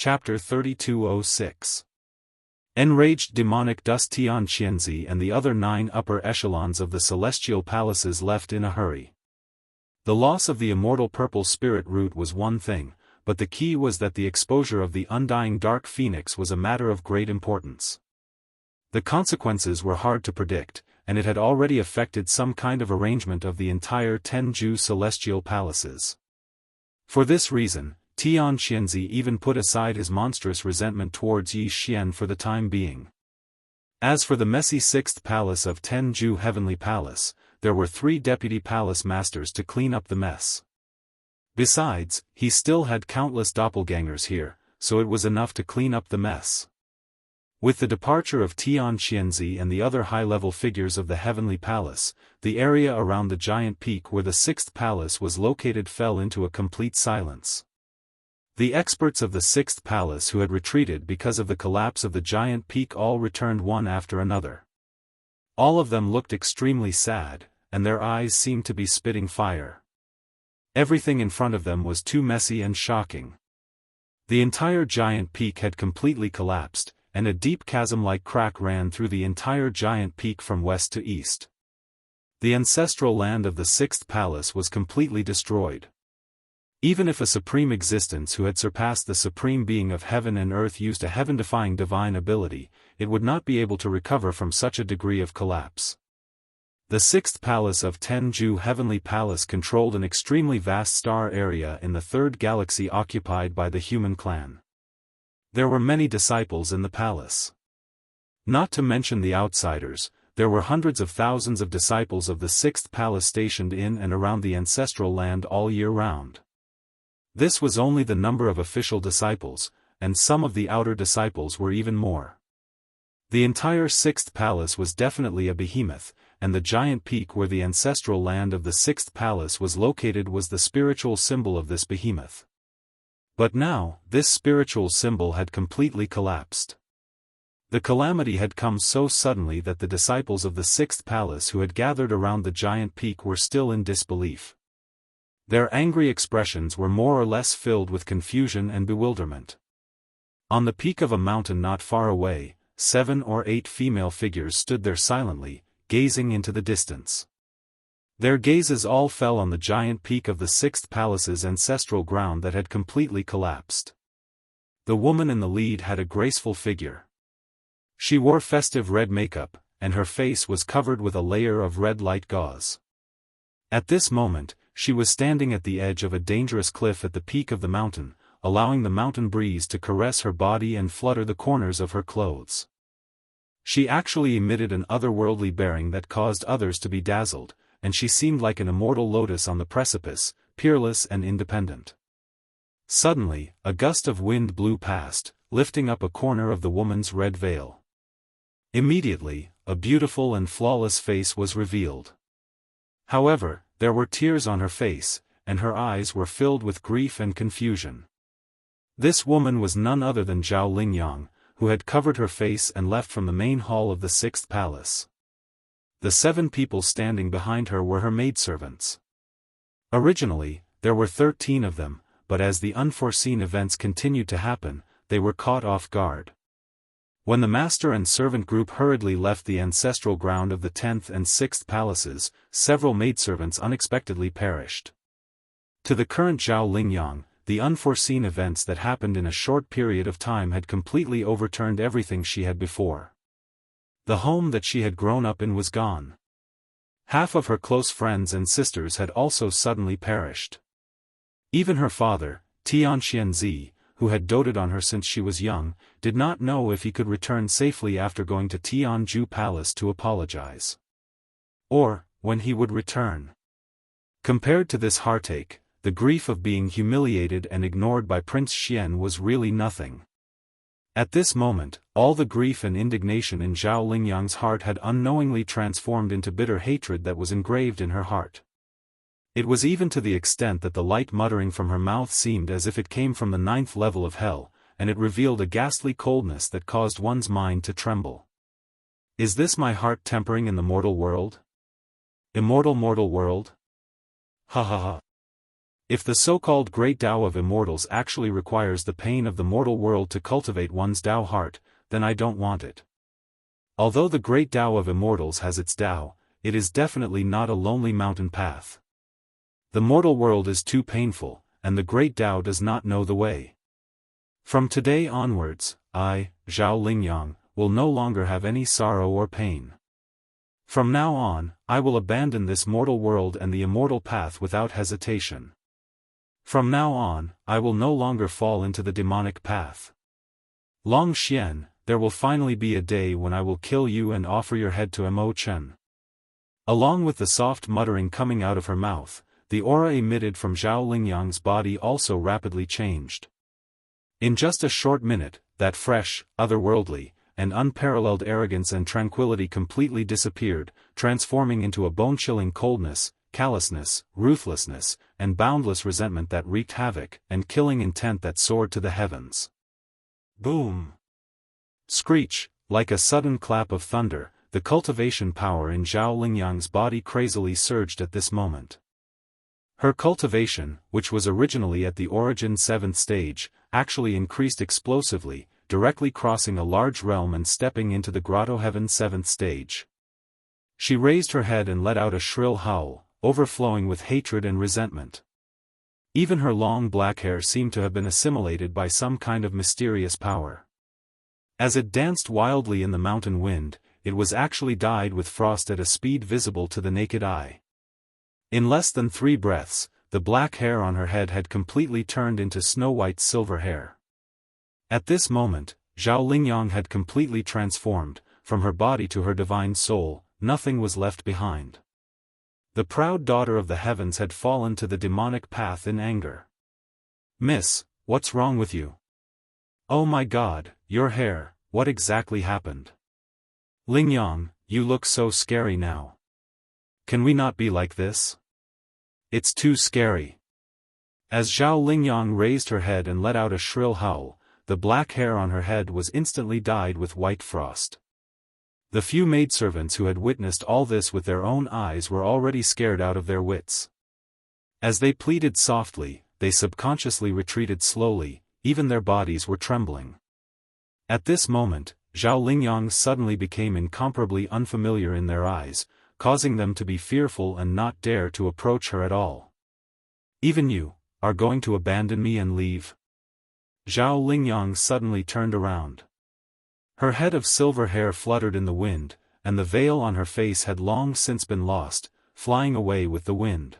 Chapter 3206. Enraged demonic dust Tian Qianzi and the other 9 upper echelons of the celestial palaces left in a hurry. The loss of the immortal purple spirit root was one thing, but the key was that the exposure of the undying dark phoenix was a matter of great importance. The consequences were hard to predict, and it had already affected some kind of arrangement of the entire Tenju celestial palaces. For this reason, Tian Qianzi even put aside his monstrous resentment towards Yi Xian for the time being. As for the messy 6th palace of Tenju Heavenly Palace, there were 3 deputy palace masters to clean up the mess. Besides, he still had countless doppelgangers here, so it was enough to clean up the mess. With the departure of Tian Qianzi and the other high-level figures of the Heavenly Palace, the area around the giant peak where the 6th palace was located fell into a complete silence. The experts of the 6th palace who had retreated because of the collapse of the giant peak all returned one after another. All of them looked extremely sad, and their eyes seemed to be spitting fire. Everything in front of them was too messy and shocking. The entire giant peak had completely collapsed, and a deep chasm-like crack ran through the entire giant peak from west to east. The ancestral land of the 6th palace was completely destroyed. Even if a supreme existence who had surpassed the supreme being of heaven and earth used a heaven-defying divine ability, it would not be able to recover from such a degree of collapse. The 6th palace of Tenju Heavenly Palace controlled an extremely vast star area in the 3rd galaxy occupied by the human clan. There were many disciples in the palace. Not to mention the outsiders, there were hundreds of thousands of disciples of the 6th palace stationed in and around the ancestral land all year round. This was only the number of official disciples, and some of the outer disciples were even more. The entire 6th palace was definitely a behemoth, and the giant peak where the ancestral land of the 6th palace was located was the spiritual symbol of this behemoth. But now, this spiritual symbol had completely collapsed. The calamity had come so suddenly that the disciples of the 6th palace who had gathered around the giant peak were still in disbelief. Their angry expressions were more or less filled with confusion and bewilderment. On the peak of a mountain not far away, 7 or 8 female figures stood there silently, gazing into the distance. Their gazes all fell on the giant peak of the 6th palace's ancestral ground that had completely collapsed. The woman in the lead had a graceful figure. She wore festive red makeup, and her face was covered with a layer of red light gauze. At this moment, she was standing at the edge of a dangerous cliff at the peak of the mountain, allowing the mountain breeze to caress her body and flutter the corners of her clothes. She actually emitted an otherworldly bearing that caused others to be dazzled, and she seemed like an immortal lotus on the precipice, peerless and independent. Suddenly, a gust of wind blew past, lifting up a corner of the woman's red veil. Immediately, a beautiful and flawless face was revealed. However, there were tears on her face, and her eyes were filled with grief and confusion. This woman was none other than Zhao Lingyang, who had covered her face and left from the main hall of the 6th palace. The 7 people standing behind her were her maidservants. Originally, there were 13 of them, but as the unforeseen events continued to happen, they were caught off guard. When the master and servant group hurriedly left the ancestral ground of the 10th and 6th palaces, several maidservants unexpectedly perished. To the current Zhao Lingyang, the unforeseen events that happened in a short period of time had completely overturned everything she had before. The home that she had grown up in was gone. Half of her close friends and sisters had also suddenly perished. Even her father, Tian Qianzi, who had doted on her since she was young, did not know if he could return safely after going to Tianju Palace to apologize. Or, when he would return. Compared to this heartache, the grief of being humiliated and ignored by Prince Xian was really nothing. At this moment, all the grief and indignation in Zhao Lingyang's heart had unknowingly transformed into bitter hatred that was engraved in her heart. It was even to the extent that the light muttering from her mouth seemed as if it came from the 9th level of hell, and it revealed a ghastly coldness that caused one's mind to tremble. Is this my heart tempering in the mortal world? Immortal mortal world? Ha ha ha. If the so-called Great Tao of Immortals actually requires the pain of the mortal world to cultivate one's Tao heart, then I don't want it. Although the Great Tao of Immortals has its Tao, it is definitely not a lonely mountain path. The mortal world is too painful, and the Great Tao does not know the way. From today onwards, I, Zhao Lingyang, will no longer have any sorrow or pain. From now on, I will abandon this mortal world and the immortal path without hesitation. From now on, I will no longer fall into the demonic path. Long Xian, there will finally be a day when I will kill you and offer your head to Mo Chen. Along with the soft muttering coming out of her mouth, the aura emitted from Zhao Lingyang's body also rapidly changed. In just a short minute, that fresh, otherworldly, and unparalleled arrogance and tranquility completely disappeared, transforming into a bone-chilling coldness, callousness, ruthlessness, and boundless resentment that wreaked havoc and killing intent that soared to the heavens. Boom! Screech, like a sudden clap of thunder, the cultivation power in Zhao Lingyang's body crazily surged at this moment. Her cultivation, which was originally at the origin 7th stage, actually increased explosively, directly crossing a large realm and stepping into the grotto heaven 7th stage. She raised her head and let out a shrill howl, overflowing with hatred and resentment. Even her long black hair seemed to have been assimilated by some kind of mysterious power. As it danced wildly in the mountain wind, it was actually dyed with frost at a speed visible to the naked eye. In less than 3 breaths, the black hair on her head had completely turned into snow-white silver hair. At this moment, Zhao Lingyang had completely transformed, from her body to her divine soul, nothing was left behind. The proud daughter of the heavens had fallen to the demonic path in anger. "Miss, what's wrong with you? Oh my God, your hair, what exactly happened? Lingyang, you look so scary now. Can we not be like this? It's too scary." As Zhao Lingyang raised her head and let out a shrill howl, the black hair on her head was instantly dyed with white frost. The few maidservants who had witnessed all this with their own eyes were already scared out of their wits. As they pleaded softly, they subconsciously retreated slowly, even their bodies were trembling. At this moment, Zhao Lingyang suddenly became incomparably unfamiliar in their eyes, causing them to be fearful and not dare to approach her at all. "Even you, are going to abandon me and leave?" Zhao Lingyang suddenly turned around. Her head of silver hair fluttered in the wind, and the veil on her face had long since been lost, flying away with the wind.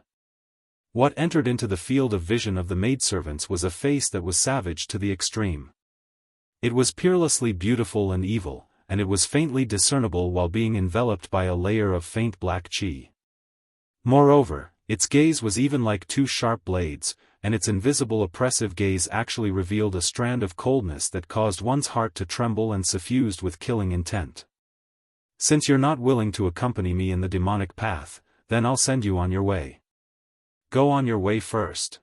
What entered into the field of vision of the maidservants was a face that was savage to the extreme. It was peerlessly beautiful and evil, and it was faintly discernible while being enveloped by a layer of faint black qi. Moreover, its gaze was even like 2 sharp blades, and its invisible oppressive gaze actually revealed a strand of coldness that caused one's heart to tremble and suffused with killing intent. "Since you're not willing to accompany me in the demonic path, then I'll send you on your way. Go on your way first."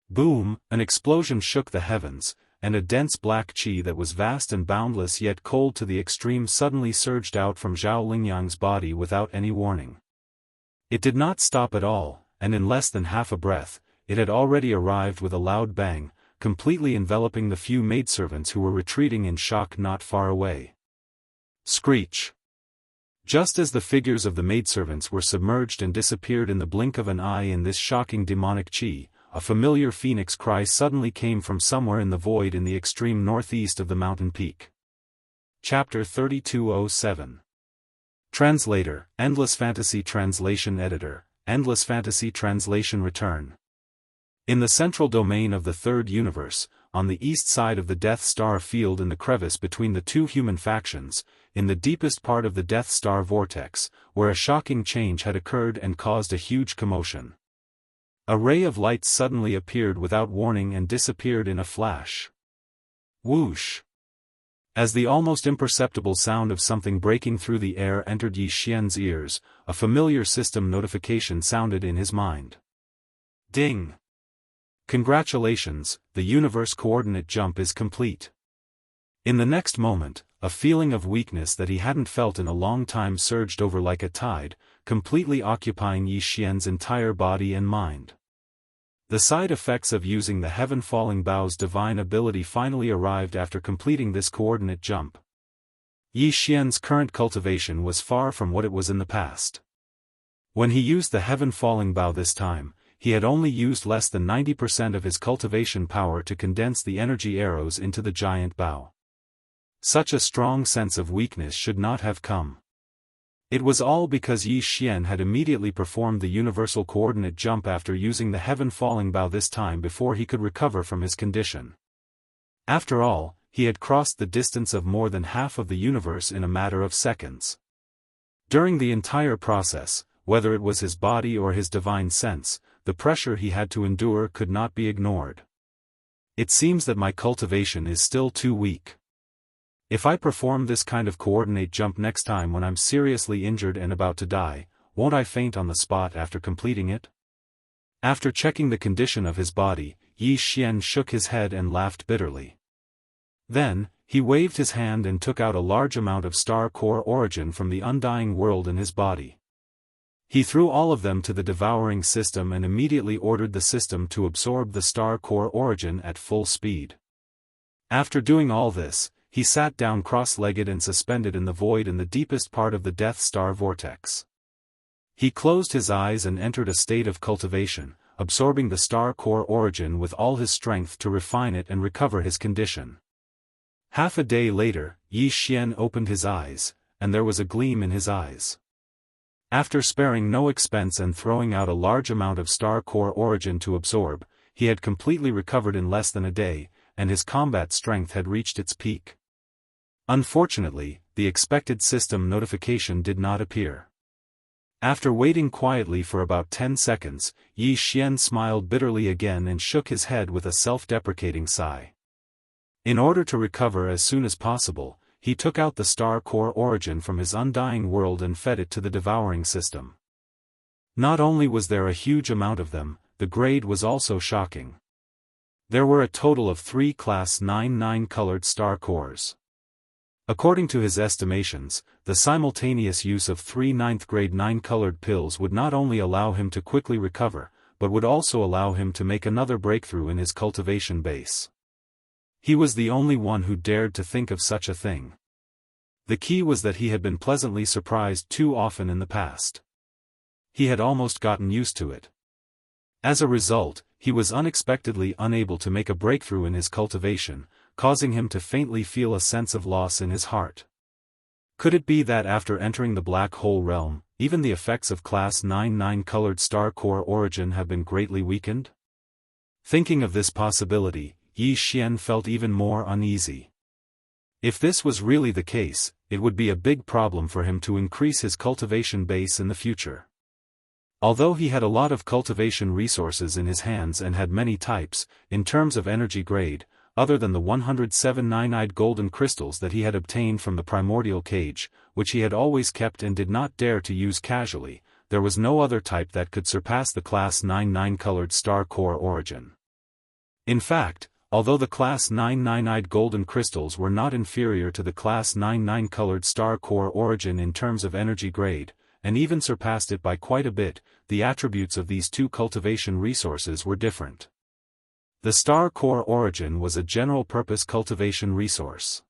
Boom! An explosion shook the heavens, and a dense black qi that was vast and boundless yet cold to the extreme suddenly surged out from Zhao Lingyang's body without any warning. It did not stop at all, and in less than half a breath, it had already arrived with a loud bang, completely enveloping the few maidservants who were retreating in shock not far away. Screech! Just as the figures of the maidservants were submerged and disappeared in the blink of an eye in this shocking demonic qi, a familiar phoenix cry suddenly came from somewhere in the void in the extreme northeast of the mountain peak. Chapter 3207. Translator, Endless Fantasy Translation Editor, Endless Fantasy Translation Return. In the central domain of the third universe, on the east side of the Death Star field in the crevice between the 2 human factions, in the deepest part of the Death Star vortex, where a shocking change had occurred and caused a huge commotion. A ray of light suddenly appeared without warning and disappeared in a flash. Whoosh! As the almost imperceptible sound of something breaking through the air entered Yi Xian's ears, a familiar system notification sounded in his mind. Ding! Congratulations, the universe coordinate jump is complete. In the next moment, a feeling of weakness that he hadn't felt in a long time surged over like a tide, completely occupying Yi Xian's entire body and mind. The side effects of using the Heaven Falling Bow's divine ability finally arrived after completing this coordinate jump. Yi Xian's current cultivation was far from what it was in the past. When he used the Heaven Falling Bow this time, he had only used less than 90% of his cultivation power to condense the energy arrows into the giant bow. Such a strong sense of weakness should not have come. It was all because Yi Xian had immediately performed the universal coordinate jump after using the Heaven Falling Bow this time before he could recover from his condition. After all, he had crossed the distance of more than half of the universe in a matter of seconds. During the entire process, whether it was his body or his divine sense, the pressure he had to endure could not be ignored. It seems that my cultivation is still too weak. If I perform this kind of coordinate jump next time when I'm seriously injured and about to die, won't I faint on the spot after completing it? After checking the condition of his body, Yi Xian shook his head and laughed bitterly. Then, he waved his hand and took out a large amount of star core origin from the undying world in his body. He threw all of them to the devouring system and immediately ordered the system to absorb the star core origin at full speed. After doing all this, he sat down cross-legged and suspended in the void in the deepest part of the Death Star vortex. He closed his eyes and entered a state of cultivation, absorbing the star core origin with all his strength to refine it and recover his condition. Half a day later, Yi Xian opened his eyes, and there was a gleam in his eyes. After sparing no expense and throwing out a large amount of star core origin to absorb, he had completely recovered in less than a day, and his combat strength had reached its peak. Unfortunately, the expected system notification did not appear. After waiting quietly for about 10 seconds, Yi Xian smiled bitterly again and shook his head with a self-deprecating sigh. In order to recover as soon as possible, he took out the star core origin from his undying world and fed it to the devouring system. Not only was there a huge amount of them, the grade was also shocking. There were a total of 3 Class 9 colored star cores. According to his estimations, the simultaneous use of 3 9th grade 9-colored pills would not only allow him to quickly recover, but would also allow him to make another breakthrough in his cultivation base. He was the only one who dared to think of such a thing. The key was that he had been pleasantly surprised too often in the past. He had almost gotten used to it. As a result, he was unexpectedly unable to make a breakthrough in his cultivation, causing him to faintly feel a sense of loss in his heart. Could it be that after entering the black hole realm, even the effects of Class 9 colored star core origin have been greatly weakened? Thinking of this possibility, Yi Xian felt even more uneasy. If this was really the case, it would be a big problem for him to increase his cultivation base in the future. Although he had a lot of cultivation resources in his hands and had many types, in terms of energy grade, other than the 107 nine-eyed golden crystals that he had obtained from the primordial cage, which he had always kept and did not dare to use casually, there was no other type that could surpass the Class 9 colored star core origin. In fact, although the Class 9 nine-eyed golden crystals were not inferior to the Class 9 colored star core origin in terms of energy grade, and even surpassed it by quite a bit, the attributes of these two cultivation resources were different. The star core origin was a general-purpose cultivation resource.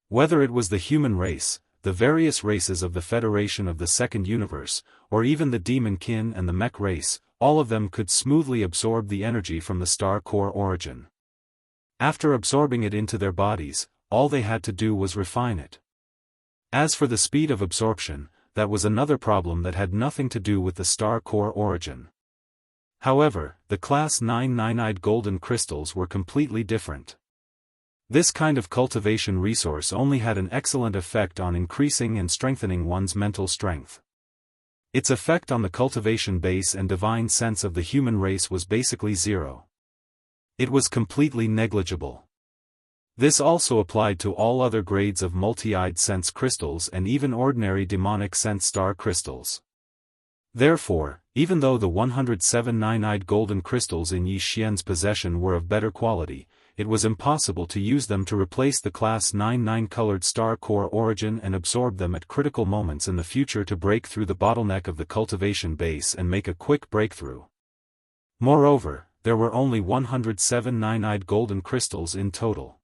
Whether it was the human race, the various races of the Federation of the Second Universe, or even the demon kin and the mech race, all of them could smoothly absorb the energy from the star core origin. After absorbing it into their bodies, all they had to do was refine it. As for the speed of absorption, that was another problem that had nothing to do with the star core origin. However, the Class 9 nine-eyed golden crystals were completely different. This kind of cultivation resource only had an excellent effect on increasing and strengthening one's mental strength. Its effect on the cultivation base and divine sense of the human race was basically zero. It was completely negligible. This also applied to all other grades of multi-eyed sense crystals and even ordinary demonic sense star crystals. Therefore, even though the 107 nine-eyed golden crystals in Yi Xian's possession were of better quality, it was impossible to use them to replace the Class 9 colored star core origin and absorb them at critical moments in the future to break through the bottleneck of the cultivation base and make a quick breakthrough. Moreover, there were only 107 nine-eyed golden crystals in total.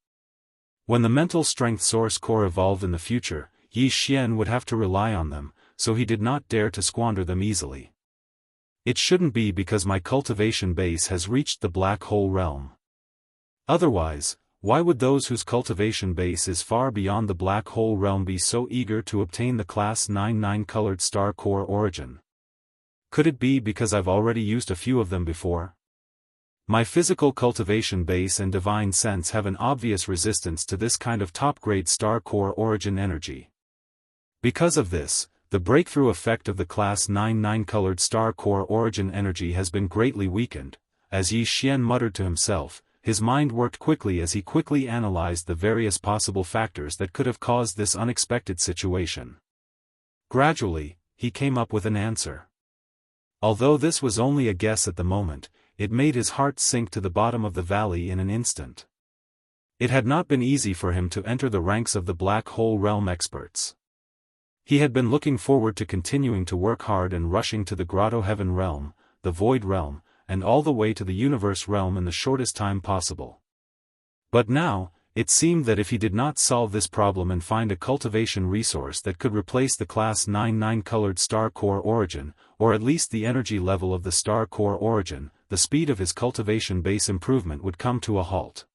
When the mental strength source core evolved in the future, Yi Xian would have to rely on them, so he did not dare to squander them easily. It shouldn't be because my cultivation base has reached the black hole realm. Otherwise, why would those whose cultivation base is far beyond the black hole realm be so eager to obtain the Class 9 colored star core origin? Could it be because I've already used a few of them before? My physical cultivation base and divine sense have an obvious resistance to this kind of top-grade star core origin energy. Because of this, the breakthrough effect of the Class 9 colored star core origin energy has been greatly weakened. As Yi Xian muttered to himself, his mind worked quickly as he quickly analyzed the various possible factors that could have caused this unexpected situation. Gradually, he came up with an answer. Although this was only a guess at the moment, it made his heart sink to the bottom of the valley in an instant. It had not been easy for him to enter the ranks of the black hole realm experts. He had been looking forward to continuing to work hard and rushing to the grotto heaven realm, the void realm, and all the way to the universe realm in the shortest time possible. But now, it seemed that if he did not solve this problem and find a cultivation resource that could replace the Class 9 colored star core origin, or at least the energy level of the star core origin, the speed of his cultivation base improvement would come to a halt.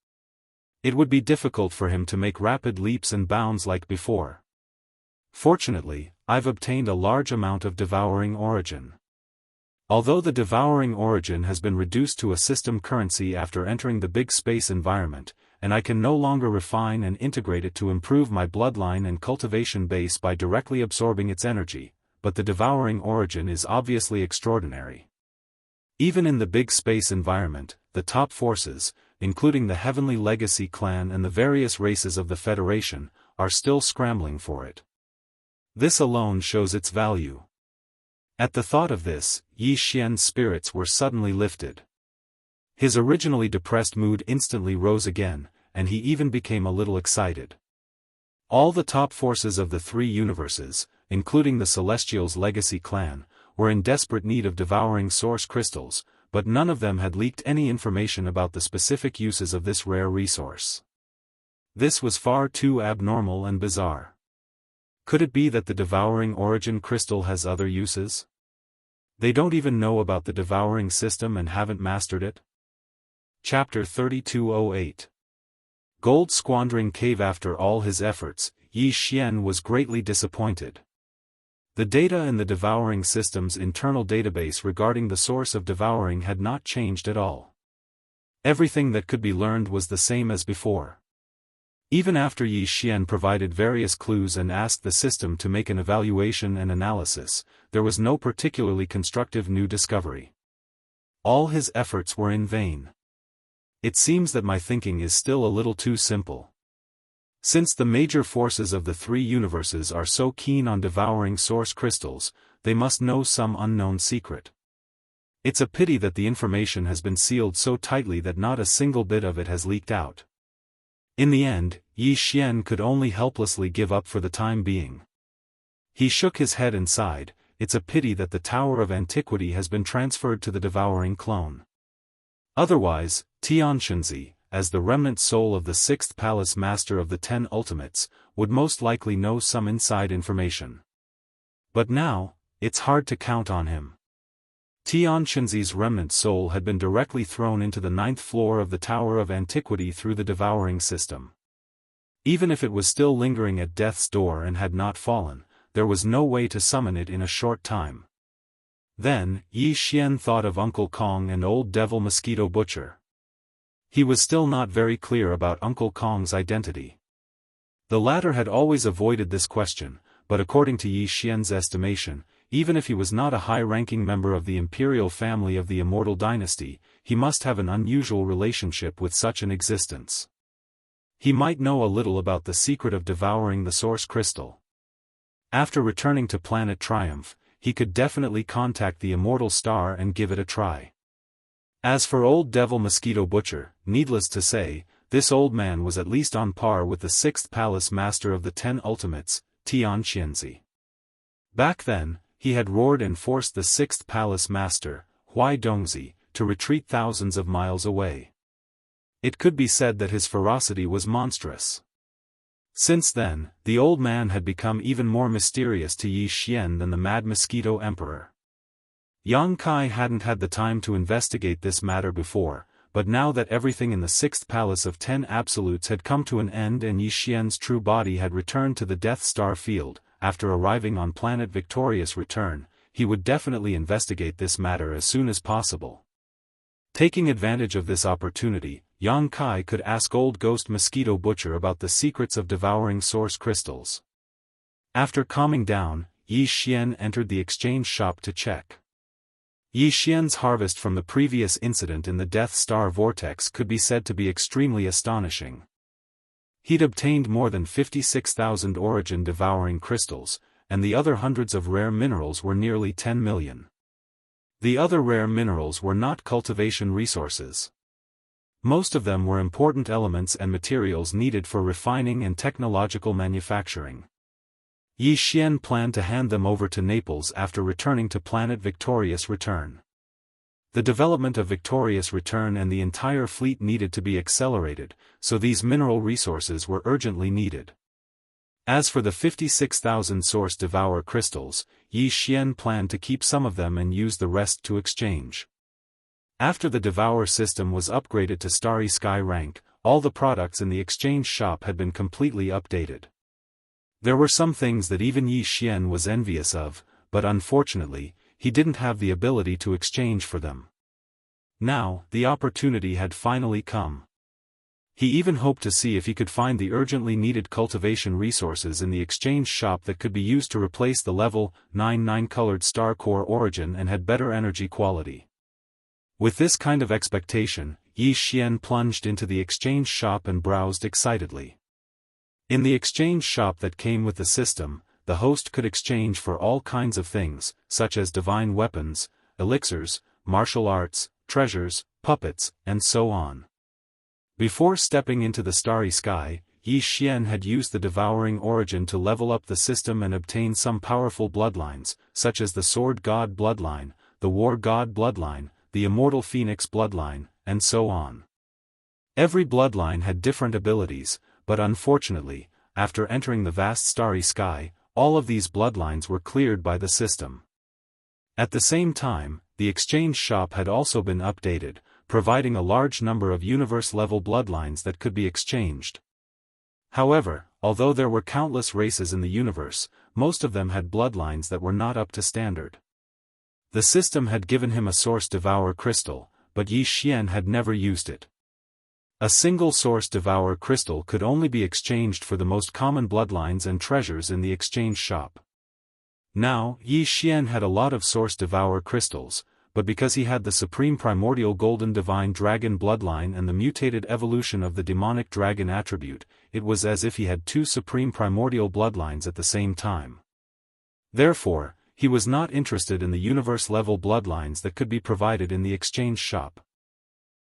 It would be difficult for him to make rapid leaps and bounds like before. Fortunately, I've obtained a large amount of Devouring origin. Although the Devouring origin has been reduced to a system currency after entering the big space environment, and I can no longer refine and integrate it to improve my bloodline and cultivation base by directly absorbing its energy, but the Devouring origin is obviously extraordinary. Even in the big space environment, the top forces, including the Heavenly Legacy clan and the various races of the Federation, are still scrambling for it. This alone shows its value. At the thought of this, Yi Xian's spirits were suddenly lifted. His originally depressed mood instantly rose again, and he even became a little excited. All the top forces of the three universes, including the Celestials' Legacy clan, were in desperate need of Devouring source crystals, but none of them had leaked any information about the specific uses of this rare resource. This was far too abnormal and bizarre. Could it be that the Devouring origin crystal has other uses? They don't even know about the Devouring system and haven't mastered it? Chapter 3208. Gold squandering cave. After all his efforts, Yi Xian was greatly disappointed. The data in the Devouring system's internal database regarding the source of Devouring had not changed at all. Everything that could be learned was the same as before. Even after Yi Xian provided various clues and asked the system to make an evaluation and analysis, there was no particularly constructive new discovery. All his efforts were in vain. It seems that my thinking is still a little too simple. Since the major forces of the three universes are so keen on Devouring source crystals, they must know some unknown secret. It's a pity that the information has been sealed so tightly that not a single bit of it has leaked out. In the end, Yi Xian could only helplessly give up for the time being. He shook his head and sighed. It's a pity that the Tower of Antiquity has been transferred to the Devouring clone. Otherwise, Xianxia, as the remnant soul of the 6th Palace Master of the 10 Ultimates, would most likely know some inside information. But now, it's hard to count on him. Xianxia's remnant soul had been directly thrown into the 9th floor of the Tower of Antiquity through the Devouring system. Even if it was still lingering at death's door and had not fallen, there was no way to summon it in a short time. Then, Yi Xian thought of Uncle Kong and Old Devil Mosquito Butcher. He was still not very clear about Uncle Kong's identity. The latter had always avoided this question, but according to Yi Xian's estimation, even if he was not a high-ranking member of the imperial family of the Immortal dynasty, he must have an unusual relationship with such an existence. He might know a little about the secret of Devouring the source crystal. After returning to Planet Triumph, he could definitely contact the Immortal Star and give it a try. As for Old Devil Mosquito Butcher, needless to say, this old man was at least on par with the 6th Palace Master of the 10 Ultimates, Xianxia. Back then, he had roared and forced the 6th Palace Master, Huai Dongzi, to retreat thousands of miles away. It could be said that his ferocity was monstrous. Since then, the old man had become even more mysterious to Yi Xian than the Mad Mosquito Emperor. Yang Kai hadn't had the time to investigate this matter before, but now that everything in the sixth palace of 10 absolutes had come to an end and Yi Xian's true body had returned to the Death Star field, after arriving on planet Victorious Return, he would definitely investigate this matter as soon as possible. Taking advantage of this opportunity, Yang Kai could ask old Ghost Mosquito Butcher about the secrets of devouring source crystals. After calming down, Yi Xian entered the exchange shop to check. Yi Xian's harvest from the previous incident in the Death Star Vortex could be said to be extremely astonishing. He'd obtained more than 56,000 origin devouring crystals, and the other hundreds of rare minerals were nearly 10 million. The other rare minerals were not cultivation resources. Most of them were important elements and materials needed for refining and technological manufacturing. Yi Xian planned to hand them over to Naples after returning to planet Victorious Return. The development of Victorious Return and the entire fleet needed to be accelerated, so these mineral resources were urgently needed. As for the 56,000 source devour crystals, Yi Xian planned to keep some of them and use the rest to exchange. After the devour system was upgraded to Starry Sky rank, all the products in the exchange shop had been completely updated. There were some things that even Yi Xian was envious of, but unfortunately, he didn't have the ability to exchange for them. Now, the opportunity had finally come. He even hoped to see if he could find the urgently needed cultivation resources in the exchange shop that could be used to replace the level 9 colored star core origin and had better energy quality. With this kind of expectation, Yi Xian plunged into the exchange shop and browsed excitedly. In the exchange shop that came with the system, the host could exchange for all kinds of things, such as divine weapons, elixirs, martial arts, treasures, puppets, and so on. Before stepping into the Starry Sky, Yi Xian had used the devouring origin to level up the system and obtain some powerful bloodlines, such as the Sword God bloodline, the War God bloodline, the Immortal Phoenix bloodline, and so on. Every bloodline had different abilities, but unfortunately, after entering the vast Starry Sky, all of these bloodlines were cleared by the system. At the same time, the exchange shop had also been updated, providing a large number of universe-level bloodlines that could be exchanged. However, although there were countless races in the universe, most of them had bloodlines that were not up to standard. The system had given him a Source Devour crystal, but Yi Xian had never used it. A single Source Devour crystal could only be exchanged for the most common bloodlines and treasures in the exchange shop. Now, Yi Xian had a lot of Source Devour crystals, but because he had the Supreme Primordial Golden Divine Dragon bloodline and the mutated evolution of the Demonic Dragon attribute, it was as if he had two Supreme Primordial bloodlines at the same time. Therefore, he was not interested in the universe-level bloodlines that could be provided in the exchange shop.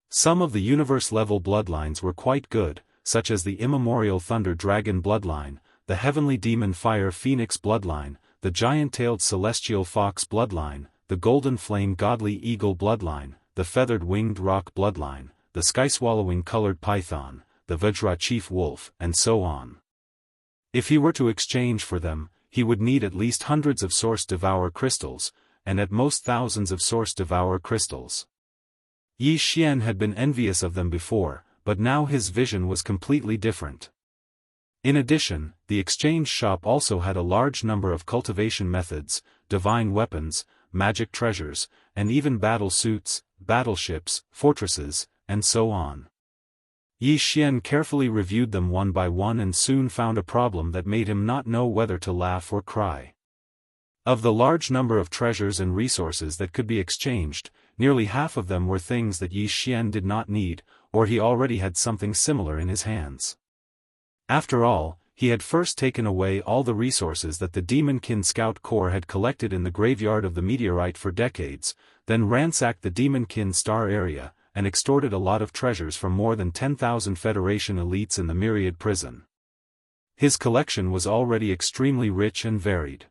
Some of the universe-level bloodlines were quite good, such as the Immemorial Thunder Dragon bloodline, the Heavenly Demon Fire Phoenix bloodline, the Giant-Tailed Celestial Fox bloodline, the Golden Flame Godly Eagle bloodline, the Feathered Winged Rock bloodline, the Sky-Swallowing Colored Python, the Vajra Chief Wolf, and so on. If he were to exchange for them, he would need at least hundreds of Source Devour crystals, and at most thousands of Source Devour crystals. Yi Xian had been envious of them before, but now his vision was completely different. In addition, the exchange shop also had a large number of cultivation methods, divine weapons, magic treasures, and even battle suits, battleships, fortresses, and so on. Yi Xian carefully reviewed them one by one and soon found a problem that made him not know whether to laugh or cry. Of the large number of treasures and resources that could be exchanged, nearly half of them were things that Yi Xian did not need, or he already had something similar in his hands. After all, he had first taken away all the resources that the Demonkin Scout Corps had collected in the graveyard of the meteorite for decades, then ransacked the Demonkin Star area, and extorted a lot of treasures from more than 10,000 Federation elites in the Myriad prison. His collection was already extremely rich and varied.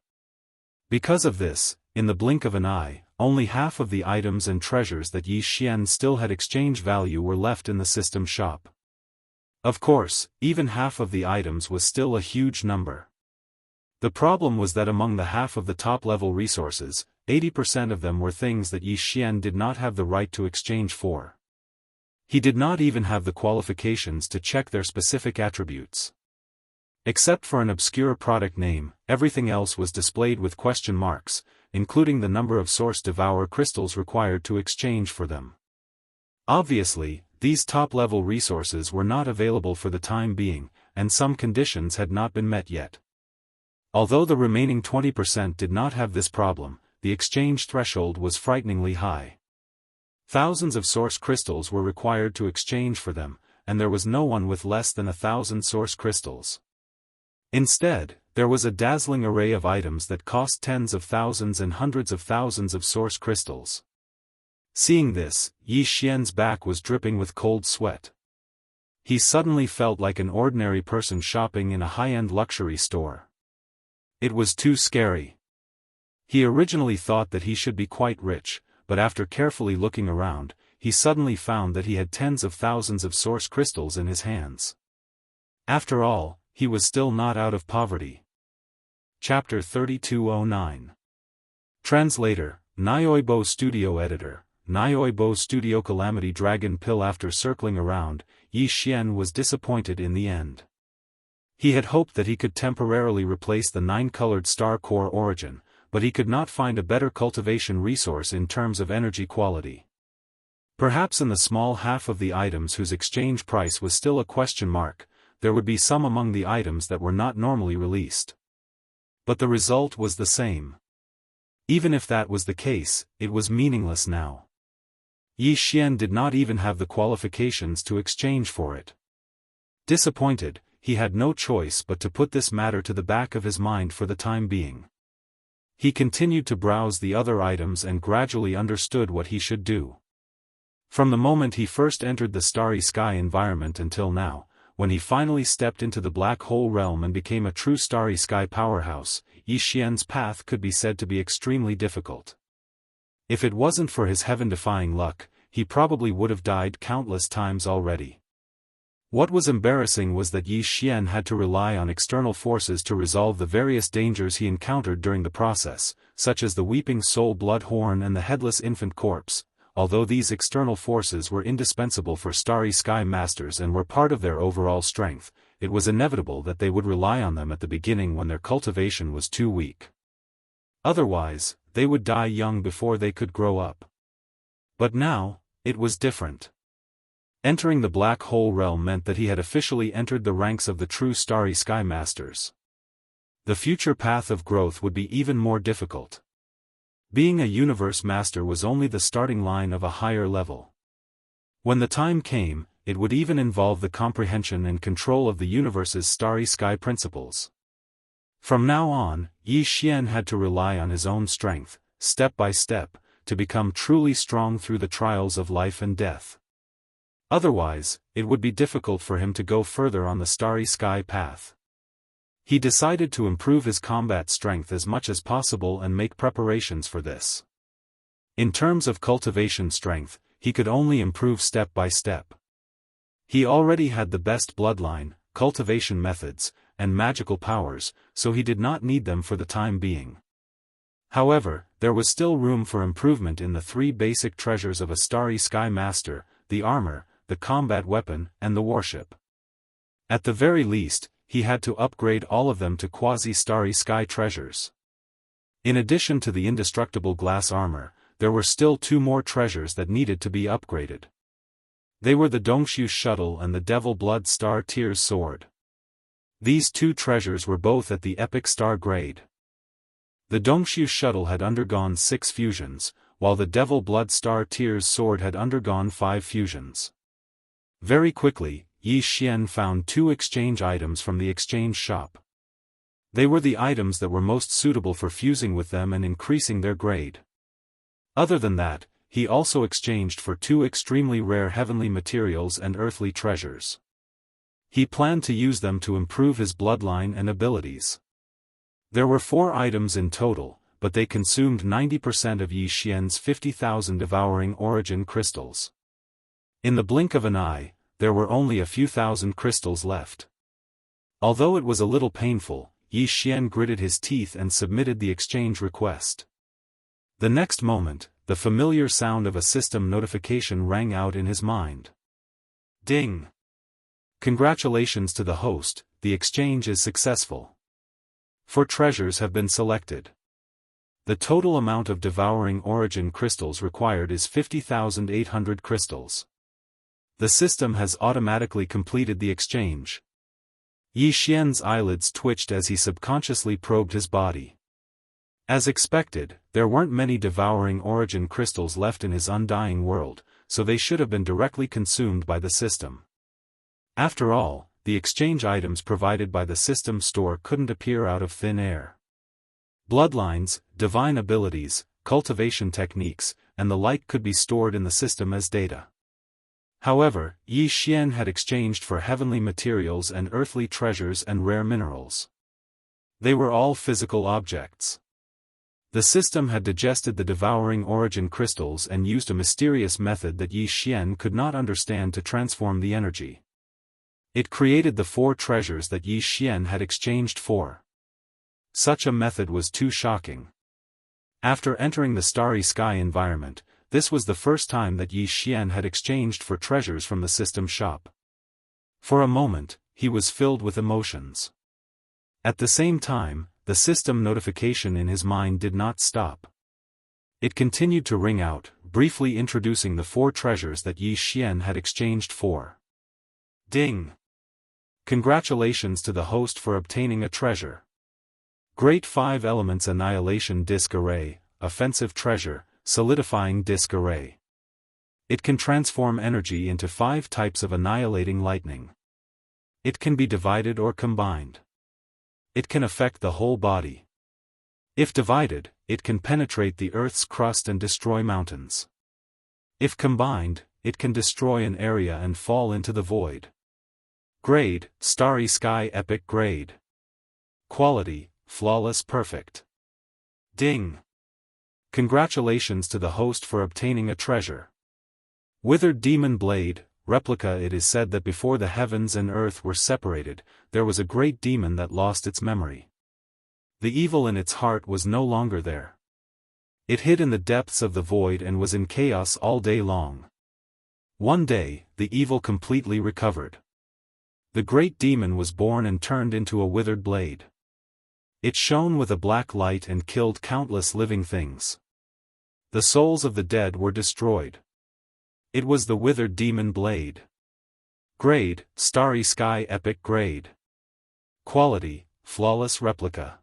Because of this, in the blink of an eye, only half of the items and treasures that Yi Xian still had exchange value were left in the system shop. Of course, even half of the items was still a huge number. The problem was that among the half of the top-level resources, 80% of them were things that Yi Xian did not have the right to exchange for. He did not even have the qualifications to check their specific attributes. Except for an obscure product name, everything else was displayed with question marks, including the number of source devour crystals required to exchange for them. Obviously, these top-level resources were not available for the time being, and some conditions had not been met yet. Although the remaining 20% did not have this problem, the exchange threshold was frighteningly high. Thousands of source crystals were required to exchange for them, and there was no one with less than 1,000 source crystals. Instead, there was a dazzling array of items that cost tens of thousands and hundreds of thousands of source crystals. Seeing this, Yi Xian's back was dripping with cold sweat. He suddenly felt like an ordinary person shopping in a high-end luxury store. It was too scary. He originally thought that he should be quite rich, but after carefully looking around, he suddenly found that he had tens of thousands of source crystals in his hands. After all, he was still not out of poverty. Chapter 3209. Translator, Nyoibo Studio Editor, Nyoibo Studio Calamity Dragon Pill. After circling around, Yi Xian was disappointed in the end. He had hoped that he could temporarily replace the 9-colored star core origin, but he could not find a better cultivation resource in terms of energy quality. Perhaps in the small half of the items whose exchange price was still a question mark, there would be some among the items that were not normally released. But the result was the same. Even if that was the case, it was meaningless now. Yi Xian did not even have the qualifications to exchange for it. Disappointed, he had no choice but to put this matter to the back of his mind for the time being. He continued to browse the other items and gradually understood what he should do. From the moment he first entered the starry sky environment until now, when he finally stepped into the black hole realm and became a true starry sky powerhouse, Yi Xian's path could be said to be extremely difficult. If it wasn't for his heaven-defying luck, he probably would have died countless times already. What was embarrassing was that Yi Xian had to rely on external forces to resolve the various dangers he encountered during the process, such as the weeping soul blood horn and the headless infant corpse. Although these external forces were indispensable for starry sky masters and were part of their overall strength, it was inevitable that they would rely on them at the beginning when their cultivation was too weak. Otherwise, they would die young before they could grow up. But now, it was different. Entering the black hole realm meant that he had officially entered the ranks of the true starry sky masters. The future path of growth would be even more difficult. Being a universe master was only the starting line of a higher level. When the time came, it would even involve the comprehension and control of the universe's starry sky principles. From now on, Yi Xian had to rely on his own strength, step by step, to become truly strong through the trials of life and death. Otherwise, it would be difficult for him to go further on the starry sky path. He decided to improve his combat strength as much as possible and make preparations for this. In terms of cultivation strength, he could only improve step by step. He already had the best bloodline, cultivation methods, and magical powers, so he did not need them for the time being. However, there was still room for improvement in the 3 basic treasures of a starry sky master: the armor, the combat weapon, and the warship. At the very least, he had to upgrade all of them to quasi-starry sky treasures. In addition to the indestructible glass armor, there were still 2 more treasures that needed to be upgraded. They were the Dongxiu shuttle and the Devil Blood Star Tears sword. These 2 treasures were both at the epic star grade. The Dongxiu shuttle had undergone 6 fusions, while the Devil Blood Star Tears sword had undergone 5 fusions. Very quickly, Yi Xian found 2 exchange items from the exchange shop. They were the items that were most suitable for fusing with them and increasing their grade. Other than that, he also exchanged for 2 extremely rare heavenly materials and earthly treasures. He planned to use them to improve his bloodline and abilities. There were 4 items in total, but they consumed 90% of Yi Xian's 50,000 devouring origin crystals. In the blink of an eye, there were only a few thousand crystals left. Although it was a little painful, Yi Xian gritted his teeth and submitted the exchange request. The next moment, the familiar sound of a system notification rang out in his mind. Ding! Congratulations to the host, the exchange is successful. 4 treasures have been selected. The total amount of devouring origin crystals required is 50,800 crystals. The system has automatically completed the exchange. Yi Xian's eyelids twitched as he subconsciously probed his body. As expected, there weren't many devouring origin crystals left in his undying world, so they should have been directly consumed by the system. After all, the exchange items provided by the system store couldn't appear out of thin air. Bloodlines, divine abilities, cultivation techniques, and the like could be stored in the system as data. However, Yi Xian had exchanged for heavenly materials and earthly treasures and rare minerals. They were all physical objects. The system had digested the devouring origin crystals and used a mysterious method that Yi Xian could not understand to transform the energy. It created the 4 treasures that Yi Xian had exchanged for. Such a method was too shocking. After entering the starry sky environment, this was the first time that Yi Xian had exchanged for treasures from the system shop. For a moment, he was filled with emotions. At the same time, the system notification in his mind did not stop. It continued to ring out, briefly introducing the 4 treasures that Yi Xian had exchanged for. Ding! Congratulations to the host for obtaining a treasure. Great 5 Elements Annihilation Disc Array, Offensive Treasure, Solidifying Disc Array. It can transform energy into 5 types of annihilating lightning. It can be divided or combined. It can affect the whole body. If divided, it can penetrate the Earth's crust and destroy mountains. If combined, it can destroy an area and fall into the void. Grade, Starry Sky Epic Grade. Quality, Flawless Perfect. Ding! Congratulations to the host for obtaining a treasure. Withered Demon Blade, Replica. It is said that before the heavens and earth were separated, there was a great demon that lost its memory. The evil in its heart was no longer there. It hid in the depths of the void and was in chaos all day long. One day, the evil completely recovered. The great demon was born and turned into a withered blade. It shone with a black light and killed countless living things. The souls of the dead were destroyed. It was the Withered Demon Blade. Grade, Starry Sky Epic Grade. Quality, Flawless Replica.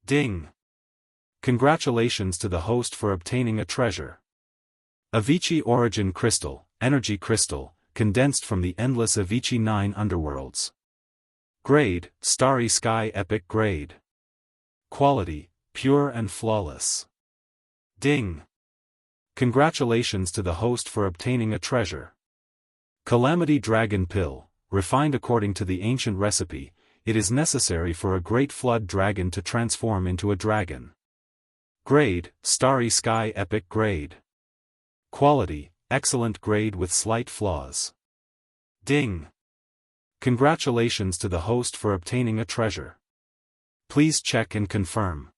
Ding! Congratulations to the host for obtaining a treasure. Avicii Origin Crystal, Energy Crystal, condensed from the endless Avicii 9 underworlds. Grade, Starry Sky Epic Grade. Quality, Pure and Flawless. Ding! Congratulations to the host for obtaining a treasure. Calamity Dragon Pill, refined according to the ancient recipe. It is necessary for a great flood dragon to transform into a dragon. Grade, Starry Sky Epic Grade. Quality, Excellent Grade with slight flaws. Ding! Congratulations to the host for obtaining a treasure. Please check and confirm.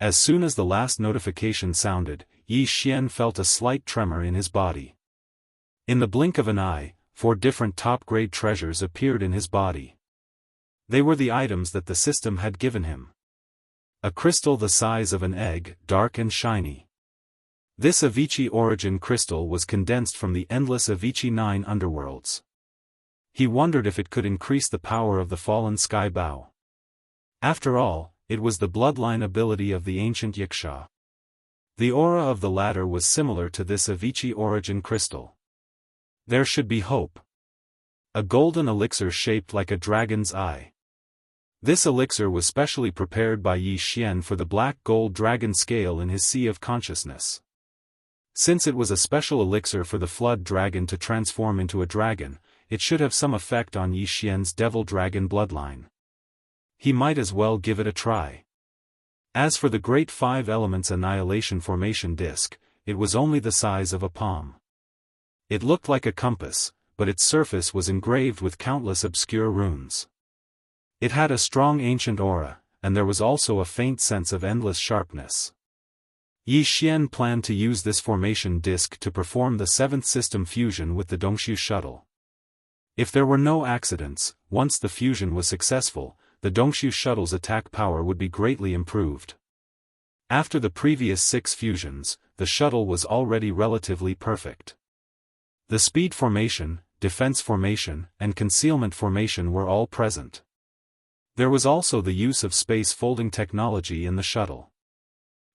As soon as the last notification sounded, Yi Xian felt a slight tremor in his body. In the blink of an eye, 4 different top-grade treasures appeared in his body. They were the items that the system had given him. A crystal the size of an egg, dark and shiny. This Avicii Origin Crystal was condensed from the endless Avicii 9 underworlds. He wondered if it could increase the power of the fallen Sky Bow. After all, it was the bloodline ability of the ancient Yiksha. The aura of the latter was similar to this Avicii Origin Crystal. There should be hope. A golden elixir shaped like a dragon's eye. This elixir was specially prepared by Yi Xian for the black gold dragon scale in his sea of consciousness. Since it was a special elixir for the flood dragon to transform into a dragon, it should have some effect on Yi Xian's devil dragon bloodline. He might as well give it a try. As for the Great Five Elements Annihilation Formation Disc, it was only the size of a palm. It looked like a compass, but its surface was engraved with countless obscure runes. It had a strong ancient aura, and there was also a faint sense of endless sharpness. Yi Xian planned to use this formation disc to perform the seventh system fusion with the Dongxu shuttle. If there were no accidents, once the fusion was successful, the Dongxu shuttle's attack power would be greatly improved. After the previous 6 fusions, the shuttle was already relatively perfect. The speed formation, defense formation, and concealment formation were all present. There was also the use of space folding technology in the shuttle.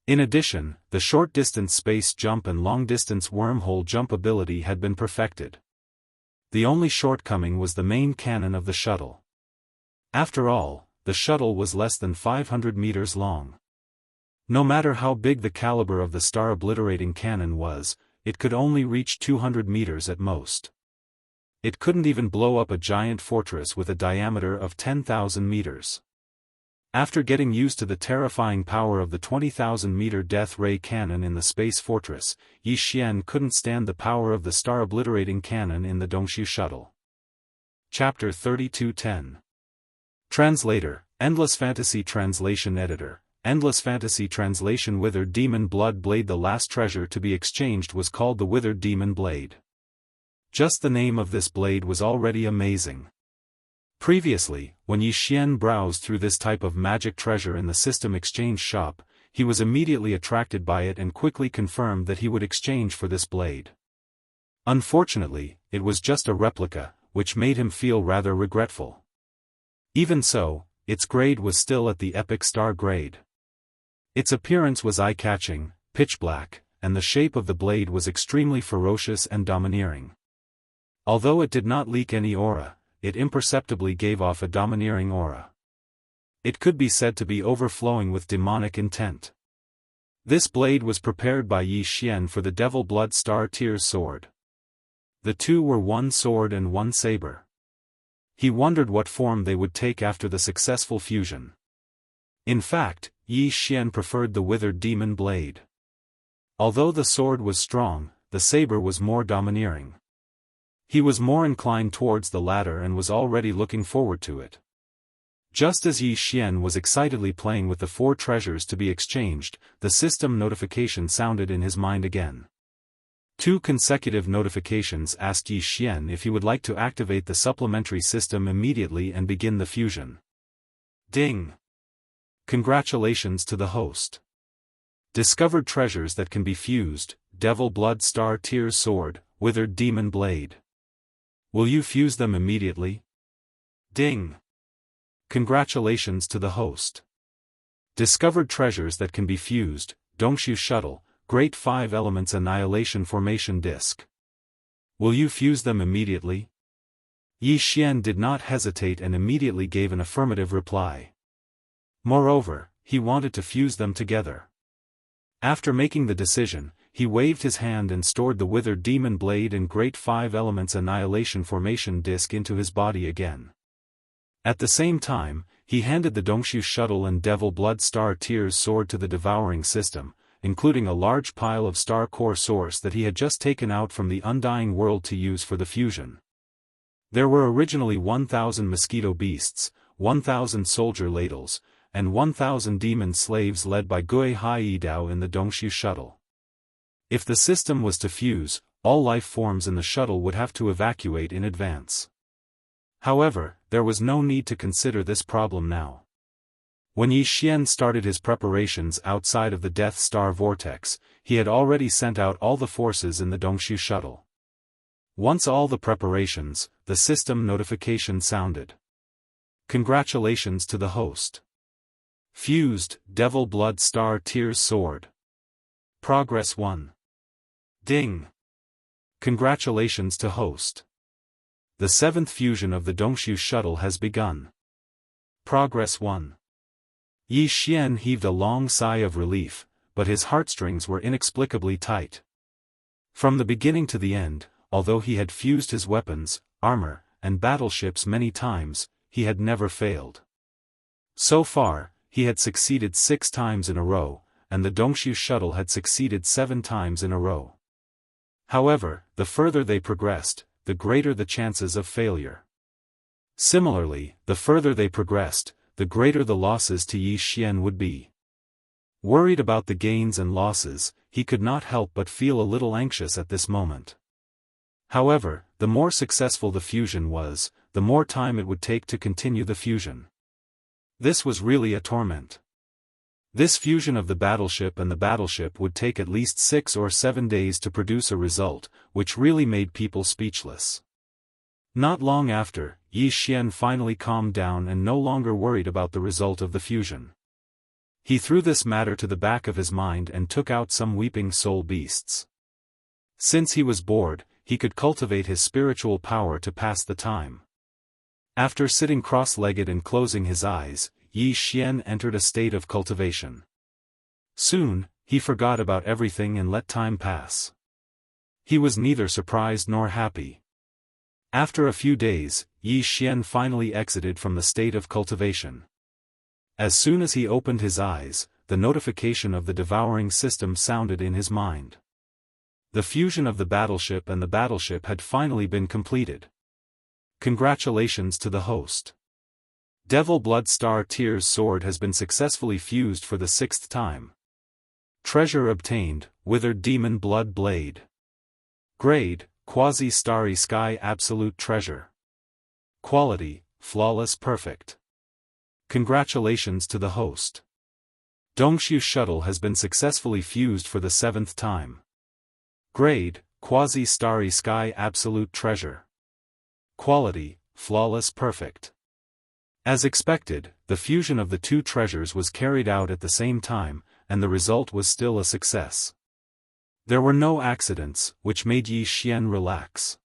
In addition, the short-distance space jump and long-distance wormhole jump ability had been perfected. The only shortcoming was the main cannon of the shuttle. After all, the shuttle was less than 500 meters long. No matter how big the caliber of the star-obliterating cannon was, it could only reach 200 meters at most. It couldn't even blow up a giant fortress with a diameter of 10,000 meters. After getting used to the terrifying power of the 20,000-meter death ray cannon in the space fortress, Yi Xian couldn't stand the power of the star-obliterating cannon in the Dongxu shuttle. Chapter 3210. Translator, Endless Fantasy Translation Editor. Endless Fantasy Translation. Withered Demon Blood Blade. The last treasure to be exchanged was called the Withered Demon Blade. Just the name of this blade was already amazing. Previously, when Yi Xian browsed through this type of magic treasure in the system exchange shop, he was immediately attracted by it and quickly confirmed that he would exchange for this blade. Unfortunately, it was just a replica, which made him feel rather regretful. Even so, its grade was still at the epic star grade. Its appearance was eye-catching, pitch-black, and the shape of the blade was extremely ferocious and domineering. Although it did not leak any aura, it imperceptibly gave off a domineering aura. It could be said to be overflowing with demonic intent. This blade was prepared by Yi Xian for the Devil Blood Star Tears sword. The two were one sword and one saber. He wondered what form they would take after the successful fusion. In fact, Yi Xian preferred the Withered Demon Blade. Although the sword was strong, the saber was more domineering. He was more inclined towards the latter and was already looking forward to it. Just as Yi Xian was excitedly playing with the 4 treasures to be exchanged, the system notification sounded in his mind again. 2 consecutive notifications asked Yi Xian if he would like to activate the supplementary system immediately and begin the fusion. Ding! Congratulations to the host. Discovered treasures that can be fused: Devil Blood Star Tears Sword, Withered Demon Blade. Will you fuse them immediately? Ding! Congratulations to the host. Discovered treasures that can be fused: Dongxu Shuttle, Great 5 Elements Annihilation Formation Disc. Will you fuse them immediately? Yi Xian did not hesitate and immediately gave an affirmative reply. Moreover, he wanted to fuse them together. After making the decision, he waved his hand and stored the Withered Demon Blade and Great 5 Elements Annihilation Formation Disc into his body again. At the same time, he handed the Dongxu Shuttle and Devil Blood Star Tears sword to the Devouring system, including a large pile of star core source that he had just taken out from the Undying World to use for the fusion. There were originally 1,000 mosquito beasts, 1,000 soldier ladles, and 1,000 demon slaves led by Gui Haidao in the Dongxu shuttle. If the system was to fuse, all life forms in the shuttle would have to evacuate in advance. However, there was no need to consider this problem now. When Yi Xian started his preparations outside of the Death Star Vortex, he had already sent out all the forces in the Dongxu shuttle. Once all the preparations, the system notification sounded. Congratulations to the host. Fused, Devil Blood Star Tears Sword. Progress 1. Ding! Congratulations to host. The 7th fusion of the Dongxu shuttle has begun. Progress 1. Yi Xian heaved a long sigh of relief, but his heartstrings were inexplicably tight. From the beginning to the end, although he had fused his weapons, armor, and battleships many times, he had never failed. So far, he had succeeded 6 times in a row, and the Dongxiu shuttle had succeeded 7 times in a row. However, the further they progressed, the greater the chances of failure. Similarly, the further they progressed, the greater the losses to Yi Xian would be. Worried about the gains and losses, he could not help but feel a little anxious at this moment. However, the more successful the fusion was, the more time it would take to continue the fusion. This was really a torment. This fusion of the battleship and the battleship would take at least 6 or 7 days to produce a result, which really made people speechless. Not long after, Yi Xian finally calmed down and no longer worried about the result of the fusion. He threw this matter to the back of his mind and took out some weeping soul beasts. Since he was bored, he could cultivate his spiritual power to pass the time. After sitting cross-legged and closing his eyes, Yi Xian entered a state of cultivation. Soon, he forgot about everything and let time pass. He was neither surprised nor happy. After a few days, Yi Xian finally exited from the state of cultivation. As soon as he opened his eyes, the notification of the devouring system sounded in his mind. The fusion of the battleship and the battleship had finally been completed. Congratulations to the host. Devil Blood Star Tears sword has been successfully fused for the 6th time. Treasure obtained, Withered Demon Blood Blade. Grade, Quasi-Starry Sky Absolute Treasure. Quality, Flawless Perfect. Congratulations to the host. Dongxiu shuttle has been successfully fused for the 7th time. Grade, Quasi-Starry Sky Absolute Treasure. Quality, Flawless Perfect. As expected, the fusion of the 2 treasures was carried out at the same time, and the result was still a success. There were no accidents, which made Yi Xian relax.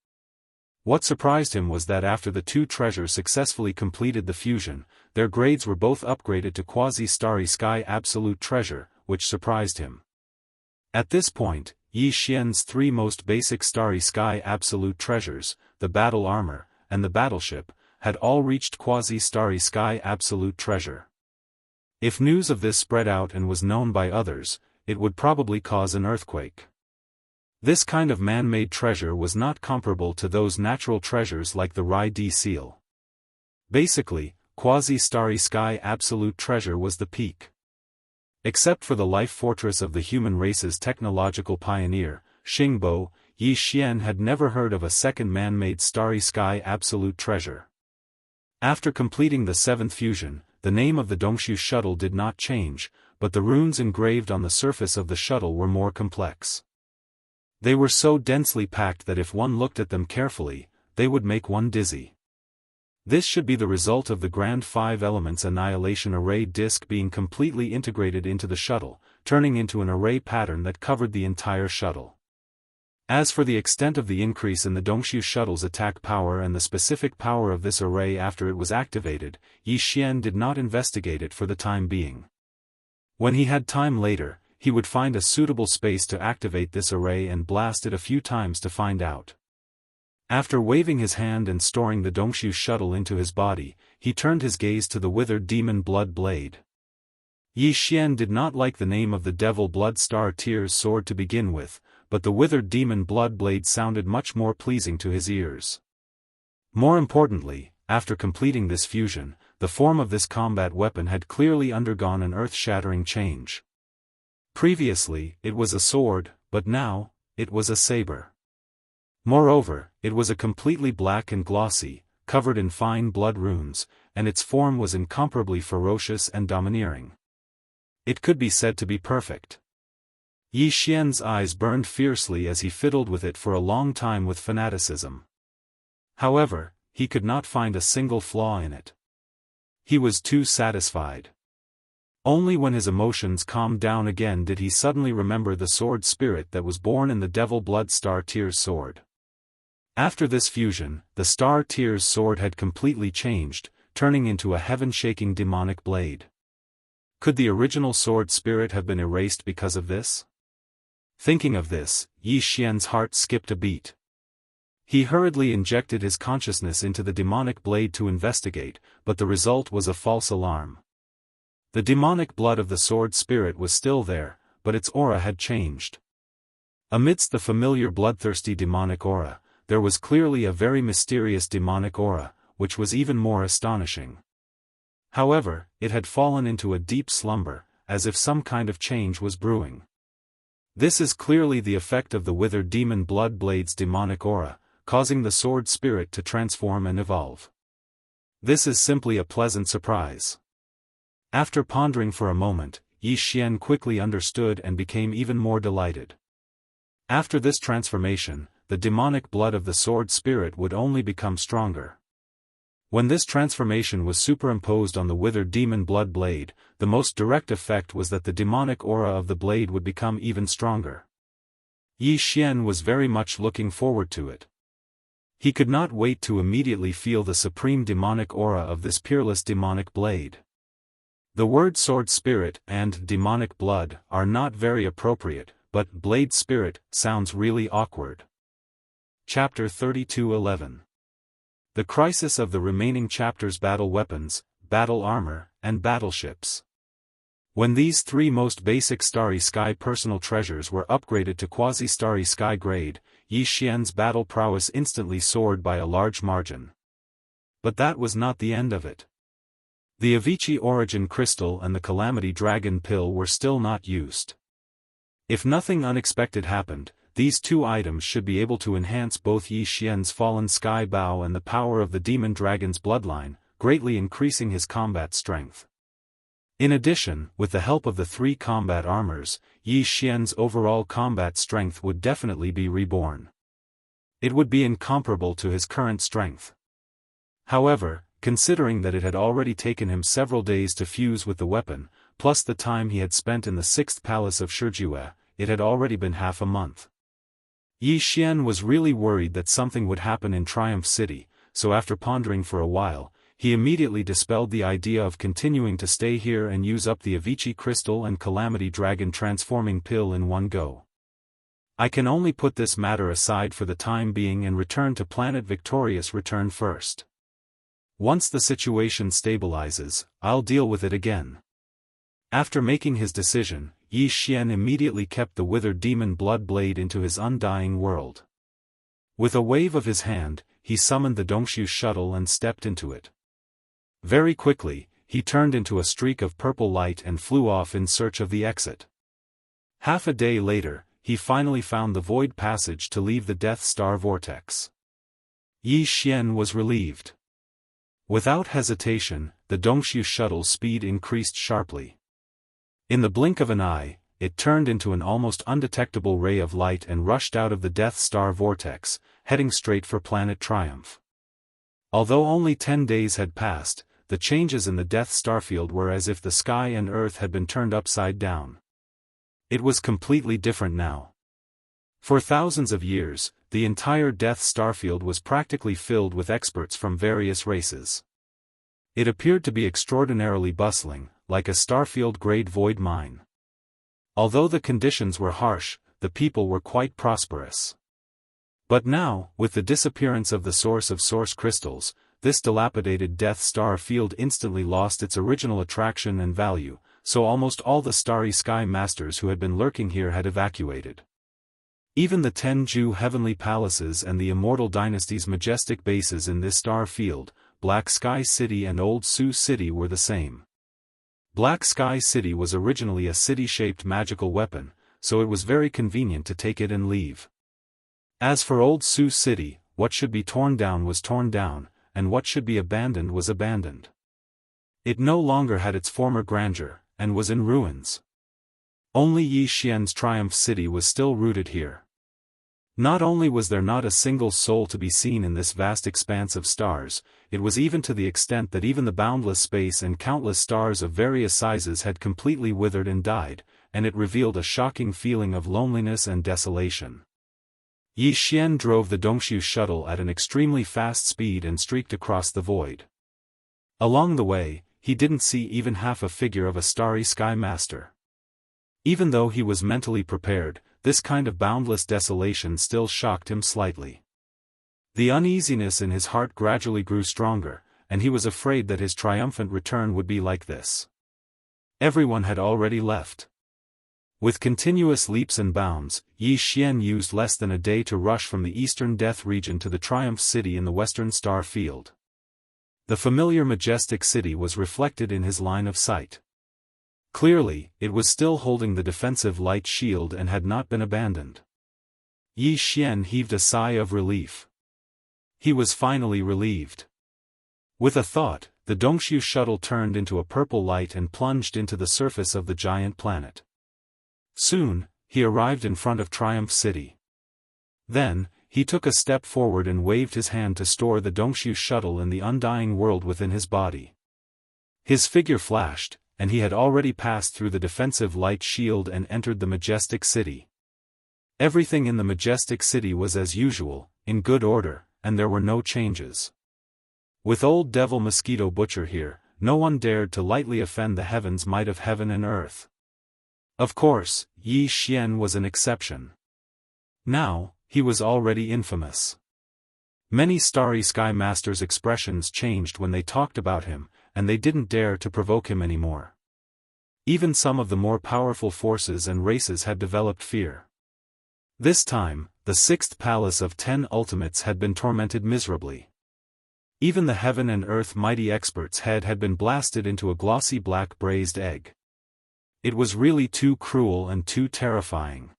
What surprised him was that after the 2 treasures successfully completed the fusion, their grades were both upgraded to Quasi-Starry Sky Absolute Treasure, which surprised him. At this point, Yi Xian's 3 most basic Starry Sky Absolute Treasures, the battle armor, and the battleship, had all reached Quasi-Starry Sky Absolute Treasure. If news of this spread out and was known by others, it would probably cause an earthquake. This kind of man-made treasure was not comparable to those natural treasures like the Rai D seal. Basically, Quasi-Starry Sky Absolute Treasure was the peak. Except for the life fortress of the human race's technological pioneer, Xingbo, Yi Xian had never heard of a second man-made Starry Sky Absolute Treasure. After completing the 7th fusion, the name of the Dongxiu shuttle did not change, but the runes engraved on the surface of the shuttle were more complex. They were so densely packed that if one looked at them carefully, they would make one dizzy. This should be the result of the Grand 5 Elements Annihilation Array disk being completely integrated into the shuttle, turning into an array pattern that covered the entire shuttle. As for the extent of the increase in the Dongxiu shuttle's attack power and the specific power of this array after it was activated, Yi Xian did not investigate it for the time being. When he had time later, he would find a suitable space to activate this array and blast it a few times to find out. After waving his hand and storing the Dongxiu shuttle into his body, he turned his gaze to the Withered Demon Blood Blade. Yi Xian did not like the name of the Devil Blood Star Tears sword to begin with, but the Withered Demon Blood Blade sounded much more pleasing to his ears. More importantly, after completing this fusion, the form of this combat weapon had clearly undergone an earth-shattering change. Previously, it was a sword, but now, it was a saber. Moreover, it was a completely black and glossy, covered in fine blood runes, and its form was incomparably ferocious and domineering. It could be said to be perfect. Yi Xian's eyes burned fiercely as he fiddled with it for a long time with fanaticism. However, he could not find a single flaw in it. He was too satisfied. Only when his emotions calmed down again did he suddenly remember the sword spirit that was born in the Devil Blood Star Tears sword. After this fusion, the Star Tears sword had completely changed, turning into a heaven-shaking demonic blade. Could the original sword spirit have been erased because of this? Thinking of this, Yi Xian's heart skipped a beat. He hurriedly injected his consciousness into the demonic blade to investigate, but the result was a false alarm. The demonic blood of the sword spirit was still there, but its aura had changed. Amidst the familiar bloodthirsty demonic aura, there was clearly a very mysterious demonic aura, which was even more astonishing. However, it had fallen into a deep slumber, as if some kind of change was brewing. This is clearly the effect of the withered demon blood blade's demonic aura, causing the sword spirit to transform and evolve. This is simply a pleasant surprise. After pondering for a moment, Yi Xian quickly understood and became even more delighted. After this transformation, the demonic blood of the sword spirit would only become stronger. When this transformation was superimposed on the withered demon blood blade, the most direct effect was that the demonic aura of the blade would become even stronger. Yi Xian was very much looking forward to it. He could not wait to immediately feel the supreme demonic aura of this peerless demonic blade. The word sword spirit and demonic blood are not very appropriate, but blade spirit sounds really awkward. Chapter 32:11. The crisis of the remaining chapters: battle weapons, battle armor, and battleships. When these three most basic Starry Sky personal treasures were upgraded to quasi-Starry Sky grade, Yi Xian's battle prowess instantly soared by a large margin. But that was not the end of it. The Avicii Origin Crystal and the Calamity Dragon Pill were still not used. If nothing unexpected happened, these two items should be able to enhance both Yi Xian's Fallen Sky Bow and the power of the Demon Dragon's bloodline, greatly increasing his combat strength. In addition, with the help of the three combat armors, Yi Xian's overall combat strength would definitely be reborn. It would be incomparable to his current strength. However, considering that it had already taken him several days to fuse with the weapon, plus the time he had spent in the 6th palace of Shijue, it had already been half a month. Yi Xian was really worried that something would happen in Triumph City, so after pondering for a while, he immediately dispelled the idea of continuing to stay here and use up the Avicii Crystal and Calamity Dragon transforming pill in one go. I can only put this matter aside for the time being and return to Planet Victorious Return first. Once the situation stabilizes, I'll deal with it again. After making his decision, Yi Xian immediately kept the withered demon blood blade into his undying world. With a wave of his hand, he summoned the Dongshu shuttle and stepped into it. Very quickly, he turned into a streak of purple light and flew off in search of the exit. Half a day later, he finally found the void passage to leave the Death Star vortex. Yi Xian was relieved. Without hesitation, the Dongshu shuttle's speed increased sharply. In the blink of an eye, it turned into an almost undetectable ray of light and rushed out of the Death Star vortex, heading straight for Planet Triumph. Although only 10 days had passed, the changes in the Death Star field were as if the sky and earth had been turned upside down. It was completely different now. For thousands of years, the entire Death Star field was practically filled with experts from various races. It appeared to be extraordinarily bustling, like a Starfield-grade void mine. Although the conditions were harsh, the people were quite prosperous. But now, with the disappearance of the source of source crystals, this dilapidated Death Star field instantly lost its original attraction and value, so almost all the Starry Sky Masters who had been lurking here had evacuated. Even the Tenju Heavenly Palaces and the Immortal Dynasty's majestic bases in this star field, Black Sky City and Old Sioux City, were the same. Black Sky City was originally a city-shaped magical weapon, so it was very convenient to take it and leave. As for Old Sioux City, what should be torn down was torn down, and what should be abandoned was abandoned. It no longer had its former grandeur, and was in ruins. Only Yi Xian's Triumph City was still rooted here. Not only was there not a single soul to be seen in this vast expanse of stars, it was even to the extent that even the boundless space and countless stars of various sizes had completely withered and died, and it revealed a shocking feeling of loneliness and desolation. Yi Xian drove the Dongshu shuttle at an extremely fast speed and streaked across the void. Along the way, he didn't see even half a figure of a Starry Sky Master. Even though he was mentally prepared, this kind of boundless desolation still shocked him slightly. The uneasiness in his heart gradually grew stronger, and he was afraid that his triumphant return would be like this. Everyone had already left. With continuous leaps and bounds, Yi Xian used less than a day to rush from the eastern death region to the Triumph City in the western star field. The familiar majestic city was reflected in his line of sight. Clearly, it was still holding the defensive light shield and had not been abandoned. Yi Xian heaved a sigh of relief. He was finally relieved. With a thought, the Dongxiu shuttle turned into a purple light and plunged into the surface of the giant planet. Soon, he arrived in front of Triumph City. Then, he took a step forward and waved his hand to store the Dongxiu shuttle in the undying world within his body. His figure flashed, and he had already passed through the defensive light shield and entered the majestic city. Everything in the majestic city was as usual, in good order, and there were no changes. With old devil mosquito butcher here, no one dared to lightly offend the heavens' might of heaven and earth. Of course, Yi Xian was an exception. Now, he was already infamous. Many starry sky masters' expressions changed when they talked about him, and they didn't dare to provoke him anymore. Even some of the more powerful forces and races had developed fear. This time, the sixth palace of 10 ultimates had been tormented miserably. Even the heaven and earth mighty expert's head had been blasted into a glossy black braised egg. It was really too cruel and too terrifying.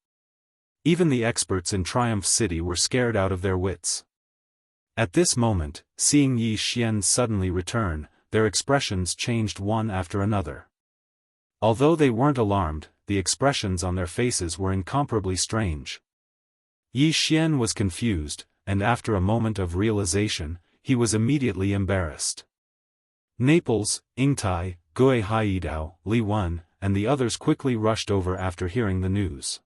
Even the experts in Triumph City were scared out of their wits. At this moment, seeing Yi Xian suddenly return, their expressions changed one after another. Although they weren't alarmed, the expressions on their faces were incomparably strange. Yi Xian was confused, and after a moment of realization, he was immediately embarrassed. Naples, Ingtai, Gui Haidao, Li Wen, and the others quickly rushed over after hearing the news.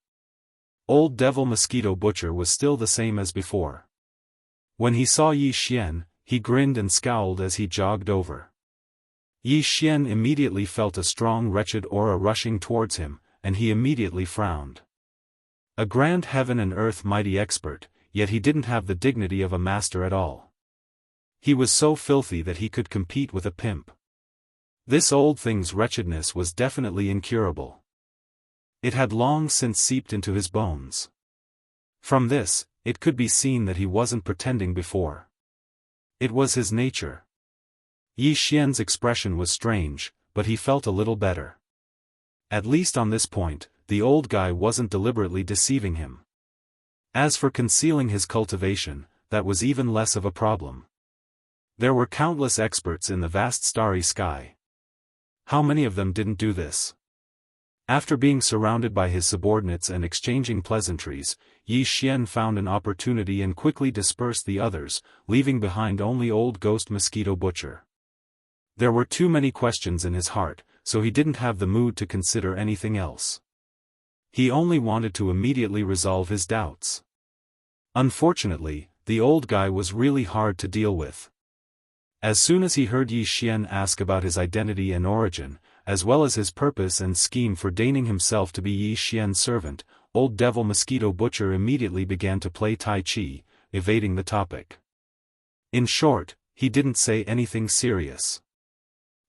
Old devil mosquito butcher was still the same as before. When he saw Yi Xian, he grinned and scowled as he jogged over. Yi Xian immediately felt a strong wretched aura rushing towards him, and he immediately frowned. A grand heaven and earth mighty expert, yet he didn't have the dignity of a master at all. He was so filthy that he could compete with a pimp. This old thing's wretchedness was definitely incurable. It had long since seeped into his bones. From this, it could be seen that he wasn't pretending before. It was his nature. Yi Xian's expression was strange, but he felt a little better. At least on this point, the old guy wasn't deliberately deceiving him. As for concealing his cultivation, that was even less of a problem. There were countless experts in the vast starry sky. How many of them didn't do this? After being surrounded by his subordinates and exchanging pleasantries, Yi Xian found an opportunity and quickly dispersed the others, leaving behind only old ghost mosquito butcher. There were too many questions in his heart, so he didn't have the mood to consider anything else. He only wanted to immediately resolve his doubts. Unfortunately, the old guy was really hard to deal with. As soon as he heard Yi Xian ask about his identity and origin, as well as his purpose and scheme for deigning himself to be Yi Xian's servant, old devil mosquito butcher immediately began to play Tai Chi, evading the topic. In short, he didn't say anything serious.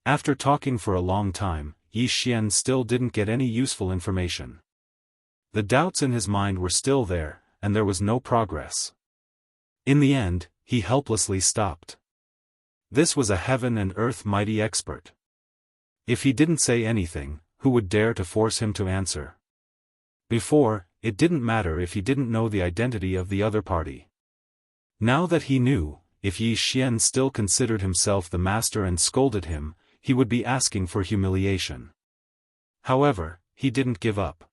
After talking for a long time, Yi Xian still didn't get any useful information. The doubts in his mind were still there, and there was no progress. In the end, he helplessly stopped. This was a heaven and earth mighty expert. If he didn't say anything, who would dare to force him to answer? Before, it didn't matter if he didn't know the identity of the other party. Now that he knew, if Yi Xian still considered himself the master and scolded him, he would be asking for humiliation. However, he didn't give up.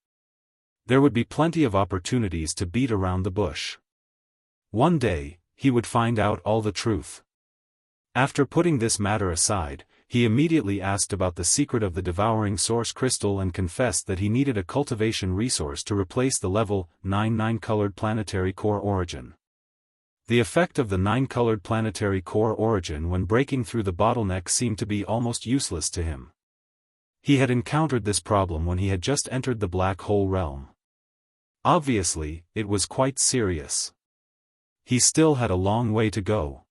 There would be plenty of opportunities to beat around the bush. One day, he would find out all the truth. After putting this matter aside, he immediately asked about the secret of the devouring source crystal and confessed that he needed a cultivation resource to replace the level 9 9-colored planetary core origin. The effect of the 9-colored planetary core origin when breaking through the bottleneck seemed to be almost useless to him. He had encountered this problem when he had just entered the black hole realm. Obviously, it was quite serious. He still had a long way to go.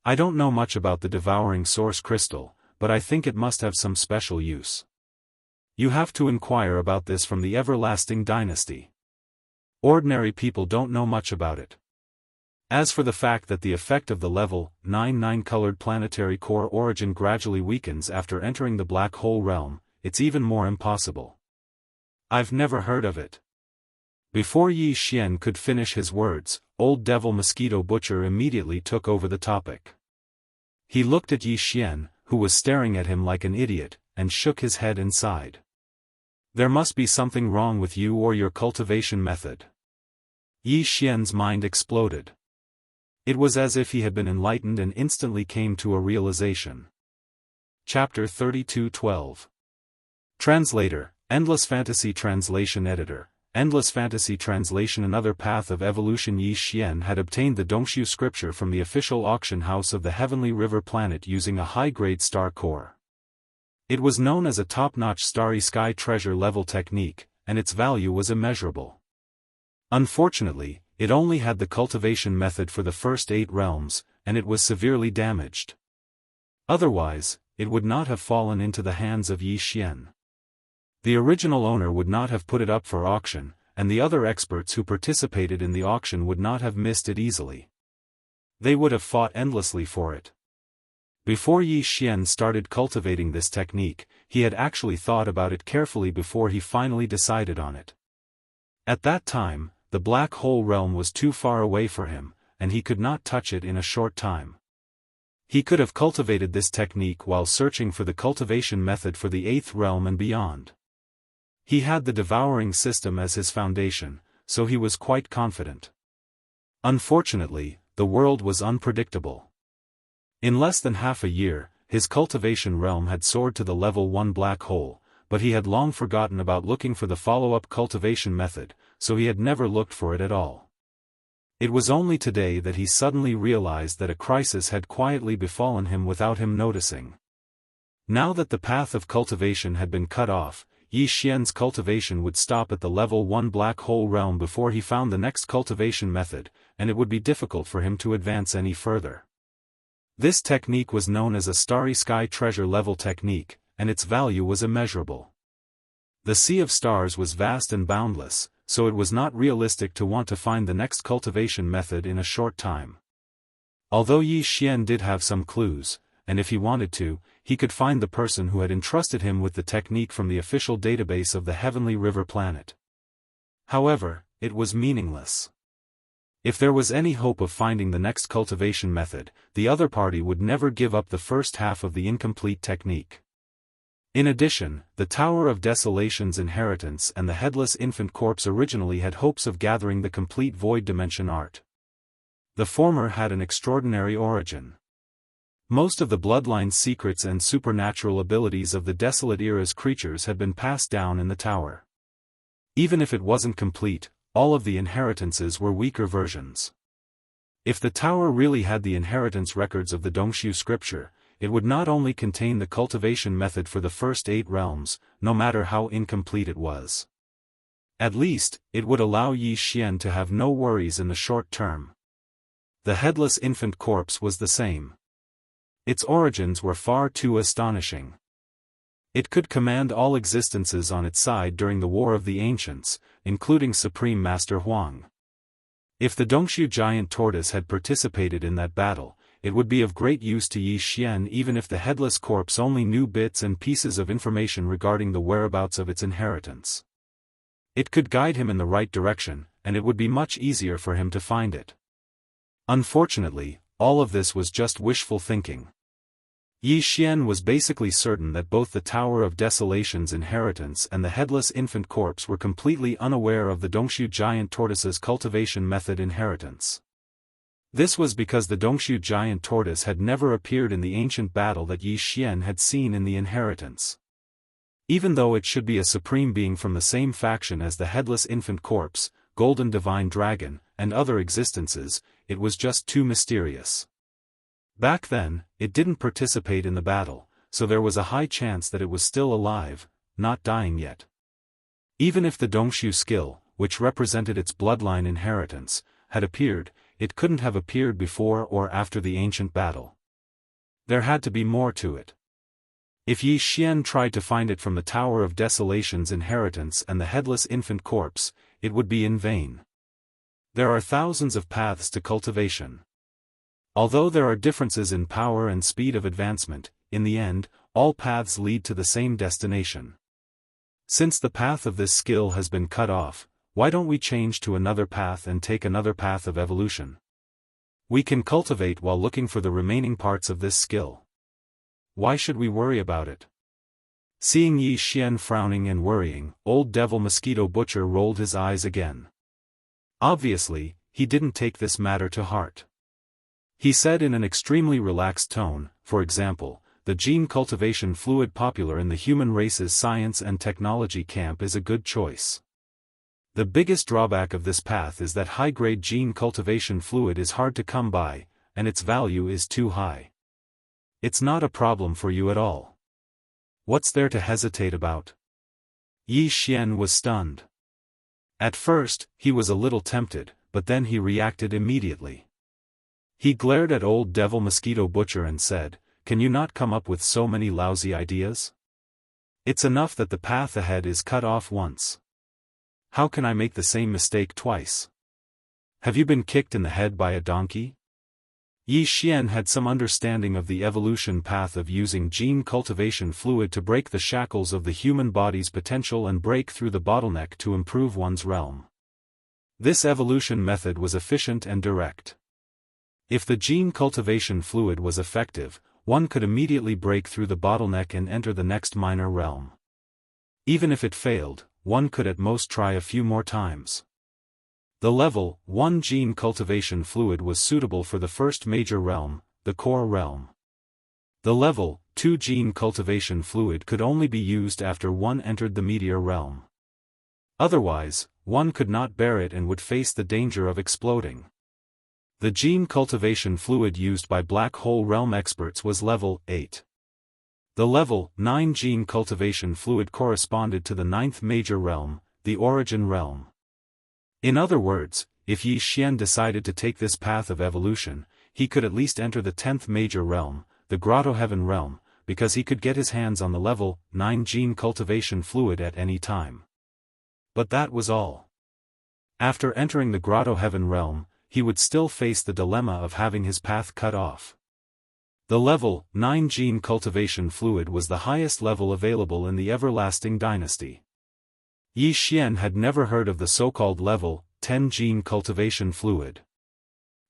I don't know much about the devouring source crystal, but I think it must have some special use. You have to inquire about this from the everlasting dynasty. Ordinary people don't know much about it. As for the fact that the effect of the level 9 colored planetary core origin gradually weakens after entering the black hole realm, it's even more impossible. I've never heard of it. Before Yi Xian could finish his words, Old Devil Mosquito Butcher immediately took over the topic. He looked at Yi Xian, who was staring at him like an idiot, and shook his head and sighed. There must be something wrong with you or your cultivation method. Yi Xian's mind exploded. It was as if he had been enlightened and instantly came to a realization. Chapter 32:12. Translator, Endless Fantasy Translation Editor. Endless Fantasy Translation. Another path of evolution. Yi Xian had obtained the Dongshu scripture from the official auction house of the Heavenly River planet using a high-grade star core. It was known as a top-notch starry sky treasure level technique, and its value was immeasurable. Unfortunately, it only had the cultivation method for the first 8 realms, and it was severely damaged. Otherwise, it would not have fallen into the hands of Yi Xian. The original owner would not have put it up for auction, and the other experts who participated in the auction would not have missed it easily. They would have fought endlessly for it. Before Yi Xian started cultivating this technique, he had actually thought about it carefully before he finally decided on it. At that time, the black hole realm was too far away for him, and he could not touch it in a short time. He could have cultivated this technique while searching for the cultivation method for the 8th realm and beyond. He had the Devouring system as his foundation, so he was quite confident. Unfortunately, the world was unpredictable. In less than half a year, his cultivation realm had soared to the level 1 black hole, but he had long forgotten about looking for the follow-up cultivation method, so he had never looked for it at all. It was only today that he suddenly realized that a crisis had quietly befallen him without him noticing. Now that the path of cultivation had been cut off, Yi Xian's cultivation would stop at the level 1 black hole realm before he found the next cultivation method, and it would be difficult for him to advance any further. This technique was known as a starry sky treasure level technique, and its value was immeasurable. The sea of stars was vast and boundless, so it was not realistic to want to find the next cultivation method in a short time. Although Yi Xian did have some clues, and if he wanted to, he could find the person who had entrusted him with the technique from the official database of the Heavenly River planet. However, it was meaningless. If there was any hope of finding the next cultivation method, the other party would never give up the first half of the incomplete technique. In addition, the Tower of Desolation's inheritance and the Headless Infant Corpse originally had hopes of gathering the complete Void Dimension art. The former had an extraordinary origin. Most of the bloodline secrets and supernatural abilities of the Desolate Era's creatures had been passed down in the tower. Even if it wasn't complete, all of the inheritances were weaker versions. If the tower really had the inheritance records of the Dongshu scripture, it would not only contain the cultivation method for the first 8 realms, no matter how incomplete it was. At least, it would allow Yi Xian to have no worries in the short term. The Headless Infant Corpse was the same. Its origins were far too astonishing. It could command all existences on its side during the War of the Ancients, including Supreme Master Huang. If the Dongshu giant tortoise had participated in that battle, it would be of great use to Yi Xian even if the Headless Corpse only knew bits and pieces of information regarding the whereabouts of its inheritance. It could guide him in the right direction, and it would be much easier for him to find it. Unfortunately, all of this was just wishful thinking. Yi Xian was basically certain that both the Tower of Desolation's inheritance and the Headless Infant Corpse were completely unaware of the Dongshu giant tortoise's cultivation method inheritance. This was because the Dongshu giant tortoise had never appeared in the ancient battle that Yi Xian had seen in the inheritance. Even though it should be a supreme being from the same faction as the Headless Infant Corpse, Golden Divine Dragon, and other existences, it was just too mysterious. Back then, it didn't participate in the battle, so there was a high chance that it was still alive, not dying yet. Even if the Dongshu skill, which represented its bloodline inheritance, had appeared, it couldn't have appeared before or after the ancient battle. There had to be more to it. If Yi Xian tried to find it from the Tower of Desolation's inheritance and the headless infant corpse, it would be in vain. There are thousands of paths to cultivation. Although there are differences in power and speed of advancement, in the end, all paths lead to the same destination. Since the path of this skill has been cut off, why don't we change to another path and take another path of evolution? We can cultivate while looking for the remaining parts of this skill. Why should we worry about it? Seeing Yi Xian frowning and worrying, old devil mosquito butcher rolled his eyes again. Obviously, he didn't take this matter to heart. He said in an extremely relaxed tone, for example, the gene cultivation fluid popular in the human race's science and technology camp is a good choice. The biggest drawback of this path is that high-grade gene cultivation fluid is hard to come by, and its value is too high. It's not a problem for you at all. What's there to hesitate about? Yi Xian was stunned. At first, he was a little tempted, but then he reacted immediately. He glared at old devil mosquito butcher and said, "Can you not come up with so many lousy ideas? It's enough that the path ahead is cut off once. How can I make the same mistake twice? Have you been kicked in the head by a donkey?" Yi Xian had some understanding of the evolution path of using gene cultivation fluid to break the shackles of the human body's potential and break through the bottleneck to improve one's realm. This evolution method was efficient and direct. If the gene cultivation fluid was effective, one could immediately break through the bottleneck and enter the next minor realm. Even if it failed, one could at most try a few more times. The level 1 gene cultivation fluid was suitable for the first major realm, the core realm. The level 2 gene cultivation fluid could only be used after one entered the meteor realm. Otherwise, one could not bear it and would face the danger of exploding. The gene cultivation fluid used by black hole realm experts was level 8. The level 9 gene cultivation fluid corresponded to the 9th major realm, the origin realm. In other words, if Yi Xian decided to take this path of evolution, he could at least enter the 10th major realm, the Grotto Heaven realm, because he could get his hands on the level 9 gene cultivation fluid at any time. But that was all. After entering the Grotto Heaven realm, he would still face the dilemma of having his path cut off. The level 9 gene cultivation fluid was the highest level available in the Everlasting Dynasty. Yi Xian had never heard of the so-called level 10 gene cultivation fluid.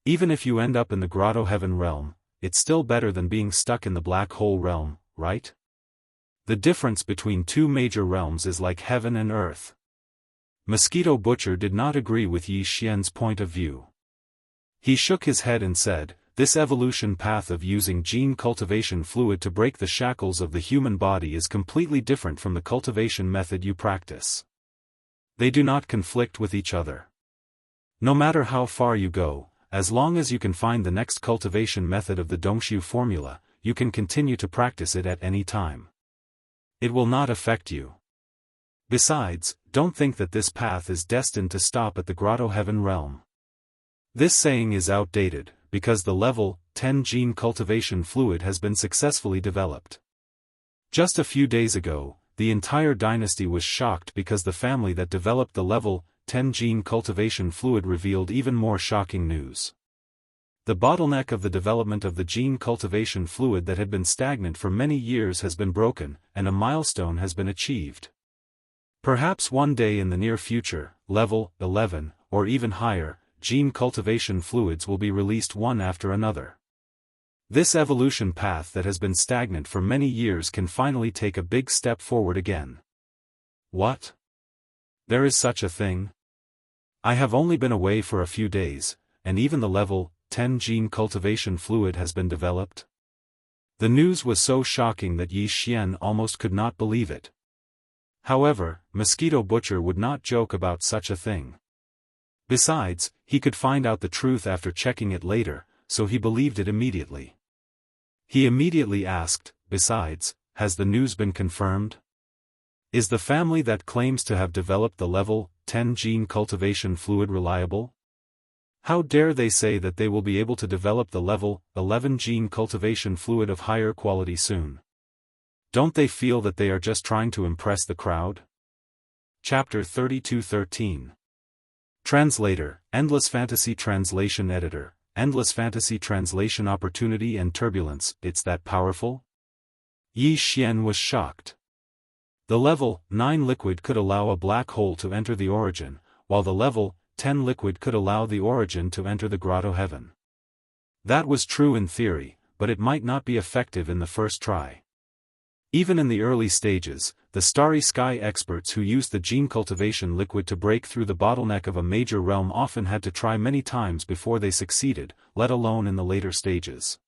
Even if you end up in the Grotto Heaven realm, it's still better than being stuck in the black hole realm, right? The difference between two major realms is like heaven and earth. Mosquito Butcher did not agree with Yi Xian's point of view. He shook his head and said, "This evolution path of using gene cultivation fluid to break the shackles of the human body is completely different from the cultivation method you practice. They do not conflict with each other. No matter how far you go, as long as you can find the next cultivation method of the Dongshu formula, you can continue to practice it at any time. It will not affect you. Besides, don't think that this path is destined to stop at the Grotto Heaven realm. This saying is outdated, because the level 10 gene cultivation fluid has been successfully developed. Just a few days ago, the entire dynasty was shocked because the family that developed the level 10 gene cultivation fluid revealed even more shocking news. The bottleneck of the development of the gene cultivation fluid that had been stagnant for many years has been broken, and a milestone has been achieved. Perhaps one day in the near future, level 11, or even higher, gene cultivation fluids will be released one after another. This evolution path that has been stagnant for many years can finally take a big step forward again. What? There is such a thing? I have only been away for a few days, and even the level 10 gene cultivation fluid has been developed? The news was so shocking that Yi Xian almost could not believe it. However, Mosquito Butcher would not joke about such a thing. Besides, he could find out the truth after checking it later, so he believed it immediately. He immediately asked, "Besides, has the news been confirmed? Is the family that claims to have developed the level 10 gene cultivation fluid reliable? How dare they say that they will be able to develop the level 11 gene cultivation fluid of higher quality soon? Don't they feel that they are just trying to impress the crowd? Chapter 32:13. Translator, Endless Fantasy Translation Editor, Endless Fantasy Translation Opportunity and Turbulence, it's that powerful? Yi Xian was shocked. The level 9 liquid could allow a black hole to enter the origin, while the level 10 liquid could allow the origin to enter the grotto heaven. That was true in theory, but it might not be effective in the first try. Even in the early stages, the Starry Sky experts who used the gene cultivation liquid to break through the bottleneck of a major realm often had to try many times before they succeeded, let alone in the later stages.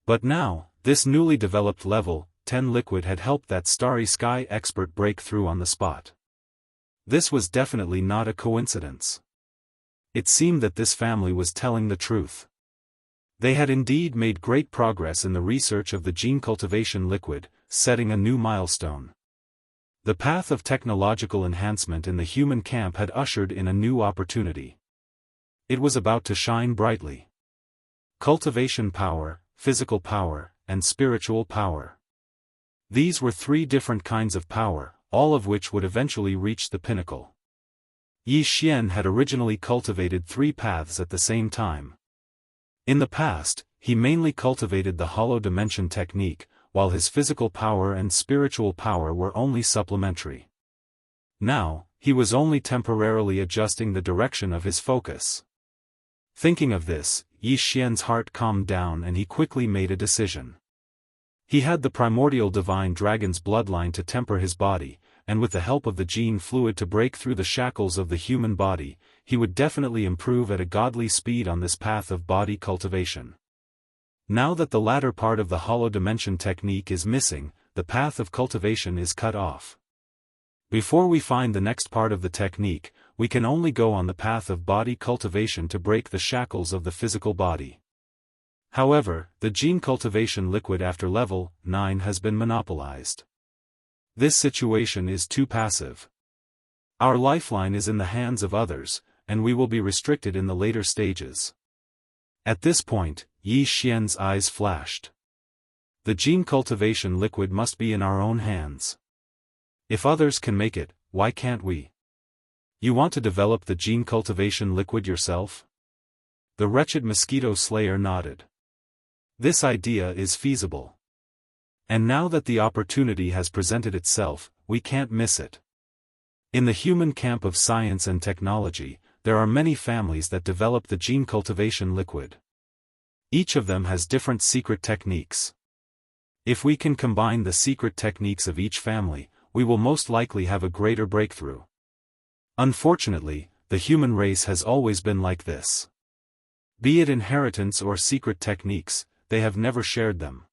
But now, this newly developed level 10 liquid had helped that Starry Sky expert break through on the spot. This was definitely not a coincidence. It seemed that this family was telling the truth. They had indeed made great progress in the research of the gene cultivation liquid, setting a new milestone. The path of technological enhancement in the human camp had ushered in a new opportunity. It was about to shine brightly. Cultivation power, physical power, and spiritual power. These were three different kinds of power, all of which would eventually reach the pinnacle. Yi Xian had originally cultivated three paths at the same time. In the past, he mainly cultivated the hollow dimension technique, while his physical power and spiritual power were only supplementary. Now, he was only temporarily adjusting the direction of his focus. Thinking of this, Yi Xian's heart calmed down and he quickly made a decision. He had the primordial divine dragon's bloodline to temper his body, and with the help of the gene fluid to break through the shackles of the human body, he would definitely improve at a godly speed on this path of body cultivation. Now that the latter part of the hollow dimension technique is missing, the path of cultivation is cut off. Before we find the next part of the technique, we can only go on the path of body cultivation to break the shackles of the physical body. However, the gene cultivation liquid after level 9 has been monopolized. This situation is too passive. Our lifeline is in the hands of others, and we will be restricted in the later stages. At this point, Yi Xian's eyes flashed. The gene cultivation liquid must be in our own hands. If others can make it, why can't we? You want to develop the gene cultivation liquid yourself? The wretched mosquito slayer nodded. This idea is feasible. And now that the opportunity has presented itself, we can't miss it. In the human camp of science and technology, there are many families that develop the gene cultivation liquid. Each of them has different secret techniques. If we can combine the secret techniques of each family, we will most likely have a greater breakthrough. Unfortunately, the human race has always been like this. Be it inheritance or secret techniques, they have never shared them.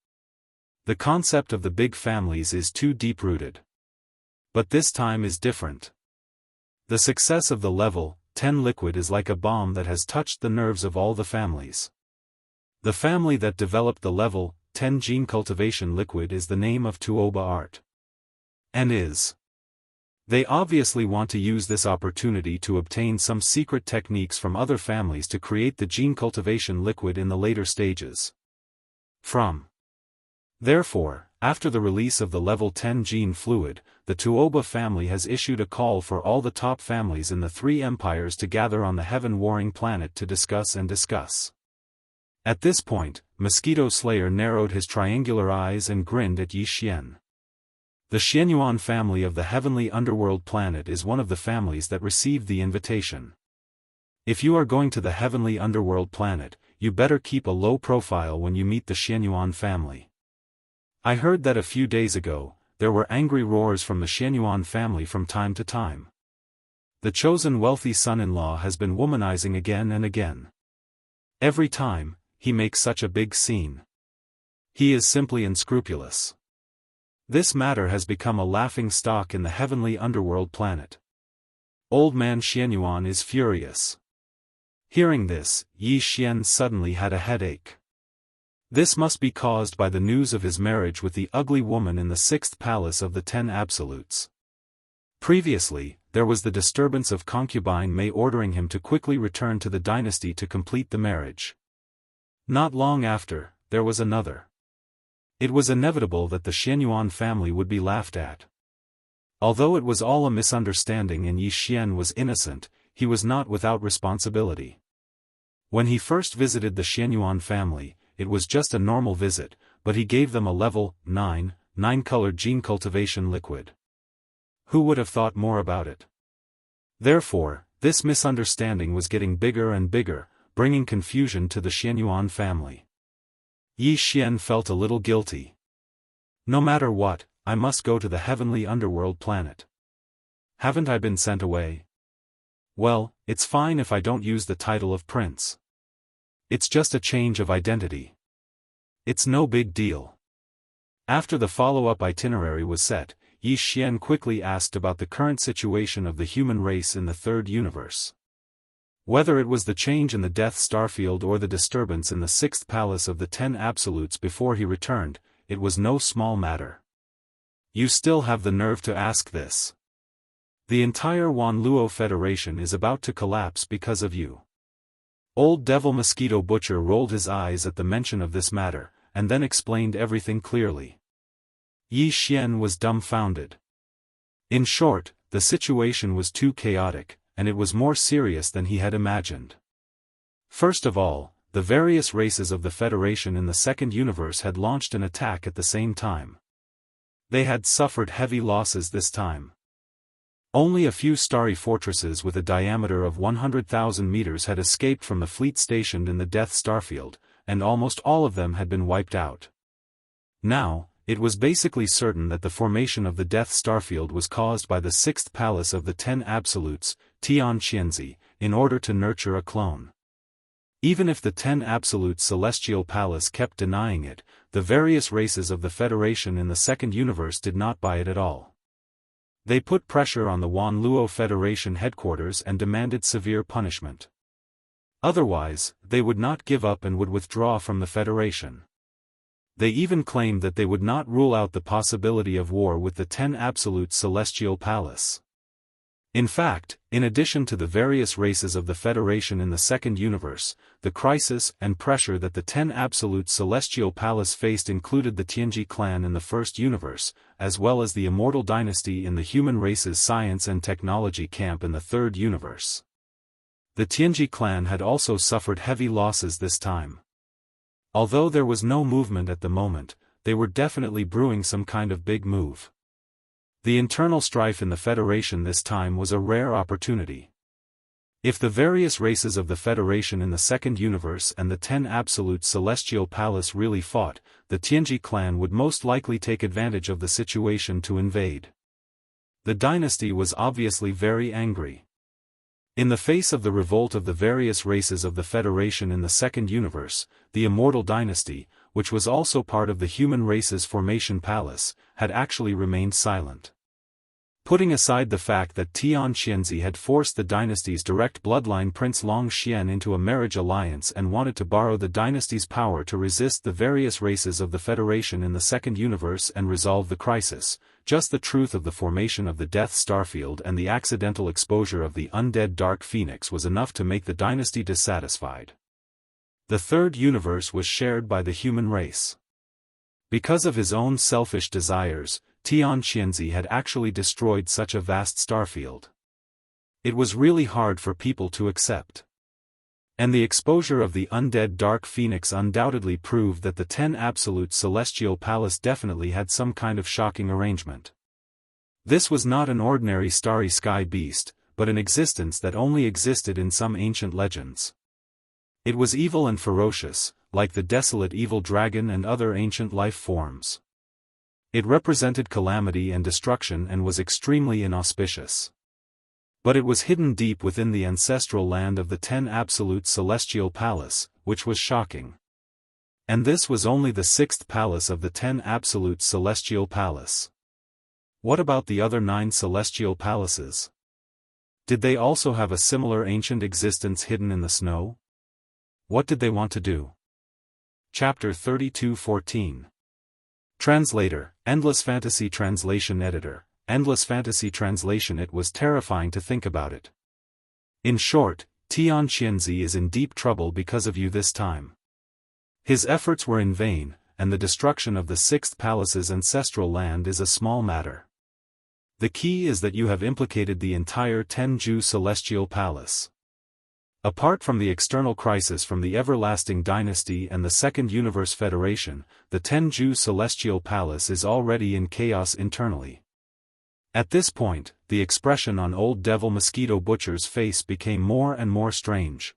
The concept of the big families is too deep-rooted. But this time is different. The success of the level 10 liquid is like a bomb that has touched the nerves of all the families. The family that developed the level 10 gene cultivation liquid is the name of Tuoba Art. And is. They obviously want to use this opportunity to obtain some secret techniques from other families to create the gene cultivation liquid in the later stages. Therefore, after the release of the level 10 gene fluid, the Tuoba family has issued a call for all the top families in the three empires to gather on the heaven-warring planet to discuss. At this point, Mosquito Slayer narrowed his triangular eyes and grinned at Yi Xian. The Xianyuan family of the heavenly underworld planet is one of the families that received the invitation. If you are going to the heavenly underworld planet, you better keep a low profile when you meet the Xianyuan family. I heard that a few days ago, there were angry roars from the Xianyuan family from time to time. The chosen wealthy son-in-law has been womanizing again and again. Every time, he makes such a big scene. He is simply unscrupulous. This matter has become a laughing stock in the heavenly underworld planet. Old man Xianyuan is furious. Hearing this, Yi Xian suddenly had a headache. This must be caused by the news of his marriage with the ugly woman in the 6th palace of the 10 Absolutes. Previously, there was the disturbance of concubine Mei ordering him to quickly return to the dynasty to complete the marriage. Not long after, there was another. It was inevitable that the Xianyuan family would be laughed at. Although it was all a misunderstanding and Yi Xian was innocent, he was not without responsibility. When he first visited the Xianyuan family, it was just a normal visit, but he gave them a level 9-colored gene cultivation liquid. Who would have thought more about it? Therefore, this misunderstanding was getting bigger and bigger, bringing confusion to the Xianyuan family. Yi Xian felt a little guilty. No matter what, I must go to the heavenly underworld planet. Haven't I been sent away? Well, it's fine if I don't use the title of prince. It's just a change of identity. It's no big deal. After the follow-up itinerary was set, Yi Xian quickly asked about the current situation of the human race in the third universe. Whether it was the change in the Death Starfield or the disturbance in the sixth palace of the 10 Absolutes before he returned, it was no small matter. You still have the nerve to ask this. The entire Wanluo Federation is about to collapse because of you. Old Devil Mosquito Butcher rolled his eyes at the mention of this matter, and then explained everything clearly. Yi Xian was dumbfounded. In short, the situation was too chaotic, and it was more serious than he had imagined. First of all, the various races of the Federation in the second universe had launched an attack at the same time. They had suffered heavy losses this time. Only a few starry fortresses with a diameter of 100,000 meters had escaped from the fleet stationed in the Death Starfield, and almost all of them had been wiped out. Now, it was basically certain that the formation of the Death Starfield was caused by the sixth palace of the 10 Absolutes, Tianqianzi, in order to nurture a clone. Even if the 10 Absolute Celestial Palace kept denying it, the various races of the Federation in the second universe did not buy it at all. They put pressure on the Wanluo Federation headquarters and demanded severe punishment. Otherwise, they would not give up and would withdraw from the Federation. They even claimed that they would not rule out the possibility of war with the 10 Absolute Celestial Palace. In fact, in addition to the various races of the Federation in the second universe, the crisis and pressure that the 10 Absolute Celestial Palace faced included the Tianji clan in the first universe, as well as the Immortal dynasty in the human race's science and technology camp in the third universe. The Tianji clan had also suffered heavy losses this time. Although there was no movement at the moment, they were definitely brewing some kind of big move. The internal strife in the Federation this time was a rare opportunity. If the various races of the Federation in the second universe and the 10 Absolute Celestial Palace really fought, the Tianji clan would most likely take advantage of the situation to invade. The dynasty was obviously very angry. In the face of the revolt of the various races of the Federation in the second universe, the Immortal dynasty, which was also part of the human race's formation palace, had actually remained silent. Putting aside the fact that Tianqianzi had forced the dynasty's direct bloodline Prince Long Xian into a marriage alliance and wanted to borrow the dynasty's power to resist the various races of the Federation in the second universe and resolve the crisis, just the truth of the formation of the Death Starfield and the accidental exposure of the undead Dark Phoenix was enough to make the dynasty dissatisfied. The third universe was shared by the human race. Because of his own selfish desires, Tianqianzi had actually destroyed such a vast starfield. It was really hard for people to accept. And the exposure of the undead Dark Phoenix undoubtedly proved that the 10 Absolute Celestial Palace definitely had some kind of shocking arrangement. This was not an ordinary starry sky beast, but an existence that only existed in some ancient legends. It was evil and ferocious, like the desolate evil dragon and other ancient life forms. It represented calamity and destruction and was extremely inauspicious. But it was hidden deep within the ancestral land of the 10 Absolute Celestial Palace, which was shocking. And this was only the sixth palace of the 10 Absolute Celestial Palace. What about the other 9 celestial palaces? Did they also have a similar ancient existence hidden in the snow? What did they want to do? Chapter 32:14. Translator, Endless Fantasy Translation Editor, Endless Fantasy Translation. It was terrifying to think about it. In short, Tianqianzi is in deep trouble because of you this time. His efforts were in vain, and the destruction of the sixth palace's ancestral land is a small matter. The key is that you have implicated the entire Tenju Celestial Palace. Apart from the external crisis from the Everlasting Dynasty and the Second Universe Federation, the Tenju Celestial Palace is already in chaos internally. At this point, the expression on Old Devil Mosquito Butcher's face became more and more strange.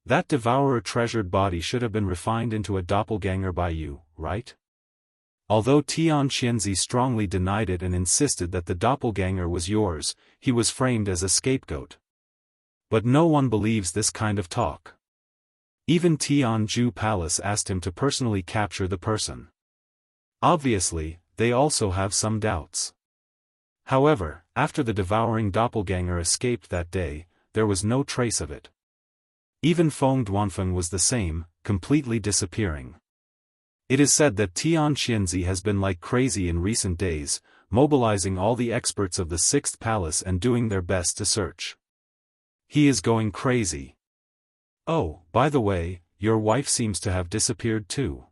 That devourer treasured body should have been refined into a doppelganger by you, right? Although Tian Xianxia strongly denied it and insisted that the doppelganger was yours, he was framed as a scapegoat. But no one believes this kind of talk. Even Tianju Palace asked him to personally capture the person. Obviously, they also have some doubts. However, after the devouring doppelganger escaped that day, there was no trace of it. Even Feng Duanfeng was the same, completely disappearing. It is said that Tian Xianxia has been like crazy in recent days, mobilizing all the experts of the Sixth Palace and doing their best to search. He is going crazy. Oh, by the way, your wife seems to have disappeared too.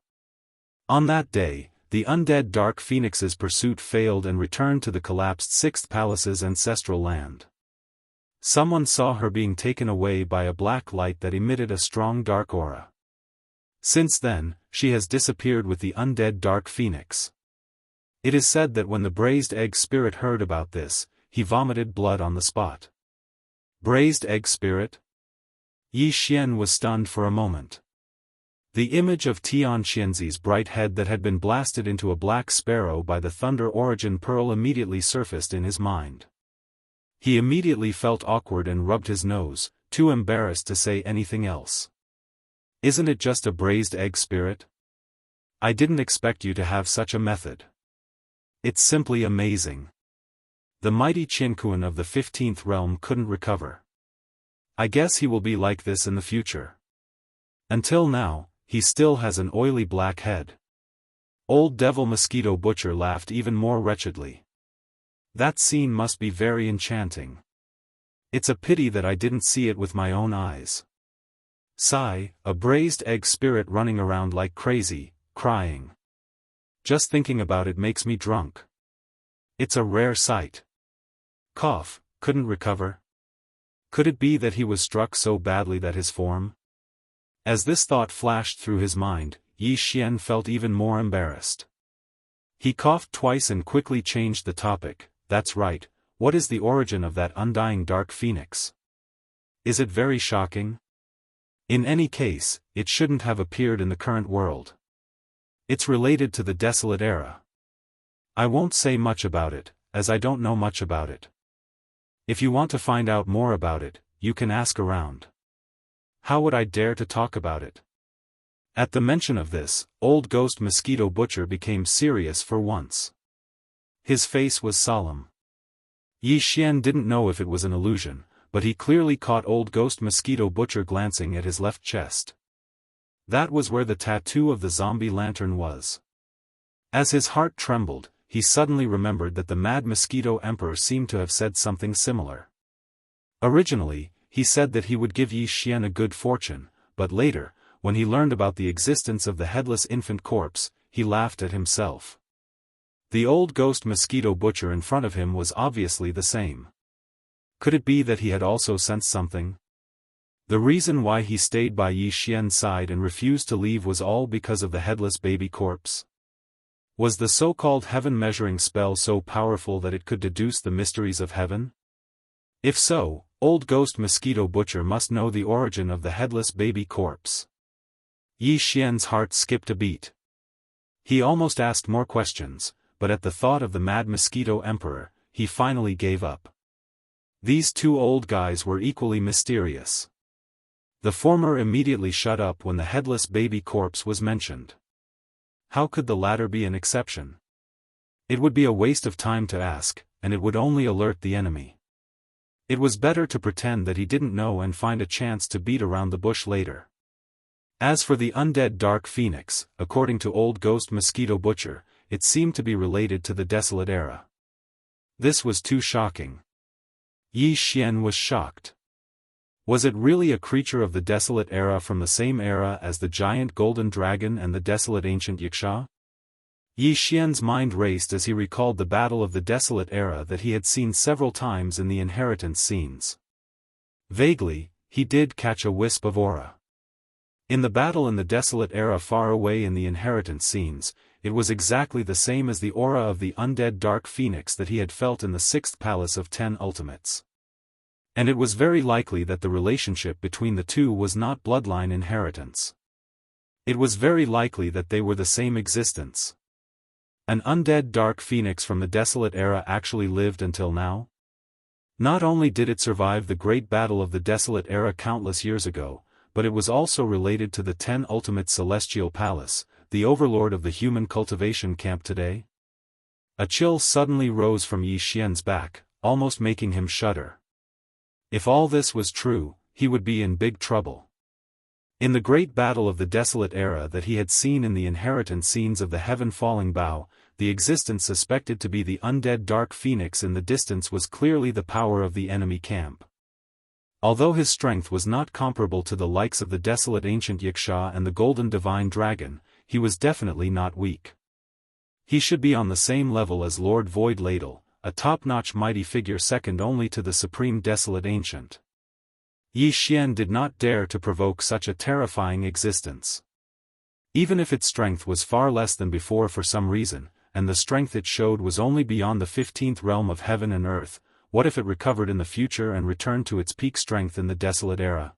On that day, the undead Dark Phoenix's pursuit failed and returned to the collapsed Sixth Palace's ancestral land. Someone saw her being taken away by a black light that emitted a strong dark aura. Since then, she has disappeared with the undead Dark Phoenix. It is said that when the Braised Egg Spirit heard about this, he vomited blood on the spot. Braised Egg Spirit? Yi Xian was stunned for a moment. The image of Tian Xianxi's bright head that had been blasted into a black sparrow by the Thunder Origin Pearl immediately surfaced in his mind. He immediately felt awkward and rubbed his nose, too embarrassed to say anything else. Isn't it just a braised egg spirit? I didn't expect you to have such a method. It's simply amazing. The mighty Qinkuan of the 15th realm couldn't recover. I guess he will be like this in the future. Until now, he still has an oily black head. Old Devil Mosquito Butcher laughed even more wretchedly. That scene must be very enchanting. It's a pity that I didn't see it with my own eyes. Sigh, a braised egg spirit running around like crazy, crying. Just thinking about it makes me drunk. It's a rare sight. Cough, couldn't recover? Could it be that he was struck so badly that his form? As this thought flashed through his mind, Yi Xian felt even more embarrassed. He coughed twice and quickly changed the topic. That's right, what is the origin of that undying Dark Phoenix? Is it very shocking? In any case, it shouldn't have appeared in the current world. It's related to the Desolate Era. I won't say much about it, as I don't know much about it. If you want to find out more about it, you can ask around. How would I dare to talk about it? At the mention of this, Old Ghost Mosquito Butcher became serious for once. His face was solemn. Yi Xian didn't know if it was an illusion, but he clearly caught Old Ghost Mosquito Butcher glancing at his left chest. That was where the tattoo of the zombie lantern was. As his heart trembled, he suddenly remembered that the Mad Mosquito Emperor seemed to have said something similar. Originally, he said that he would give Yi Xian a good fortune, but later, when he learned about the existence of the headless infant corpse, he laughed at himself. The Old Ghost Mosquito Butcher in front of him was obviously the same. Could it be that he had also sensed something? The reason why he stayed by Yi Xian's side and refused to leave was all because of the headless baby corpse? Was the so-called heaven measuring spell so powerful that it could deduce the mysteries of heaven? If so, Old Ghost Mosquito Butcher must know the origin of the headless baby corpse. Yi Xian's heart skipped a beat. He almost asked more questions, but at the thought of the Mad Mosquito Emperor, he finally gave up. These two old guys were equally mysterious. The former immediately shut up when the headless baby corpse was mentioned. How could the latter be an exception? It would be a waste of time to ask, and it would only alert the enemy. It was better to pretend that he didn't know and find a chance to beat around the bush later. As for the undead Dark Phoenix, according to Old Ghost Mosquito Butcher, it seemed to be related to the Desolate Era. This was too shocking. Yi Xian was shocked. Was it really a creature of the desolate era from the same era as the giant golden dragon and the desolate ancient Wuxia? Yi Xian's mind raced as he recalled the battle of the desolate era that he had seen several times in the inheritance scenes. Vaguely, he did catch a wisp of aura. In the battle in the desolate era far away in the inheritance scenes, it was exactly the same as the aura of the undead dark phoenix that he had felt in the sixth palace of 10 ultimates. And it was very likely that the relationship between the two was not bloodline inheritance. It was very likely that they were the same existence. An undead dark phoenix from the desolate era actually lived until now? Not only did it survive the great battle of the desolate era countless years ago, but it was also related to the 10 ultimate celestial palace, the overlord of the human cultivation camp today? A chill suddenly rose from Yi Xian's back, almost making him shudder. If all this was true, he would be in big trouble. In the great battle of the desolate era that he had seen in the inheritance scenes of the heaven-falling bow, the existence suspected to be the undead dark phoenix in the distance was clearly the power of the enemy camp. Although his strength was not comparable to the likes of the desolate ancient Wuxia and the golden divine dragon, he was definitely not weak. He should be on the same level as Lord Void Ladle, a top-notch mighty figure second only to the supreme desolate ancient. Yi Xian did not dare to provoke such a terrifying existence. Even if its strength was far less than before for some reason, and the strength it showed was only beyond the 15th realm of heaven and earth, what if it recovered in the future and returned to its peak strength in the desolate era?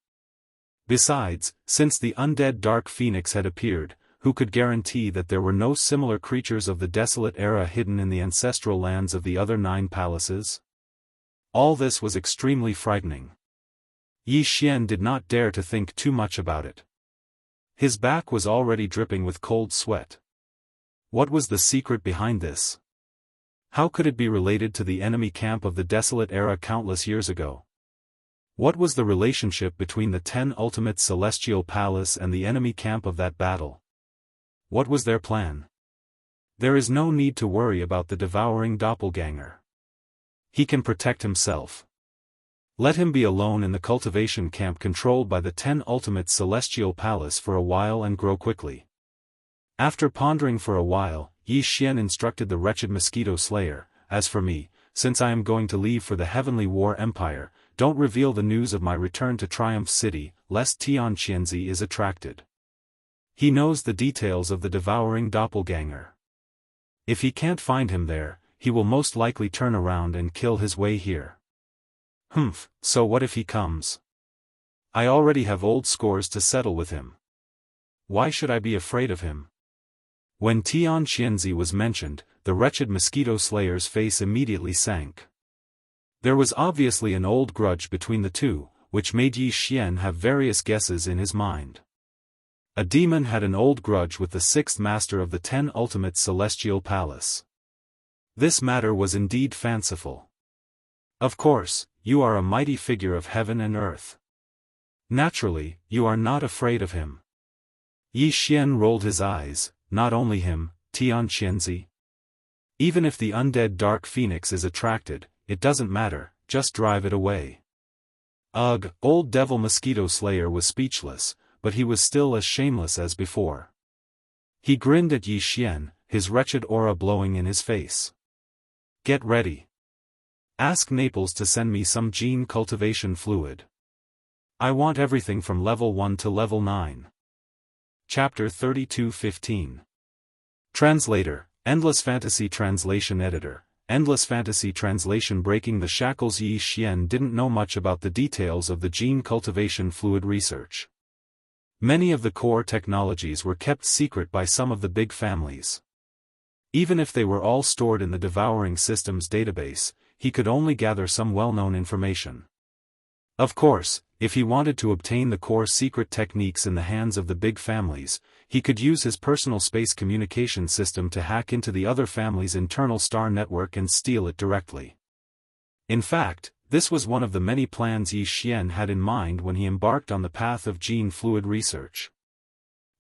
Besides, since the undead dark phoenix had appeared, who could guarantee that there were no similar creatures of the desolate era hidden in the ancestral lands of the other 9 palaces? All this was extremely frightening. Yi Xian did not dare to think too much about it. His back was already dripping with cold sweat. What was the secret behind this? How could it be related to the enemy camp of the desolate era countless years ago? What was the relationship between the 10 ultimate celestial palace and the enemy camp of that battle? What was their plan? There is no need to worry about the devouring doppelganger. He can protect himself. Let him be alone in the cultivation camp controlled by the 10 ultimate celestial palace for a while and grow quickly. After pondering for a while, Yi Xian instructed the wretched mosquito slayer, "As for me, since I am going to leave for the Heavenly War Empire, don't reveal the news of my return to Triumph City, lest Tianqianzi is attracted. He knows the details of the devouring doppelganger. If he can't find him there, he will most likely turn around and kill his way here." So what if he comes? I already have old scores to settle with him. Why should I be afraid of him? When Tianqianzi was mentioned, the wretched mosquito slayer's face immediately sank. There was obviously an old grudge between the two, which made Yi Xian have various guesses in his mind. A demon had an old grudge with the 6th master of the 10 ultimate celestial palace. This matter was indeed fanciful. Of course, you are a mighty figure of heaven and earth. Naturally, you are not afraid of him. Yi Xian rolled his eyes. Not only him, Tianqianzi. Even if the undead dark phoenix is attracted, it doesn't matter, just drive it away. Ugh, old devil mosquito slayer was speechless, but he was still as shameless as before. He grinned at Yi Xian, his wretched aura blowing in his face. Get ready. Ask Naples to send me some gene cultivation fluid. I want everything from level 1 to level 9. Chapter 32:15. Translator, Endless Fantasy Translation Editor, Endless Fantasy Translation. Breaking the shackles. Yi Xian didn't know much about the details of the gene cultivation fluid research. Many of the core technologies were kept secret by some of the big families. Even if they were all stored in the Devouring Systems database, he could only gather some well-known information. Of course, if he wanted to obtain the core secret techniques in the hands of the big families, he could use his personal space communication system to hack into the other family's internal star network and steal it directly. In fact, this was one of the many plans Yi Xian had in mind when he embarked on the path of gene fluid research.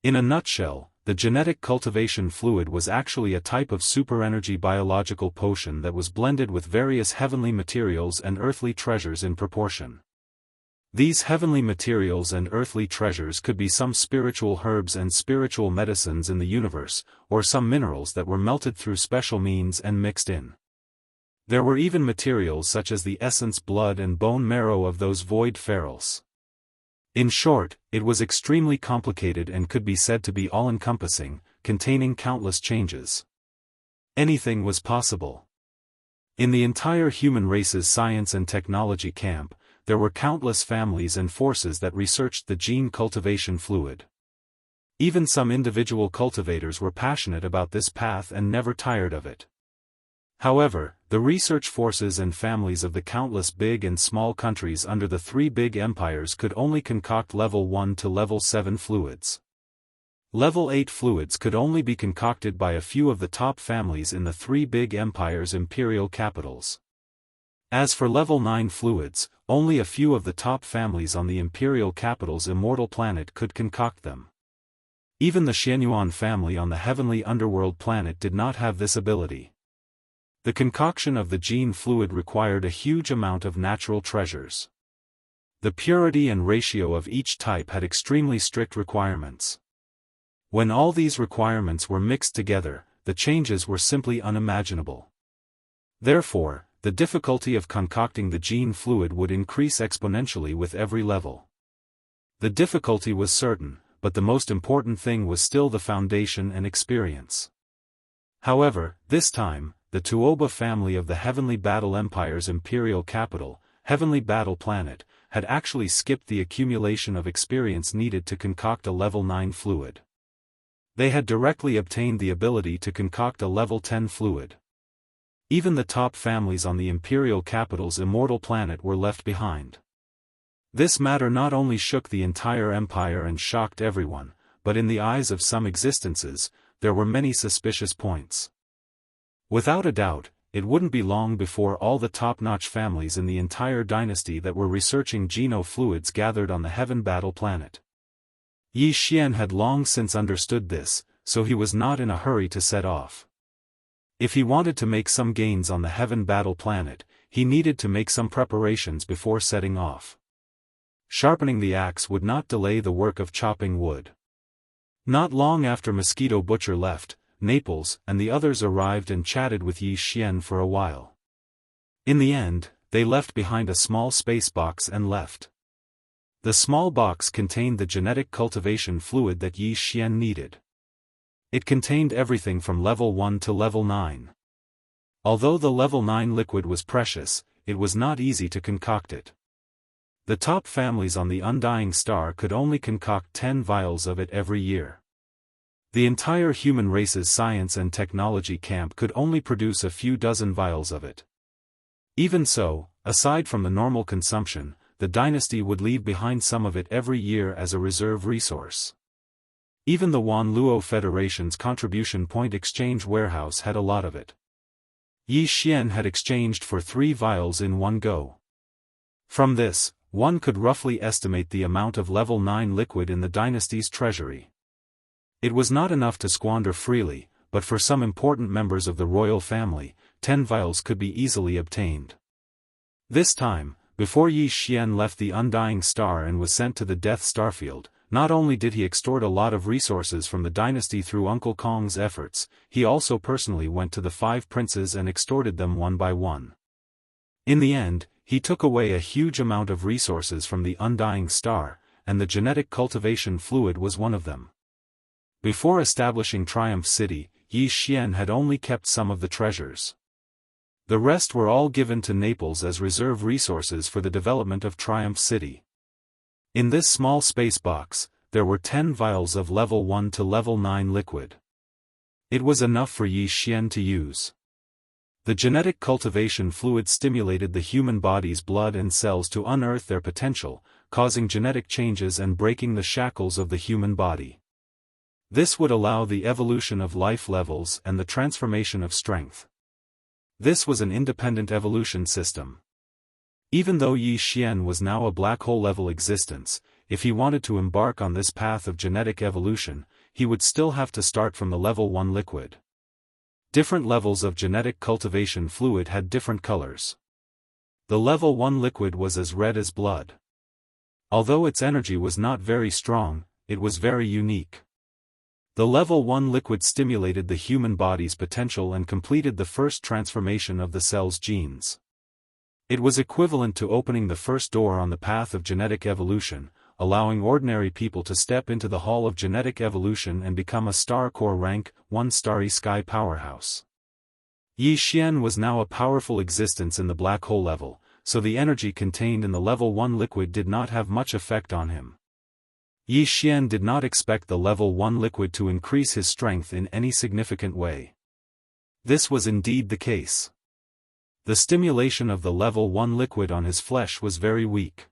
In a nutshell, the genetic cultivation fluid was actually a type of super-energy biological potion that was blended with various heavenly materials and earthly treasures in proportion. These heavenly materials and earthly treasures could be some spiritual herbs and spiritual medicines in the universe, or some minerals that were melted through special means and mixed in. There were even materials such as the essence, blood and bone marrow of those void pharaohs. In short, it was extremely complicated and could be said to be all-encompassing, containing countless changes. Anything was possible. In the entire human race's science and technology camp, there were countless families and forces that researched the gene cultivation fluid. Even some individual cultivators were passionate about this path and never tired of it. However, the research forces and families of the countless big and small countries under the three big empires could only concoct level 1 to level 7 fluids. Level 8 fluids could only be concocted by a few of the top families in the three big empires' imperial capitals. As for level 9 fluids, only a few of the top families on the imperial capital's immortal planet could concoct them. Even the Xianyuan family on the heavenly underworld planet did not have this ability. The concoction of the gene fluid required a huge amount of natural treasures. The purity and ratio of each type had extremely strict requirements. When all these requirements were mixed together, the changes were simply unimaginable. Therefore, the difficulty of concocting the gene fluid would increase exponentially with every level. The difficulty was certain, but the most important thing was still the foundation and experience. However, this time, the Tuoba family of the Heavenly Battle Empire's imperial capital, Heavenly Battle Planet, had actually skipped the accumulation of experience needed to concoct a level 9 fluid. They had directly obtained the ability to concoct a level 10 fluid. Even the top families on the imperial capital's immortal planet were left behind. This matter not only shook the entire empire and shocked everyone, but in the eyes of some existences, there were many suspicious points. Without a doubt, it wouldn't be long before all the top-notch families in the entire dynasty that were researching geno-fluids gathered on the Heaven Battle planet. Yi Xian had long since understood this, so he was not in a hurry to set off. If he wanted to make some gains on the Heaven Battle planet, he needed to make some preparations before setting off. Sharpening the axe would not delay the work of chopping wood. Not long after Mosquito Butcher left, Naples and the others arrived and chatted with Yi Xian for a while. In the end, they left behind a small space box and left. The small box contained the genetic cultivation fluid that Yi Xian needed. It contained everything from level 1 to level 9. Although the level 9 liquid was precious, it was not easy to concoct it. The top families on the Undying Star could only concoct 10 vials of it every year. The entire human race's science and technology camp could only produce a few dozen vials of it. Even so, aside from the normal consumption, the dynasty would leave behind some of it every year as a reserve resource. Even the Wan Luo Federation's contribution point exchange warehouse had a lot of it. Yi Xian had exchanged for 3 vials in one go. From this, one could roughly estimate the amount of level 9 liquid in the dynasty's treasury. It was not enough to squander freely, but for some important members of the royal family, 10 vials could be easily obtained. This time, before Yi Xian left the Undying Star and was sent to the Death Starfield, not only did he extort a lot of resources from the dynasty through Uncle Kong's efforts, he also personally went to the 5 princes and extorted them one by one. In the end, he took away a huge amount of resources from the Undying Star, and the genetic cultivation fluid was one of them. Before establishing Triumph City, Yi Xian had only kept some of the treasures. The rest were all given to Naples as reserve resources for the development of Triumph City. In this small space box, there were 10 vials of level 1 to level 9 liquid. It was enough for Yi Xian to use. The genetic cultivation fluid stimulated the human body's blood and cells to unearth their potential, causing genetic changes and breaking the shackles of the human body. This would allow the evolution of life levels and the transformation of strength. This was an independent evolution system. Even though Yi Xian was now a black hole-level existence, if he wanted to embark on this path of genetic evolution, he would still have to start from the level 1 liquid. Different levels of genetic cultivation fluid had different colors. The level 1 liquid was as red as blood. Although its energy was not very strong, it was very unique. The level 1 liquid stimulated the human body's potential and completed the first transformation of the cell's genes. It was equivalent to opening the first door on the path of genetic evolution, allowing ordinary people to step into the hall of genetic evolution and become a star core rank 1 starry sky powerhouse. Yi Xian was now a powerful existence in the black hole level, so the energy contained in the level 1 liquid did not have much effect on him. Yi Xian did not expect the level 1 liquid to increase his strength in any significant way. This was indeed the case. The stimulation of the level 1 liquid on his flesh was very weak.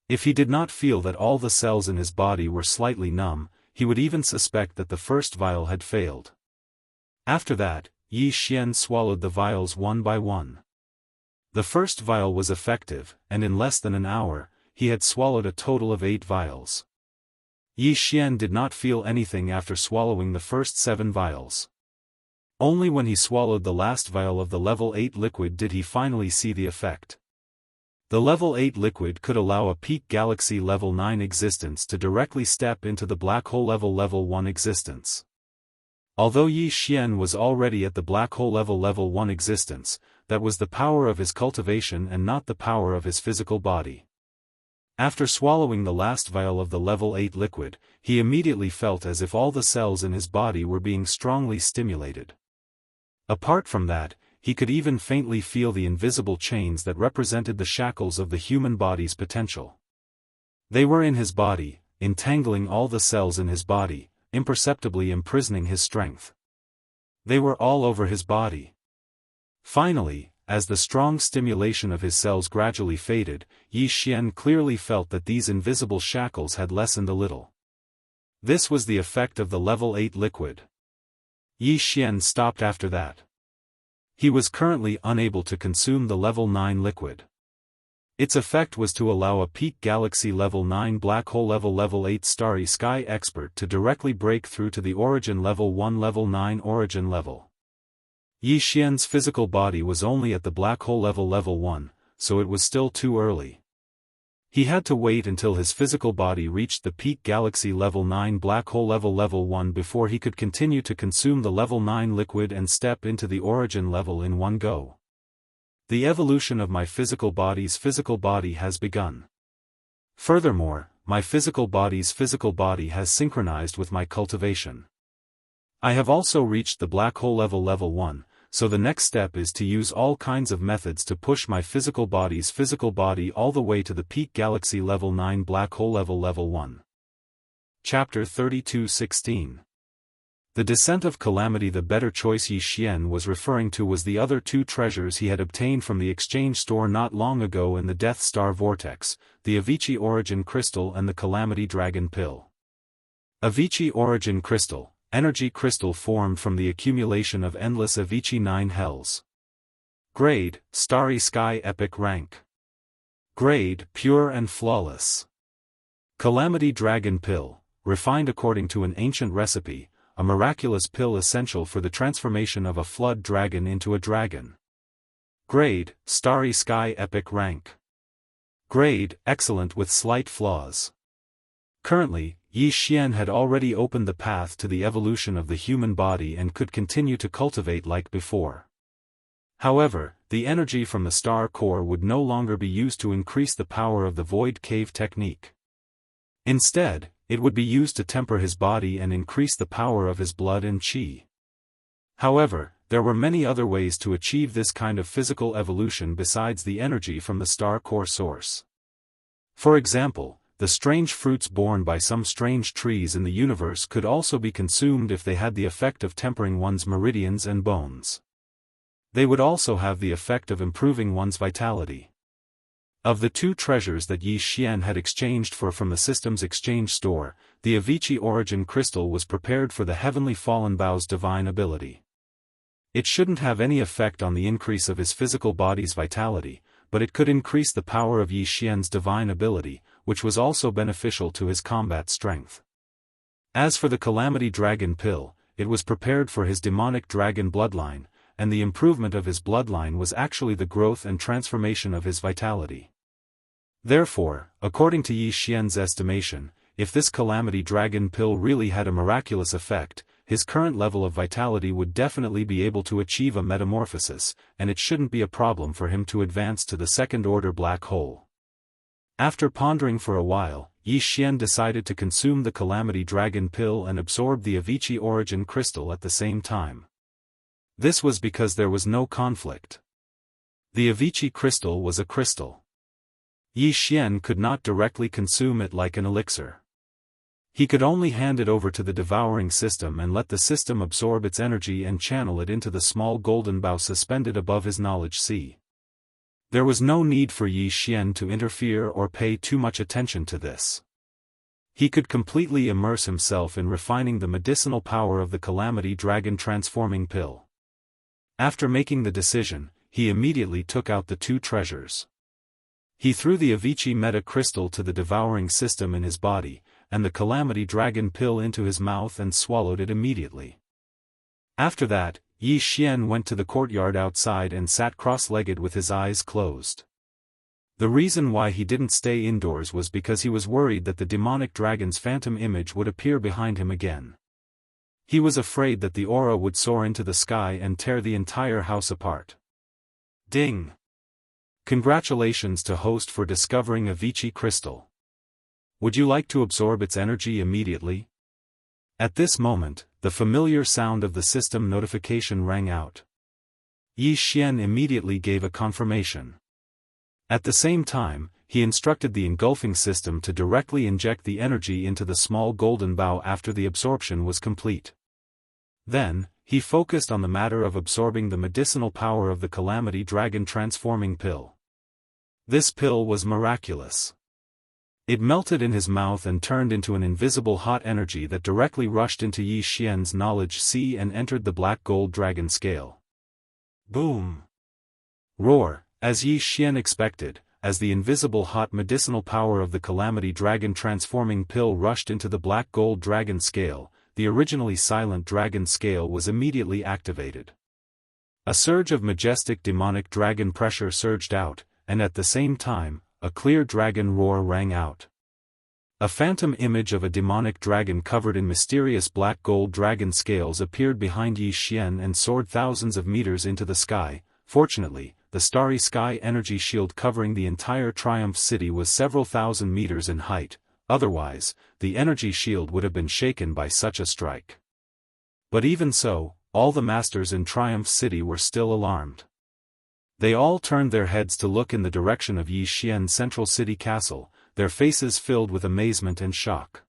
If he did not feel that all the cells in his body were slightly numb, he would even suspect that the first vial had failed. After that, Yi Xian swallowed the vials one by one. The first vial was effective, and in less than an hour, he had swallowed a total of 8 vials. Yi Xian did not feel anything after swallowing the first 7 vials. Only when he swallowed the last vial of the level 8 liquid did he finally see the effect. The level 8 liquid could allow a peak galaxy level 9 existence to directly step into the black hole level 1 existence. Although Yi Xian was already at the black hole level 1 existence, that was the power of his cultivation and not the power of his physical body. After swallowing the last vial of the level 8 liquid, he immediately felt as if all the cells in his body were being strongly stimulated. Apart from that, he could even faintly feel the invisible chains that represented the shackles of the human body's potential. They were in his body, entangling all the cells in his body, imperceptibly imprisoning his strength. They were all over his body. Finally, as the strong stimulation of his cells gradually faded, Yi Xian clearly felt that these invisible shackles had lessened a little. This was the effect of the level 8 liquid. Yi Xian stopped after that. He was currently unable to consume the level 9 liquid. Its effect was to allow a peak galaxy level 9 black hole level 8 starry sky expert to directly break through to the origin level 1 level 9 origin level. Yi Xian's physical body was only at the black hole level 1, so it was still too early. He had to wait until his physical body reached the peak galaxy level 9 black hole level 1 before he could continue to consume the level 9 liquid and step into the origin level in one go. The evolution of my physical body's physical body has begun. Furthermore, my physical body's physical body has synchronized with my cultivation. I have also reached the black hole level 1, so the next step is to use all kinds of methods to push my physical body's physical body all the way to the peak galaxy level 9 black hole level 1. Chapter 32:16. The descent of calamity. The better choice Yi Xian was referring to was the other 2 treasures he had obtained from the exchange store not long ago in the Death Star Vortex, the Avicii Origin Crystal and the Calamity Dragon Pill. Avicii Origin Crystal, energy crystal formed from the accumulation of endless Avicii 9 hells. Grade, Starry Sky Epic Rank. Grade, Pure and Flawless. Calamity Dragon Pill, refined according to an ancient recipe, a miraculous pill essential for the transformation of a flood dragon into a dragon. Grade, Starry Sky Epic Rank. Grade, Excellent with slight flaws. Currently, Yi Xian had already opened the path to the evolution of the human body and could continue to cultivate like before. However, the energy from the star core would no longer be used to increase the power of the void cave technique. Instead, it would be used to temper his body and increase the power of his blood and qi. However, there were many other ways to achieve this kind of physical evolution besides the energy from the star core source. For example, the strange fruits borne by some strange trees in the universe could also be consumed if they had the effect of tempering one's meridians and bones. They would also have the effect of improving one's vitality. Of the 2 treasures that Yi Xian had exchanged for from the system's exchange store, the Avicii Origin Crystal was prepared for the Heavenly Fallen Bow's divine ability. It shouldn't have any effect on the increase of his physical body's vitality, but it could increase the power of Yi Xian's divine ability, which was also beneficial to his combat strength. As for the Calamity Dragon Pill, it was prepared for his demonic dragon bloodline, and the improvement of his bloodline was actually the growth and transformation of his vitality. Therefore, according to Yi Xian's estimation, if this calamity dragon pill really had a miraculous effect, his current level of vitality would definitely be able to achieve a metamorphosis, and it shouldn't be a problem for him to advance to the second-order black hole. After pondering for a while, Yi Xian decided to consume the calamity dragon pill and absorb the Avicii origin crystal at the same time. This was because there was no conflict. The Avicii crystal was a crystal. Yi Xian could not directly consume it like an elixir. He could only hand it over to the devouring system and let the system absorb its energy and channel it into the small golden bow suspended above his knowledge sea. There was no need for Yi Xian to interfere or pay too much attention to this. He could completely immerse himself in refining the medicinal power of the calamity dragon transforming pill. After making the decision, he immediately took out the two treasures. He threw the Avicii meta crystal to the devouring system in his body, and the calamity dragon pill into his mouth and swallowed it immediately. After that, Yi Xian went to the courtyard outside and sat cross-legged with his eyes closed. The reason why he didn't stay indoors was because he was worried that the demonic dragon's phantom image would appear behind him again. He was afraid that the aura would soar into the sky and tear the entire house apart. Ding! Congratulations to host for discovering Avicii crystal. Would you like to absorb its energy immediately? At this moment, the familiar sound of the system notification rang out. Yi Xian immediately gave a confirmation. At the same time, he instructed the engulfing system to directly inject the energy into the small golden bow after the absorption was complete. Then, he focused on the matter of absorbing the medicinal power of the calamity dragon transforming pill. This pill was miraculous. It melted in his mouth and turned into an invisible hot energy that directly rushed into Yi Xian's knowledge sea and entered the black gold dragon scale. Boom! Roar, as Yi Xian expected, as the invisible hot medicinal power of the calamity dragon transforming pill rushed into the black gold dragon scale, the originally silent dragon scale was immediately activated. A surge of majestic demonic dragon pressure surged out, and at the same time, a clear dragon roar rang out. A phantom image of a demonic dragon covered in mysterious black gold dragon scales appeared behind Yi Xian and soared thousands of meters into the sky. Fortunately, the starry sky energy shield covering the entire Triumph City was several thousand meters in height, otherwise, the energy shield would have been shaken by such a strike. But even so, all the masters in Triumph City were still alarmed. They all turned their heads to look in the direction of Yi Xian's central city castle, their faces filled with amazement and shock.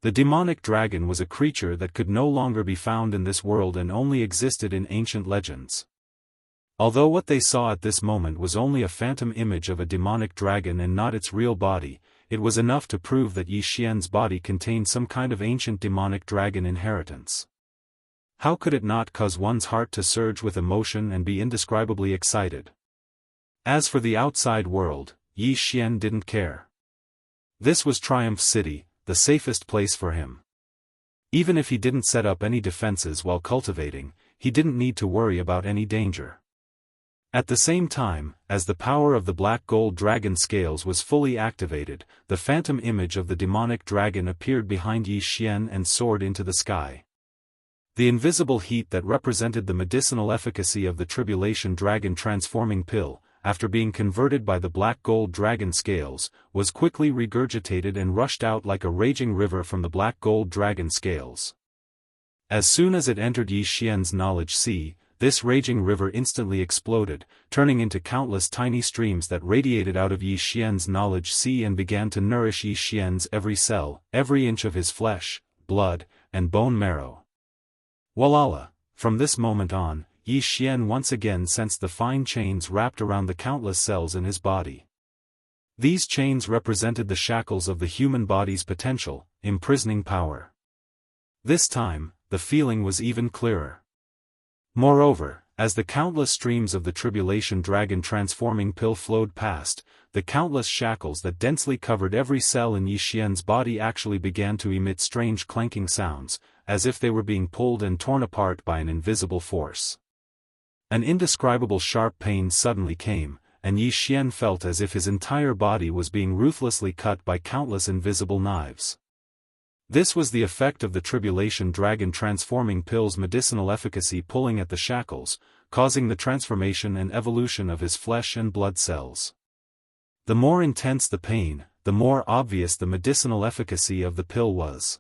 The demonic dragon was a creature that could no longer be found in this world and only existed in ancient legends. Although what they saw at this moment was only a phantom image of a demonic dragon and not its real body, it was enough to prove that Yi Xian's body contained some kind of ancient demonic dragon inheritance. How could it not cause one's heart to surge with emotion and be indescribably excited? As for the outside world, Yi Xian didn't care. This was Triumph City, the safest place for him. Even if he didn't set up any defenses while cultivating, he didn't need to worry about any danger. At the same time, as the power of the black gold dragon scales was fully activated, the phantom image of the demonic dragon appeared behind Yi Xian and soared into the sky. The invisible heat that represented the medicinal efficacy of the tribulation dragon transforming pill, after being converted by the black gold dragon scales, was quickly regurgitated and rushed out like a raging river from the black gold dragon scales. As soon as it entered Yi Xian's knowledge sea, this raging river instantly exploded, turning into countless tiny streams that radiated out of Yi Xian's knowledge sea and began to nourish Yi Xian's every cell, every inch of his flesh, blood, and bone marrow. Walala, from this moment on, Yi Xian once again sensed the fine chains wrapped around the countless cells in his body. These chains represented the shackles of the human body's potential, imprisoning power. This time, the feeling was even clearer. Moreover, as the countless streams of the tribulation dragon transforming pill flowed past, the countless shackles that densely covered every cell in Yi Xian's body actually began to emit strange clanking sounds, as if they were being pulled and torn apart by an invisible force. An indescribable sharp pain suddenly came, and Yi Xian felt as if his entire body was being ruthlessly cut by countless invisible knives. This was the effect of the tribulation dragon transforming pill's medicinal efficacy pulling at the shackles, causing the transformation and evolution of his flesh and blood cells. The more intense the pain, the more obvious the medicinal efficacy of the pill was.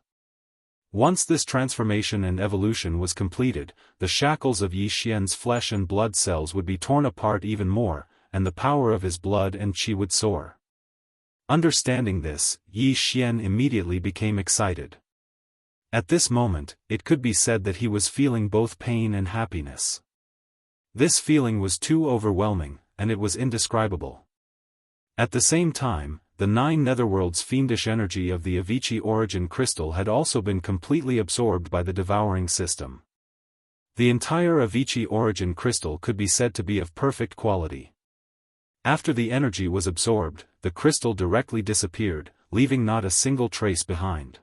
Once this transformation and evolution was completed, the shackles of Yi Xian's flesh and blood cells would be torn apart even more, and the power of his blood and qi would soar. Understanding this, Yi Xian immediately became excited. At this moment, it could be said that he was feeling both pain and happiness. This feeling was too overwhelming, and it was indescribable. At the same time, the 9 netherworlds' fiendish energy of the Avicii origin crystal had also been completely absorbed by the devouring system. The entire Avicii origin crystal could be said to be of perfect quality. After the energy was absorbed, the crystal directly disappeared, leaving not a single trace behind.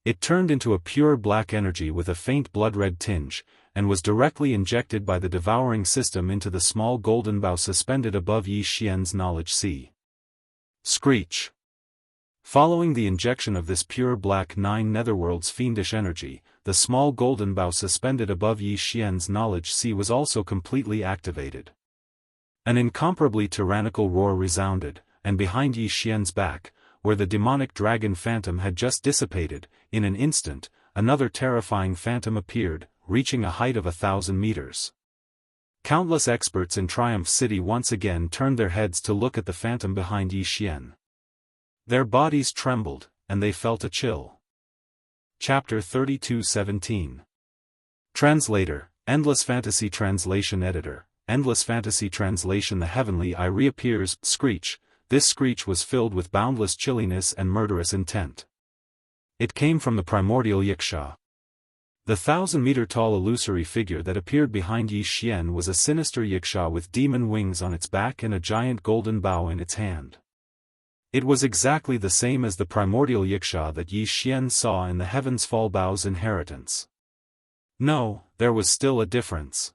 It turned into a pure black energy with a faint blood-red tinge, and was directly injected by the devouring system into the small golden bow suspended above Yi Xian's knowledge sea. Screech. Following the injection of this pure black 9 netherworlds fiendish energy, the small golden bow suspended above Yi Xian's knowledge sea was also completely activated. An incomparably tyrannical roar resounded, and behind Yi Xian's back, where the demonic dragon phantom had just dissipated, in an instant, another terrifying phantom appeared, reaching a height of 1,000 meters. Countless experts in Triumph City once again turned their heads to look at the phantom behind Yi Xian. Their bodies trembled, and they felt a chill. Chapter 32:17. Translator, Endless Fantasy Translation Editor, Endless Fantasy Translation. The heavenly eye reappears. Screech. This screech was filled with boundless chilliness and murderous intent. It came from the primordial Wuxia. The 1,000-meter-tall illusory figure that appeared behind Yi Xian was a sinister Wuxia with demon wings on its back and a giant golden bow in its hand. It was exactly the same as the primordial Wuxia that Yi Xian saw in the Heavens Fall Bow's inheritance. No, there was still a difference.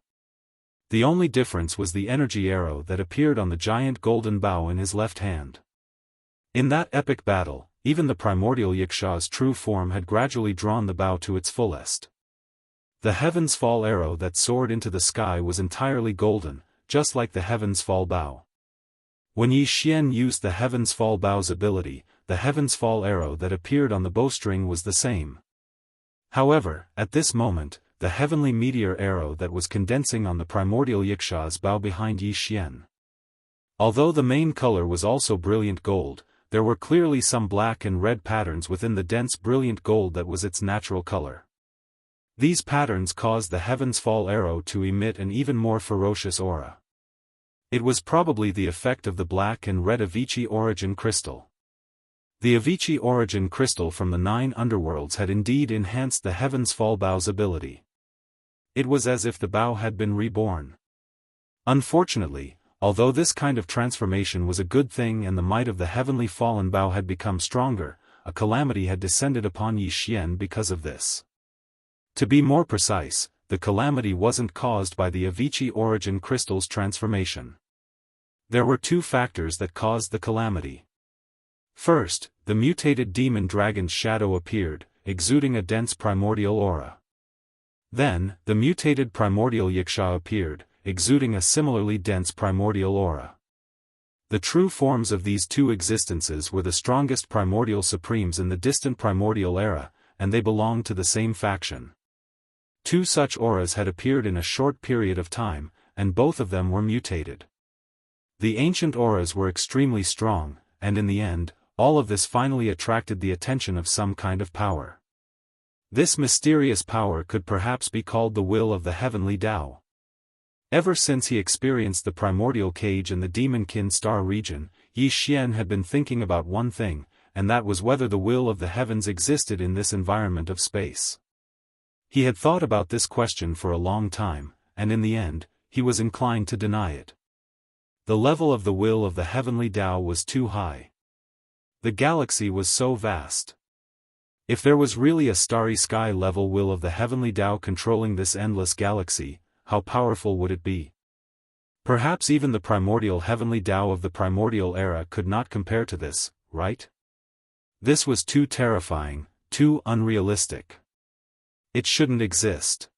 The only difference was the energy arrow that appeared on the giant golden bow in his left hand. In that epic battle, even the primordial Wuxia's true form had gradually drawn the bow to its fullest. The Heavens Fall arrow that soared into the sky was entirely golden, just like the Heavens Fall bow. When Yi Xian used the Heavens Fall bow's ability, the Heavens Fall arrow that appeared on the bowstring was the same. However, at this moment, the heavenly meteor arrow that was condensing on the primordial Wuxia's bow behind Yi Xian. Although the main color was also brilliant gold, there were clearly some black and red patterns within the dense brilliant gold that was its natural color. These patterns caused the Heavens Fall arrow to emit an even more ferocious aura. It was probably the effect of the black and red Avicii origin crystal. The Avicii origin crystal from the 9 underworlds had indeed enhanced the Heavens Fall bow's ability. It was as if the bow had been reborn. Unfortunately, although this kind of transformation was a good thing and the might of the heavenly fallen bow had become stronger, a calamity had descended upon Yi Xian because of this. To be more precise, the calamity wasn't caused by the Avicii origin crystal's transformation. There were 2 factors that caused the calamity. First, the mutated demon dragon's shadow appeared, exuding a dense primordial aura. Then, the mutated primordial Wuxia appeared, exuding a similarly dense primordial aura. The true forms of these 2 existences were the strongest primordial supremes in the distant primordial era, and they belonged to the same faction. 2 such auras had appeared in a short period of time, and both of them were mutated. The ancient auras were extremely strong, and in the end, all of this finally attracted the attention of some kind of power. This mysterious power could perhaps be called the will of the heavenly Tao. Ever since he experienced the primordial cage in the Demonkin Star region, Yi Xian had been thinking about one thing, and that was whether the will of the heavens existed in this environment of space. He had thought about this question for a long time, and in the end, he was inclined to deny it. The level of the will of the heavenly Tao was too high. The galaxy was so vast. If there was really a starry sky level will of the heavenly Tao controlling this endless galaxy, how powerful would it be? Perhaps even the primordial heavenly Tao of the primordial era could not compare to this, right? This was too terrifying, too unrealistic. It shouldn't exist.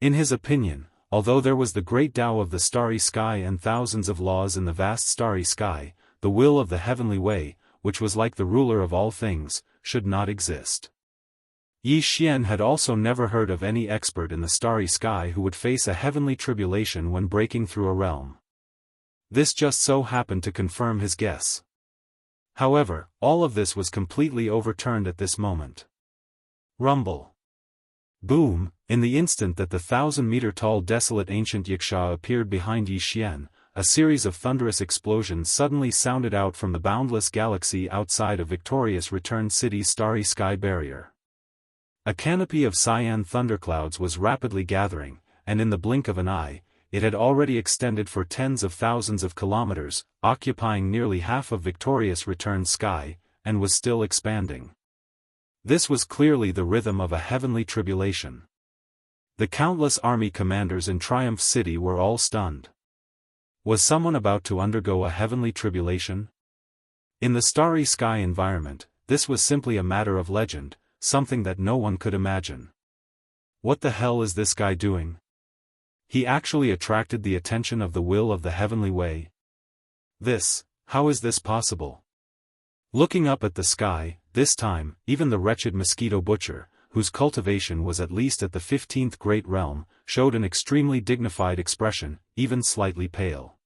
In his opinion, although there was the great Tao of the starry sky and thousands of laws in the vast starry sky, the will of the heavenly way, which was like the ruler of all things, should not exist. Yi Xian had also never heard of any expert in the starry sky who would face a heavenly tribulation when breaking through a realm. This just so happened to confirm his guess. However, all of this was completely overturned at this moment. Rumble. Boom! In the instant that the 1,000-meter-tall desolate ancient Yiksha appeared behind Yi Xian, a series of thunderous explosions suddenly sounded out from the boundless galaxy outside of Victorious Return City's starry sky barrier. A canopy of cyan thunderclouds was rapidly gathering, and in the blink of an eye, it had already extended for tens of thousands of kilometers, occupying nearly half of Victorious Return's sky, and was still expanding. This was clearly the rhythm of a heavenly tribulation. The countless army commanders in Triumph City were all stunned. Was someone about to undergo a heavenly tribulation? In the starry sky environment, this was simply a matter of legend, something that no one could imagine. What the hell is this guy doing? He actually attracted the attention of the will of the heavenly way. How is this possible? Looking up at the sky, this time, even the wretched mosquito butcher, whose cultivation was at least at the 15th great realm, showed an extremely dignified expression, even slightly pale.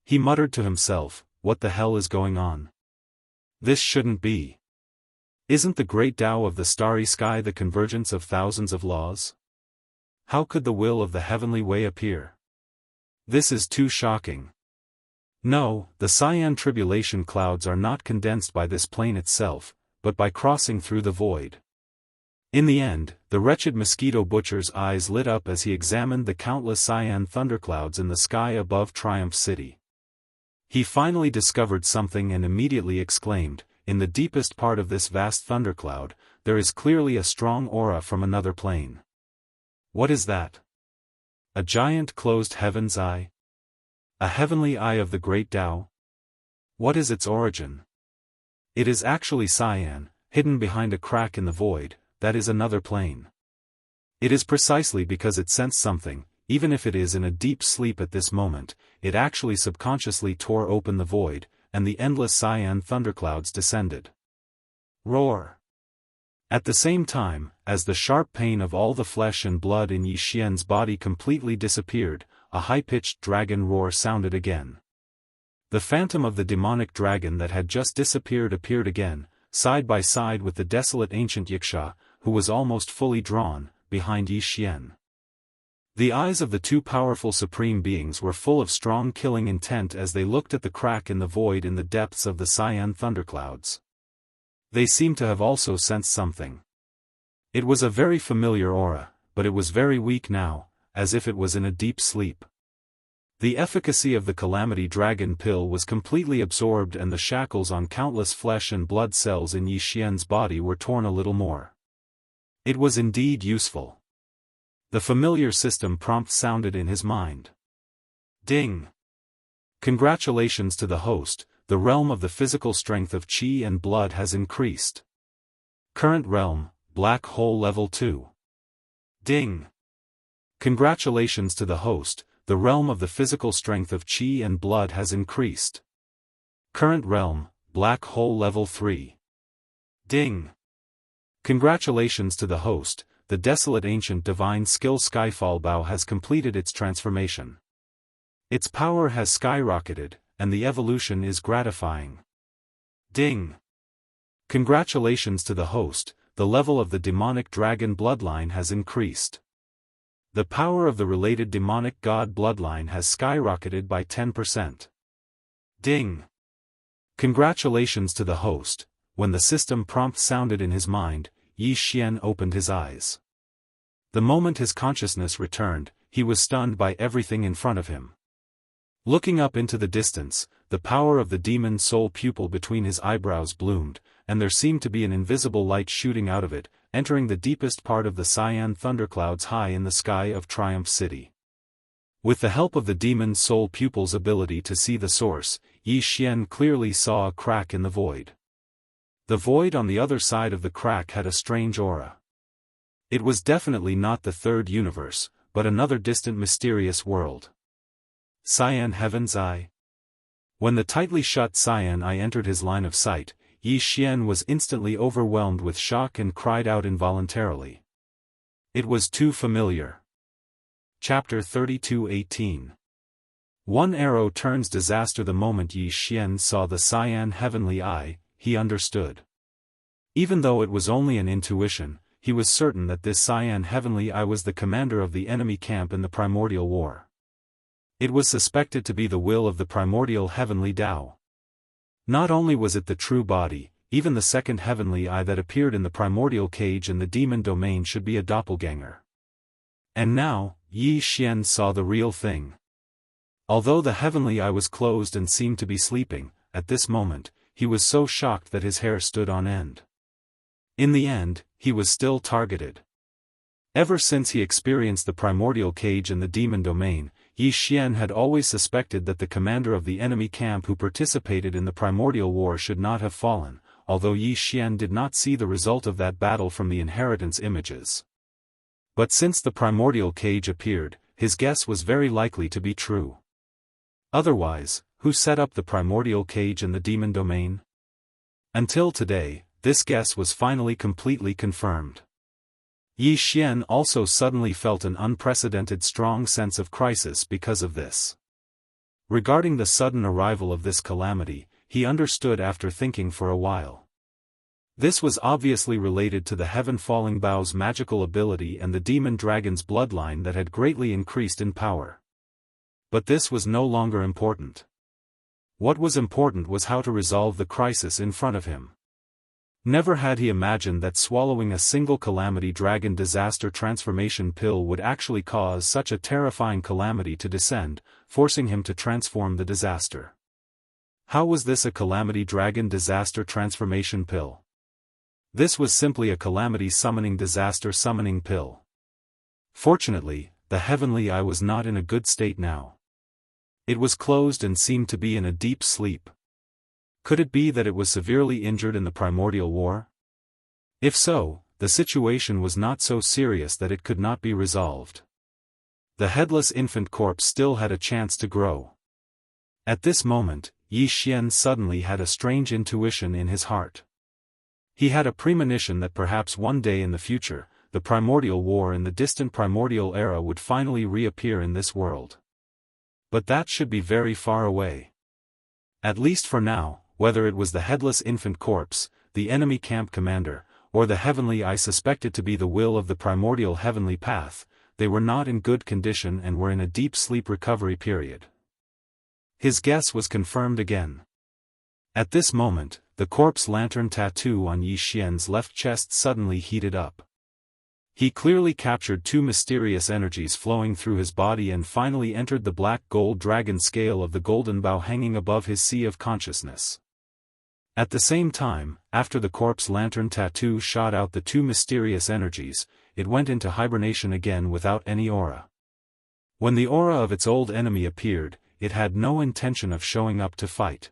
He muttered to himself, "What the hell is going on? This shouldn't be. Isn't the great Tao of the starry sky the convergence of thousands of laws? How could the will of the heavenly way appear? This is too shocking." No, the cyan tribulation clouds are not condensed by this plane itself, but by crossing through the void. In the end, the wretched mosquito butcher's eyes lit up as he examined the countless cyan thunderclouds in the sky above Triumph City. He finally discovered something and immediately exclaimed, "In the deepest part of this vast thundercloud, there is clearly a strong aura from another plane." What is that? A giant closed heaven's eye? A heavenly eye of the great Tao? What is its origin? It is actually cyan, hidden behind a crack in the void, that is another plane. It is precisely because it sensed something, even if it is in a deep sleep at this moment, it actually subconsciously tore open the void, and the endless cyan thunderclouds descended. Roar! At the same time, as the sharp pain of all the flesh and blood in Yi Xian's body completely disappeared, a high-pitched dragon roar sounded again. The phantom of the demonic dragon that had just disappeared appeared again, side by side with the desolate ancient Yiksha, who was almost fully drawn, behind Yi Xian. The eyes of the two powerful supreme beings were full of strong killing intent as they looked at the crack in the void in the depths of the cyan thunderclouds. They seemed to have also sensed something. It was a very familiar aura, but it was very weak now, as if it was in a deep sleep. The efficacy of the Calamity Dragon pill was completely absorbed and the shackles on countless flesh and blood cells in Yi Xian's body were torn a little more. It was indeed useful. The familiar system prompt sounded in his mind. Ding! Congratulations to the host, the realm of the physical strength of Qi and blood has increased. Current realm, Black Hole Level 2. Ding! Congratulations to the host, the realm of the physical strength of Qi and blood has increased. Current realm, Black Hole Level 3. Ding! Congratulations to the host, the desolate ancient divine skill Skyfall Bow has completed its transformation. Its power has skyrocketed, and the evolution is gratifying. Ding! Congratulations to the host, the level of the demonic dragon bloodline has increased. The power of the related demonic god bloodline has skyrocketed by 10%. Ding! Congratulations to the host. When the system prompt sounded in his mind, Yi Xian opened his eyes. The moment his consciousness returned, he was stunned by everything in front of him. Looking up into the distance, the power of the demon soul pupil between his eyebrows bloomed, and there seemed to be an invisible light shooting out of it, entering the deepest part of the cyan thunderclouds high in the sky of Triumph City. With the help of the demon's soul pupil's ability to see the source, Yi Xian clearly saw a crack in the void. The void on the other side of the crack had a strange aura. It was definitely not the third universe, but another distant mysterious world. Cyan Heaven's Eye. When the tightly shut Cyan Eye entered his line of sight, Yi Xian was instantly overwhelmed with shock and cried out involuntarily. It was too familiar. Chapter 32:18. One arrow turns disaster. The moment Yi Xian saw the Cyan Heavenly Eye, he understood. Even though it was only an intuition, he was certain that this Cyan Heavenly Eye was the commander of the enemy camp in the Primordial War. It was suspected to be the will of the Primordial Heavenly Tao. Not only was it the true body, even the second Heavenly Eye that appeared in the Primordial Cage in the Demon Domain should be a doppelganger. And now, Yi Xian saw the real thing. Although the Heavenly Eye was closed and seemed to be sleeping, at this moment, he was so shocked that his hair stood on end. In the end, he was still targeted. Ever since he experienced the Primordial Cage in the Demon Domain, Yi Xian had always suspected that the commander of the enemy camp who participated in the Primordial War should not have fallen, although Yi Xian did not see the result of that battle from the inheritance images. But since the Primordial Cage appeared, his guess was very likely to be true. Otherwise, who set up the Primordial Cage in the Demon Domain? Until today, this guess was finally completely confirmed. Yi Xian also suddenly felt an unprecedented strong sense of crisis because of this. Regarding the sudden arrival of this calamity, he understood after thinking for a while. This was obviously related to the Heaven-Falling Bow's magical ability and the demon dragon's bloodline that had greatly increased in power. But this was no longer important. What was important was how to resolve the crisis in front of him. Never had he imagined that swallowing a single calamity dragon disaster transformation pill would actually cause such a terrifying calamity to descend, forcing him to transform the disaster. How was this a calamity dragon disaster transformation pill? This was simply a calamity summoning disaster summoning pill. Fortunately, the Heavenly Eye was not in a good state now. It was closed and seemed to be in a deep sleep. Could it be that it was severely injured in the Primordial War? If so, the situation was not so serious that it could not be resolved. The headless infant corpse still had a chance to grow. At this moment, Yi Xian suddenly had a strange intuition in his heart. He had a premonition that perhaps one day in the future, the Primordial War in the distant Primordial Era would finally reappear in this world. But that should be very far away. At least for now, whether it was the headless infant corpse, the enemy camp commander, or the Heavenly Eye suspected to be the will of the Primordial Heavenly Path, they were not in good condition and were in a deep sleep recovery period. His guess was confirmed again. At this moment, the corpse lantern tattoo on Yi Xian's left chest suddenly heated up. He clearly captured two mysterious energies flowing through his body and finally entered the black gold dragon scale of the golden bow hanging above his sea of consciousness. At the same time, after the corpse lantern tattoo shot out the two mysterious energies, it went into hibernation again without any aura. When the aura of its old enemy appeared, it had no intention of showing up to fight.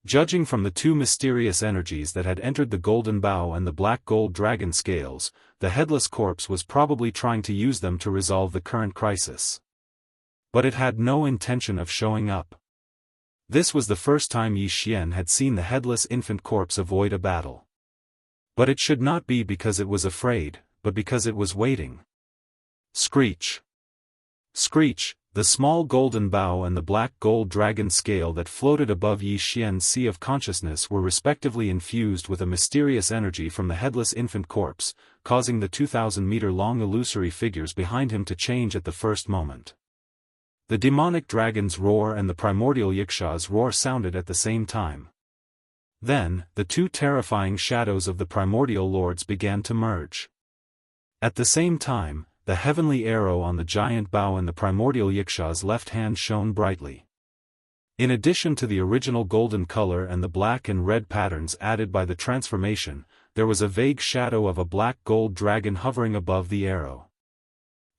Judging from the two mysterious energies that had entered the golden bow and the black gold dragon scales, the headless corpse was probably trying to use them to resolve the current crisis. But it had no intention of showing up. This was the first time Yi Xian had seen the headless infant corpse avoid a battle. But it should not be because it was afraid, but because it was waiting. Screech! Screech! The small golden bow and the black gold dragon scale that floated above Yi Xian's sea of consciousness were respectively infused with a mysterious energy from the headless infant corpse, causing the 2,000-meter-long illusory figures behind him to change at the first moment. The demonic dragon's roar and the primordial Yixia's roar sounded at the same time. Then, the two terrifying shadows of the primordial lords began to merge. At the same time, the heavenly arrow on the giant bow and the primordial Yixia's left hand shone brightly. In addition to the original golden color and the black and red patterns added by the transformation, there was a vague shadow of a black gold dragon hovering above the arrow.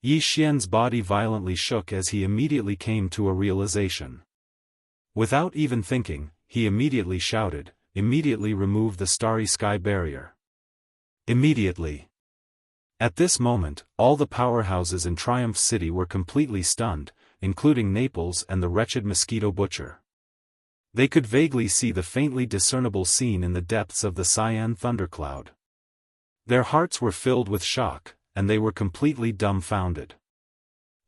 Yi Xian's body violently shook as he immediately came to a realization. Without even thinking, he immediately shouted, "Immediately remove the starry sky barrier." Immediately. At this moment, all the powerhouses in Triumph City were completely stunned, including Naples and the wretched mosquito butcher. They could vaguely see the faintly discernible scene in the depths of the cyan thundercloud. Their hearts were filled with shock, and they were completely dumbfounded.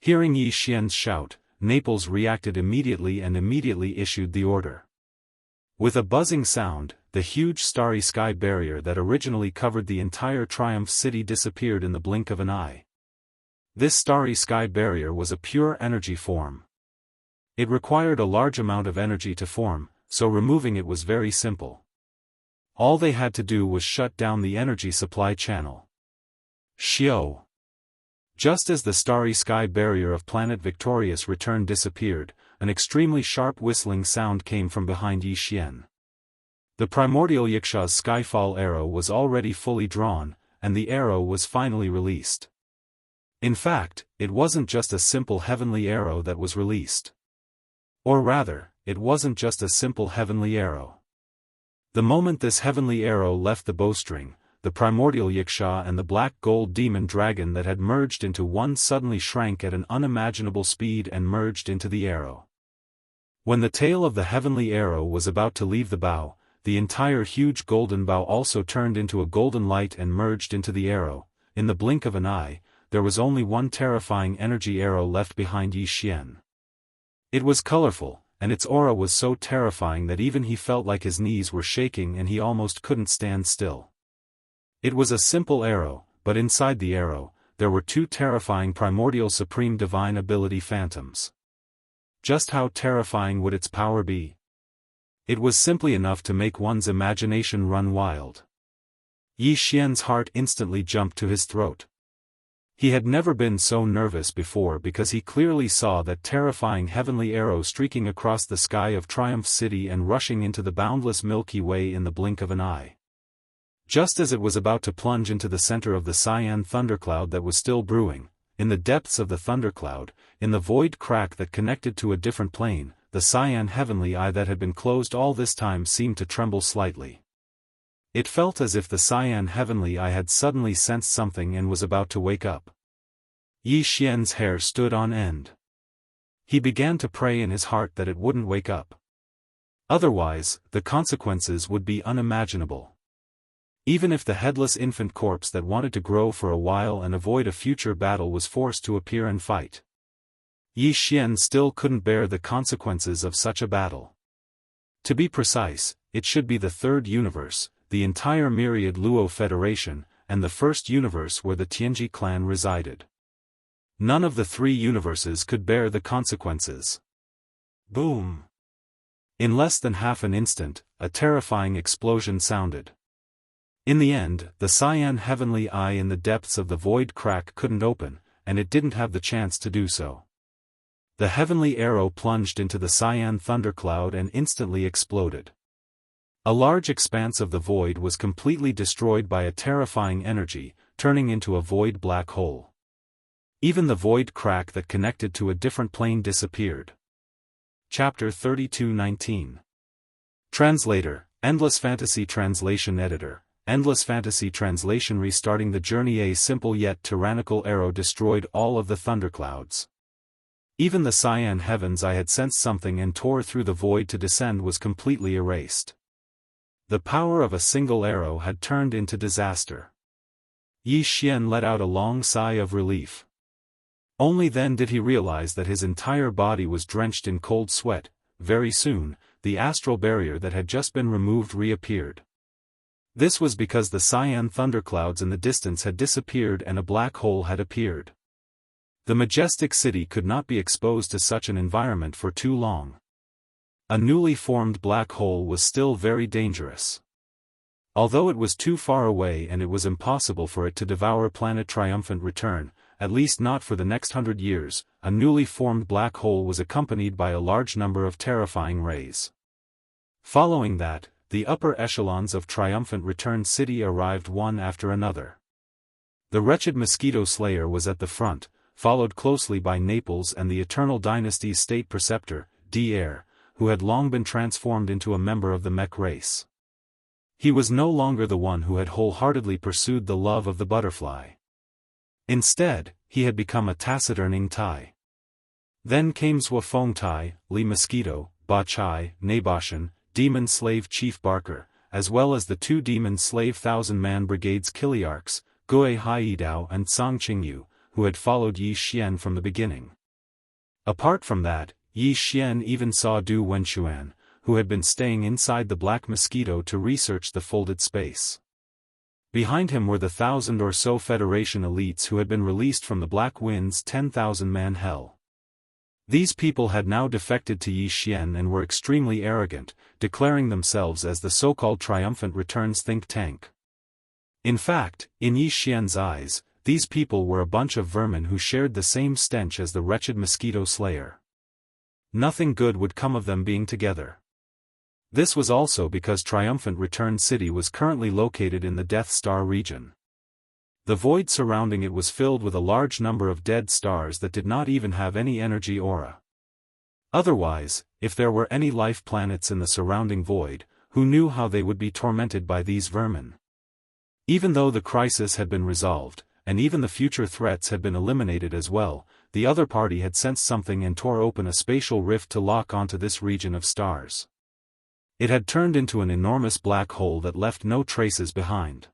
Hearing Yi Xian's shout, Naples reacted immediately and immediately issued the order. With a buzzing sound, the huge starry sky barrier that originally covered the entire Triumph City disappeared in the blink of an eye. This starry sky barrier was a pure energy form. It required a large amount of energy to form, so removing it was very simple. All they had to do was shut down the energy supply channel. Xiao. Just as the starry sky barrier of planet Victorious Return disappeared, an extremely sharp whistling sound came from behind Yi Xian. The primordial Yixia's skyfall arrow was already fully drawn, and the arrow was finally released. In fact, it wasn't just a simple heavenly arrow that was released. Or rather, it wasn't just a simple heavenly arrow. The moment this heavenly arrow left the bowstring, the primordial Yixia and the black gold demon dragon that had merged into one suddenly shrank at an unimaginable speed and merged into the arrow. When the tail of the heavenly arrow was about to leave the bow, the entire huge golden bow also turned into a golden light and merged into the arrow. In the blink of an eye, there was only one terrifying energy arrow left behind Yi Xian. It was colorful, and its aura was so terrifying that even he felt like his knees were shaking and he almost couldn't stand still. It was a simple arrow, but inside the arrow, there were two terrifying primordial supreme divine ability phantoms. Just how terrifying would its power be? It was simply enough to make one's imagination run wild. Yi Xian's heart instantly jumped to his throat. He had never been so nervous before because he clearly saw that terrifying heavenly arrow streaking across the sky of Triumph City and rushing into the boundless Milky Way in the blink of an eye. Just as it was about to plunge into the center of the cyan thundercloud that was still brewing, in the depths of the thundercloud, in the void crack that connected to a different plane, the cyan heavenly eye that had been closed all this time seemed to tremble slightly. It felt as if the cyan heavenly eye had suddenly sensed something and was about to wake up. Yi Xian's hair stood on end. He began to pray in his heart that it wouldn't wake up. Otherwise, the consequences would be unimaginable. Even if the headless infant corpse that wanted to grow for a while and avoid a future battle was forced to appear and fight, Yi Xian still couldn't bear the consequences of such a battle. To be precise, it should be the third universe, the entire myriad Luo Federation, and the first universe where the Tianji clan resided. None of the three universes could bear the consequences. Boom! In less than half an instant, a terrifying explosion sounded. In the end, the cyan heavenly eye in the depths of the void crack couldn't open, and it didn't have the chance to do so. The heavenly arrow plunged into the cyan thundercloud and instantly exploded. A large expanse of the void was completely destroyed by a terrifying energy, turning into a void black hole. Even the void crack that connected to a different plane disappeared. Chapter 32:19. Translator, Endless Fantasy Translation Editor. Endless Fantasy Translation. Restarting the journey. A simple yet tyrannical arrow destroyed all of the thunderclouds. Even the cyan heavens I had sensed something and tore through the void to descend was completely erased. The power of a single arrow had turned into disaster. Yi Xian let out a long sigh of relief. Only then did he realize that his entire body was drenched in cold sweat. Very soon, the astral barrier that had just been removed reappeared. This was because the cyan thunderclouds in the distance had disappeared and a black hole had appeared. The majestic city could not be exposed to such an environment for too long. A newly formed black hole was still very dangerous. Although it was too far away and it was impossible for it to devour planet Triumphant Return, at least not for the next 100 years, a newly formed black hole was accompanied by a large number of terrifying rays. Following that, the upper echelons of Triumphant Return City arrived one after another. The wretched mosquito slayer was at the front, followed closely by Naples and the Eternal Dynasty's state preceptor, Dr. who had long been transformed into a member of the mech race. He was no longer the one who had wholeheartedly pursued the love of the butterfly. Instead, he had become a taciturn Tai. Then came Zhua Fengtai, Li Mosquito, Ba Chai, Naboshan, Demon Slave Chief Barker, as well as the 2 Demon Slave 1,000-man brigades Kiliarchs, Gue Haidao and Song Qingyu, who had followed Yi Xian from the beginning. Apart from that, Yi Xian even saw Du Wenxuan, who had been staying inside the Black Mosquito to research the folded space. Behind him were the 1,000 or so Federation elites who had been released from the Black Wind's 10,000-man hell. These people had now defected to Yi Xian and were extremely arrogant, declaring themselves as the so-called triumphant returns think tank. In fact, in Yi Xian's eyes, these people were a bunch of vermin who shared the same stench as the wretched mosquito slayer. Nothing good would come of them being together. This was also because Triumphant Return City was currently located in the Death Star region. The void surrounding it was filled with a large number of dead stars that did not even have any energy aura. Otherwise, if there were any life planets in the surrounding void, who knew how they would be tormented by these vermin? Even though the crisis had been resolved, and even the future threats had been eliminated as well, the other party had sensed something and tore open a spatial rift to lock onto this region of stars. It had turned into an enormous black hole that left no traces behind.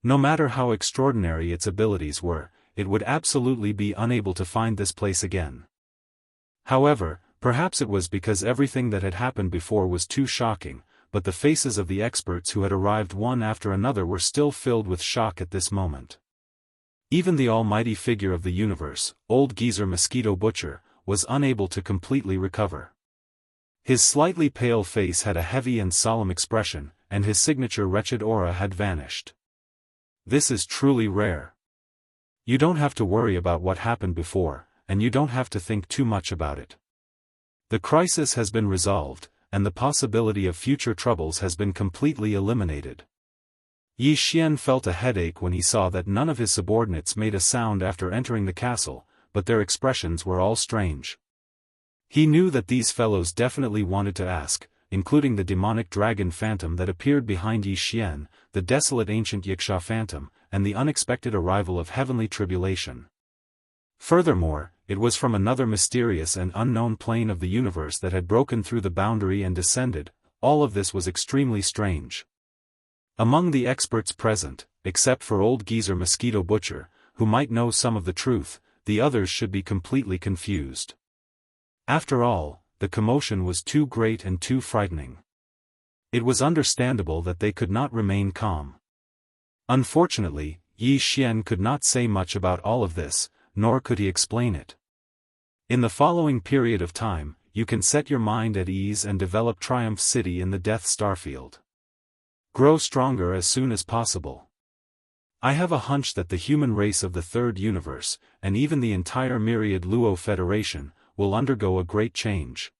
No matter how extraordinary its abilities were, it would absolutely be unable to find this place again. However, perhaps it was because everything that had happened before was too shocking, but the faces of the experts who had arrived one after another were still filled with shock at this moment. Even the almighty figure of the universe, Old Geezer Mosquito Butcher, was unable to completely recover. His slightly pale face had a heavy and solemn expression, and his signature wretched aura had vanished. This is truly rare. You don't have to worry about what happened before, and you don't have to think too much about it. The crisis has been resolved, and the possibility of future troubles has been completely eliminated. Yi Xian felt a headache when he saw that none of his subordinates made a sound after entering the castle, but their expressions were all strange. He knew that these fellows definitely wanted to ask, including the demonic dragon phantom that appeared behind Yi Xian, the desolate ancient Wuxia phantom, and the unexpected arrival of heavenly tribulation. Furthermore, it was from another mysterious and unknown plane of the universe that had broken through the boundary and descended. All of this was extremely strange. Among the experts present, except for Old Geezer Mosquito Butcher, who might know some of the truth, the others should be completely confused. After all, the commotion was too great and too frightening. It was understandable that they could not remain calm. Unfortunately, Yi Xian could not say much about all of this, nor could he explain it. In the following period of time, you can set your mind at ease and develop Triumph City in the Death Starfield. Grow stronger as soon as possible. I have a hunch that the human race of the Third Universe, and even the entire myriad Luo Federation, will undergo a great change.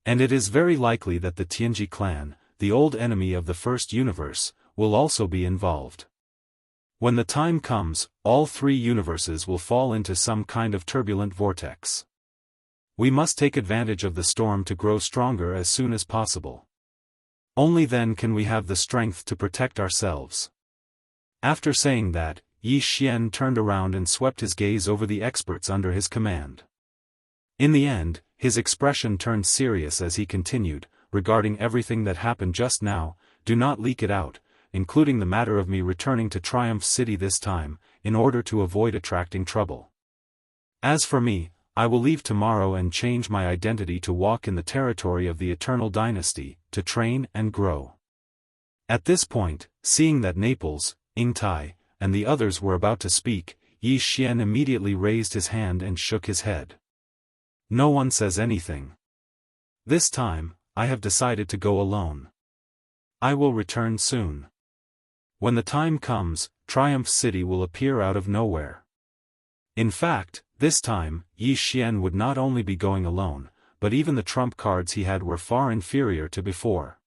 And it is very likely that the Tianji clan, the old enemy of the First Universe, will also be involved. When the time comes, all 3 universes will fall into some kind of turbulent vortex. We must take advantage of the storm to grow stronger as soon as possible. Only then can we have the strength to protect ourselves. After saying that, Yi Xian turned around and swept his gaze over the experts under his command. In the end, his expression turned serious as he continued, regarding everything that happened just now, do not leak it out, including the matter of me returning to Triumph City this time, in order to avoid attracting trouble. As for me, I will leave tomorrow and change my identity to walk in the territory of the Eternal Dynasty, to train and grow. At this point, seeing that Naples, Ingtai, and the others were about to speak, Yi Xian immediately raised his hand and shook his head. No one says anything. This time, I have decided to go alone. I will return soon. When the time comes, Triumph City will appear out of nowhere. In fact, this time, Yi Xian would not only be going alone, but even the trump cards he had were far inferior to before.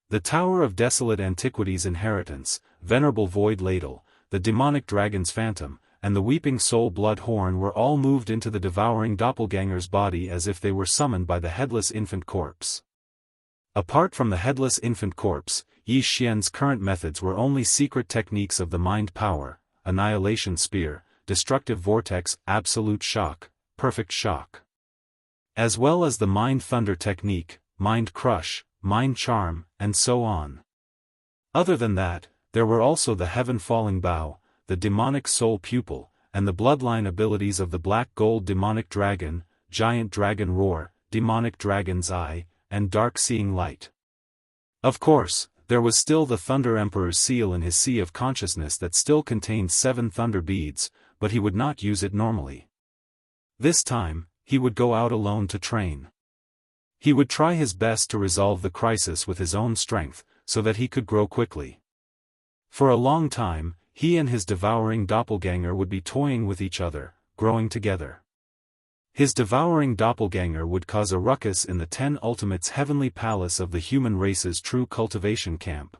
The Tower of Desolate Antiquities Inheritance, Venerable Void Ladle, the Demonic Dragon's Phantom, and the Weeping Soul Blood Horn were all moved into the devouring doppelganger's body as if they were summoned by the headless infant corpse. Apart from the headless infant corpse, Yi Xian's current methods were only secret techniques of the mind power, annihilation spear, destructive vortex, absolute shock, perfect shock, as well as the mind thunder technique, mind crush, mind charm, and so on. Other than that, there were also the heaven falling bow, the demonic soul pupil, and the bloodline abilities of the black gold demonic dragon, giant dragon roar, demonic dragon's eye, and dark seeing light. Of course, there was still the Thunder Emperor's seal in his sea of consciousness that still contained 7 thunder beads, but he would not use it normally. This time, he would go out alone to train. He would try his best to resolve the crisis with his own strength, so that he could grow quickly. For a long time, he and his devouring doppelganger would be toying with each other, growing together. His devouring doppelganger would cause a ruckus in the 10 Ultimates heavenly palace of the human race's true cultivation camp.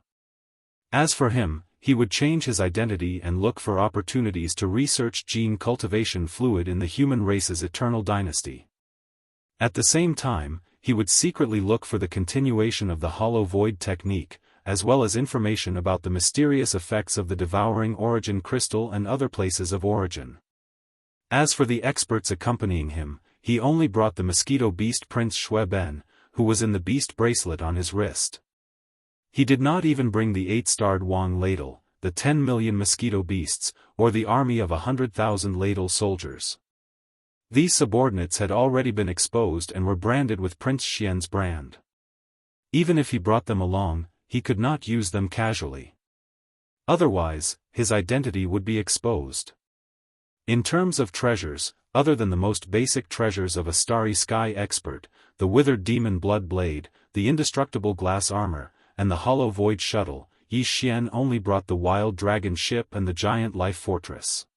As for him, he would change his identity and look for opportunities to research gene cultivation fluid in the human race's eternal dynasty. At the same time, he would secretly look for the continuation of the hollow void technique, as well as information about the mysterious effects of the devouring origin crystal and other places of origin. As for the experts accompanying him, he only brought the mosquito beast Prince Xue Ben, who was in the beast bracelet on his wrist. He did not even bring the 8-starred Wang ladle, the 10 million mosquito beasts, or the army of 100,000 ladle soldiers. These subordinates had already been exposed and were branded with Prince Xian's brand. Even if he brought them along, he could not use them casually. Otherwise, his identity would be exposed. In terms of treasures, other than the most basic treasures of a starry sky expert, the withered demon blood blade, the indestructible glass armor, and the hollow void shuttle, Yi Xian only brought the wild dragon ship and the giant life fortress.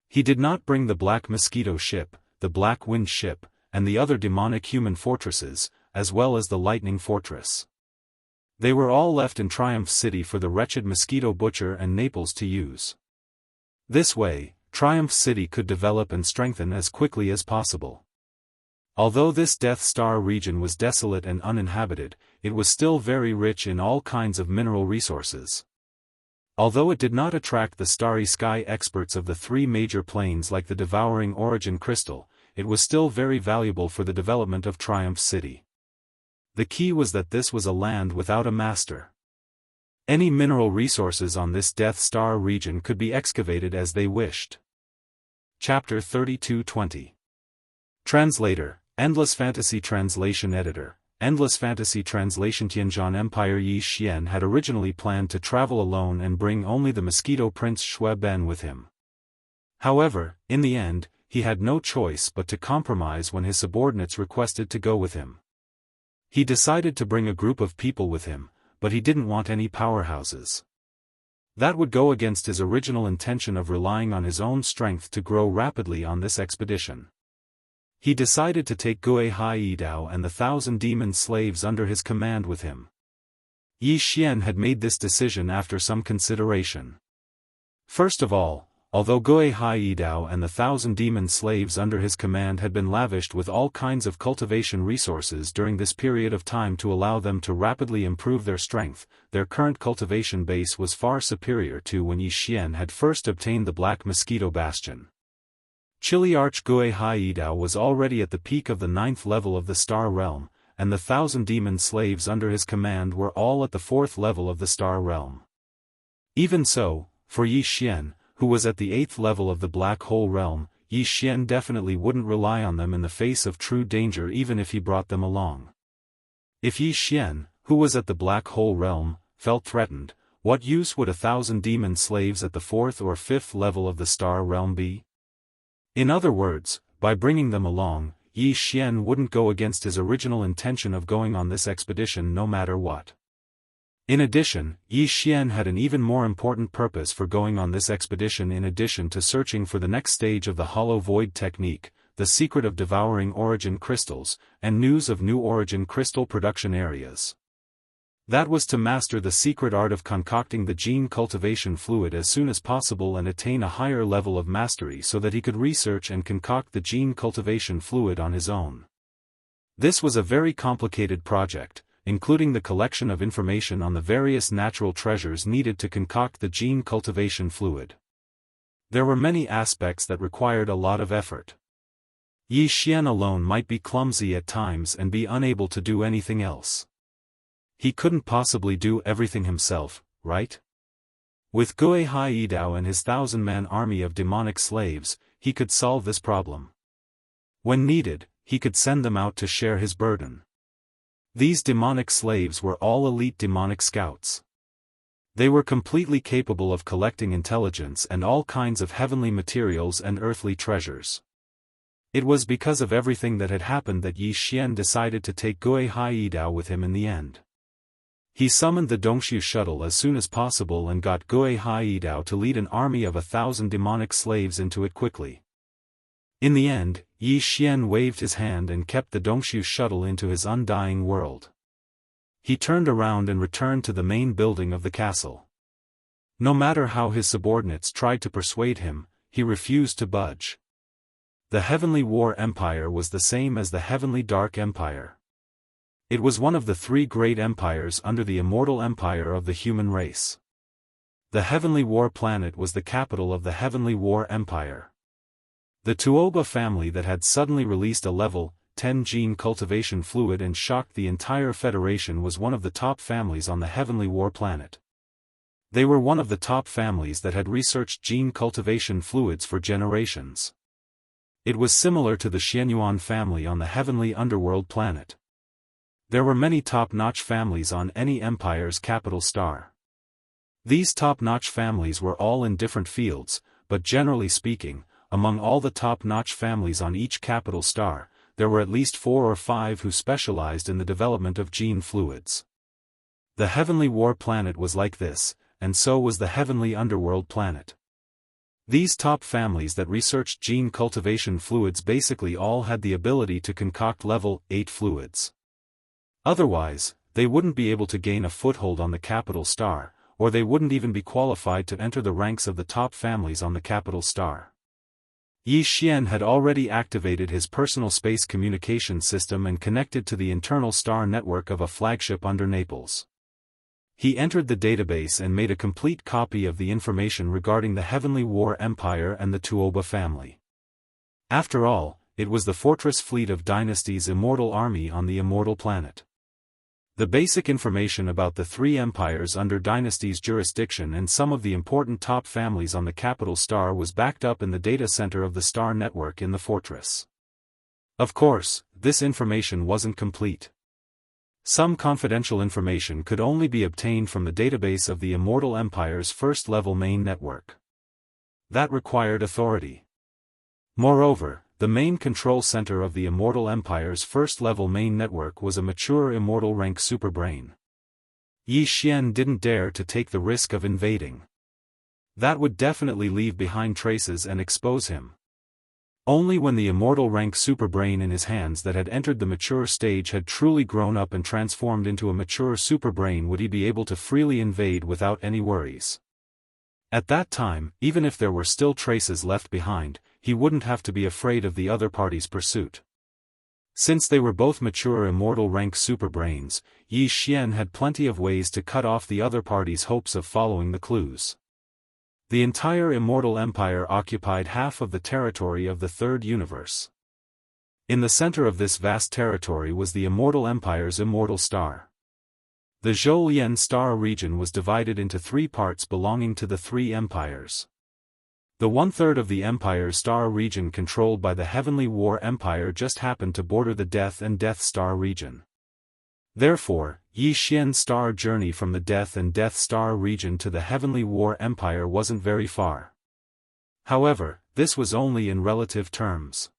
He did not bring the black mosquito ship, the black wind ship, and the other demonic human fortresses, as well as the lightning fortress. They were all left in Triumph City for the wretched mosquito butcher and Naples to use. This way, Triumph City could develop and strengthen as quickly as possible. Although this Death Star region was desolate and uninhabited, it was still very rich in all kinds of mineral resources. Although it did not attract the starry sky experts of the 3 major planes like the devouring origin crystal, it was still very valuable for the development of Triumph City. The key was that this was a land without a master. Any mineral resources on this Death Star region could be excavated as they wished. Chapter 3220. Translator, Endless Fantasy Translation Editor, Endless Fantasy Translation. Tianzhan Empire. Yi Xian had originally planned to travel alone and bring only the mosquito prince Xue Ben with him. However, in the end, he had no choice but to compromise when his subordinates requested to go with him. He decided to bring a group of people with him, but he didn't want any powerhouses. That would go against his original intention of relying on his own strength to grow rapidly on this expedition. He decided to take Gui Hai Yidao and the 1,000 demon slaves under his command with him. Yi Xian had made this decision after some consideration. First of all, although Gui Hai Yidao and the 1,000 demon slaves under his command had been lavished with all kinds of cultivation resources during this period of time to allow them to rapidly improve their strength, their current cultivation base was far superior to when Yi Xian had first obtained the Black Mosquito Bastion. Chiliarch Gui Hai Yidao was already at the peak of the 9th level of the Star Realm, and the 1,000 demon slaves under his command were all at the 4th level of the Star Realm. Even so, for Yi Xian, who was at the 8th level of the Black Hole Realm, Yi Xian definitely wouldn't rely on them in the face of true danger even if he brought them along. If Yi Xian, who was at the Black Hole Realm, felt threatened, what use would 1,000 demon slaves at the 4th or 5th level of the Star Realm be? In other words, by bringing them along, Yi Xian wouldn't go against his original intention of going on this expedition no matter what. In addition, Yi Xian had an even more important purpose for going on this expedition in addition to searching for the next stage of the Hollow Void technique, the secret of devouring origin crystals, and news of new origin crystal production areas. That was to master the secret art of concocting the gene cultivation fluid as soon as possible and attain a higher level of mastery so that he could research and concoct the gene cultivation fluid on his own. This was a very complicated project, including the collection of information on the various natural treasures needed to concoct the gene cultivation fluid. There were many aspects that required a lot of effort. Yi Xian alone might be clumsy at times and be unable to do anything else. He couldn't possibly do everything himself, right? With Gui Haidao and his 1,000-man army of demonic slaves, he could solve this problem. When needed, he could send them out to share his burden. These demonic slaves were all elite demonic scouts. They were completely capable of collecting intelligence and all kinds of heavenly materials and earthly treasures. It was because of everything that had happened that Yi Xian decided to take Gui Haidao with him in the end. He summoned the Dongshu shuttle as soon as possible and got Gui Haidao to lead an army of 1,000 demonic slaves into it quickly. In the end, Yi Xian waved his hand and kept the Dongshu shuttle into his undying world. He turned around and returned to the main building of the castle. No matter how his subordinates tried to persuade him, he refused to budge. The Heavenly War Empire was the same as the Heavenly Dark Empire. It was one of the three great empires under the immortal empire of the human race. The Heavenly War Planet was the capital of the Heavenly War Empire. The Tuoba family that had suddenly released a level 10 gene cultivation fluid and shocked the entire Federation was one of the top families on the Heavenly War Planet. They were one of the top families that had researched gene cultivation fluids for generations. It was similar to the Xianyuan family on the Heavenly Underworld Planet. There were many top-notch families on any empire's capital star. These top-notch families were all in different fields, but generally speaking, among all the top-notch families on each capital star, there were at least 4 or 5 who specialized in the development of gene fluids. The Heavenly War Planet was like this, and so was the Heavenly Underworld Planet. These top families that researched gene cultivation fluids basically all had the ability to concoct level 8 fluids. Otherwise, they wouldn't be able to gain a foothold on the capital star, or they wouldn't even be qualified to enter the ranks of the top families on the capital star. Yi Xian had already activated his personal space communication system and connected to the internal star network of a flagship under Naples. He entered the database and made a complete copy of the information regarding the Heavenly War Empire and the Tuoba family. After all, it was the fortress fleet of Dynasty's immortal army on the immortal planet. The basic information about the 3 empires under Dynasty's jurisdiction and some of the important top families on the capital star was backed up in the data center of the star network in the fortress. Of course, this information wasn't complete. Some confidential information could only be obtained from the database of the Immortal Empire's first-level main network. That required authority. Moreover, the main control center of the Immortal Empire's first-level main network was a mature immortal rank superbrain. Yi Xian didn't dare to take the risk of invading. That would definitely leave behind traces and expose him. Only when the immortal rank superbrain in his hands that had entered the mature stage had truly grown up and transformed into a mature superbrain would he be able to freely invade without any worries. At that time, even if there were still traces left behind, he wouldn't have to be afraid of the other party's pursuit. Since they were both mature immortal rank superbrains, Yi Xian had plenty of ways to cut off the other party's hopes of following the clues. The entire Immortal Empire occupied half of the territory of the Third Universe. In the center of this vast territory was the Immortal Empire's immortal star. The Zhoulian star region was divided into 3 parts belonging to the 3 empires. The 1/3 of the Empire's star region controlled by the Heavenly War Empire just happened to border the Death and Death Star region. Therefore, Yi Xian's star journey from the Death and Death Star region to the Heavenly War Empire wasn't very far. However, this was only in relative terms.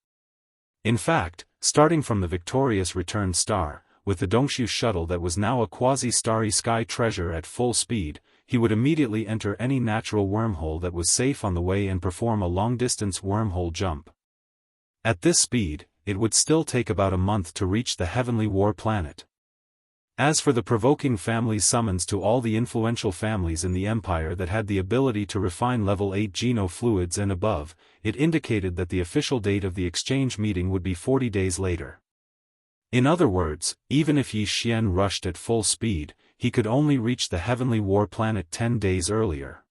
In fact, starting from the victorious return star, with the Dongshu shuttle that was now a quasi-starry sky treasure at full speed, he would immediately enter any natural wormhole that was safe on the way and perform a long-distance wormhole jump. At this speed, it would still take about a month to reach the Heavenly War Planet. As for the provoking family's summons to all the influential families in the empire that had the ability to refine level 8 geno-fluids and above, it indicated that the official date of the exchange meeting would be 40 days later. In other words, even if Yi Xian rushed at full speed, he could only reach the Heavenly War planet 10 days earlier.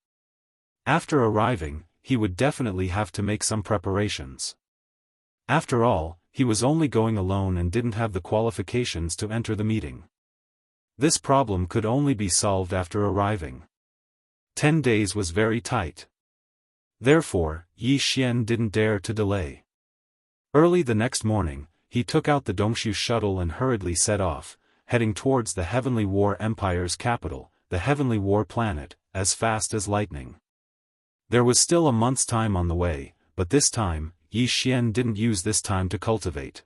After arriving, he would definitely have to make some preparations. After all, he was only going alone and didn't have the qualifications to enter the meeting. This problem could only be solved after arriving. 10 days was very tight. Therefore, Yi Xian didn't dare to delay. Early the next morning, he took out the Dongshu shuttle and hurriedly set off, heading towards the Heavenly War Empire's capital, the Heavenly War planet, as fast as lightning. There was still a month's time on the way, but this time, Yi Xian didn't use this time to cultivate.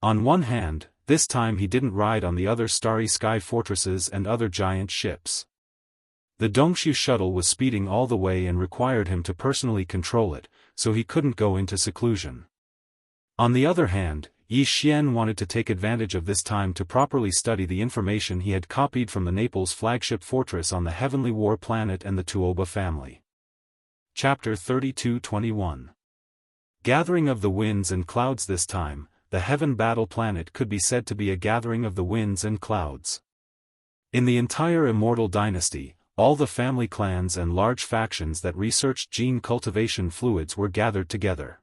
On one hand, this time he didn't ride on the other starry sky fortresses and other giant ships. The Dongshu shuttle was speeding all the way and required him to personally control it, so he couldn't go into seclusion. On the other hand, Yi Xian wanted to take advantage of this time to properly study the information he had copied from the Naples flagship fortress on the Heavenly War planet and the Tuoba family. Chapter 32-21. Gathering of the Winds and Clouds. This time, the Heaven Battle planet could be said to be a gathering of the winds and clouds. In the entire Immortal dynasty, all the family clans and large factions that researched gene cultivation fluids were gathered together.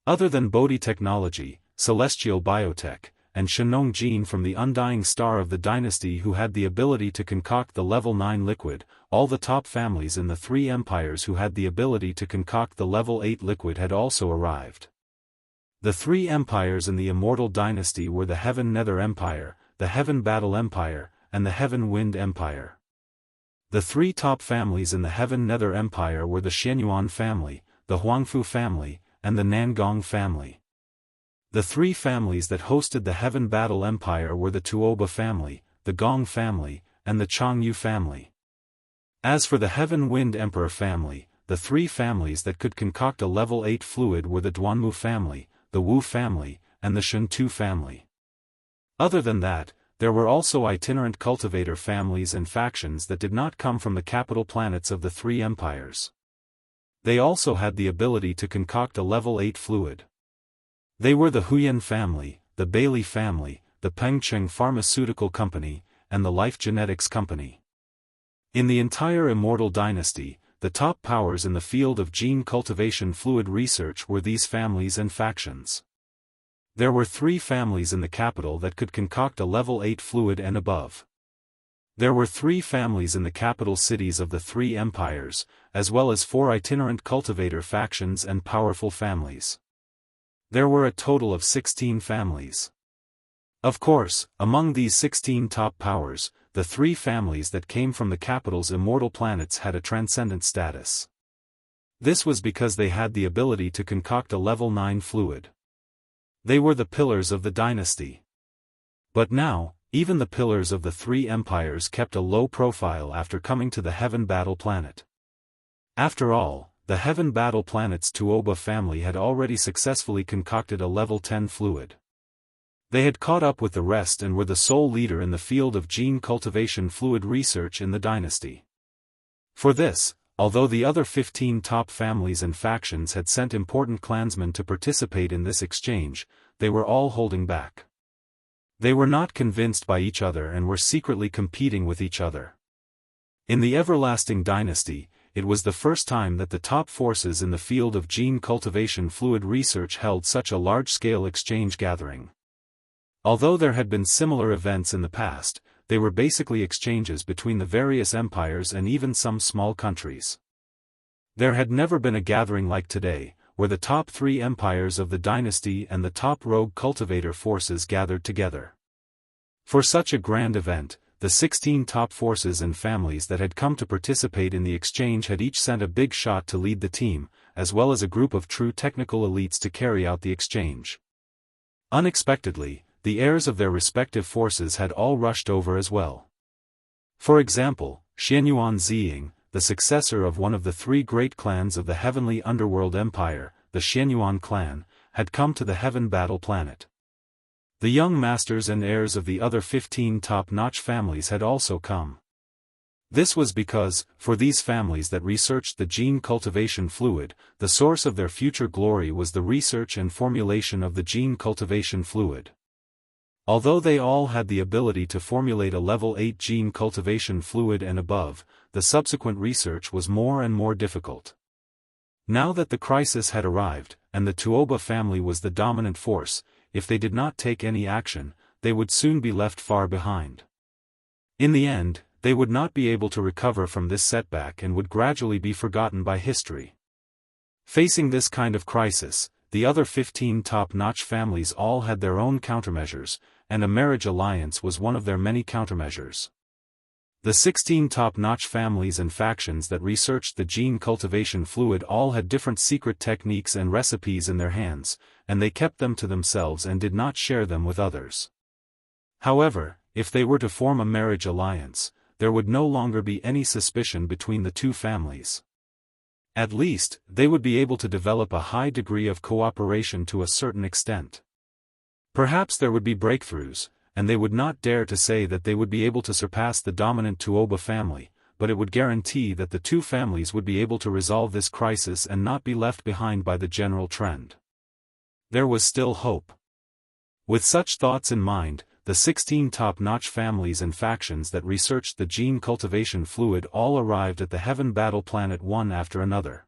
Other than Bodhi Technology, Celestial Biotech, and Shenong Gene from the Undying Star of the dynasty who had the ability to concoct the level 9 liquid, all the top families in the three empires who had the ability to concoct the level 8 liquid had also arrived. The three empires in the Immortal dynasty were the Heaven Nether Empire, the Heaven Battle Empire, and the Heaven Wind Empire. The three top families in the Heaven Nether Empire were the Xianyuan family, the Huangfu family, and the Nangong family. The three families that hosted the Heaven Battle Empire were the Tuoba family, the Gong family, and the Changyu family. As for the Heaven Wind Emperor family, the three families that could concoct a level 8 fluid were the Duanmu family, the Wu family, and the Shuntu family. Other than that, there were also itinerant cultivator families and factions that did not come from the capital planets of the three empires. They also had the ability to concoct a level 8 fluid. They were the Huyan family, the Bailey family, the Pengcheng Pharmaceutical Company, and the Life Genetics Company. In the entire Immortal dynasty, the top powers in the field of gene cultivation fluid research were these families and factions. There were three families in the capital that could concoct a level 8 fluid and above. There were three families in the capital cities of the three empires, as well as 4 itinerant cultivator factions and powerful families. There were a total of 16 families. Of course, among these 16 top powers, the three families that came from the capital's immortal planets had a transcendent status. This was because they had the ability to concoct a level 9 fluid. They were the pillars of the dynasty. But now, even the pillars of the three empires kept a low profile after coming to the Heaven Battle planet. After all, the Heaven Battle planet's Tuoba family had already successfully concocted a level 10 fluid. They had caught up with the rest and were the sole leader in the field of gene cultivation fluid research in the dynasty. For this, although the other 15 top families and factions had sent important clansmen to participate in this exchange, they were all holding back. They were not convinced by each other and were secretly competing with each other. In the Everlasting Dynasty, it was the first time that the top forces in the field of gene cultivation fluid research held such a large-scale exchange gathering. Although there had been similar events in the past, they were basically exchanges between the various empires and even some small countries. There had never been a gathering like today, where the top three empires of the dynasty and the top rogue cultivator forces gathered together. For such a grand event, the 16 top forces and families that had come to participate in the exchange had each sent a big shot to lead the team, as well as a group of true technical elites to carry out the exchange. Unexpectedly, the heirs of their respective forces had all rushed over as well. For example, Xianyuan Ziying, the successor of one of the three great clans of the heavenly underworld empire, the Xianyuan clan, had come to the Heaven Battle planet. The young masters and heirs of the other 15 top-notch families had also come. This was because, for these families that researched the gene cultivation fluid, the source of their future glory was the research and formulation of the gene cultivation fluid. Although they all had the ability to formulate a level 8 gene cultivation fluid and above, the subsequent research was more and more difficult. Now that the crisis had arrived, and the Tuoba family was the dominant force, if they did not take any action, they would soon be left far behind. In the end, they would not be able to recover from this setback and would gradually be forgotten by history. Facing this kind of crisis, the other 15 top-notch families all had their own countermeasures, and a marriage alliance was one of their many countermeasures. The 16 top-notch families and factions that researched the gene cultivation fluid all had different secret techniques and recipes in their hands, and they kept them to themselves and did not share them with others. However, if they were to form a marriage alliance, there would no longer be any suspicion between the two families. At least, they would be able to develop a high degree of cooperation to a certain extent. Perhaps there would be breakthroughs, and they would not dare to say that they would be able to surpass the dominant Tuoba family, but it would guarantee that the two families would be able to resolve this crisis and not be left behind by the general trend. There was still hope. With such thoughts in mind, the 16 top-notch families and factions that researched the gene cultivation fluid all arrived at the Heaven Battle Planet one after another.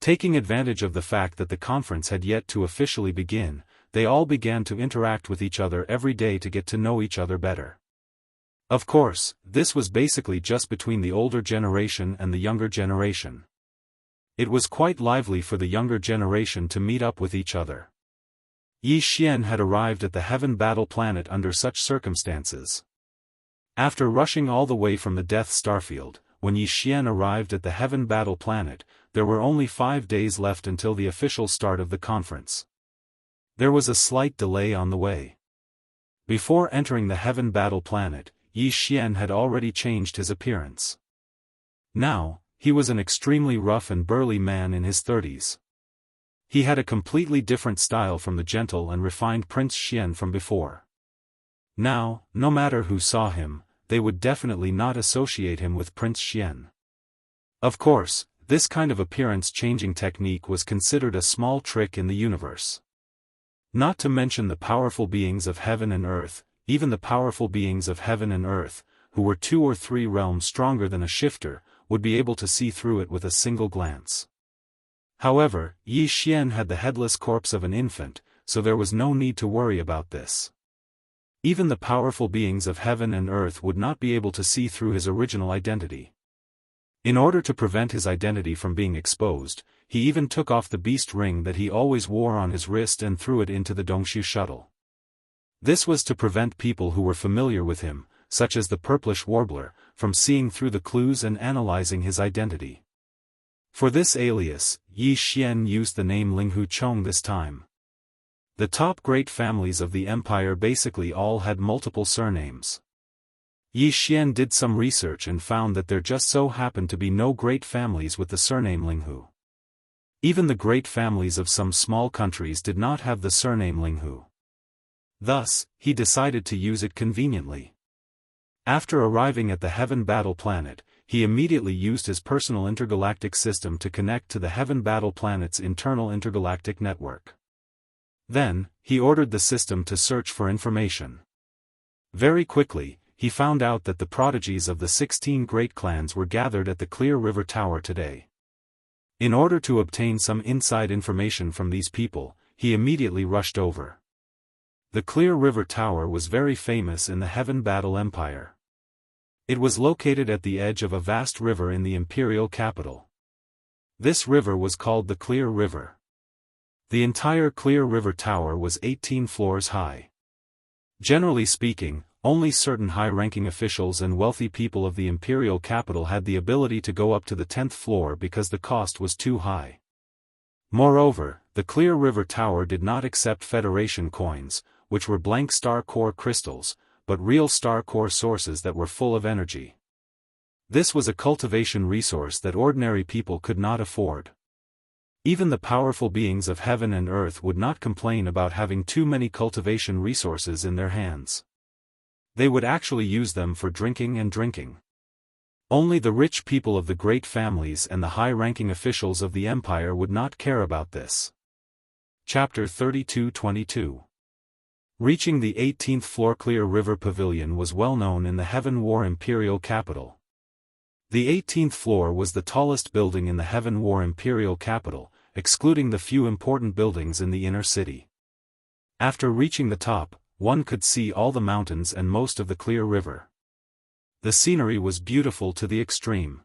Taking advantage of the fact that the conference had yet to officially begin, they all began to interact with each other every day to get to know each other better. Of course, this was basically just between the older generation and the younger generation. It was quite lively for the younger generation to meet up with each other. Yi Xian had arrived at the Heaven Battle Planet under such circumstances. After rushing all the way from the Death Starfield, when Yi Xian arrived at the Heaven Battle Planet, there were only 5 days left until the official start of the conference. There was a slight delay on the way. Before entering the Heaven Battle Planet, Yi Xian had already changed his appearance. Now, he was an extremely rough and burly man in his 30s. He had a completely different style from the gentle and refined Prince Xian from before. Now, no matter who saw him, they would definitely not associate him with Prince Xian. Of course, this kind of appearance-changing technique was considered a small trick in the universe. Not to mention the powerful beings of heaven and earth, even the powerful beings of heaven and earth, who were 2 or 3 realms stronger than a shifter, would be able to see through it with a single glance. However, Yi Xian had the headless corpse of an infant, so there was no need to worry about this. Even the powerful beings of heaven and earth would not be able to see through his original identity. In order to prevent his identity from being exposed, he even took off the beast ring that he always wore on his wrist and threw it into the Dongshu shuttle. This was to prevent people who were familiar with him, such as the purplish warbler, from seeing through the clues and analyzing his identity. For this alias, Yi Xian used the name Linghu Chong this time. The top great families of the empire basically all had multiple surnames. Yi Xian did some research and found that there just so happened to be no great families with the surname Linghu. Even the great families of some small countries did not have the surname Linghu. Thus, he decided to use it conveniently. After arriving at the Heaven Battle Planet, he immediately used his personal intergalactic system to connect to the Heaven Battle Planet's internal intergalactic network. Then, he ordered the system to search for information. Very quickly, he found out that the prodigies of the 16 great clans were gathered at the Clear River Tower today. In order to obtain some inside information from these people, he immediately rushed over. The Clear River Tower was very famous in the Heaven Battle Empire. It was located at the edge of a vast river in the imperial capital. This river was called the Clear River. The entire Clear River Tower was 18 floors high. Generally speaking, only certain high-ranking officials and wealthy people of the imperial capital had the ability to go up to the 10th floor because the cost was too high. Moreover, the Clear River Tower did not accept Federation coins, which were blank star core crystals, but real star core sources that were full of energy. This was a cultivation resource that ordinary people could not afford. Even the powerful beings of heaven and earth would not complain about having too many cultivation resources in their hands. They would actually use them for drinking and drinking. Only the rich people of the great families and the high-ranking officials of the empire would not care about this. Chapter 32-22. Reaching the 18th floor. Clear River Pavilion was well known in the Heaven War Imperial capital. The 18th floor was the tallest building in the Heaven War Imperial capital, excluding the few important buildings in the inner city. After reaching the top, one could see all the mountains and most of the Clear River. The scenery was beautiful to the extreme.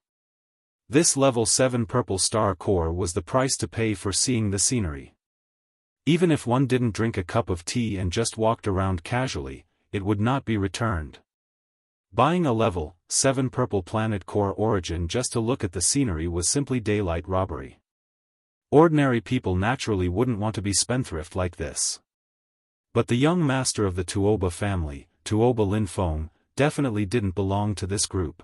This level 7 purple star core was the price to pay for seeing the scenery. Even if one didn't drink a cup of tea and just walked around casually, it would not be returned. Buying a level 7 purple planet core origin just to look at the scenery was simply daylight robbery. Ordinary people naturally wouldn't want to be spendthrift like this. But the young master of the Tuoba family, Tuoba Linfeng, definitely didn't belong to this group.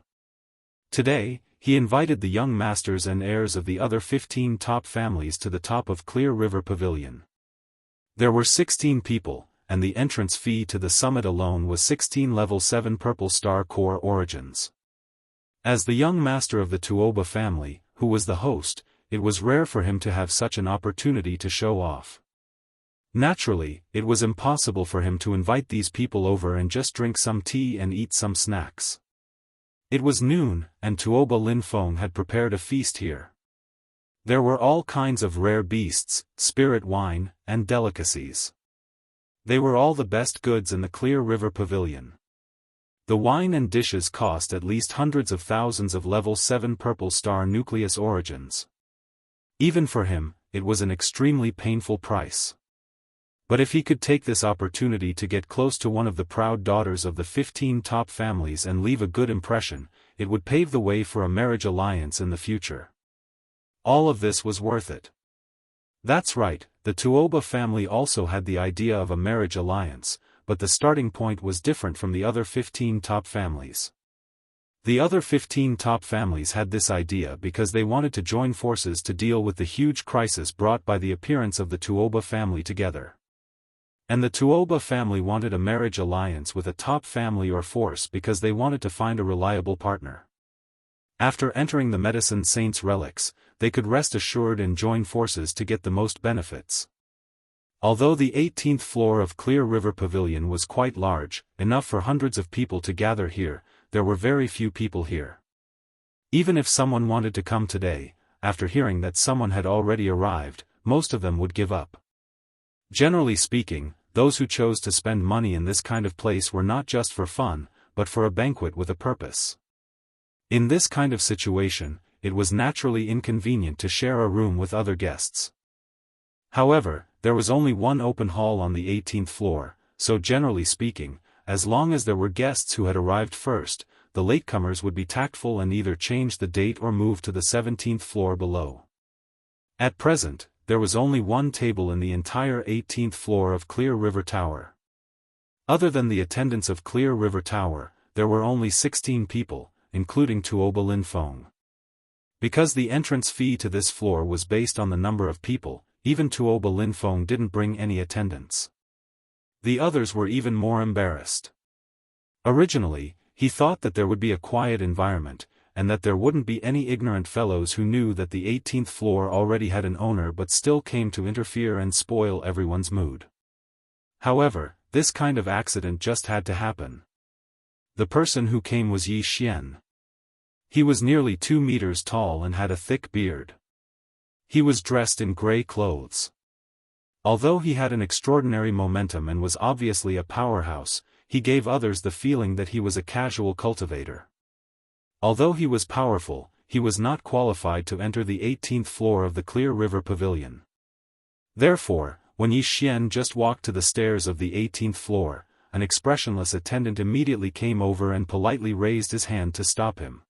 Today, he invited the young masters and heirs of the other 15 top families to the top of Clear River Pavilion. There were 16 people, and the entrance fee to the summit alone was 16 level 7 purple star core origins. As the young master of the Tuoba family, who was the host, it was rare for him to have such an opportunity to show off. Naturally, it was impossible for him to invite these people over and just drink some tea and eat some snacks. It was noon, and Tuoba Linfeng had prepared a feast here. There were all kinds of rare beasts, spirit wine, and delicacies. They were all the best goods in the Clear River Pavilion. The wine and dishes cost at least hundreds of thousands of level 7 purple star nucleus origins. Even for him, it was an extremely painful price. But if he could take this opportunity to get close to one of the proud daughters of the 15 top families and leave a good impression, it would pave the way for a marriage alliance in the future. All of this was worth it. That's right, the Tuoba family also had the idea of a marriage alliance, but the starting point was different from the other 15 top families. The other 15 top families had this idea because they wanted to join forces to deal with the huge crisis brought by the appearance of the Tuoba family together. And the Tuoba family wanted a marriage alliance with a top family or force because they wanted to find a reliable partner. After entering the Medicine Saint's relics, they could rest assured and join forces to get the most benefits. Although the 18th floor of Clear River Pavilion was quite large, enough for hundreds of people to gather here, there were very few people here. Even if someone wanted to come today, after hearing that someone had already arrived, most of them would give up. Generally speaking, those who chose to spend money in this kind of place were not just for fun, but for a banquet with a purpose. In this kind of situation, it was naturally inconvenient to share a room with other guests. However, there was only one open hall on the 18th floor, so generally speaking, as long as there were guests who had arrived first, the latecomers would be tactful and either change the date or move to the 17th floor below. At present, there was only one table in the entire 18th floor of Clear River Tower. Other than the attendants of Clear River Tower, there were only 16 people, including Tuoba Linfeng. Because the entrance fee to this floor was based on the number of people, even Tuoba Linfeng didn't bring any attendants. The others were even more embarrassed. Originally, he thought that there would be a quiet environment, and that there wouldn't be any ignorant fellows who knew that the 18th floor already had an owner but still came to interfere and spoil everyone's mood. However, this kind of accident just had to happen. The person who came was Yi Xian. He was nearly 2 meters tall and had a thick beard. He was dressed in gray clothes. Although he had an extraordinary momentum and was obviously a powerhouse, he gave others the feeling that he was a casual cultivator. Although he was powerful, he was not qualified to enter the 18th floor of the Clear River Pavilion. Therefore, when Yi Xian just walked to the stairs of the 18th floor, an expressionless attendant immediately came over and politely raised his hand to stop him.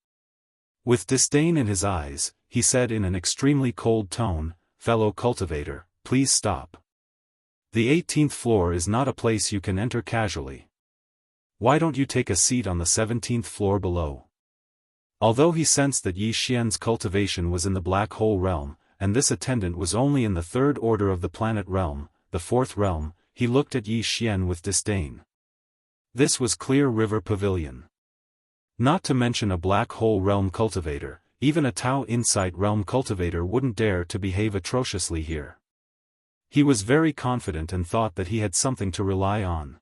With disdain in his eyes, he said in an extremely cold tone, "Fellow cultivator, please stop. The 18th floor is not a place you can enter casually. Why don't you take a seat on the 17th floor below?" Although he sensed that Yi Xian's cultivation was in the black hole realm, and this attendant was only in the third order of the planet realm, the fourth realm. He looked at Yi Xian with disdain. This was Clear River Pavilion. Not to mention a black hole realm cultivator, even a Tao Insight realm cultivator wouldn't dare to behave atrociously here. He was very confident and thought that he had something to rely on.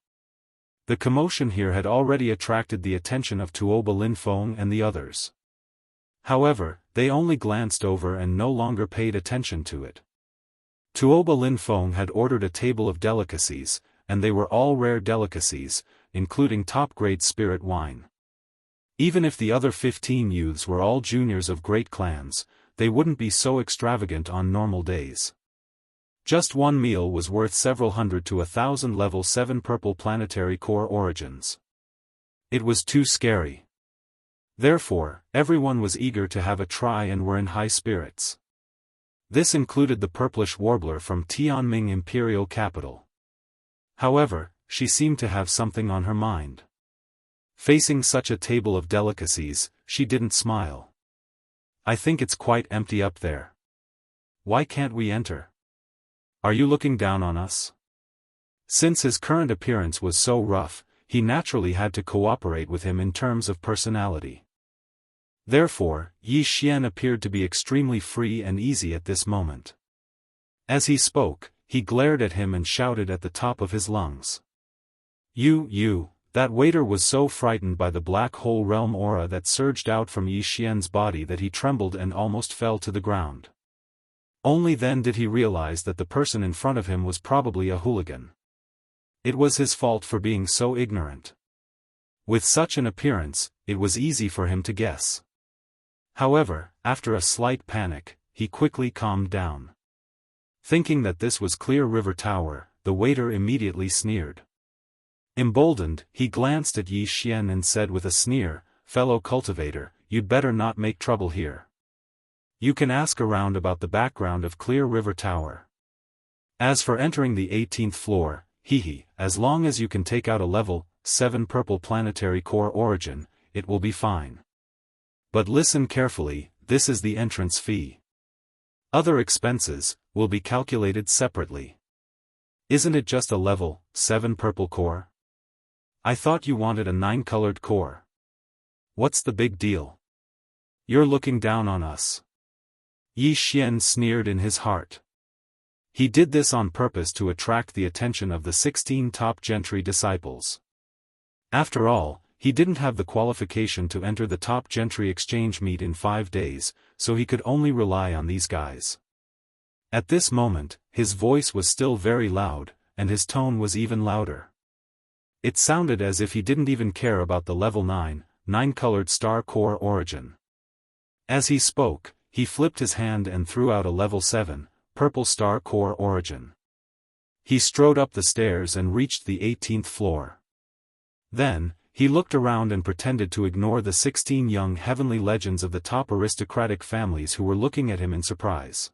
The commotion here had already attracted the attention of Tuoba Linfeng and the others. However, they only glanced over and no longer paid attention to it. Tuoba Linfeng had ordered a table of delicacies, and they were all rare delicacies, including top-grade spirit wine. Even if the other 15 youths were all juniors of great clans, they wouldn't be so extravagant on normal days. Just one meal was worth several hundred to 1,000 level 7 purple planetary core origins. It was too scary. Therefore, everyone was eager to have a try and were in high spirits. This included the purplish warbler from Tianming Imperial Capital. However, she seemed to have something on her mind. Facing such a table of delicacies, she didn't smile. I think it's quite empty up there. Why can't we enter? Are you looking down on us? Since his current appearance was so rough, he naturally had to cooperate with him in terms of personality. Therefore, Yi Xian appeared to be extremely free and easy at this moment. As he spoke, he glared at him and shouted at the top of his lungs. You, that waiter was so frightened by the black hole realm aura that surged out from Yi Xian's body that he trembled and almost fell to the ground. Only then did he realize that the person in front of him was probably a hooligan. It was his fault for being so ignorant. With such an appearance, it was easy for him to guess. However, after a slight panic, he quickly calmed down. Thinking that this was Clear River Tower, the waiter immediately sneered. Emboldened, he glanced at Yi Xian and said with a sneer, "Fellow cultivator, you'd better not make trouble here. You can ask around about the background of Clear River Tower. As for entering the 18th floor, as long as you can take out a level 7 purple planetary core origin, it will be fine. But listen carefully, this is the entrance fee. Other expenses will be calculated separately. Isn't it just a level 7 purple core? I thought you wanted a 9-colored core. What's the big deal? You're looking down on us." Yi Xian sneered in his heart. He did this on purpose to attract the attention of the 16 top gentry disciples. After all, he didn't have the qualification to enter the top gentry exchange meet in 5 days, so he could only rely on these guys. At this moment, his voice was still very loud, and his tone was even louder. It sounded as if he didn't even care about the level 9-colored star core origin. As he spoke, he flipped his hand and threw out a level 7, purple star core origin. He strode up the stairs and reached the 18th floor. Then, he looked around and pretended to ignore the 16 young heavenly legends of the top aristocratic families who were looking at him in surprise.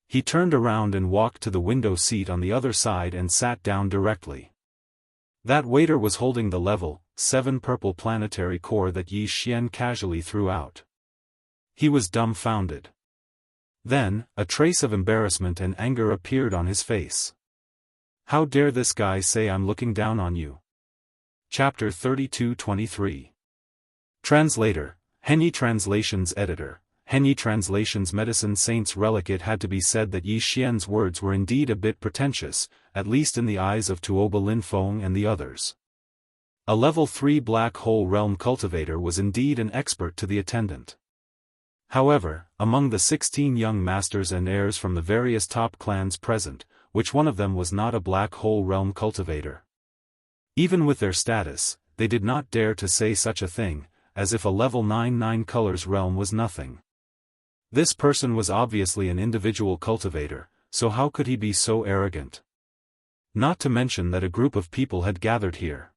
He turned around and walked to the window seat on the other side and sat down directly. That waiter was holding the level 7 purple planetary core that Yi Xian casually threw out. He was dumbfounded. Then, a trace of embarrassment and anger appeared on his face. How dare this guy say I'm looking down on you? Chapter 32-23. Translator, Henyi Translations Editor, Henyi Translations Medicine Saints Relic. It had to be said that Yi Xian's words were indeed a bit pretentious, at least in the eyes of Tuoba Linfeng and the others. A level 3 black hole realm cultivator was indeed an expert to the attendant. However, among the 16 young masters and heirs from the various top clans present, which one of them was not a black hole realm cultivator? Even with their status, they did not dare to say such a thing, as if a level 9 colors realm was nothing. This person was obviously an individual cultivator, so how could he be so arrogant? Not to mention that a group of people had gathered here.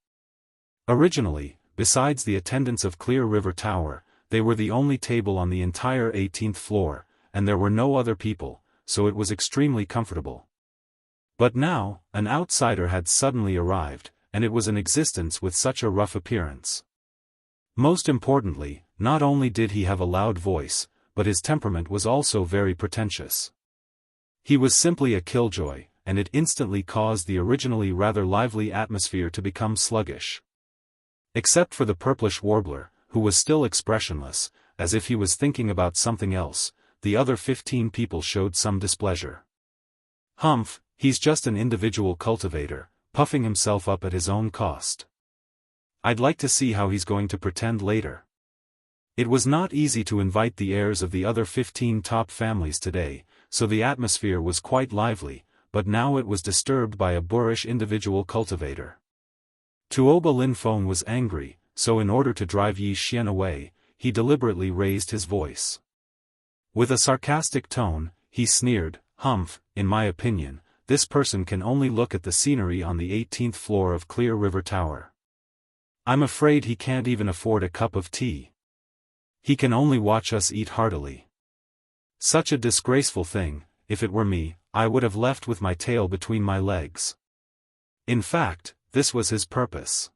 Originally, besides the attendants of Clear River Tower, they were the only table on the entire 18th floor, and there were no other people, so it was extremely comfortable. But now, an outsider had suddenly arrived, and it was in existence with such a rough appearance. Most importantly, not only did he have a loud voice, but his temperament was also very pretentious. He was simply a killjoy, and it instantly caused the originally rather lively atmosphere to become sluggish. Except for the purplish warbler, who was still expressionless, as if he was thinking about something else, the other 15 people showed some displeasure. "Humph, he's just an individual cultivator, puffing himself up at his own cost. I'd like to see how he's going to pretend later." It was not easy to invite the heirs of the other 15 top families today, so the atmosphere was quite lively, but now it was disturbed by a boorish individual cultivator. Tuoba Linfeng was angry, so in order to drive Yi Xian away, he deliberately raised his voice. With a sarcastic tone, he sneered, "Humph, in my opinion, this person can only look at the scenery on the 18th floor of Clear River Tower. I'm afraid he can't even afford a cup of tea. He can only watch us eat heartily. Such a disgraceful thing. If it were me, I would have left with my tail between my legs." In fact, this was his purpose.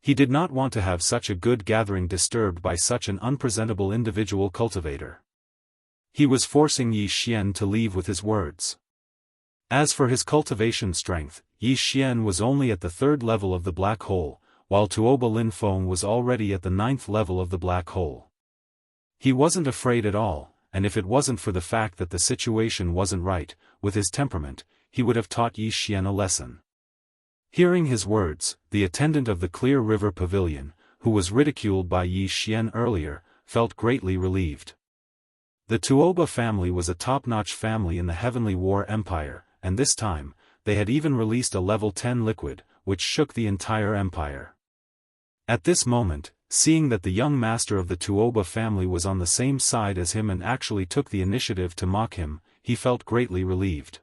He did not want to have such a good gathering disturbed by such an unpresentable individual cultivator. He was forcing Yi Xian to leave with his words. As for his cultivation strength, Yi Xian was only at the 3rd level of the black hole, while Tuoba Linfeng was already at the 9th level of the black hole. He wasn't afraid at all, and if it wasn't for the fact that the situation wasn't right, with his temperament, he would have taught Yi Xian a lesson. Hearing his words, the attendant of the Clear River Pavilion, who was ridiculed by Yi Xian earlier, felt greatly relieved. The Tuoba family was a top-notch family in the Heavenly War Empire, and this time, they had even released a level 10 liquid, which shook the entire empire. At this moment, seeing that the young master of the Tuoba family was on the same side as him and actually took the initiative to mock him, he felt greatly relieved.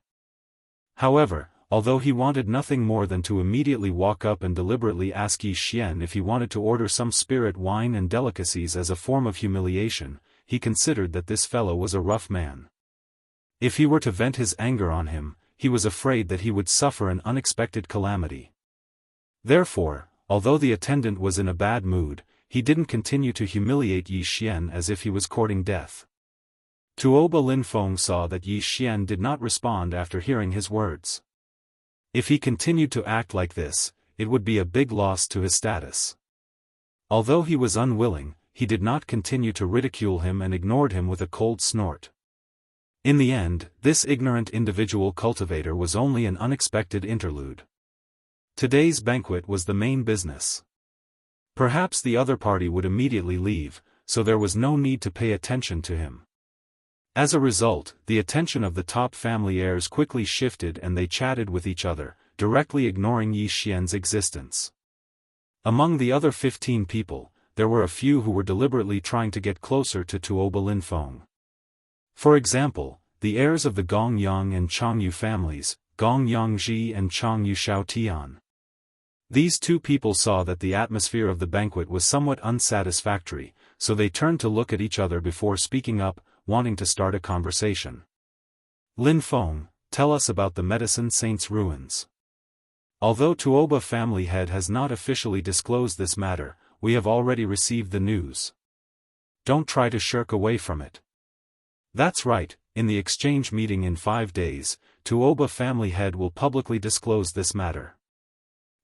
However, although he wanted nothing more than to immediately walk up and deliberately ask Yi Xian if he wanted to order some spirit wine and delicacies as a form of humiliation, he considered that this fellow was a rough man. If he were to vent his anger on him, he was afraid that he would suffer an unexpected calamity. Therefore, although the attendant was in a bad mood, he didn't continue to humiliate Yi Xian as if he was courting death. Tuoba Linfeng saw that Yi Xian did not respond after hearing his words. If he continued to act like this, it would be a big loss to his status. Although he was unwilling, he did not continue to ridicule him and ignored him with a cold snort. In the end, this ignorant individual cultivator was only an unexpected interlude. Today's banquet was the main business. Perhaps the other party would immediately leave, so there was no need to pay attention to him. As a result, the attention of the top family heirs quickly shifted and they chatted with each other, directly ignoring Yi Xian's existence. Among the other 15 people, there were a few who were deliberately trying to get closer to Tuoba Linfeng. For example, the heirs of the Gongyang and Changyu families, Gongyang Ji and Changyu Xiaotian. These two people saw that the atmosphere of the banquet was somewhat unsatisfactory, so they turned to look at each other before speaking up, wanting to start a conversation. "Linfeng, tell us about the Medicine Saint's ruins." Although Tuoba family head has not officially disclosed this matter, we have already received the news. Don't try to shirk away from it. That's right, in the exchange meeting in 5 days, Tuoba family head will publicly disclose this matter.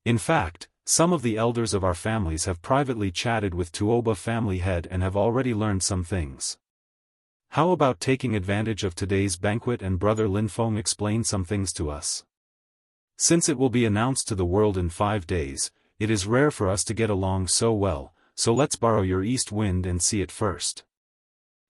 In fact, some of the elders of our families have privately chatted with Tuoba family head and have already learned some things. How about taking advantage of today's banquet and Brother Linfeng explain some things to us? Since it will be announced to the world in 5 days, it is rare for us to get along so well, so let's borrow your east wind and see it first.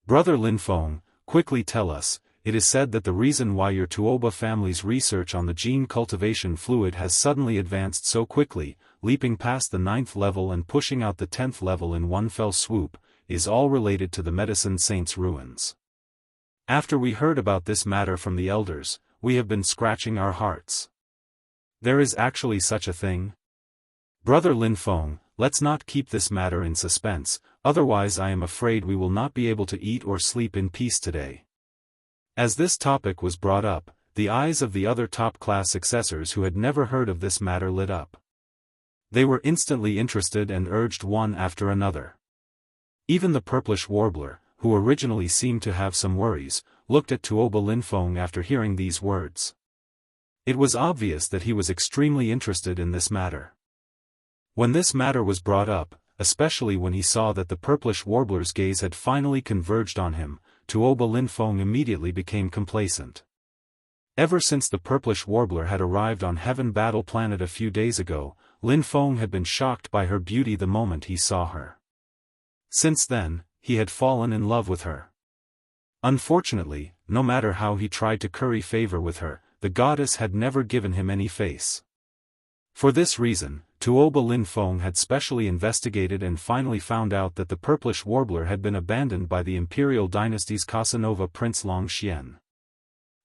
Brother Linfeng, quickly tell us. It is said that the reason why your Tuoba family's research on the gene cultivation fluid has suddenly advanced so quickly, leaping past the 9th level and pushing out the 10th level in one fell swoop, is all related to the Medicine Saint's ruins. After we heard about this matter from the elders, we have been scratching our hearts. There is actually such a thing? Brother Linfeng, let's not keep this matter in suspense, otherwise I am afraid we will not be able to eat or sleep in peace today. As this topic was brought up, the eyes of the other top-class successors who had never heard of this matter lit up. They were instantly interested and urged one after another. Even the purplish warbler, who originally seemed to have some worries, looked at Tuoba Linfeng after hearing these words. It was obvious that he was extremely interested in this matter. When this matter was brought up, especially when he saw that the purplish warbler's gaze had finally converged on him, Tuoba Linfeng immediately became complacent. Ever since the purplish warbler had arrived on Heaven Battle Planet a few days ago, Linfeng had been shocked by her beauty the moment he saw her. Since then, he had fallen in love with her. Unfortunately, no matter how he tried to curry favor with her, the goddess had never given him any face. For this reason, Tuoba Linfeng had specially investigated and finally found out that the purplish warbler had been abandoned by the imperial dynasty's Casanova Prince Long Xian.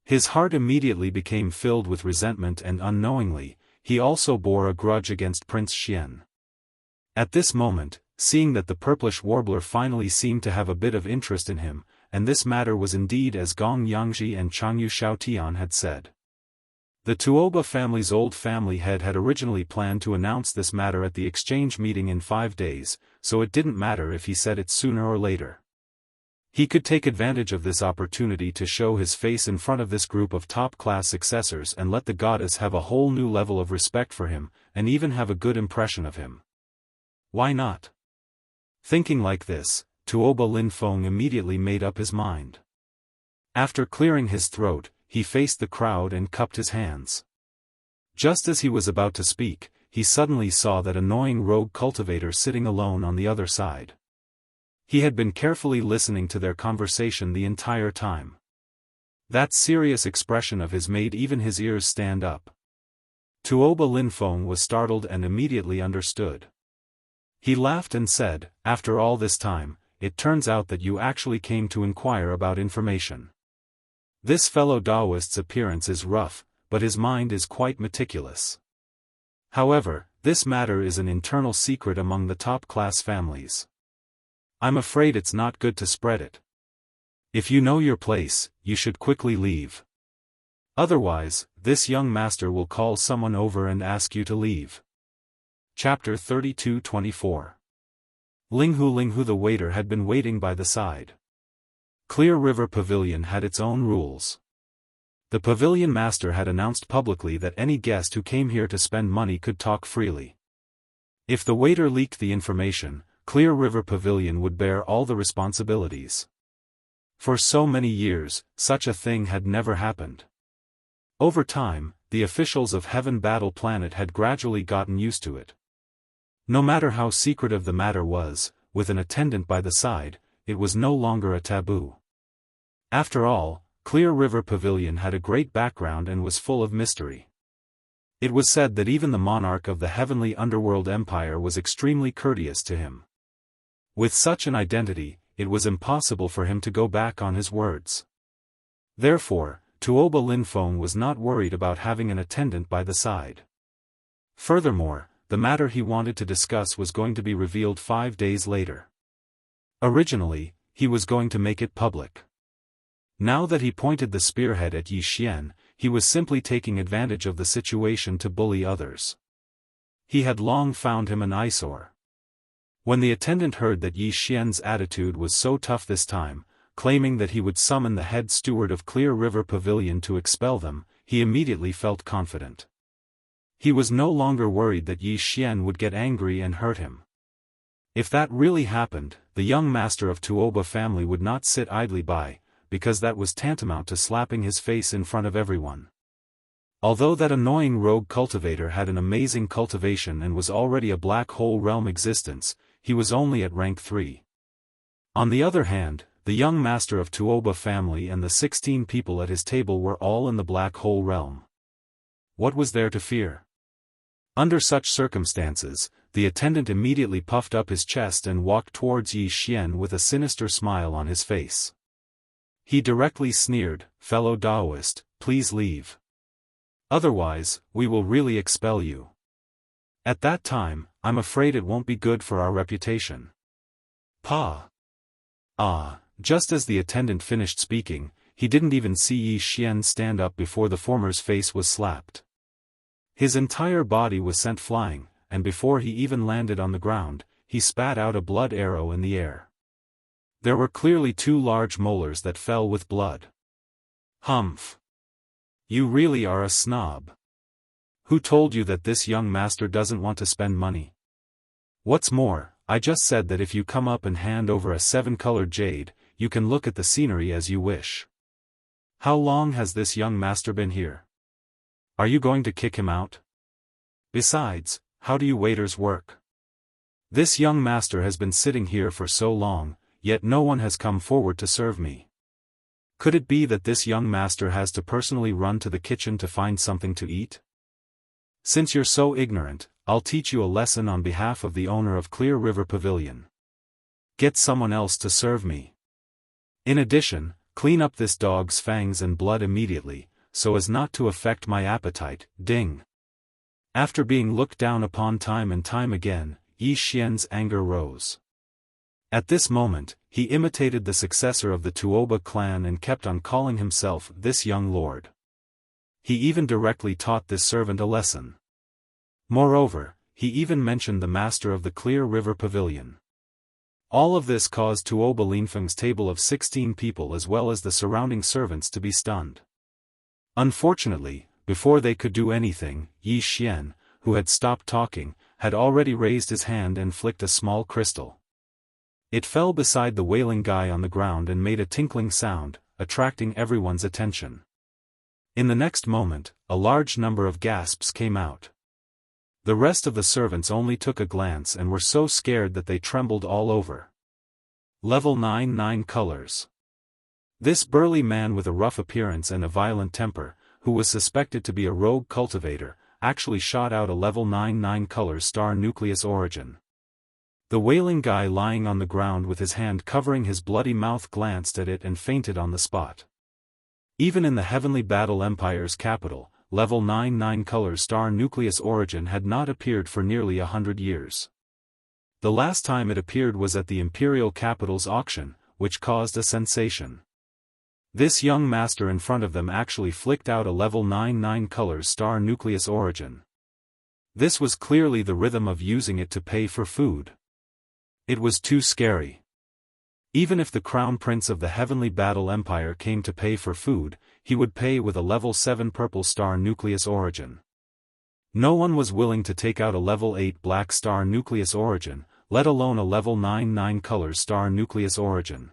His heart immediately became filled with resentment, and unknowingly, he also bore a grudge against Prince Xian. At this moment, seeing that the purplish warbler finally seemed to have a bit of interest in him, and this matter was indeed as Gong Yangji and Changyu Xiaotian had said. The Tuoba family's old family head had originally planned to announce this matter at the exchange meeting in 5 days, so it didn't matter if he said it sooner or later. He could take advantage of this opportunity to show his face in front of this group of top-class successors and let the goddess have a whole new level of respect for him, and even have a good impression of him. Why not? Thinking like this, Tuoba Linfeng immediately made up his mind. After clearing his throat, he faced the crowd and cupped his hands. Just as he was about to speak, he suddenly saw that annoying rogue cultivator sitting alone on the other side. He had been carefully listening to their conversation the entire time. That serious expression of his made even his ears stand up. Tuoba Linfeng was startled and immediately understood. He laughed and said, "After all this time, it turns out that you actually came to inquire about information. This fellow Daoist's appearance is rough, but his mind is quite meticulous. However, this matter is an internal secret among the top-class families. I'm afraid it's not good to spread it. If you know your place, you should quickly leave. Otherwise, this young master will call someone over and ask you to leave." Chapter 32-24. Linghu the waiter had been waiting by the side. Clear River Pavilion had its own rules. The pavilion master had announced publicly that any guest who came here to spend money could talk freely. If the waiter leaked the information, Clear River Pavilion would bear all the responsibilities. For so many years, such a thing had never happened. Over time, the officials of Heaven Battle Planet had gradually gotten used to it. No matter how secretive the matter was, with an attendant by the side, it was no longer a taboo. After all, Clear River Pavilion had a great background and was full of mystery. It was said that even the monarch of the heavenly underworld empire was extremely courteous to him. With such an identity, it was impossible for him to go back on his words. Therefore, Tuoba Linfeng was not worried about having an attendant by the side. Furthermore, the matter he wanted to discuss was going to be revealed 5 days later. Originally, he was going to make it public. Now that he pointed the spearhead at Yi Xian, he was simply taking advantage of the situation to bully others. He had long found him an eyesore. When the attendant heard that Yi Xian's attitude was so tough this time, claiming that he would summon the head steward of Clear River Pavilion to expel them, he immediately felt confident. He was no longer worried that Yi Xian would get angry and hurt him. If that really happened, the young master of Tuoba family would not sit idly by, because that was tantamount to slapping his face in front of everyone. Although that annoying rogue cultivator had an amazing cultivation and was already a black hole realm existence, he was only at rank 3. On the other hand, the young master of Tuoba family and the 16 people at his table were all in the black hole realm. What was there to fear? Under such circumstances, the attendant immediately puffed up his chest and walked towards Yi Xian with a sinister smile on his face. He directly sneered, "Fellow Daoist, please leave. Otherwise, we will really expel you. At that time, I'm afraid it won't be good for our reputation." Pa! Ah! Just as the attendant finished speaking, he didn't even see Yi Xian stand up before the former's face was slapped. His entire body was sent flying, and before he even landed on the ground, he spat out a blood arrow in the air. There were clearly 2 large molars that fell with blood. Humph. You really are a snob. Who told you that this young master doesn't want to spend money? What's more, I just said that if you come up and hand over a 7-colored jade, you can look at the scenery as you wish. How long has this young master been here? Are you going to kick him out? Besides, how do you waiters work? This young master has been sitting here for so long, yet no one has come forward to serve me. Could it be that this young master has to personally run to the kitchen to find something to eat? Since you're so ignorant, I'll teach you a lesson on behalf of the owner of Clear River Pavilion. Get someone else to serve me. In addition, clean up this dog's fangs and blood immediately, so as not to affect my appetite. Ding. After being looked down upon time and time again, Yi Xian's anger rose. At this moment, he imitated the successor of the Tuoba clan and kept on calling himself this young lord. He even directly taught this servant a lesson. Moreover, he even mentioned the master of the Clear River Pavilion. All of this caused Tuoba Linfeng's table of 16 people as well as the surrounding servants to be stunned. Unfortunately, before they could do anything, Yi Xian, who had stopped talking, had already raised his hand and flicked a small crystal. It fell beside the wailing guy on the ground and made a tinkling sound, attracting everyone's attention. In the next moment, a large number of gasps came out. The rest of the servants only took a glance and were so scared that they trembled all over. Level 9 colors. This burly man with a rough appearance and a violent temper, who was suspected to be a rogue cultivator, actually shot out a level 9 colors star nucleus origin. The wailing guy lying on the ground with his hand covering his bloody mouth glanced at it and fainted on the spot. Even in the Heavenly Battle Empire's capital, level 9 colors star nucleus origin had not appeared for nearly 100 years. The last time it appeared was at the Imperial Capital's auction, which caused a sensation. This young master in front of them actually flicked out a level 9 colors star nucleus origin. This was clearly the rhythm of using it to pay for food. It was too scary. Even if the Crown Prince of the Heavenly Battle Empire came to pay for food, he would pay with a level 7 purple star nucleus origin. No one was willing to take out a level 8 black star nucleus origin, let alone a level 9 colors star nucleus origin.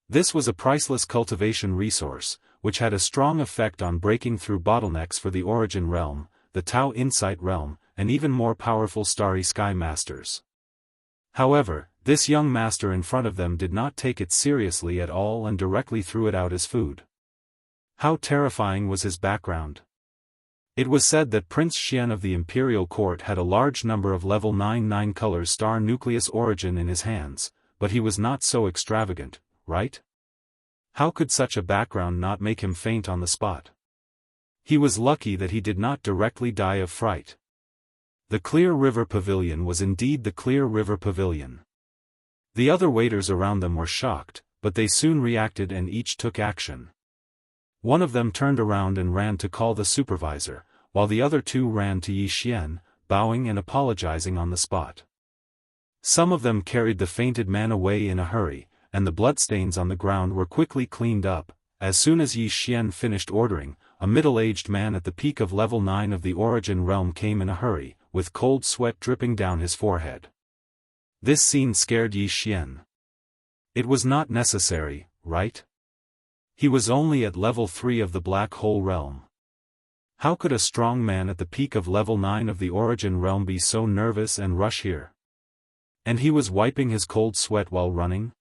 This was a priceless cultivation resource, which had a strong effect on breaking through bottlenecks for the Origin Realm, the Tao Insight Realm, and even more powerful Starry Sky Masters. However, this young master in front of them did not take it seriously at all and directly threw it out as food. How terrifying was his background? It was said that Prince Xian of the Imperial Court had a large number of level 9 colors star nucleus origin in his hands, but he was not so extravagant, right? How could such a background not make him faint on the spot? He was lucky that he did not directly die of fright. The Clear River Pavilion was indeed the Clear River Pavilion. The other waiters around them were shocked, but they soon reacted and each took action. One of them turned around and ran to call the supervisor, while the other 2 ran to Yi Xian, bowing and apologizing on the spot. Some of them carried the fainted man away in a hurry, and the bloodstains on the ground were quickly cleaned up. As soon as Yi Xian finished ordering, a middle-aged man at the peak of level 9 of the Origin Realm came in a hurry, with cold sweat dripping down his forehead. This scene scared Yi Xian. It was not necessary, right? He was only at level 3 of the Black Hole Realm. How could a strong man at the peak of level 9 of the Origin Realm be so nervous and rush here? And he was wiping his cold sweat while running?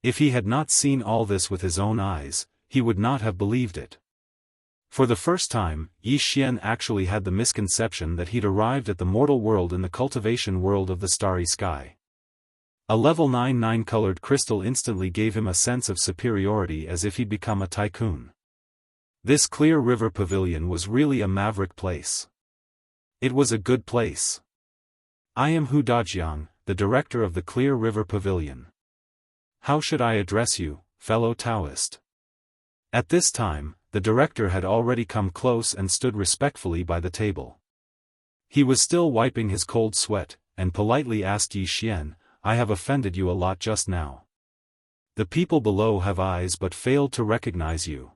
If he had not seen all this with his own eyes, he would not have believed it. For the first time, Yi Xian actually had the misconception that he'd arrived at the mortal world in the cultivation world of the starry sky. A level 9 colored crystal instantly gave him a sense of superiority as if he'd become a tycoon. This Clear River Pavilion was really a maverick place. It was a good place. I am Hu Dajiang, the director of the Clear River Pavilion. How should I address you, fellow Taoist? At this time, the director had already come close and stood respectfully by the table. He was still wiping his cold sweat, and politely asked Yi Xian, I have offended you a lot just now. The people below have eyes but failed to recognize you.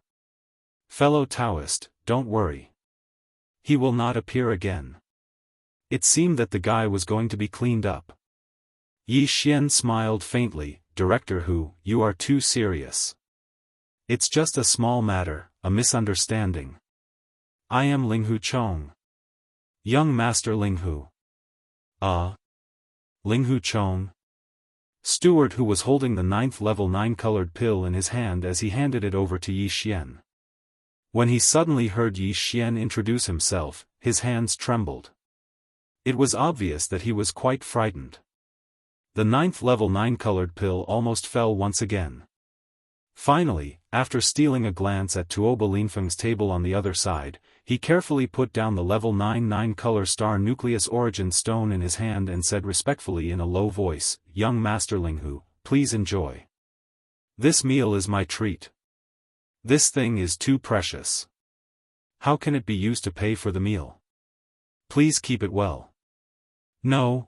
Fellow Daoist, don't worry. He will not appear again. It seemed that the guy was going to be cleaned up. Yi Xian smiled faintly. Director Hu, you are too serious. It's just a small matter, a misunderstanding. I am Linghu Chong. Young Master Linghu. Linghu Chong? Steward who was holding the 9th level 9 colored pill in his hand as he handed it over to Yi Xian. When he suddenly heard Yi Xian introduce himself, his hands trembled. It was obvious that he was quite frightened. The 9th level 9 colored pill almost fell once again. Finally, after stealing a glance at Tuoba Linfeng's table on the other side, he carefully put down the level 9 color star nucleus origin stone in his hand and said respectfully in a low voice, Young Master Linghu, please enjoy. This meal is my treat. This thing is too precious. How can it be used to pay for the meal? Please keep it well. No.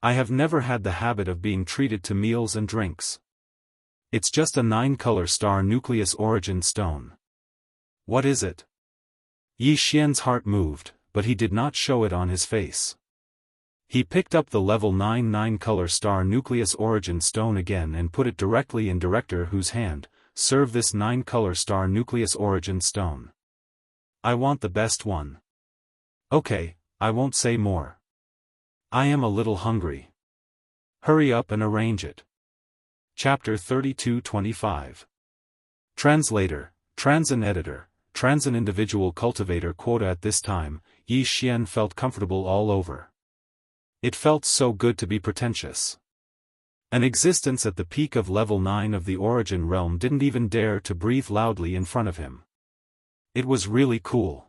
I have never had the habit of being treated to meals and drinks. It's just a 9-color star nucleus origin stone. What is it? Yi Xian's heart moved, but he did not show it on his face. He picked up the level 9 color star nucleus origin stone again and put it directly in Director Hu's hand. Serve this 9-color star nucleus origin stone. I want the best one. Okay, I won't say more. I am a little hungry. Hurry up and arrange it. Chapter 32-25. Translator, Transin Editor, Transin Individual Cultivator Quota. At this time, Yi Xian felt comfortable all over. It felt so good to be pretentious. An existence at the peak of level 9 of the Origin Realm didn't even dare to breathe loudly in front of him. It was really cool.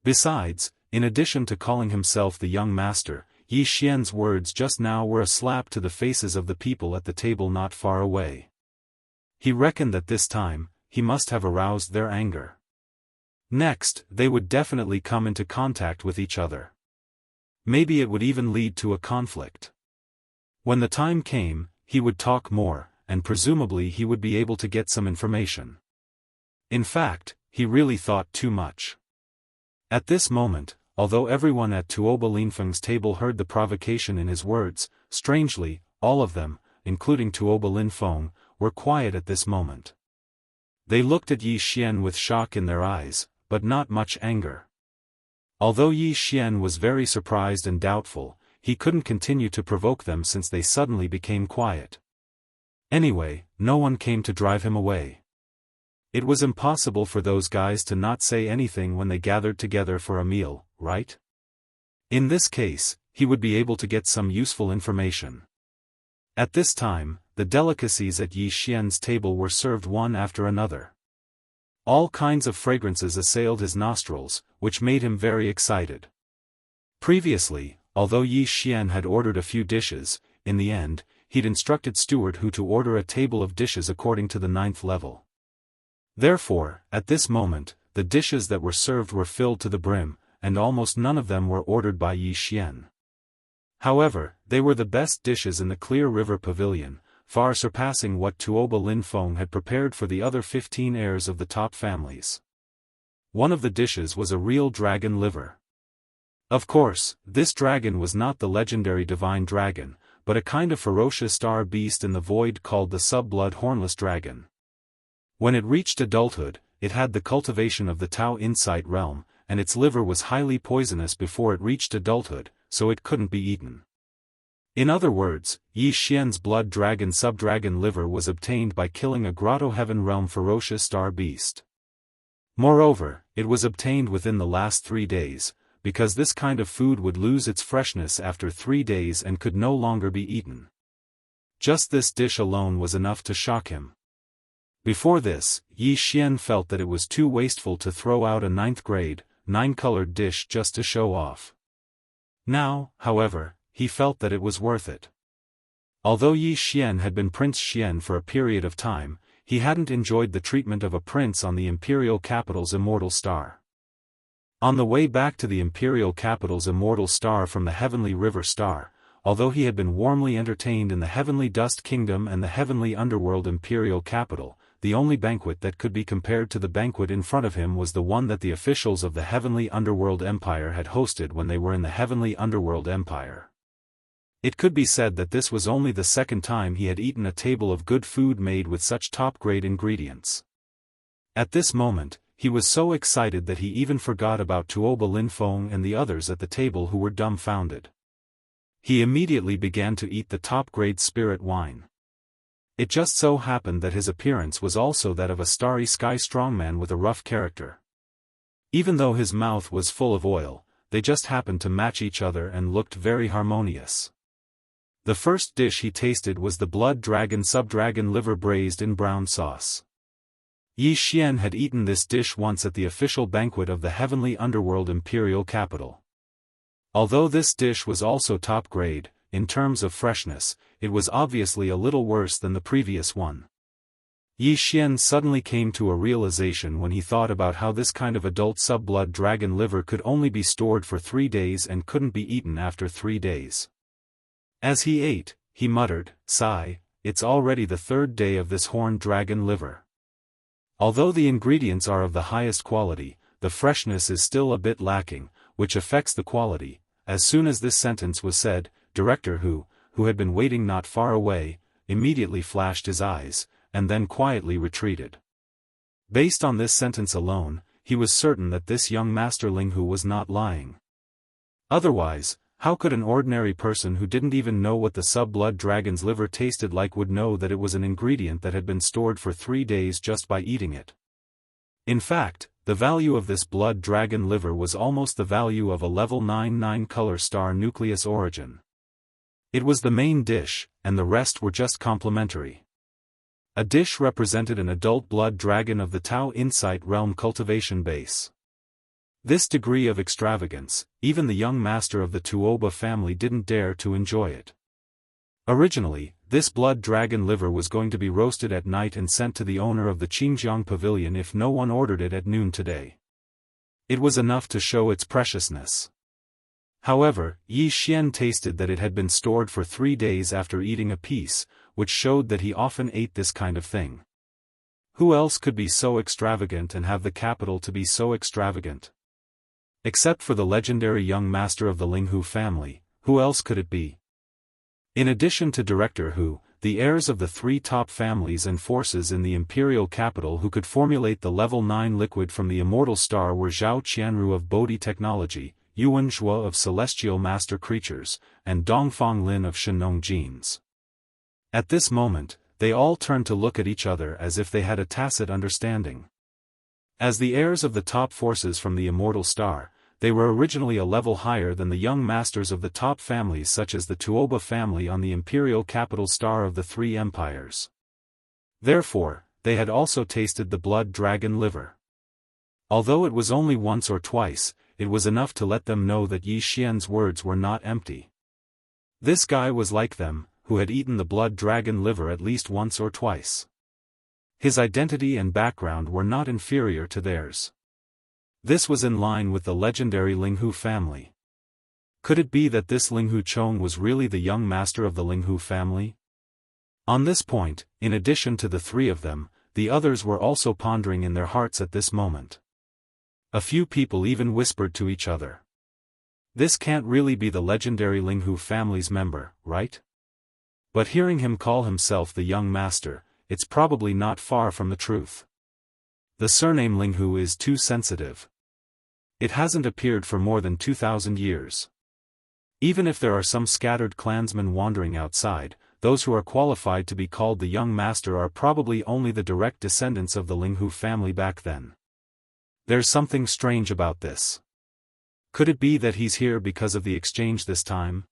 Besides, in addition to calling himself the young master, Yi Xian's words just now were a slap to the faces of the people at the table not far away. He reckoned that this time, he must have aroused their anger. Next, they would definitely come into contact with each other. Maybe it would even lead to a conflict. When the time came, he would talk more, and presumably he would be able to get some information. In fact, he really thought too much. At this moment, although everyone at Tuoba Linfeng's table heard the provocation in his words, strangely, all of them, including Tuoba Linfeng, were quiet at this moment. They looked at Yi Xian with shock in their eyes, but not much anger. Although Yi Xian was very surprised and doubtful, he couldn't continue to provoke them since they suddenly became quiet. Anyway, no one came to drive him away. It was impossible for those guys to not say anything when they gathered together for a meal, right? In this case, he would be able to get some useful information. At this time, the delicacies at Yi Xian's table were served one after another. All kinds of fragrances assailed his nostrils, which made him very excited. Previously, although Yi Xian had ordered a few dishes, in the end, he'd instructed Steward Hu to order a table of dishes according to the 9th level. Therefore, at this moment, the dishes that were served were filled to the brim, and almost none of them were ordered by Yi Xian. However, they were the best dishes in the Clear River Pavilion, far surpassing what Tuoba Linfeng had prepared for the other 15 heirs of the top families. One of the dishes was a real dragon liver. Of course, this dragon was not the legendary divine dragon, but a kind of ferocious star beast in the void called the sub-blood hornless dragon. When it reached adulthood, it had the cultivation of the Tao Insight realm, and its liver was highly poisonous before it reached adulthood, so it couldn't be eaten. In other words, Yi Xian's blood dragon subdragon liver was obtained by killing a Grotto Heaven realm ferocious star beast. Moreover, it was obtained within the last 3 days, because this kind of food would lose its freshness after 3 days and could no longer be eaten. Just this dish alone was enough to shock him. Before this, Yi Xian felt that it was too wasteful to throw out a 9th grade, 9-colored dish just to show off. Now, however, he felt that it was worth it. Although Yi Xian had been Prince Xian for a period of time, he hadn't enjoyed the treatment of a prince on the imperial capital's immortal star. On the way back to the imperial capital's immortal star from the Heavenly River Star, although he had been warmly entertained in the Heavenly Dust Kingdom and the Heavenly Underworld Imperial Capital, the only banquet that could be compared to the banquet in front of him was the one that the officials of the Heavenly Underworld Empire had hosted when they were in the Heavenly Underworld Empire. It could be said that this was only the second time he had eaten a table of good food made with such top-grade ingredients. At this moment, he was so excited that he even forgot about Tuoba Linfeng and the others at the table who were dumbfounded. He immediately began to eat the top-grade spirit wine. It just so happened that his appearance was also that of a starry sky strongman with a rough character. Even though his mouth was full of oil, they just happened to match each other and looked very harmonious. The first dish he tasted was the blood dragon subdragon liver braised in brown sauce. Yi Xian had eaten this dish once at the official banquet of the Heavenly Underworld Imperial Capital. Although this dish was also top grade, in terms of freshness, it was obviously a little worse than the previous one. Yi Xian suddenly came to a realization when he thought about how this kind of adult sub-blood dragon liver could only be stored for 3 days and couldn't be eaten after 3 days. As he ate, he muttered, "Sigh, it's already the 3rd day of this horned dragon liver." Although the ingredients are of the highest quality, the freshness is still a bit lacking, which affects the quality. As soon as this sentence was said, Director who had been waiting not far away, immediately flashed his eyes, and then quietly retreated. Based on this sentence alone, he was certain that this young Master Linghu was not lying. Otherwise, how could an ordinary person who didn't even know what the sub-blood dragon's liver tasted like would know that it was an ingredient that had been stored for 3 days just by eating it? In fact, the value of this blood dragon liver was almost the value of a level 9 color star nucleus origin. It was the main dish, and the rest were just complementary. A dish represented an adult blood dragon of the Tao Insight Realm Cultivation base. This degree of extravagance, even the young master of the Tuoba family didn't dare to enjoy it. Originally, this blood dragon liver was going to be roasted at night and sent to the owner of the Qingjiang pavilion if no one ordered it at noon today. It was enough to show its preciousness. However, Yi Xian tasted that it had been stored for 3 days after eating a piece, which showed that he often ate this kind of thing. Who else could be so extravagant and have the capital to be so extravagant? Except for the legendary young master of the Linghu family, who else could it be? In addition to Director Hu, the heirs of the 3 top families and forces in the imperial capital who could formulate the level 9 liquid from the immortal star were Zhao Qianru of Bodhi Technology, Yuan Zhuo of Celestial Master Creatures, and Dongfang Lin of Shenong Genes. At this moment, they all turned to look at each other as if they had a tacit understanding. As the heirs of the top forces from the immortal star, they were originally a level higher than the young masters of the top families such as the Tuoba family on the imperial capital star of the 3 empires. Therefore, they had also tasted the blood dragon liver. Although it was only once or twice, it was enough to let them know that Yi Xian's words were not empty. This guy was like them, who had eaten the blood dragon liver at least once or twice. His identity and background were not inferior to theirs. This was in line with the legendary Linghu family. Could it be that this Linghu Chong was really the young master of the Linghu family? On this point, in addition to the 3 of them, the others were also pondering in their hearts at this moment. A few people even whispered to each other. This can't really be the legendary Linghu family's member, right? But hearing him call himself the young master, it's probably not far from the truth. The surname Linghu is too sensitive. It hasn't appeared for more than 2,000 years. Even if there are some scattered clansmen wandering outside, those who are qualified to be called the young master are probably only the direct descendants of the Linghu family back then. There's something strange about this. Could it be that he's here because of the exchange this time?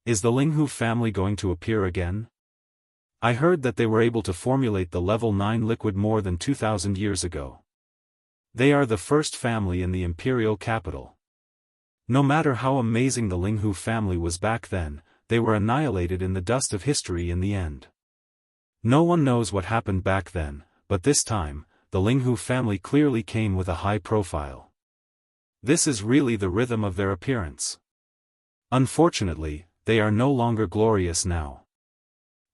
Is the Linghu family going to appear again? I heard that they were able to formulate the level 9 liquid more than 2,000 years ago. They are the first family in the imperial capital. No matter how amazing the Linghu family was back then, they were annihilated in the dust of history in the end. No one knows what happened back then, but this time, the Linghu family clearly came with a high profile. This is really the rhythm of their appearance. Unfortunately, they are no longer glorious now.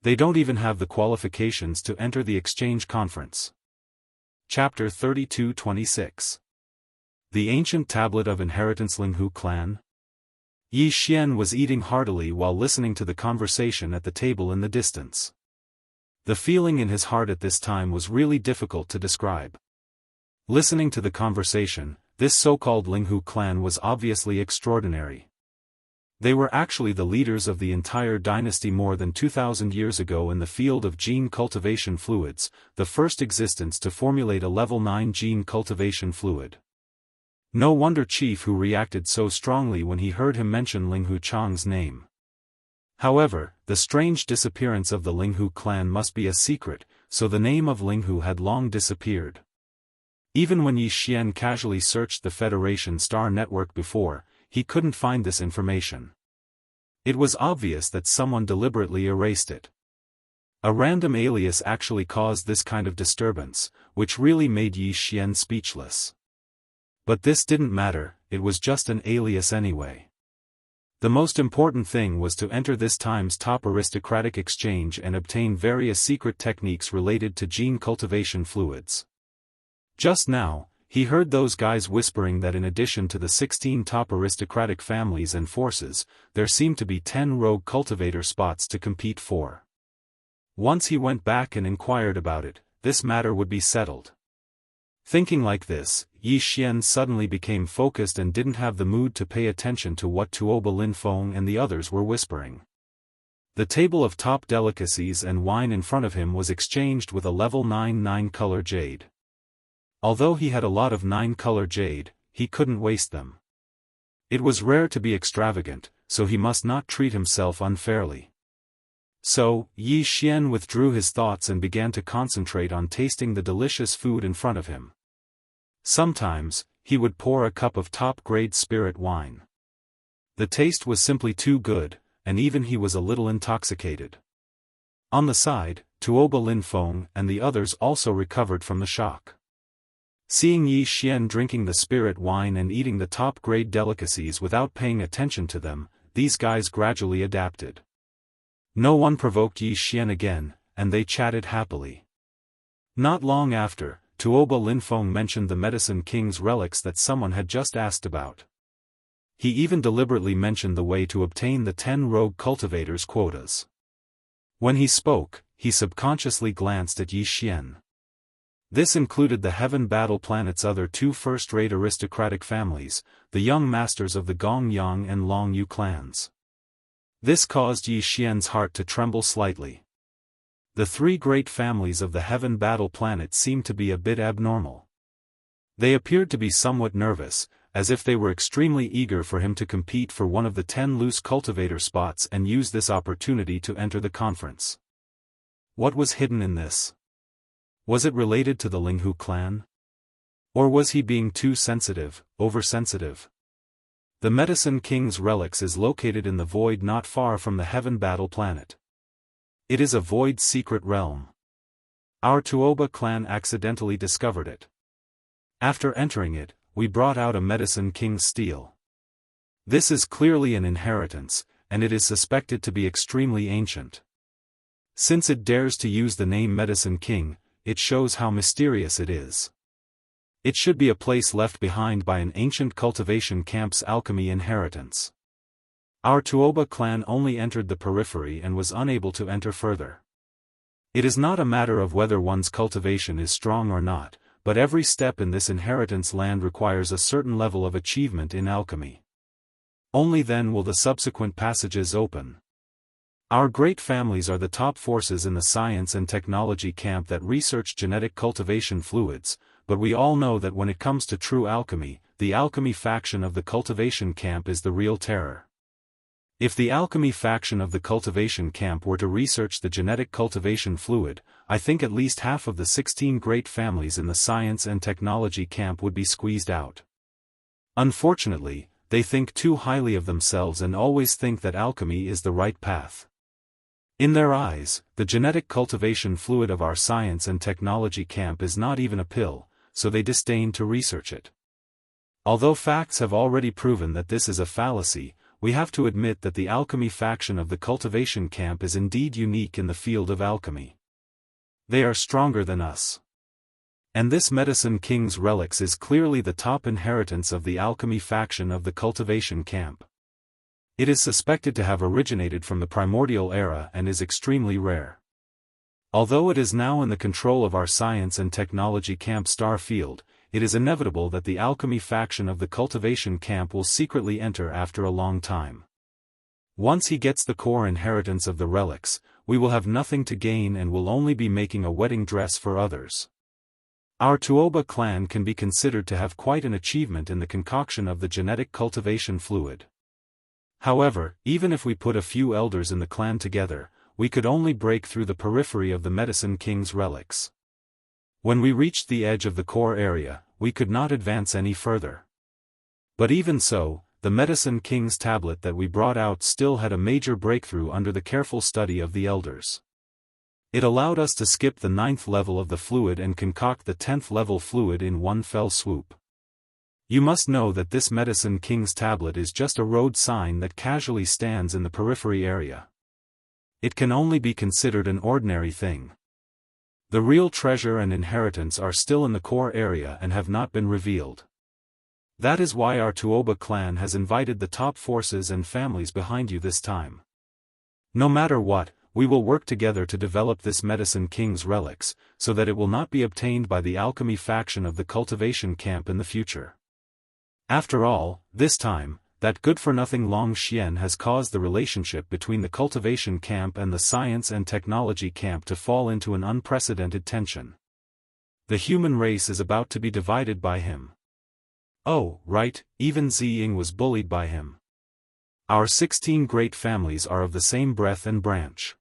They don't even have the qualifications to enter the exchange conference. Chapter 32-26. The Ancient Tablet of Inheritance. Linghu Clan. Yi Xian was eating heartily while listening to the conversation at the table in the distance. The feeling in his heart at this time was really difficult to describe. Listening to the conversation, this so-called Linghu clan was obviously extraordinary. They were actually the leaders of the entire dynasty more than 2,000 years ago in the field of gene cultivation fluids, the first existence to formulate a level 9 gene cultivation fluid. No wonder Chief Hu reacted so strongly when he heard him mention Linghu Chang's name. However, the strange disappearance of the Linghu clan must be a secret, so the name of Linghu had long disappeared. Even when Yi Xian casually searched the Federation Star Network before, he couldn't find this information. It was obvious that someone deliberately erased it. A random alias actually caused this kind of disturbance, which really made Yi Xian speechless. But this didn't matter, it was just an alias anyway. The most important thing was to enter this time's top aristocratic exchange and obtain various secret techniques related to gene cultivation fluids. Just now, he heard those guys whispering that in addition to the 16 top aristocratic families and forces, there seemed to be 10 rogue cultivator spots to compete for. Once he went back and inquired about it, this matter would be settled. Thinking like this, Yi Xian suddenly became focused and didn't have the mood to pay attention to what Tuoba Linfeng and the others were whispering. The table of top delicacies and wine in front of him was exchanged with a level 9 9-color jade. Although he had a lot of 9-color jade, he couldn't waste them. It was rare to be extravagant, so he must not treat himself unfairly. So, Yi Xian withdrew his thoughts and began to concentrate on tasting the delicious food in front of him. Sometimes, he would pour a cup of top-grade spirit wine. The taste was simply too good, and even he was a little intoxicated. On the side, Tuoba Linfeng and the others also recovered from the shock. Seeing Yi Xian drinking the spirit wine and eating the top-grade delicacies without paying attention to them, these guys gradually adapted. No one provoked Yi Xian again, and they chatted happily. Not long after, Tuoba Linfeng mentioned the Medicine King's relics that someone had just asked about. He even deliberately mentioned the way to obtain the 10 rogue cultivators' quotas. When he spoke, he subconsciously glanced at Yi Xian. This included the Heaven Battle Planet's other 2 first-rate aristocratic families, the young masters of the Gongyang and Longyu clans. This caused Yi Xian's heart to tremble slightly. The 3 great families of the Heaven Battle Planet seemed to be a bit abnormal. They appeared to be somewhat nervous, as if they were extremely eager for him to compete for one of the 10 loose cultivator spots and use this opportunity to enter the conference. What was hidden in this? Was it related to the Linghu clan? Or was he being too sensitive, oversensitive? The Medicine King's relics is located in the void not far from the Heaven Battle Planet. It is a void secret realm. Our Tuoba clan accidentally discovered it. After entering it, we brought out a Medicine King's stele. This is clearly an inheritance, and it is suspected to be extremely ancient. Since it dares to use the name Medicine King, it shows how mysterious it is. It should be a place left behind by an ancient cultivation camp's alchemy inheritance. Our Tuoba clan only entered the periphery and was unable to enter further. It is not a matter of whether one's cultivation is strong or not, but every step in this inheritance land requires a certain level of achievement in alchemy. Only then will the subsequent passages open. Our great families are the top forces in the science and technology camp that research genetic cultivation fluids, but we all know that when it comes to true alchemy, the alchemy faction of the cultivation camp is the real terror. If the alchemy faction of the cultivation camp were to research the genetic cultivation fluid, I think at least half of the 16 great families in the science and technology camp would be squeezed out. Unfortunately, they think too highly of themselves and always think that alchemy is the right path. In their eyes, the genetic cultivation fluid of our science and technology camp is not even a pill, so they disdain to research it. Although facts have already proven that this is a fallacy, we have to admit that the alchemy faction of the cultivation camp is indeed unique in the field of alchemy. They are stronger than us. And this Medicine King's relics is clearly the top inheritance of the alchemy faction of the cultivation camp. It is suspected to have originated from the primordial era and is extremely rare. Although it is now in the control of our science and technology camp Starfield, it is inevitable that the alchemy faction of the cultivation camp will secretly enter after a long time. Once he gets the core inheritance of the relics, we will have nothing to gain and will only be making a wedding dress for others. Our Tuoba clan can be considered to have quite an achievement in the concoction of the genetic cultivation fluid. However, even if we put a few elders in the clan together, we could only break through the periphery of the Medicine King's relics. When we reached the edge of the core area, we could not advance any further. But even so, the Medicine King's tablet that we brought out still had a major breakthrough under the careful study of the elders. It allowed us to skip the 9th level of the fluid and concoct the 10th level fluid in one fell swoop. You must know that this Medicine King's tablet is just a road sign that casually stands in the periphery area. It can only be considered an ordinary thing. The real treasure and inheritance are still in the core area and have not been revealed. That is why our Tuoba clan has invited the top forces and families behind you this time. No matter what, we will work together to develop this Medicine King's relics, so that it will not be obtained by the alchemy faction of the cultivation camp in the future. After all, this time, that good-for-nothing Long Xian has caused the relationship between the cultivation camp and the science and technology camp to fall into an unprecedented tension. The human race is about to be divided by him. Oh, right, even Ziying was bullied by him. Our 16 great families are of the same breath and branch.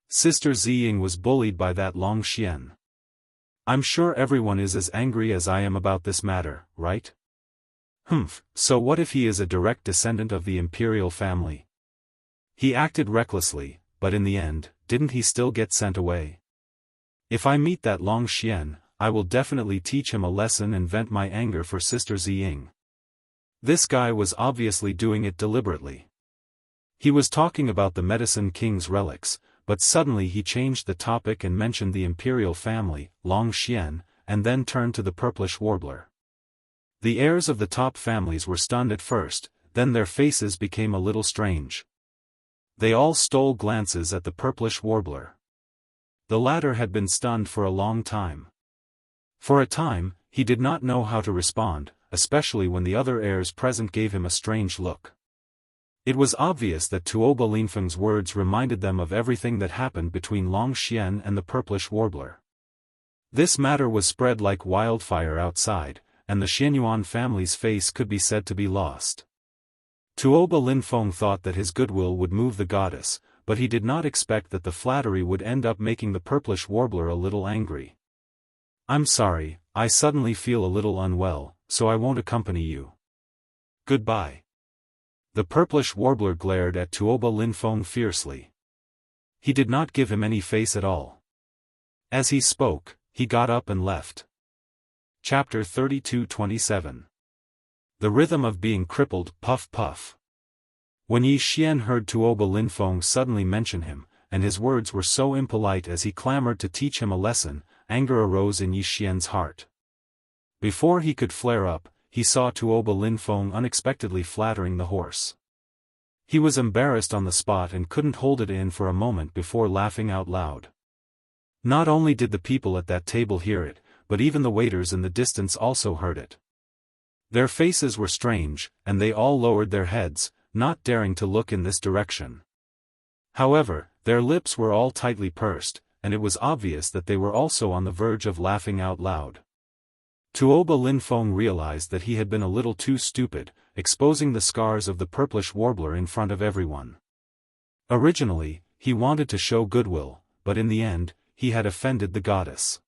Sister Ziying was bullied by that Long Xian. I'm sure everyone is as angry as I am about this matter, right? So what if he is a direct descendant of the imperial family? He acted recklessly, but in the end, didn't he still get sent away? If I meet that Long Xian, I will definitely teach him a lesson and vent my anger for Sister Ziying. This guy was obviously doing it deliberately. He was talking about the Medicine King's relics, but suddenly he changed the topic and mentioned the imperial family, Long Xian, and then turned to the purplish warbler. The heirs of the top families were stunned at first, then their faces became a little strange. They all stole glances at the purplish warbler. The latter had been stunned for a long time. For a time, he did not know how to respond, especially when the other heirs present gave him a strange look. It was obvious that Tuoba Linfeng's words reminded them of everything that happened between Long Xian and the purplish warbler. This matter was spread like wildfire outside, and the Xianyuan family's face could be said to be lost. Tuoba Linfeng thought that his goodwill would move the goddess, but he did not expect that the flattery would end up making the purplish warbler a little angry. I'm sorry, I suddenly feel a little unwell, so I won't accompany you. Goodbye. The purplish warbler glared at Tuoba Linfeng fiercely. He did not give him any face at all. As he spoke, he got up and left. Chapter 32:27. The rhythm of being crippled, puff puff. When Yi Xian heard Tuoba Linfeng suddenly mention him, and his words were so impolite as he clamored to teach him a lesson, anger arose in Yi Xian's heart. Before he could flare up, he saw Tuoba Linfeng unexpectedly flattering the horse. He was embarrassed on the spot and couldn't hold it in for a moment before laughing out loud. Not only did the people at that table hear it, but even the waiters in the distance also heard it. Their faces were strange, and they all lowered their heads, not daring to look in this direction. However, their lips were all tightly pursed, and it was obvious that they were also on the verge of laughing out loud. Tuoba Linfeng realized that he had been a little too stupid, exposing the scars of the purplish warbler in front of everyone. Originally, he wanted to show goodwill, but in the end, he had offended the goddess.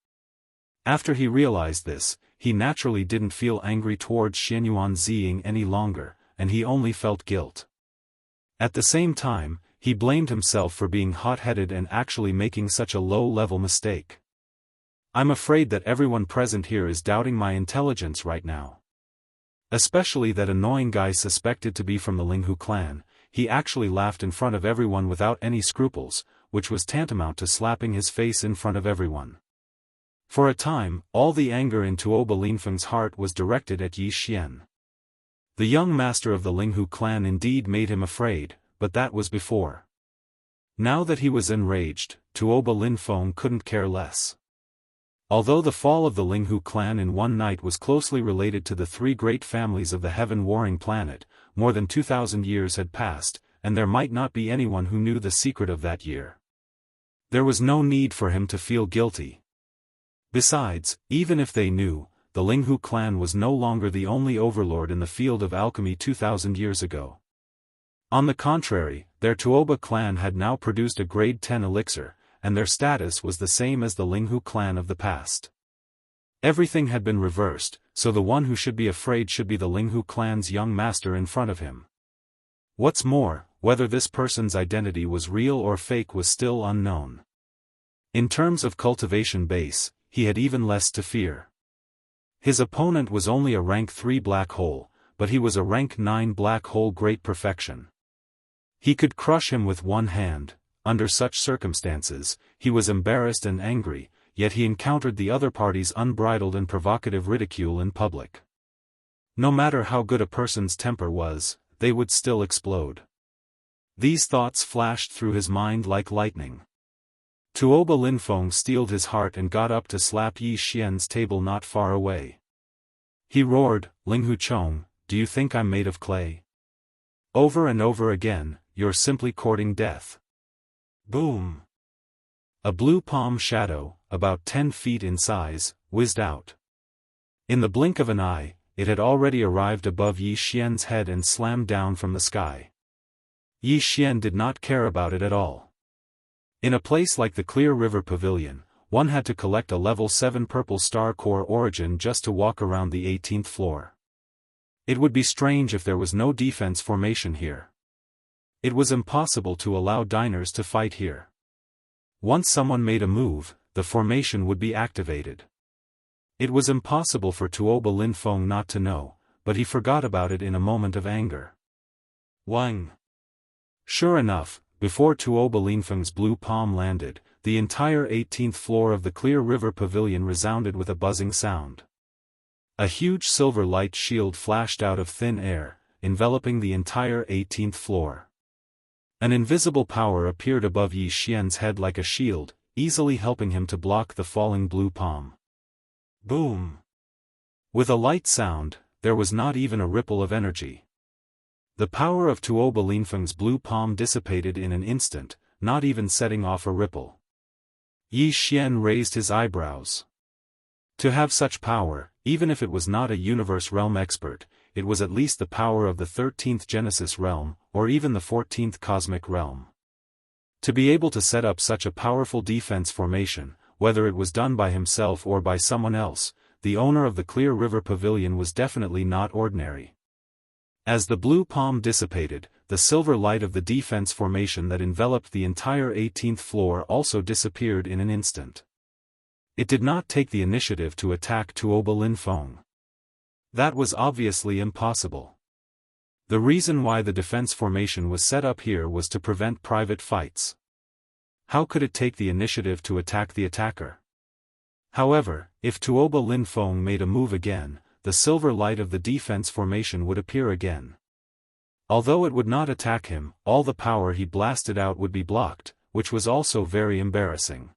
After he realized this, he naturally didn't feel angry towards Xianyuan Ziying any longer, and he only felt guilt. At the same time, he blamed himself for being hot-headed and actually making such a low-level mistake. I'm afraid that everyone present here is doubting my intelligence right now. Especially that annoying guy suspected to be from the Linghu clan. He actually laughed in front of everyone without any scruples, which was tantamount to slapping his face in front of everyone. For a time, all the anger in Tuoba Linfeng's heart was directed at Yi Xian. The young master of the Linghu clan indeed made him afraid, but that was before. Now that he was enraged, Tuoba Linfeng couldn't care less. Although the fall of the Linghu clan in one night was closely related to the three great families of the heaven-warring planet, more than 2,000 years had passed, and there might not be anyone who knew the secret of that year. There was no need for him to feel guilty. Besides, even if they knew, the Linghu clan was no longer the only overlord in the field of alchemy 2,000 years ago. On the contrary, their Tuoba clan had now produced a grade 10 elixir, and their status was the same as the Linghu clan of the past. Everything had been reversed, so the one who should be afraid should be the Linghu clan's young master in front of him. What's more, whether this person's identity was real or fake was still unknown. In terms of cultivation base, he had even less to fear. His opponent was only a rank 3 black hole, but he was a rank 9 black hole great perfection. He could crush him with one hand. Under such circumstances, he was embarrassed and angry, yet he encountered the other party's unbridled and provocative ridicule in public. No matter how good a person's temper was, they would still explode. These thoughts flashed through his mind like lightning. Tuoba Linfeng steeled his heart and got up to slap Yi Xian's table not far away. He roared, "Linghu Chong, do you think I'm made of clay? Over and over again, you're simply courting death." Boom! A blue palm shadow, about 10 feet in size, whizzed out. In the blink of an eye, it had already arrived above Yi Xian's head and slammed down from the sky. Yi Xian did not care about it at all. In a place like the Clear River Pavilion, one had to collect a level 7 purple star core origin just to walk around the 18th floor. It would be strange if there was no defense formation here. It was impossible to allow diners to fight here. Once someone made a move, the formation would be activated. It was impossible for Tuoba Linfeng not to know, but he forgot about it in a moment of anger. Wang! Sure enough, before Tuoba Linfeng's blue palm landed, the entire 18th floor of the Clear River Pavilion resounded with a buzzing sound. A huge silver light shield flashed out of thin air, enveloping the entire 18th floor. An invisible power appeared above Yi Xian's head like a shield, easily helping him to block the falling blue palm. Boom! With a light sound, there was not even a ripple of energy. The power of Tuoba Linfeng's blue palm dissipated in an instant, not even setting off a ripple. Yi Xian raised his eyebrows. To have such power, even if it was not a universe realm expert, it was at least the power of the 13th Genesis realm, or even the 14th cosmic realm. To be able to set up such a powerful defense formation, whether it was done by himself or by someone else, the owner of the Clear River Pavilion was definitely not ordinary. As the blue palm dissipated, the silver light of the defense formation that enveloped the entire 18th floor also disappeared in an instant. It did not take the initiative to attack Tuoba Linfeng. That was obviously impossible. The reason why the defense formation was set up here was to prevent private fights. How could it take the initiative to attack the attacker? However, if Tuoba Linfeng made a move again, the silver light of the defense formation would appear again. Although it would not attack him, all the power he blasted out would be blocked, which was also very embarrassing.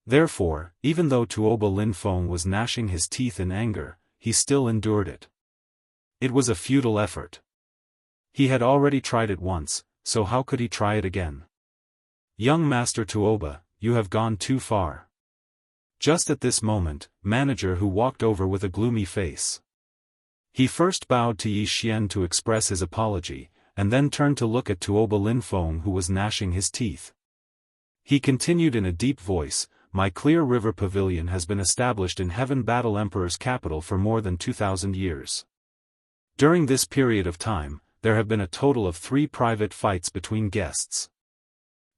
Therefore, even though Tuoba Linfeng was gnashing his teeth in anger, he still endured it. It was a futile effort. He had already tried it once, so how could he try it again? Young Master Tuoba, you have gone too far. Just at this moment, manager Hu walked over with a gloomy face. He first bowed to Yi Xian to express his apology, and then turned to look at Tuoba Linfeng who was gnashing his teeth. He continued in a deep voice, "My Clear River Pavilion has been established in Heaven Battle Emperor's capital for more than 2,000 years. During this period of time, there have been a total of 3 private fights between guests.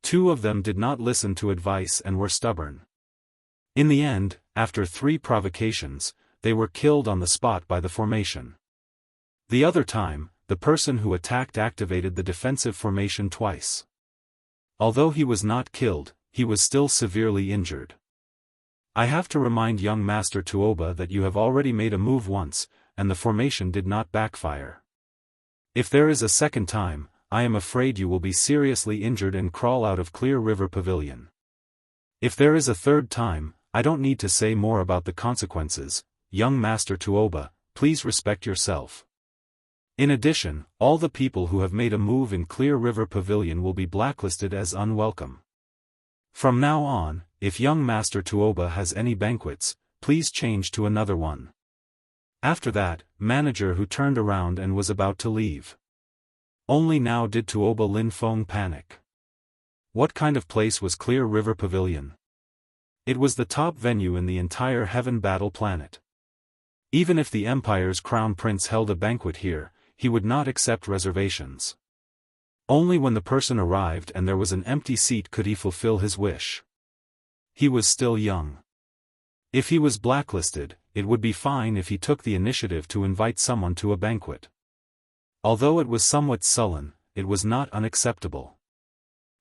2 of them did not listen to advice and were stubborn. In the end, after 3 provocations, they were killed on the spot by the formation. The other time, the person who attacked activated the defensive formation twice. Although he was not killed, he was still severely injured. I have to remind young Master Tuoba that you have already made a move once, and the formation did not backfire. If there is a second time, I am afraid you will be seriously injured and crawl out of Clear River Pavilion. If there is a third time, I don't need to say more about the consequences. Young Master Tuoba, please respect yourself. In addition, all the people who have made a move in Clear River Pavilion will be blacklisted as unwelcome. From now on, if young Master Tuoba has any banquets, please change to another one. After that, manager who turned around and was about to leave. Only now did Tuoba Linfeng panic. What kind of place was Clear River Pavilion? It was the top venue in the entire Heaven Battle planet. Even if the Empire's crown prince held a banquet here, he would not accept reservations. Only when the person arrived and there was an empty seat could he fulfill his wish. He was still young. If he was blacklisted, it would be fine if he took the initiative to invite someone to a banquet. Although it was somewhat sullen, it was not unacceptable.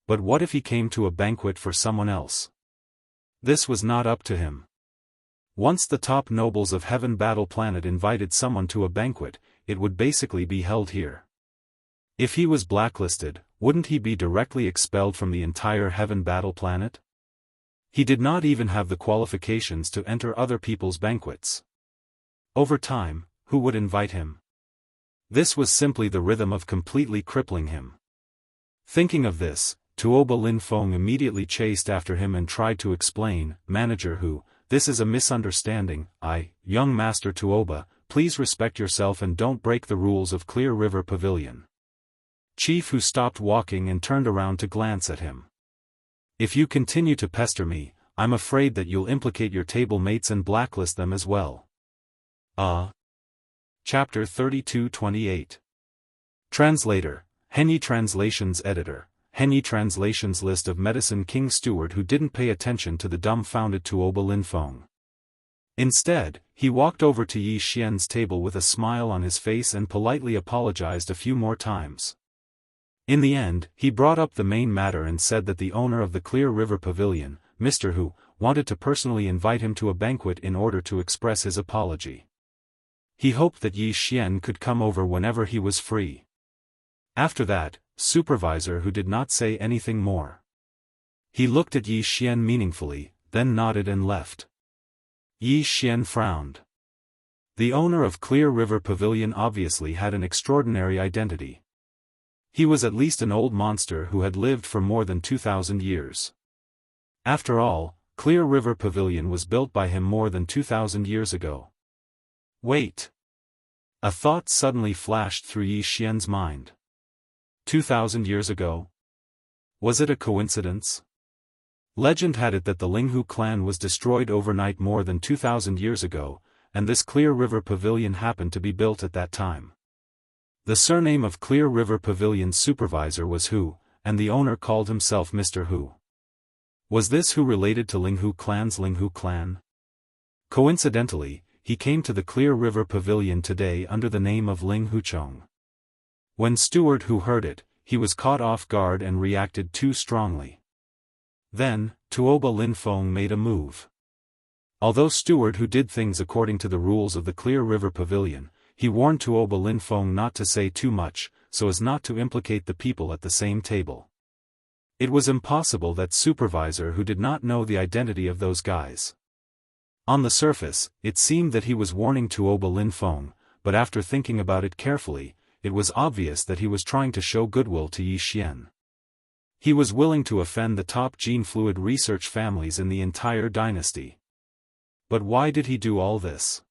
But what if he came to a banquet for someone else? This was not up to him. Once the top nobles of Heaven Battle Planet invited someone to a banquet, it would basically be held here. If he was blacklisted, wouldn't he be directly expelled from the entire Heaven Battle Planet? He did not even have the qualifications to enter other people's banquets. Over time, who would invite him? This was simply the rhythm of completely crippling him. Thinking of this, Tuoba Linfeng immediately chased after him and tried to explain, Manager Hu, this is a misunderstanding. Young Master Tuoba, please respect yourself and don't break the rules of Clear River Pavilion. Chief Hu stopped walking and turned around to glance at him. If you continue to pester me, I'm afraid that you'll implicate your table mates and blacklist them as well. Chapter 32-28. Translator, Henyi Translations Editor, Henyi Translations List of Medicine King Steward who didn't pay attention to the dumbfounded Tuoba Linfeng. Instead, he walked over to Yi Xian's table with a smile on his face and politely apologized a few more times. In the end, he brought up the main matter and said that the owner of the Clear River Pavilion, Mr. Hu, wanted to personally invite him to a banquet in order to express his apology. He hoped that Yi Xian could come over whenever he was free. After that, Supervisor Hu did not say anything more. He looked at Yi Xian meaningfully, then nodded and left. Yi Xian frowned. The owner of Clear River Pavilion obviously had an extraordinary identity. He was at least an old monster who had lived for more than 2,000 years. After all, Clear River Pavilion was built by him more than 2,000 years ago. Wait. A thought suddenly flashed through Yi Xian's mind. 2,000 years ago? Was it a coincidence? Legend had it that the Linghu clan was destroyed overnight more than 2,000 years ago, and this Clear River Pavilion happened to be built at that time. The surname of Clear River Pavilion's supervisor was Hu, and the owner called himself Mr. Hu. Was this Hu related to Linghu clan's Linghu clan? Coincidentally, he came to the Clear River Pavilion today under the name of Ling Huchong. When Steward Hu heard it, he was caught off guard and reacted too strongly. Then, Tuoba Linfeng made a move. Although Steward Hu did things according to the rules of the Clear River Pavilion, he warned Tuoba Linfeng not to say too much, so as not to implicate the people at the same table. It was impossible that Supervisor Hu did not know the identity of those guys. On the surface, it seemed that he was warning Tuoba Linfeng, but after thinking about it carefully, it was obvious that he was trying to show goodwill to Yi Xian. He was willing to offend the top gene fluid research families in the entire dynasty. But why did he do all this?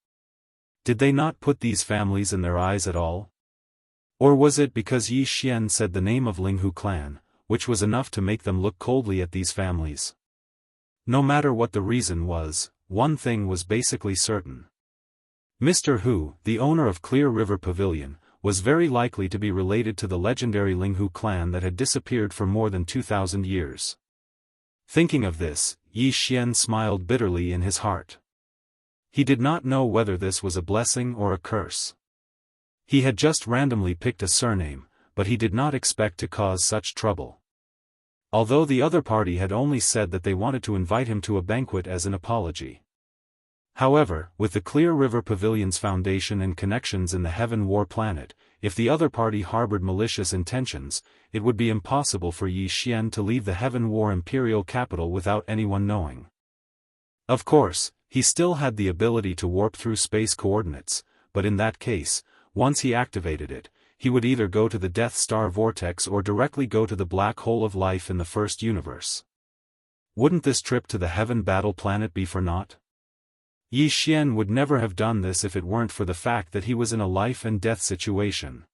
Did they not put these families in their eyes at all? Or was it because Yi Xian said the name of Linghu clan, which was enough to make them look coldly at these families? No matter what the reason was, one thing was basically certain. Mr. Hu, the owner of Clear River Pavilion, was very likely to be related to the legendary Linghu clan that had disappeared for more than 2,000 years. Thinking of this, Yi Xian smiled bitterly in his heart. He did not know whether this was a blessing or a curse. He had just randomly picked a surname, but he did not expect to cause such trouble. Although the other party had only said that they wanted to invite him to a banquet as an apology. However, with the Clear River Pavilion's foundation and connections in the Heaven War planet, if the other party harbored malicious intentions, it would be impossible for Yi Xian to leave the Heaven War imperial capital without anyone knowing. Of course, he still had the ability to warp through space coordinates, but in that case, once he activated it, he would either go to the Death Star vortex or directly go to the black hole of life in the first universe. Wouldn't this trip to the Heaven Battle planet be for naught? Yi Xian would never have done this if it weren't for the fact that he was in a life-and-death situation.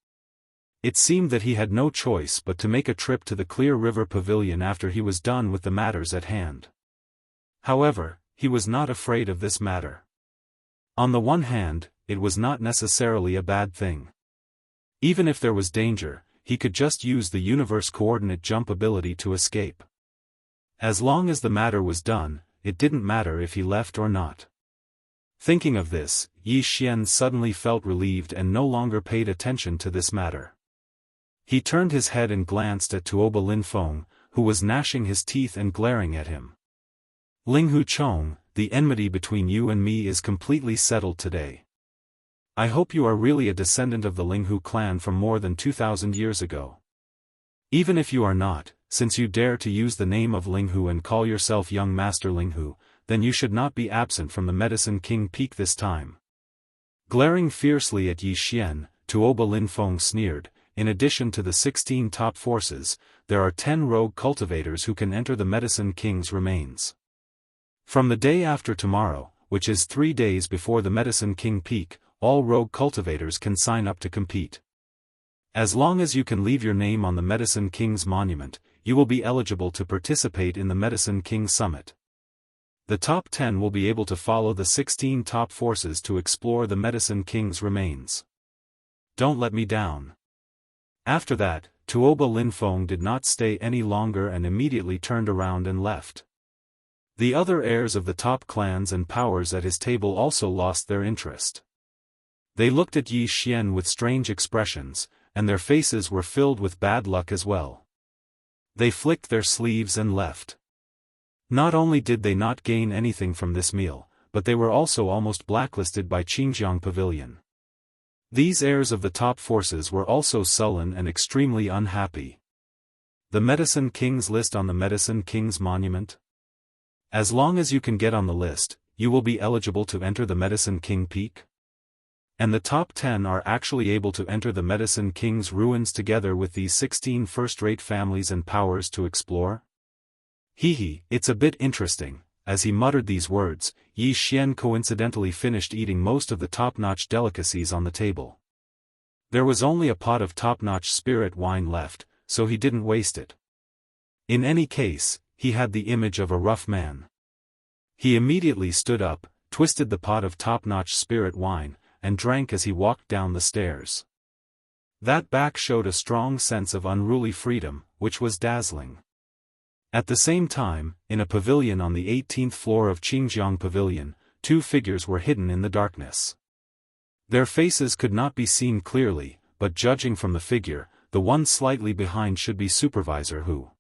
It seemed that he had no choice but to make a trip to the Clear River Pavilion after he was done with the matters at hand. However, he was not afraid of this matter. On the one hand, it was not necessarily a bad thing. Even if there was danger, he could just use the universe coordinate jump ability to escape. As long as the matter was done, it didn't matter if he left or not. Thinking of this, Yi Xian suddenly felt relieved and no longer paid attention to this matter. He turned his head and glanced at Tuoba Linfeng, who was gnashing his teeth and glaring at him. Linghu Chong, the enmity between you and me is completely settled today. I hope you are really a descendant of the Linghu clan from more than 2,000 years ago. Even if you are not, since you dare to use the name of Linghu and call yourself young Master Linghu, then you should not be absent from the Medicine King Peak this time. Glaring fiercely at Yi Xian, Tuoba Linfeng sneered, in addition to the 16 top forces, there are 10 rogue cultivators who can enter the Medicine King's remains. From the day after tomorrow, which is 3 days before the Medicine King Peak, all rogue cultivators can sign up to compete. As long as you can leave your name on the Medicine King's monument, you will be eligible to participate in the Medicine King Summit. The top 10 will be able to follow the 16 top forces to explore the Medicine King's remains. Don't let me down. After that, Tuoba Linfeng did not stay any longer and immediately turned around and left. The other heirs of the top clans and powers at his table also lost their interest. They looked at Yi Xian with strange expressions, and their faces were filled with bad luck as well. They flicked their sleeves and left. Not only did they not gain anything from this meal, but they were also almost blacklisted by Xinjiang Pavilion. These heirs of the top forces were also sullen and extremely unhappy. The Medicine King's list on the Medicine King's monument? As long as you can get on the list, you will be eligible to enter the Medicine King Peak? And the top 10 are actually able to enter the Medicine King's ruins together with these 16 first-rate families and powers to explore? Hee, it's a bit interesting. As he muttered these words, Yi Xian coincidentally finished eating most of the top-notch delicacies on the table. There was only a pot of top-notch spirit wine left, so he didn't waste it. In any case, he had the image of a rough man. He immediately stood up, twisted the pot of top-notch spirit wine, and drank as he walked down the stairs. That back showed a strong sense of unruly freedom, which was dazzling. At the same time, in a pavilion on the 18th floor of Xinjiang Pavilion, 2 figures were hidden in the darkness. Their faces could not be seen clearly, but judging from the figure, the one slightly behind should be Supervisor Hu.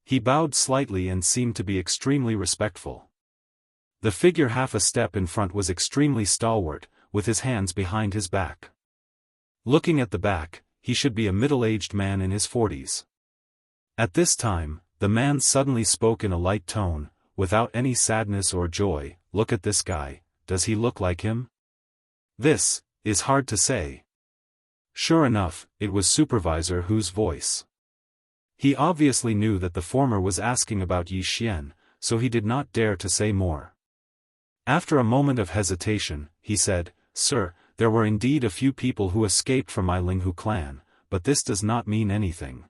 He bowed slightly and seemed to be extremely respectful. The figure half a step in front was extremely stalwart, with his hands behind his back. Looking at the back, he should be a middle-aged man in his 40s. At this time, the man suddenly spoke in a light tone, without any sadness or joy. Look at this guy, does he look like him? This is hard to say. Sure enough, it was Supervisor Hu's voice. He obviously knew that the former was asking about Yi Xian, so he did not dare to say more. After a moment of hesitation, he said, "Sir, there were indeed a few people who escaped from my Linghu clan, but this does not mean anything.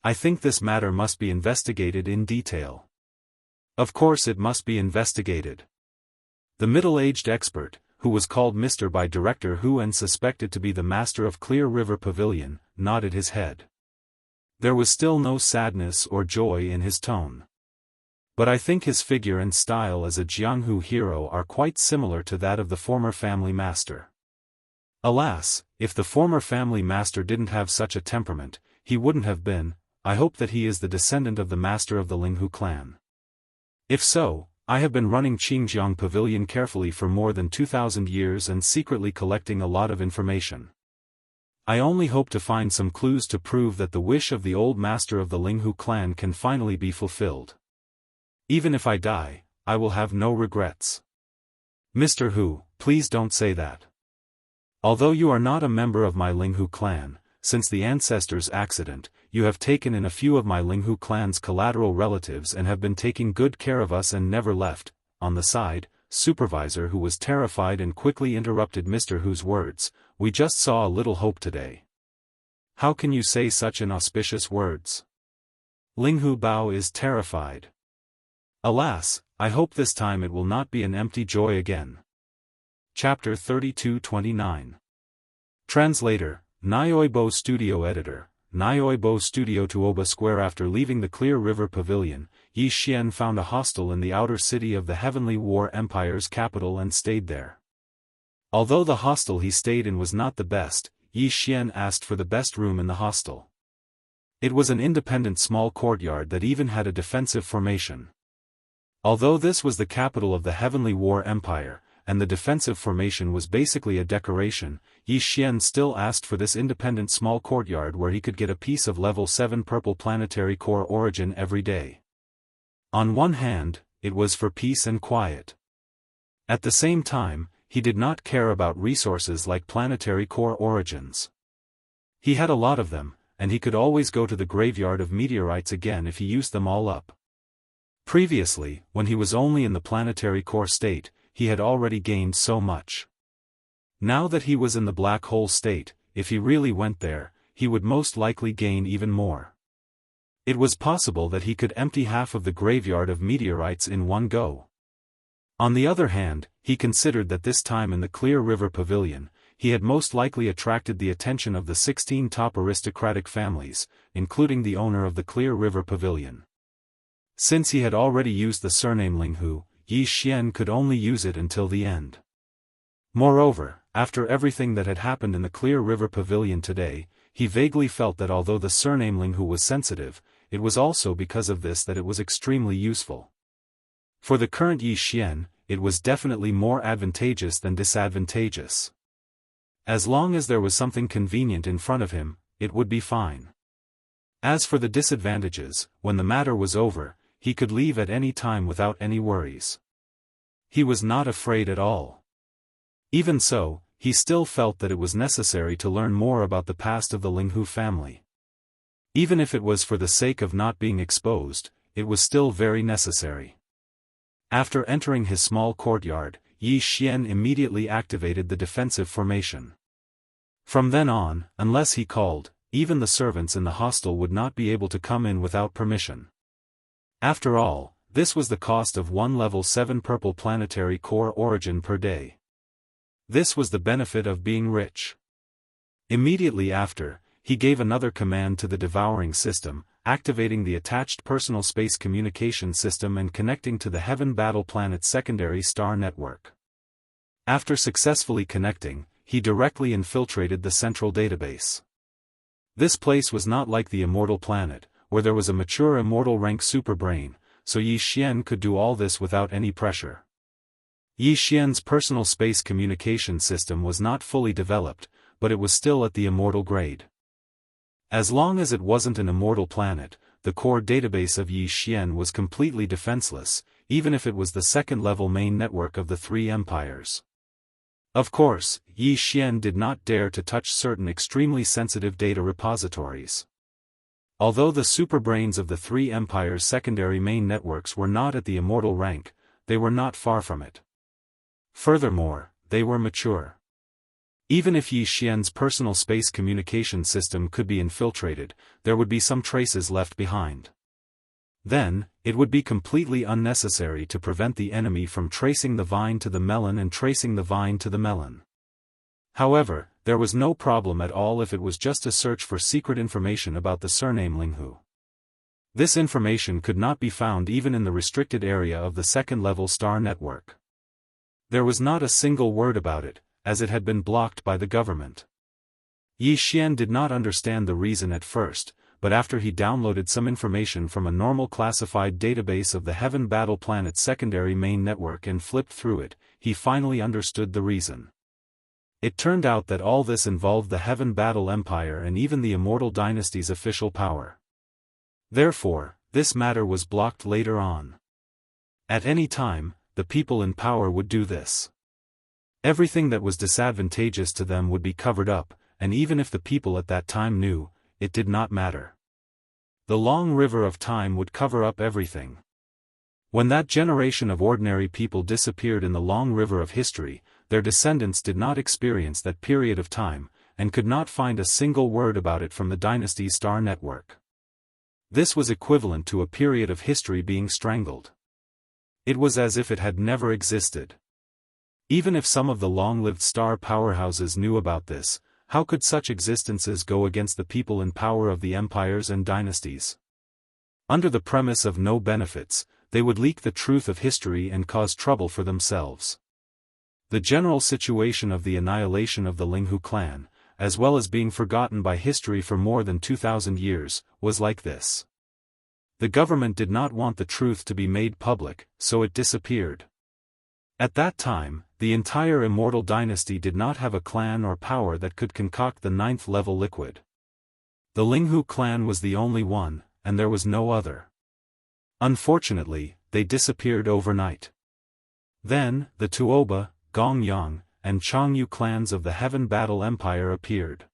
I think this matter must be investigated in detail." Of course it must be investigated. The middle-aged expert, who was called Mr. by Director Hu and suspected to be the master of Clear River Pavilion, nodded his head. There was still no sadness or joy in his tone. But I think his figure and style as a Jianghu hero are quite similar to that of the former family master. Alas, if the former family master didn't have such a temperament, he wouldn't have been. I hope that he is the descendant of the master of the Linghu clan. If so, I have been running Qingjiang Pavilion carefully for more than 2,000 years and secretly collecting a lot of information. I only hope to find some clues to prove that the wish of the old master of the Linghu clan can finally be fulfilled. Even if I die, I will have no regrets. Mr. Hu, please don't say that. Although you are not a member of my Linghu clan, since the ancestors' accident, you have taken in a few of my Linghu clan's collateral relatives and have been taking good care of us and never left. On the side, supervisor who was terrified and quickly interrupted Mr. Hu's words, we just saw a little hope today. How can you say such inauspicious words? Linghu Bao is terrified. Alas, I hope this time it will not be an empty joy again. Chapter 32-29. Translator, Nyoibo Studio Editor, Nyoibo Studio Tuoba Square. After leaving the Clear River Pavilion, Yi Xian found a hostel in the outer city of the Heavenly War Empire's capital and stayed there. Although the hostel he stayed in was not the best, Yi Xian asked for the best room in the hostel. It was an independent small courtyard that even had a defensive formation. Although this was the capital of the Heavenly War Empire, and the defensive formation was basically a decoration, Yi Xian still asked for this independent small courtyard where he could get a piece of level 7 purple planetary core origin every day. On one hand, it was for peace and quiet. At the same time, he did not care about resources like planetary core origins. He had a lot of them, and he could always go to the graveyard of meteorites again if he used them all up. Previously, when he was only in the planetary core state, he had already gained so much. Now that he was in the black hole state, if he really went there, he would most likely gain even more. It was possible that he could empty half of the graveyard of meteorites in one go. On the other hand, he considered that this time in the Clear River Pavilion, he had most likely attracted the attention of the 16 top aristocratic families, including the owner of the Clear River Pavilion. Since he had already used the surname Linghu, Yi Xian could only use it until the end. Moreover, after everything that had happened in the Clear River Pavilion today, he vaguely felt that although the surname Linghu was sensitive, it was also because of this that it was extremely useful. For the current Yi Xian, it was definitely more advantageous than disadvantageous. As long as there was something convenient in front of him, it would be fine. As for the disadvantages, when the matter was over, he could leave at any time without any worries. He was not afraid at all. Even so, he still felt that it was necessary to learn more about the past of the Linghu family. Even if it was for the sake of not being exposed, it was still very necessary. After entering his small courtyard, Yi Xian immediately activated the defensive formation. From then on, unless he called, even the servants in the hostel would not be able to come in without permission. After all, this was the cost of one level 7 purple planetary core origin per day. This was the benefit of being rich. Immediately after, he gave another command to the Devouring system, activating the attached personal space communication system and connecting to the Heaven Battle Planet's secondary star network. After successfully connecting, he directly infiltrated the central database. This place was not like the Immortal planet, where there was a mature immortal rank superbrain, so Yi Xian could do all this without any pressure. Yi Xian's personal space communication system was not fully developed, but it was still at the immortal grade. As long as it wasn't an immortal planet, the core database of Yi Xian was completely defenseless, even if it was the second-level main network of the three empires. Of course, Yi Xian did not dare to touch certain extremely sensitive data repositories. Although the superbrains of the three empires' secondary main networks were not at the immortal rank, they were not far from it. Furthermore, they were mature. Even if Yi Xian's personal space communication system could be infiltrated, there would be some traces left behind. Then, it would be completely unnecessary to prevent the enemy from tracing the vine to the melon and tracing the vine to the melon. However, there was no problem at all if it was just a search for secret information about the surname Linghu. This information could not be found even in the restricted area of the second-level star network. There was not a single word about it, as it had been blocked by the government. Yi Xian did not understand the reason at first, but after he downloaded some information from a normal classified database of the Heaven Battle Planet's secondary main network and flipped through it, he finally understood the reason. It turned out that all this involved the Heaven Battle Empire and even the Immortal Dynasty's official power. Therefore, this matter was blocked later on. At any time, the people in power would do this. Everything that was disadvantageous to them would be covered up, and even if the people at that time knew, it did not matter. The long river of time would cover up everything. When that generation of ordinary people disappeared in the long river of history, their descendants did not experience that period of time, and could not find a single word about it from the dynasty's star network. This was equivalent to a period of history being strangled. It was as if it had never existed. Even if some of the long-lived star powerhouses knew about this, how could such existences go against the people in power of the empires and dynasties? Under the premise of no benefits, they would leak the truth of history and cause trouble for themselves. The general situation of the annihilation of the Linghu clan, as well as being forgotten by history for more than 2,000 years, was like this. The government did not want the truth to be made public, so it disappeared. At that time, the entire Immortal Dynasty did not have a clan or power that could concoct the 9th-level liquid. The Linghu clan was the only one, and there was no other. Unfortunately, they disappeared overnight. Then, the Tuoba, Gongyang, and Changyu clans of the Heaven Battle Empire appeared.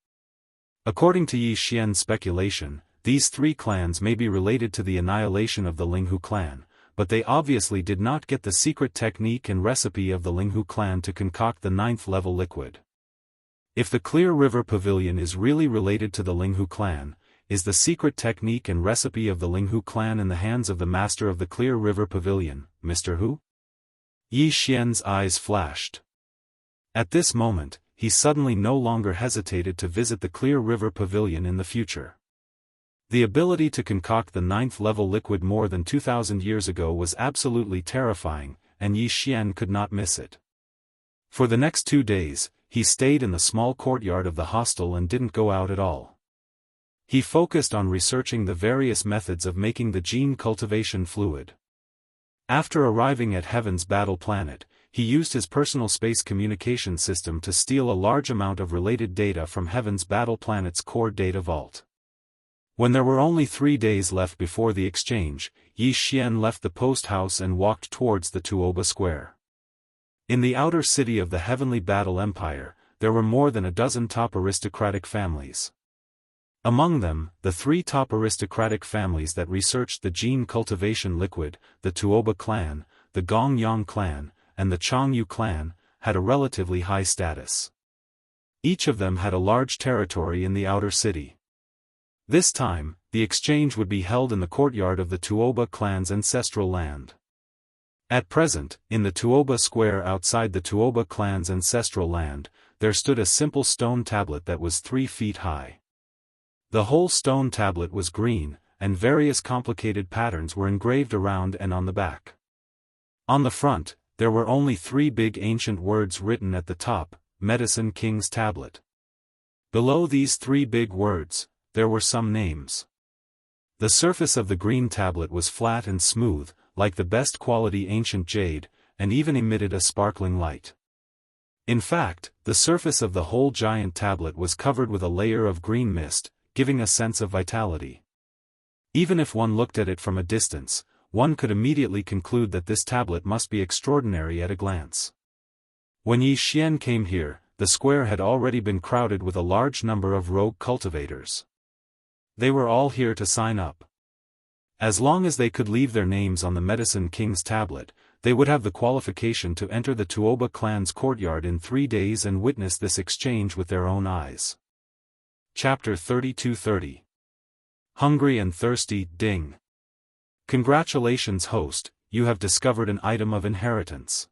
According to Yi Xian's speculation, these three clans may be related to the annihilation of the Linghu clan, but they obviously did not get the secret technique and recipe of the Linghu clan to concoct the 9th-level liquid. If the Clear River Pavilion is really related to the Linghu clan, is the secret technique and recipe of the Linghu clan in the hands of the master of the Clear River Pavilion, Mr. Hu? Yi Xian's eyes flashed. At this moment, he suddenly no longer hesitated to visit the Clear River Pavilion in the future. The ability to concoct the 9th-level liquid more than 2,000 years ago was absolutely terrifying, and Yi Xian could not miss it. For the next 2 days, he stayed in the small courtyard of the hostel and didn't go out at all. He focused on researching the various methods of making the gene cultivation fluid. After arriving at Heaven's Battle Planet, he used his personal space communication system to steal a large amount of related data from Heaven's Battle Planet's core data vault. When there were only 3 days left before the exchange, Yi Xian left the post house and walked towards the Tuoba Square. In the outer city of the Heavenly Battle Empire, there were more than a dozen top aristocratic families. Among them, the 3 top aristocratic families that researched the gene cultivation liquid, the Tuoba clan, the Gongyang clan, and the Changyu clan, had a relatively high status. Each of them had a large territory in the outer city. This time, the exchange would be held in the courtyard of the Tuoba clan's ancestral land. At present, in the Tuoba Square outside the Tuoba clan's ancestral land, there stood a simple stone tablet that was 3 feet high. The whole stone tablet was green, and various complicated patterns were engraved around and on the back. On the front, there were only 3 big ancient words written at the top, Medicine King's Tablet. Below these 3 big words, there were some names. The surface of the green tablet was flat and smooth, like the best quality ancient jade, and even emitted a sparkling light. In fact, the surface of the whole giant tablet was covered with a layer of green mist, giving a sense of vitality. Even if one looked at it from a distance, one could immediately conclude that this tablet must be extraordinary at a glance. When Yi Xian came here, the square had already been crowded with a large number of rogue cultivators. They were all here to sign up. As long as they could leave their names on the Medicine King's tablet, they would have the qualification to enter the Tuoba clan's courtyard in 3 days and witness this exchange with their own eyes. Chapter 3230. Hungry and Thirsty, Ding. Congratulations, host, you have discovered an item of inheritance.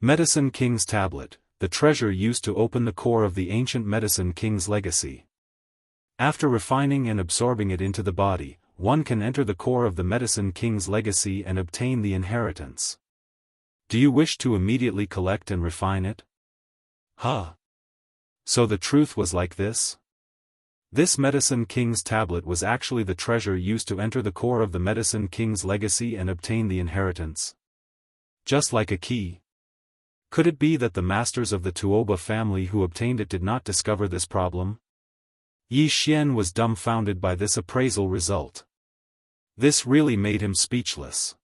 Medicine King's Tablet, the treasure used to open the core of the ancient Medicine King's legacy. After refining and absorbing it into the body, one can enter the core of the Medicine King's legacy and obtain the inheritance. Do you wish to immediately collect and refine it? Huh. So the truth was like this? This Medicine King's tablet was actually the treasure used to enter the core of the Medicine King's legacy and obtain the inheritance. Just like a key. Could it be that the masters of the Tuoba family who obtained it did not discover this problem? Yi Xian was dumbfounded by this appraisal result. This really made him speechless.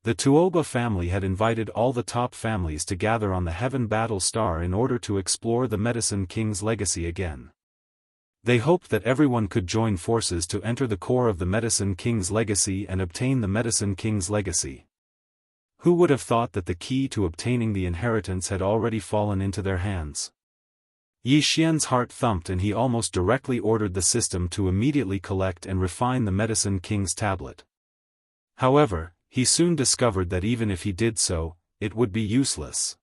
The Tuoba family had invited all the top families to gather on the Heaven Battle Star in order to explore the Medicine King's legacy again. They hoped that everyone could join forces to enter the core of the Medicine King's legacy and obtain the Medicine King's legacy. Who would have thought that the key to obtaining the inheritance had already fallen into their hands? Yi Xian's heart thumped and he almost directly ordered the system to immediately collect and refine the Medicine King's tablet. However, he soon discovered that even if he did so, it would be useless.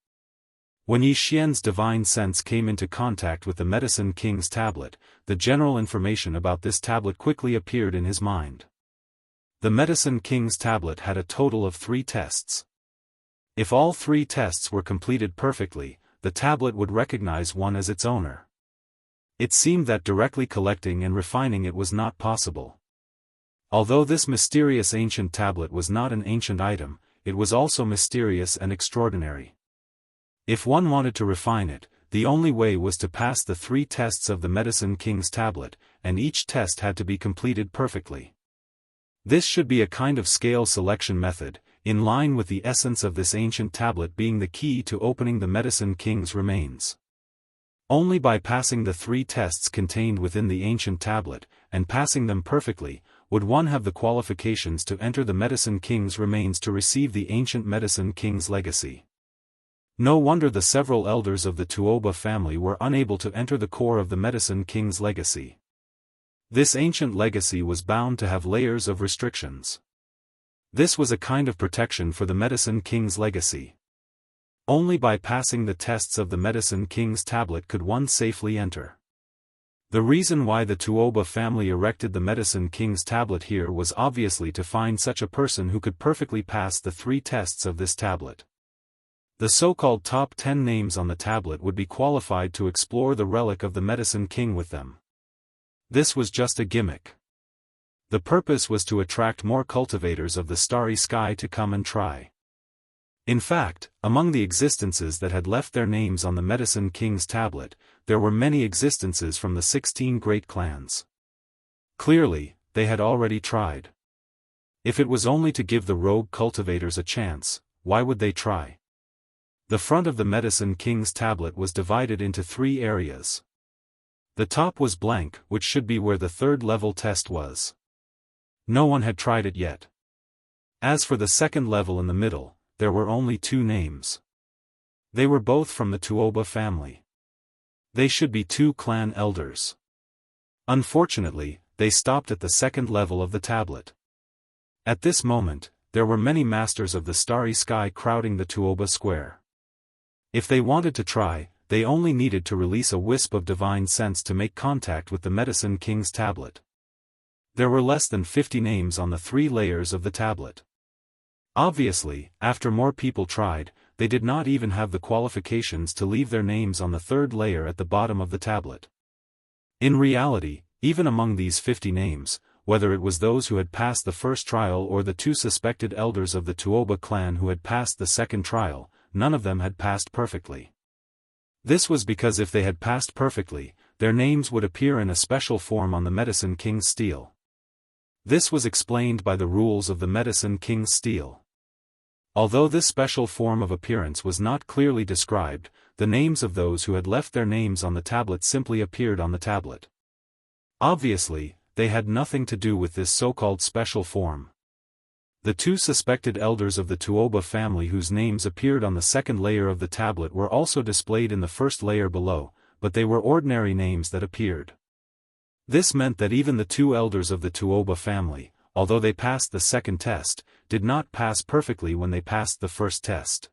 When Yi Xian's divine sense came into contact with the Medicine King's tablet, the general information about this tablet quickly appeared in his mind. The Medicine King's tablet had a total of 3 tests. If all 3 tests were completed perfectly, the tablet would recognize one as its owner. It seemed that directly collecting and refining it was not possible. Although this mysterious ancient tablet was not an ancient item, it was also mysterious and extraordinary. If one wanted to refine it, the only way was to pass the 3 tests of the Medicine King's tablet, and each test had to be completed perfectly. This should be a kind of scale selection method, in line with the essence of this ancient tablet being the key to opening the Medicine King's remains. Only by passing the 3 tests contained within the ancient tablet, and passing them perfectly, would one have the qualifications to enter the Medicine King's remains to receive the ancient Medicine King's legacy. No wonder the several elders of the Tuoba family were unable to enter the core of the Medicine King's legacy. This ancient legacy was bound to have layers of restrictions. This was a kind of protection for the Medicine King's legacy. Only by passing the tests of the Medicine King's tablet could one safely enter. The reason why the Tuoba family erected the Medicine King's tablet here was obviously to find such a person who could perfectly pass the 3 tests of this tablet. The so-called top 10 names on the tablet would be qualified to explore the relic of the Medicine King with them. This was just a gimmick. The purpose was to attract more cultivators of the starry sky to come and try. In fact, among the existences that had left their names on the Medicine King's tablet, there were many existences from the 16 great clans. Clearly, they had already tried. If it was only to give the rogue cultivators a chance, why would they try? The front of the Medicine King's tablet was divided into 3 areas. The top was blank, which should be where the 3rd level test was. No one had tried it yet. As for the 2nd level in the middle, there were only 2 names. They were both from the Tuoba family. They should be 2 clan elders. Unfortunately, they stopped at the 2nd level of the tablet. At this moment, there were many masters of the starry sky crowding the Tuoba square. If they wanted to try, they only needed to release a wisp of divine sense to make contact with the Medicine King's tablet. There were less than 50 names on the 3 layers of the tablet. Obviously, after more people tried, they did not even have the qualifications to leave their names on the 3rd layer at the bottom of the tablet. In reality, even among these 50 names, whether it was those who had passed the 1st trial or the 2 suspected elders of the Tuoba clan who had passed the 2nd trial, none of them had passed perfectly. This was because if they had passed perfectly, their names would appear in a special form on the Medicine King's stele. This was explained by the rules of the Medicine King's stele. Although this special form of appearance was not clearly described, the names of those who had left their names on the tablet simply appeared on the tablet. Obviously, they had nothing to do with this so-called special form. The 2 suspected elders of the Tuoba family whose names appeared on the 2nd layer of the tablet were also displayed in the 1st layer below, but they were ordinary names that appeared. This meant that even the 2 elders of the Tuoba family, although they passed the 2nd test, did not pass perfectly when they passed the 1st test.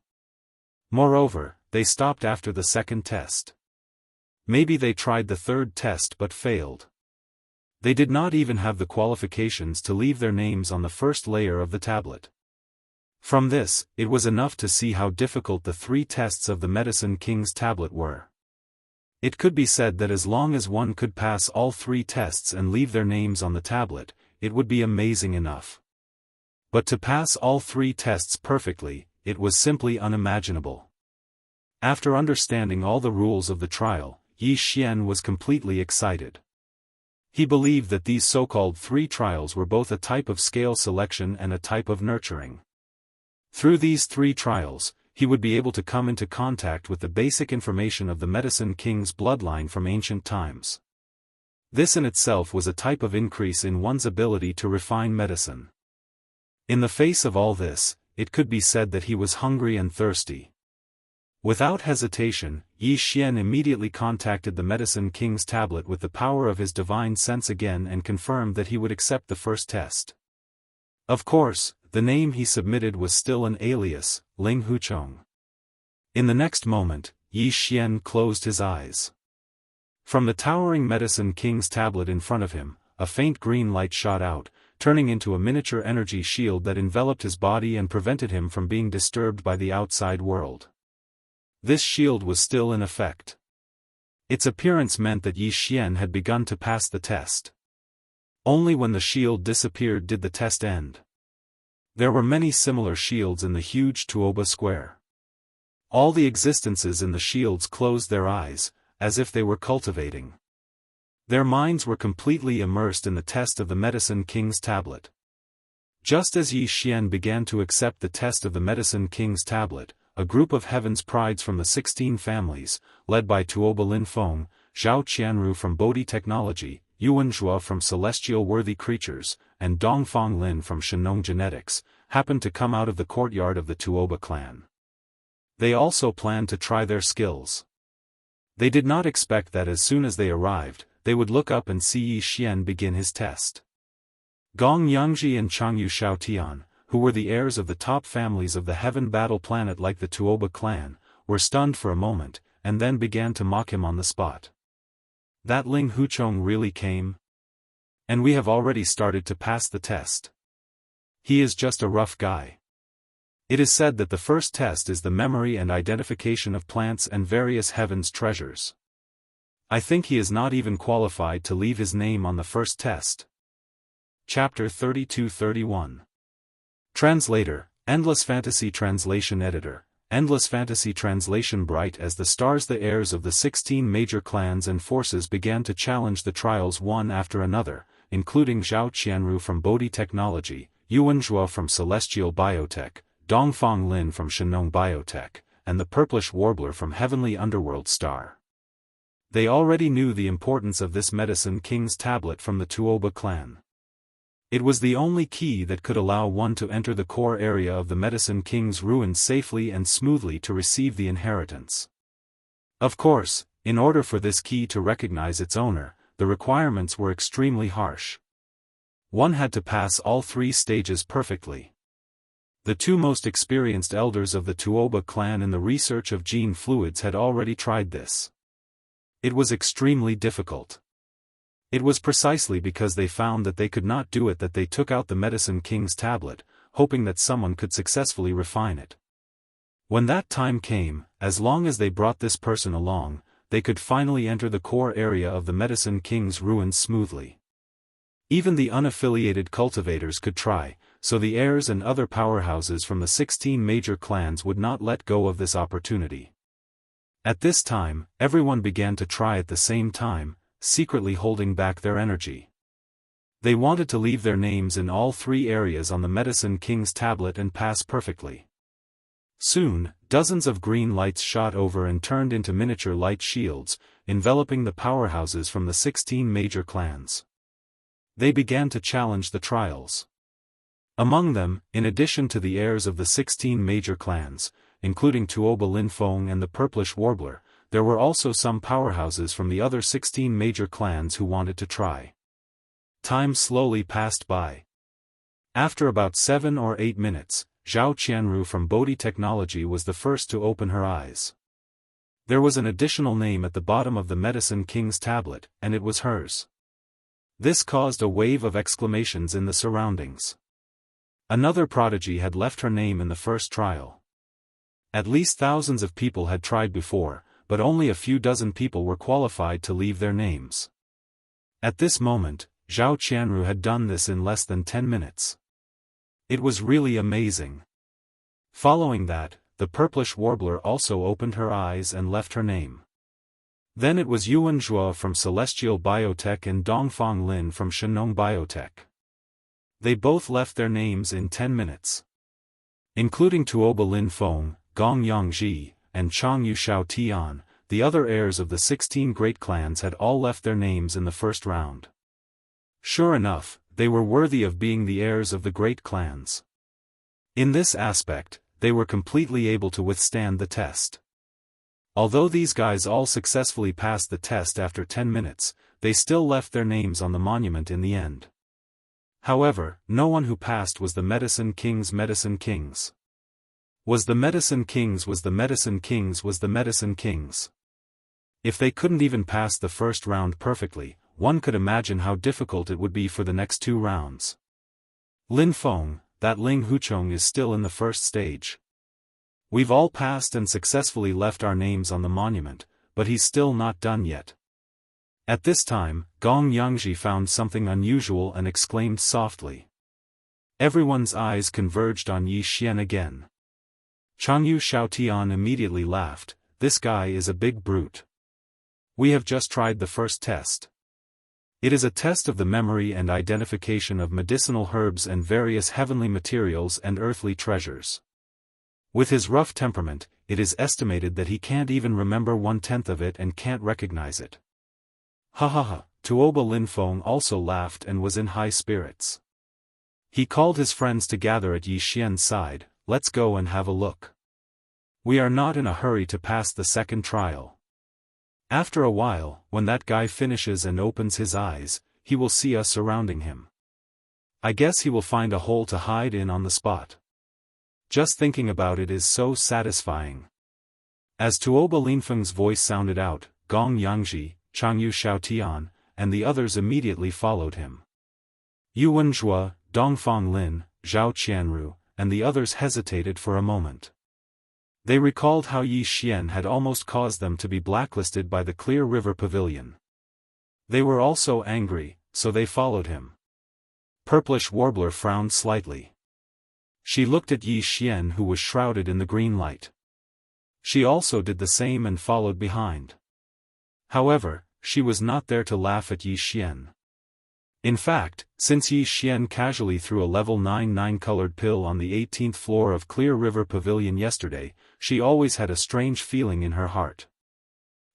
Moreover, they stopped after the 2nd test. Maybe they tried the 3rd test but failed. They did not even have the qualifications to leave their names on the 1st layer of the tablet. From this, it was enough to see how difficult the 3 tests of the Medicine King's tablet were. It could be said that as long as one could pass all 3 tests and leave their names on the tablet, it would be amazing enough. But to pass all 3 tests perfectly, it was simply unimaginable. After understanding all the rules of the trial, Yi Xian was completely excited. He believed that these so-called 3 trials were both a type of scale selection and a type of nurturing. Through these 3 trials, he would be able to come into contact with the basic information of the Medicine King's bloodline from ancient times. This in itself was a type of increase in one's ability to refine medicine. In the face of all this, it could be said that he was hungry and thirsty. Without hesitation, Yi Xian immediately contacted the Medicine King's tablet with the power of his divine sense again and confirmed that he would accept the first test. Of course, the name he submitted was still an alias, Ling Huchong. In the next moment, Yi Xian closed his eyes. From the towering Medicine King's tablet in front of him, a faint green light shot out, turning into a miniature energy shield that enveloped his body and prevented him from being disturbed by the outside world. This shield was still in effect. Its appearance meant that Yi Xian had begun to pass the test. Only when the shield disappeared did the test end. There were many similar shields in the huge Tuoba square. All the existences in the shields closed their eyes, as if they were cultivating. Their minds were completely immersed in the test of the Medicine King's tablet. Just as Yi Xian began to accept the test of the Medicine King's tablet, a group of heaven's prides from the 16 families, led by Tuoba Lin Feng, Zhao Qianru from Bodhi Technology, Yuan Zhuo from Celestial Worthy Creatures, and Dongfang Lin from Shenong Genetics, happened to come out of the courtyard of the Tuoba clan. They also planned to try their skills. They did not expect that as soon as they arrived, they would look up and see Yi Xian begin his test. Gong Yangji and Changyu Shaotian, who were the heirs of the top families of the heaven battle planet like the Tuoba clan, were stunned for a moment, and then began to mock him on the spot. That Ling Huchong really came? And we have already started to pass the test. He is just a rough guy. It is said that the first test is the memory and identification of plants and various heavens treasures. I think he is not even qualified to leave his name on the first test. Chapter 32-31. Translator, Endless Fantasy Translation Editor, Endless Fantasy Translation. Bright as the stars, the heirs of the 16 major clans and forces began to challenge the trials one after another, including Zhao Qianru from Bodhi Technology, Yuan Zhuo from Celestial Biotech, Dongfang Lin from Shenong Biotech, and the Purplish Warbler from Heavenly Underworld Star. They already knew the importance of this Medicine King's tablet from the Tuoba clan. It was the only key that could allow one to enter the core area of the Medicine King's ruins safely and smoothly to receive the inheritance. Of course, in order for this key to recognize its owner, the requirements were extremely harsh. One had to pass all 3 stages perfectly. The 2 most experienced elders of the Tuoba clan in the research of gene fluids had already tried this. It was extremely difficult. It was precisely because they found that they could not do it that they took out the Medicine King's tablet, hoping that someone could successfully refine it. When that time came, as long as they brought this person along, they could finally enter the core area of the Medicine King's ruins smoothly. Even the unaffiliated cultivators could try, so the heirs and other powerhouses from the 16 major clans would not let go of this opportunity. At this time, everyone began to try at the same time, secretly holding back their energy. They wanted to leave their names in all 3 areas on the Medicine King's tablet and pass perfectly. Soon, dozens of green lights shot over and turned into miniature light shields, enveloping the powerhouses from the 16 major clans. They began to challenge the trials. Among them, in addition to the heirs of the 16 major clans, including Tuoba Lin Feng and the Purplish Warbler, there were also some powerhouses from the other 16 major clans who wanted to try. Time slowly passed by. After about 7 or 8 minutes, Zhao Qianru from Bodhi Technology was the first to open her eyes. There was an additional name at the bottom of the Medicine King's tablet, and it was hers. This caused a wave of exclamations in the surroundings. Another prodigy had left her name in the first trial. At least thousands of people had tried before, but only a few dozen people were qualified to leave their names. At this moment, Zhao Qianru had done this in less than 10 minutes. It was really amazing. Following that, the purplish warbler also opened her eyes and left her name. Then it was Yuan Zhuo from Celestial Biotech and Dongfang Lin from Shenong Biotech. They both left their names in 10 minutes. Including Tuoba Lin Feng, Gong Yangji, and Changyu Shao Tian, the other heirs of the 16 great clans had all left their names in the first round. Sure enough, they were worthy of being the heirs of the great clans. In this aspect, they were completely able to withstand the test. Although these guys all successfully passed the test after 10 minutes, they still left their names on the monument in the end. However, no one who passed was the Medicine Kings. Was the Medicine Kings. If they couldn't even pass the first round perfectly, one could imagine how difficult it would be for the next 2 rounds. Lin Feng, that Ling Huchong is still in the first stage. We've all passed and successfully left our names on the monument, but he's still not done yet. At this time, Gong Yangji found something unusual and exclaimed softly. Everyone's eyes converged on Yi Xian again. Changyu Shaotian immediately laughed. This guy is a big brute. We have just tried the first test. It is a test of the memory and identification of medicinal herbs and various heavenly materials and earthly treasures. With his rough temperament, it is estimated that he can't even remember 1/10 of it and can't recognize it. Ha ha ha, Tuoba Lin Feng also laughed and was in high spirits. He called his friends to gather at Yi Xian's side. Let's go and have a look. We are not in a hurry to pass the second trial. After a while, when that guy finishes and opens his eyes, he will see us surrounding him. I guess he will find a hole to hide in on the spot. Just thinking about it is so satisfying. As Tuoba Linfeng's voice sounded out, Gong Yangji, Changyu Shaotian, and the others immediately followed him. Yuan Zhuo, Dongfang Lin, Zhao Qianru, and the others hesitated for a moment. They recalled how Yi Xian had almost caused them to be blacklisted by the Clear River Pavilion. They were also angry, so they followed him. Purplish Warbler frowned slightly. She looked at Yi Xian, who was shrouded in the green light. She also did the same and followed behind. However, she was not there to laugh at Yi Xian. In fact, since Yi Xian casually threw a level 9 colored pill on the 18th floor of Clear River Pavilion yesterday, she always had a strange feeling in her heart.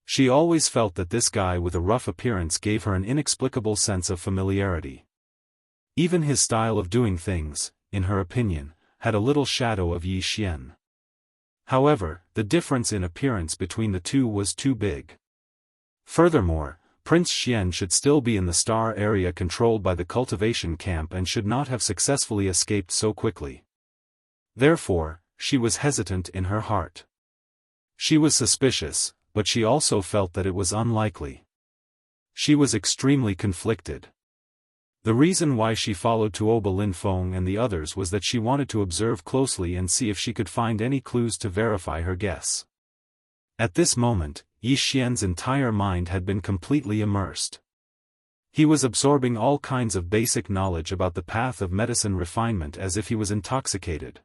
She always felt that this guy with a rough appearance gave her an inexplicable sense of familiarity. Even his style of doing things, in her opinion, had a little shadow of Yi Xian. However, the difference in appearance between the two was too big. Furthermore, Prince Xian should still be in the star area controlled by the cultivation camp and should not have successfully escaped so quickly. Therefore, she was hesitant in her heart. She was suspicious, but she also felt that it was unlikely. She was extremely conflicted. The reason why she followed Tuoba Lin Feng and the others was that she wanted to observe closely and see if she could find any clues to verify her guess. At this moment, Yi Xian's entire mind had been completely immersed. He was absorbing all kinds of basic knowledge about the path of medicine refinement as if he was intoxicated.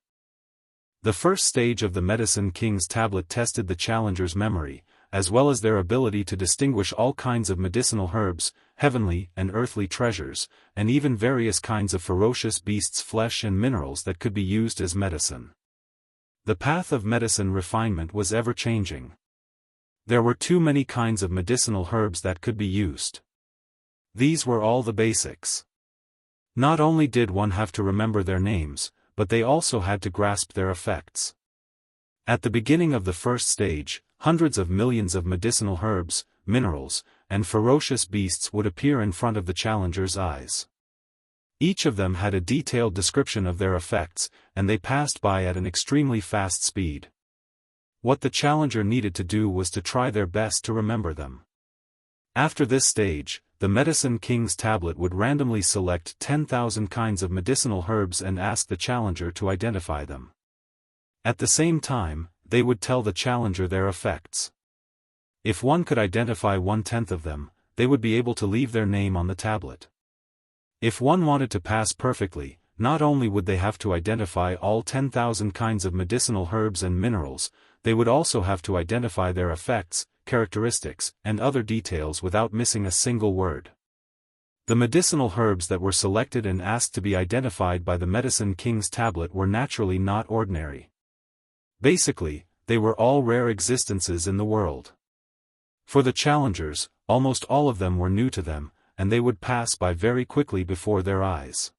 The first stage of the Medicine King's tablet tested the challenger's memory, as well as their ability to distinguish all kinds of medicinal herbs, heavenly and earthly treasures, and even various kinds of ferocious beasts' flesh and minerals that could be used as medicine. The path of medicine refinement was ever-changing. There were too many kinds of medicinal herbs that could be used. These were all the basics. Not only did one have to remember their names, but they also had to grasp their effects. At the beginning of the first stage, hundreds of millions of medicinal herbs, minerals, and ferocious beasts would appear in front of the challenger's eyes. Each of them had a detailed description of their effects, and they passed by at an extremely fast speed. What the challenger needed to do was to try their best to remember them. After this stage, the Medicine King's tablet would randomly select 10,000 kinds of medicinal herbs and ask the challenger to identify them. At the same time, they would tell the challenger their effects. If one could identify 1/10 of them, they would be able to leave their name on the tablet. If one wanted to pass perfectly, not only would they have to identify all 10,000 kinds of medicinal herbs and minerals, they would also have to identify their effects, characteristics, and other details without missing a single word. The medicinal herbs that were selected and asked to be identified by the Medicine King's tablet were naturally not ordinary. Basically, they were all rare existences in the world. For the challengers, almost all of them were new to them, and they would pass by very quickly before their eyes.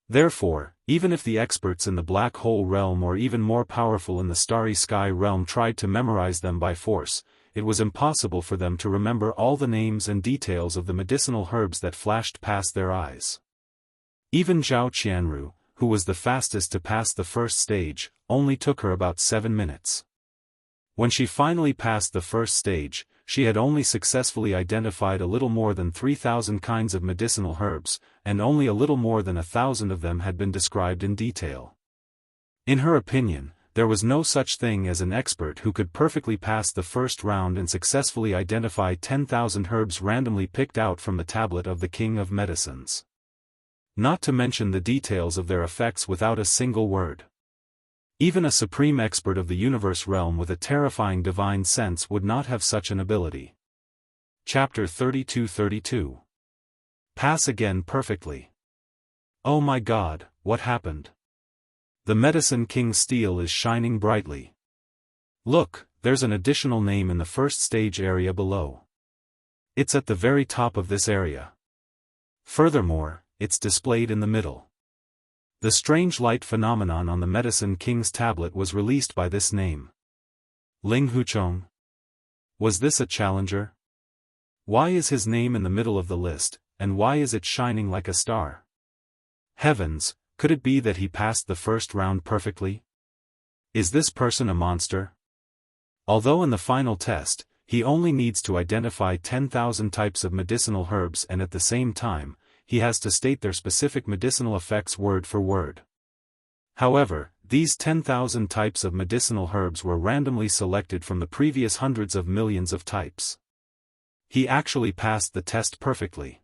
Therefore, even if the experts in the Black Hole realm or even more powerful in the Starry Sky realm tried to memorize them by force, it was impossible for them to remember all the names and details of the medicinal herbs that flashed past their eyes. Even Zhao Qianru, who was the fastest to pass the first stage, only took her about 7 minutes. When she finally passed the first stage, she had only successfully identified a little more than 3,000 kinds of medicinal herbs, and only a little more than 1,000 of them had been described in detail. In her opinion, there was no such thing as an expert who could perfectly pass the first round and successfully identify 10,000 herbs randomly picked out from the tablet of the King of Medicines. Not to mention the details of their effects without a single word. Even a supreme expert of the universe realm with a terrifying divine sense would not have such an ability. Chapter 32-32. Pass again perfectly. Oh my God, what happened? The Medicine King's steel is shining brightly. Look, there's an additional name in the first stage area below. It's at the very top of this area. Furthermore, it's displayed in the middle. The strange light phenomenon on the Medicine King's tablet was released by this name. Ling Huchong. Was this a challenger? Why is his name in the middle of the list, and why is it shining like a star? Heavens, could it be that he passed the first round perfectly? Is this person a monster? Although in the final test, he only needs to identify 10,000 types of medicinal herbs and at the same time, he has to state their specific medicinal effects word for word. However, these 10,000 types of medicinal herbs were randomly selected from the previous hundreds of millions of types. He actually passed the test perfectly.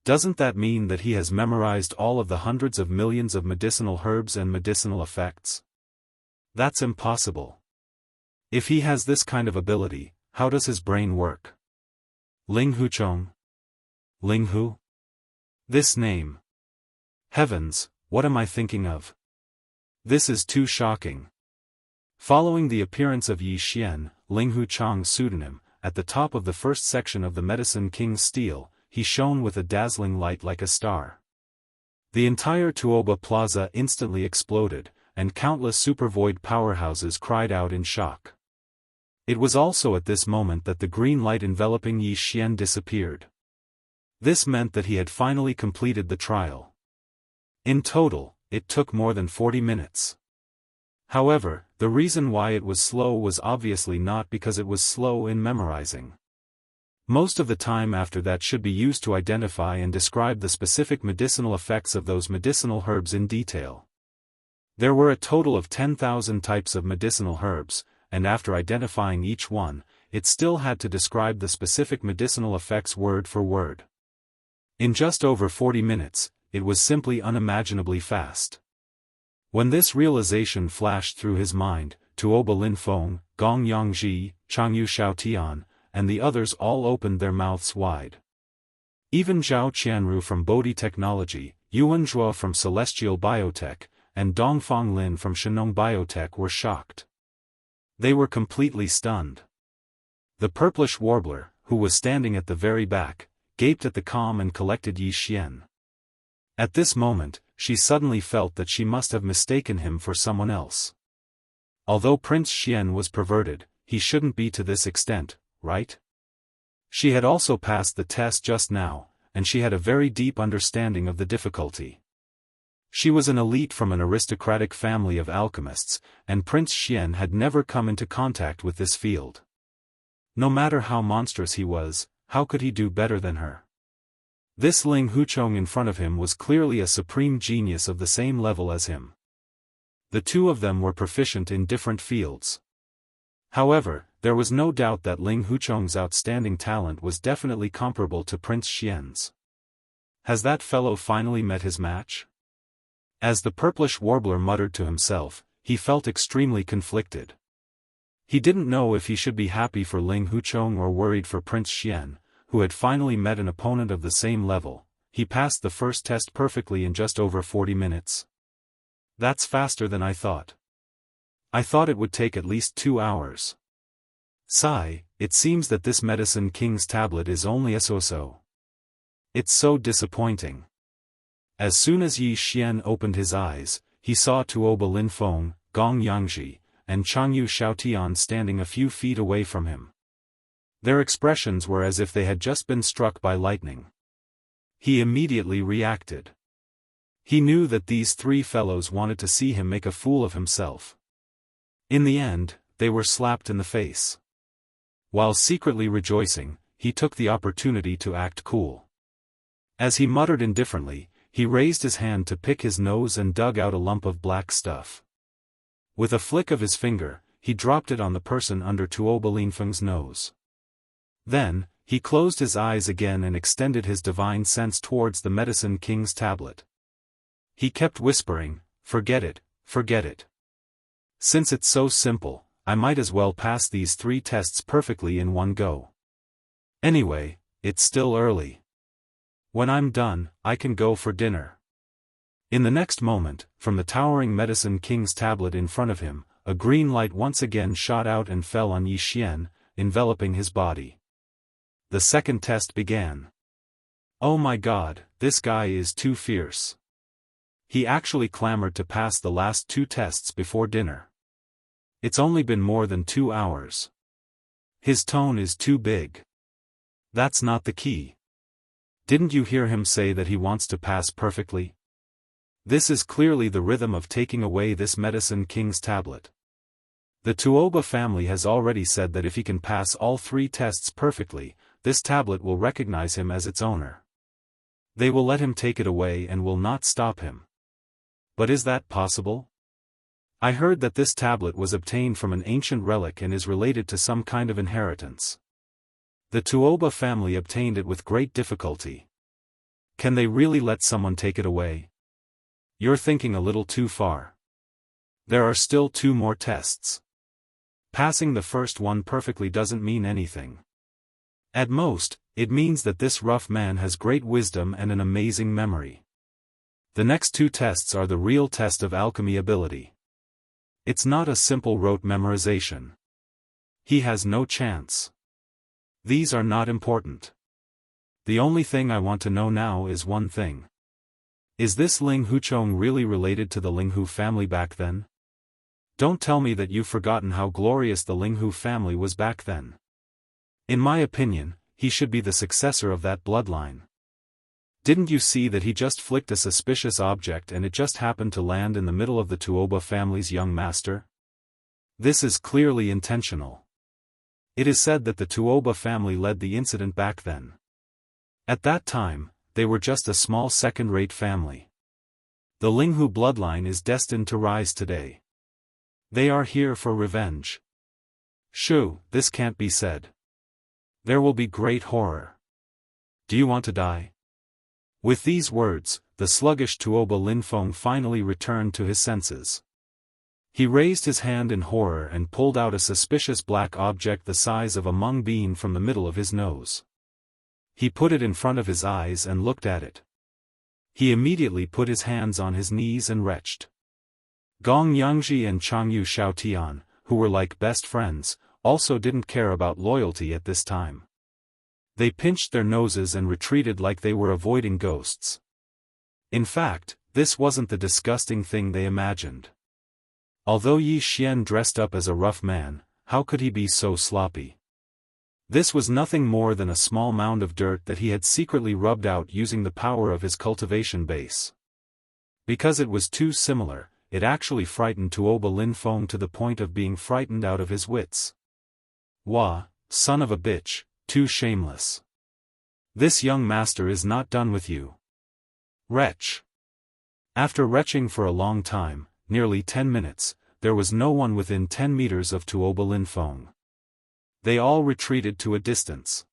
Doesn't that mean that he has memorized all of the hundreds of millions of medicinal herbs and medicinal effects? That's impossible. If he has this kind of ability, how does his brain work? Ling Huchong? Ling Hu? This name. Heavens, what am I thinking of? This is too shocking. Following the appearance of Yi Xian, Ling Huchong's pseudonym, at the top of the first section of the Medicine King's steel, he shone with a dazzling light like a star. The entire Tuoba Plaza instantly exploded, and countless supervoid powerhouses cried out in shock. It was also at this moment that the green light enveloping Yi Xian disappeared. This meant that he had finally completed the trial. In total, it took more than 40 minutes. However, the reason why it was slow was obviously not because it was slow in memorizing. Most of the time after that should be used to identify and describe the specific medicinal effects of those medicinal herbs in detail. There were a total of 10,000 types of medicinal herbs, and after identifying each one, it still had to describe the specific medicinal effects word for word. In just over 40 minutes, it was simply unimaginably fast. When this realization flashed through his mind, Tuoba Linfeng, Gong Yangji, Changyu Xiaotian, and the others all opened their mouths wide. Even Zhao Qianru from Bodhi Technology, Yuan Zhuo from Celestial Biotech, and Dongfang Lin from Shenong Biotech were shocked. They were completely stunned. The purplish warbler, who was standing at the very back, gaped at the calm and collected Yi Xian. At this moment, she suddenly felt that she must have mistaken him for someone else. Although Prince Xian was perverted, he shouldn't be to this extent, right? She had also passed the test just now, and she had a very deep understanding of the difficulty. She was an elite from an aristocratic family of alchemists, and Prince Xian had never come into contact with this field. No matter how monstrous he was, how could he do better than her? This Ling Huchong in front of him was clearly a supreme genius of the same level as him. The two of them were proficient in different fields. However, there was no doubt that Ling Huchong's outstanding talent was definitely comparable to Prince Xian's. Has that fellow finally met his match? As the purplish warbler muttered to himself, he felt extremely conflicted. He didn't know if he should be happy for Ling Huchong or worried for Prince Xian, who had finally met an opponent of the same level. He passed the first test perfectly in just over 40 minutes. That's faster than I thought. I thought it would take at least 2 hours. Sigh, it seems that this Medicine King's tablet is only a so-so. It's so disappointing. As soon as Yi Xian opened his eyes, he saw Tuoba Linfeng, Gong Yangji, and Changyu Xiaotian standing a few feet away from him. Their expressions were as if they had just been struck by lightning. He immediately reacted. He knew that these three fellows wanted to see him make a fool of himself. In the end, they were slapped in the face. While secretly rejoicing, he took the opportunity to act cool. As he muttered indifferently, he raised his hand to pick his nose and dug out a lump of black stuff. With a flick of his finger, he dropped it on the person under Tuoba Linfeng's nose. Then, he closed his eyes again and extended his divine sense towards the Medicine King's tablet. He kept whispering, "Forget it, forget it. Since it's so simple, I might as well pass these 3 tests perfectly in one go. Anyway, it's still early. When I'm done, I can go for dinner." In the next moment, from the towering Medicine King's tablet in front of him, a green light once again shot out and fell on Yi Xian, enveloping his body. The second test began. Oh my god, this guy is too fierce. He actually clamored to pass the last 2 tests before dinner. It's only been more than 2 hours. His tone is too big. That's not the key. Didn't you hear him say that he wants to pass perfectly? This is clearly the rhythm of taking away this Medicine King's tablet. The Tuoba family has already said that if he can pass all 3 tests perfectly, this tablet will recognize him as its owner. They will let him take it away and will not stop him. But is that possible? I heard that this tablet was obtained from an ancient relic and is related to some kind of inheritance. The Tuoba family obtained it with great difficulty. Can they really let someone take it away? You're thinking a little too far. There are still 2 more tests. Passing the first one perfectly doesn't mean anything. At most, it means that this rough man has great wisdom and an amazing memory. The next 2 tests are the real test of alchemy ability. It's not a simple rote memorization. He has no chance. These are not important. The only thing I want to know now is one thing. Is this Ling Huchong really related to the Linghu family back then? Don't tell me that you've forgotten how glorious the Linghu family was back then. In my opinion, he should be the successor of that bloodline. Didn't you see that he just flicked a suspicious object and it just happened to land in the middle of the Tuoba family's young master? This is clearly intentional. It is said that the Tuoba family led the incident back then. At that time, they were just a small second-rate family. The Linghu bloodline is destined to rise today. They are here for revenge. Shoo, this can't be said. There will be great horror. Do you want to die? With these words, the sluggish Tuoba Linfeng finally returned to his senses. He raised his hand in horror and pulled out a suspicious black object the size of a mung bean from the middle of his nose. He put it in front of his eyes and looked at it. He immediately put his hands on his knees and retched. Gong Yangji and Changyu Xiaotian, who were like best friends, also didn't care about loyalty at this time. They pinched their noses and retreated like they were avoiding ghosts. In fact, this wasn't the disgusting thing they imagined. Although Yi Xian dressed up as a rough man, how could he be so sloppy? This was nothing more than a small mound of dirt that he had secretly rubbed out using the power of his cultivation base. Because it was too similar, it actually frightened Tuoba Linfeng to the point of being frightened out of his wits. Wah, son of a bitch, too shameless. This young master is not done with you. Retch. After retching for a long time, nearly 10 minutes, there was no one within 10 meters of Tuoba Linfeng. They all retreated to a distance.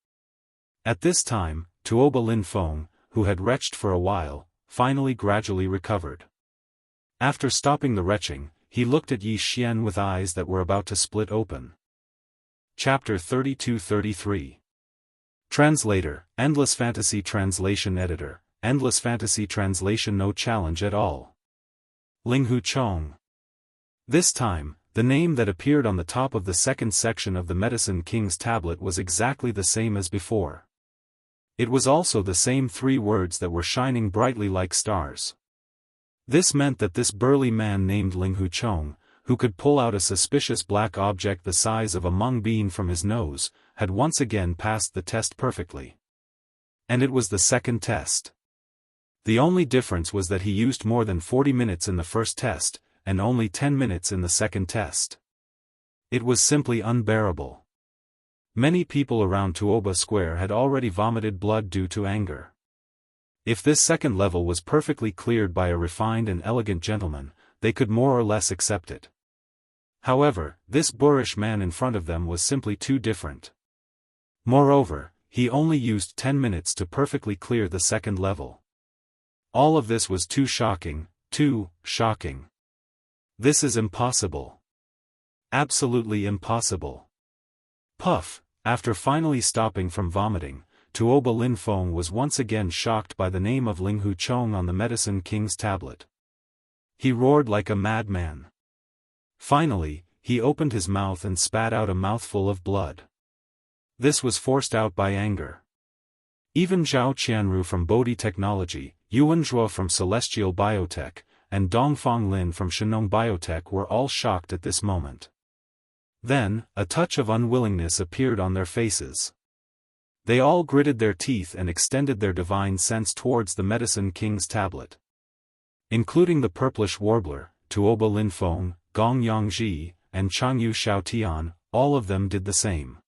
At this time, Tuoba Linfeng, who had retched for a while, finally gradually recovered. After stopping the retching, he looked at Yi Xian with eyes that were about to split open. Chapter 32-33. Translator, Endless Fantasy Translation Editor, Endless Fantasy Translation. No challenge at all. Linghu Chong. This time, the name that appeared on the top of the second section of the Medicine King's tablet was exactly the same as before. It was also the same 3 words that were shining brightly like stars. This meant that this burly man named Linghu Chong, who could pull out a suspicious black object the size of a mung bean from his nose, had once again passed the test perfectly. And it was the second test. The only difference was that he used more than 40 minutes in the first test, and only 10 minutes in the second test. It was simply unbearable. Many people around Tuoba Square had already vomited blood due to anger. If this second level was perfectly cleared by a refined and elegant gentleman, they could more or less accept it. However, this boorish man in front of them was simply too different. Moreover, he only used 10 minutes to perfectly clear the second level. All of this was too shocking, too shocking. This is impossible. Absolutely impossible. Puff, after finally stopping from vomiting, Tuoba Linfeng was once again shocked by the name of Linghu Chong on the Medicine King's tablet. He roared like a madman. Finally, he opened his mouth and spat out a mouthful of blood. This was forced out by anger. Even Zhao Qianru from Bodhi Technology, Yuan Zhuo from Celestial Biotech, and Dongfang Lin from Shenong Biotech were all shocked at this moment. Then, a touch of unwillingness appeared on their faces. They all gritted their teeth and extended their divine sense towards the Medicine King's tablet. Including the purplish warbler, Tuoba Linfeng, Gong Yangji, and Changyu Xiaotian, all of them did the same.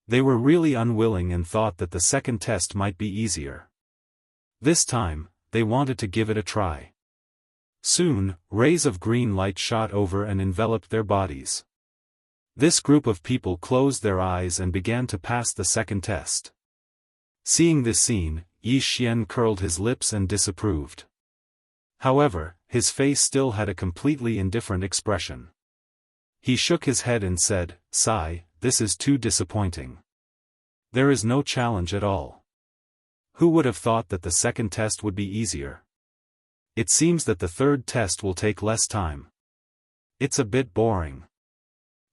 They were really unwilling and thought that the second test might be easier. This time, they wanted to give it a try. Soon, rays of green light shot over and enveloped their bodies. This group of people closed their eyes and began to pass the second test. Seeing this scene, Yi Xian curled his lips and disapproved. However, his face still had a completely indifferent expression. He shook his head and said, "Sigh, this is too disappointing. There is no challenge at all. Who would have thought that the second test would be easier? It seems that the third test will take less time. It's a bit boring."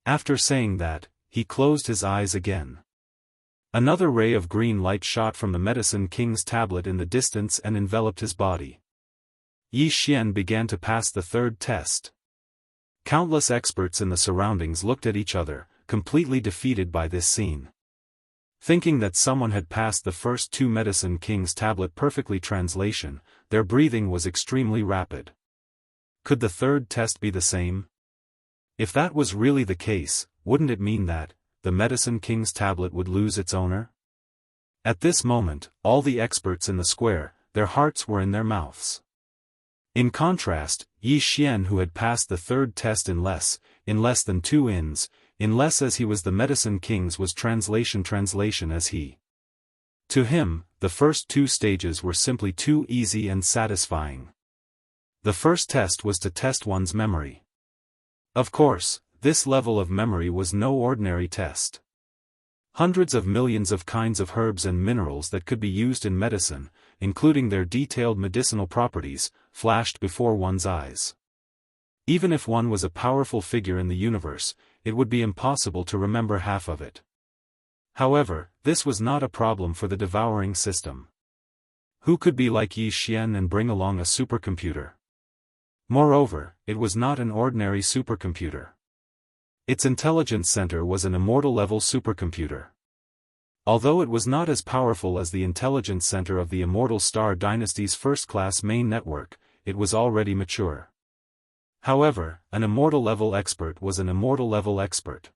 After saying that, he closed his eyes again. Another ray of green light shot from the Medicine King's tablet in the distance and enveloped his body. Yi Xian began to pass the third test. Countless experts in the surroundings looked at each other, completely defeated by this scene. Thinking that someone had passed the first 2 Medicine King's tablet perfectly translation, their breathing was extremely rapid. Could the third test be the same? If that was really the case, wouldn't it mean that the Medicine King's tablet would lose its owner? At this moment, all the experts in the square, their hearts were in their mouths. In contrast, Yi Xian, who had passed the third test in less than 2 ins, in less as he was the Medicine King's was translation as he. To him, the first 2 stages were simply too easy and satisfying. The first test was to test one's memory. Of course, this level of memory was no ordinary test. Hundreds of millions of kinds of herbs and minerals that could be used in medicine, including their detailed medicinal properties, flashed before one's eyes. Even if one was a powerful figure in the universe, it would be impossible to remember half of it. However, this was not a problem for the devouring system. Who could be like Yi Xian and bring along a supercomputer? Moreover, it was not an ordinary supercomputer. Its intelligence center was an immortal-level supercomputer. Although it was not as powerful as the intelligence center of the Immortal Star Dynasty's first-class main network, it was already mature. However, an immortal-level expert was an immortal-level expert.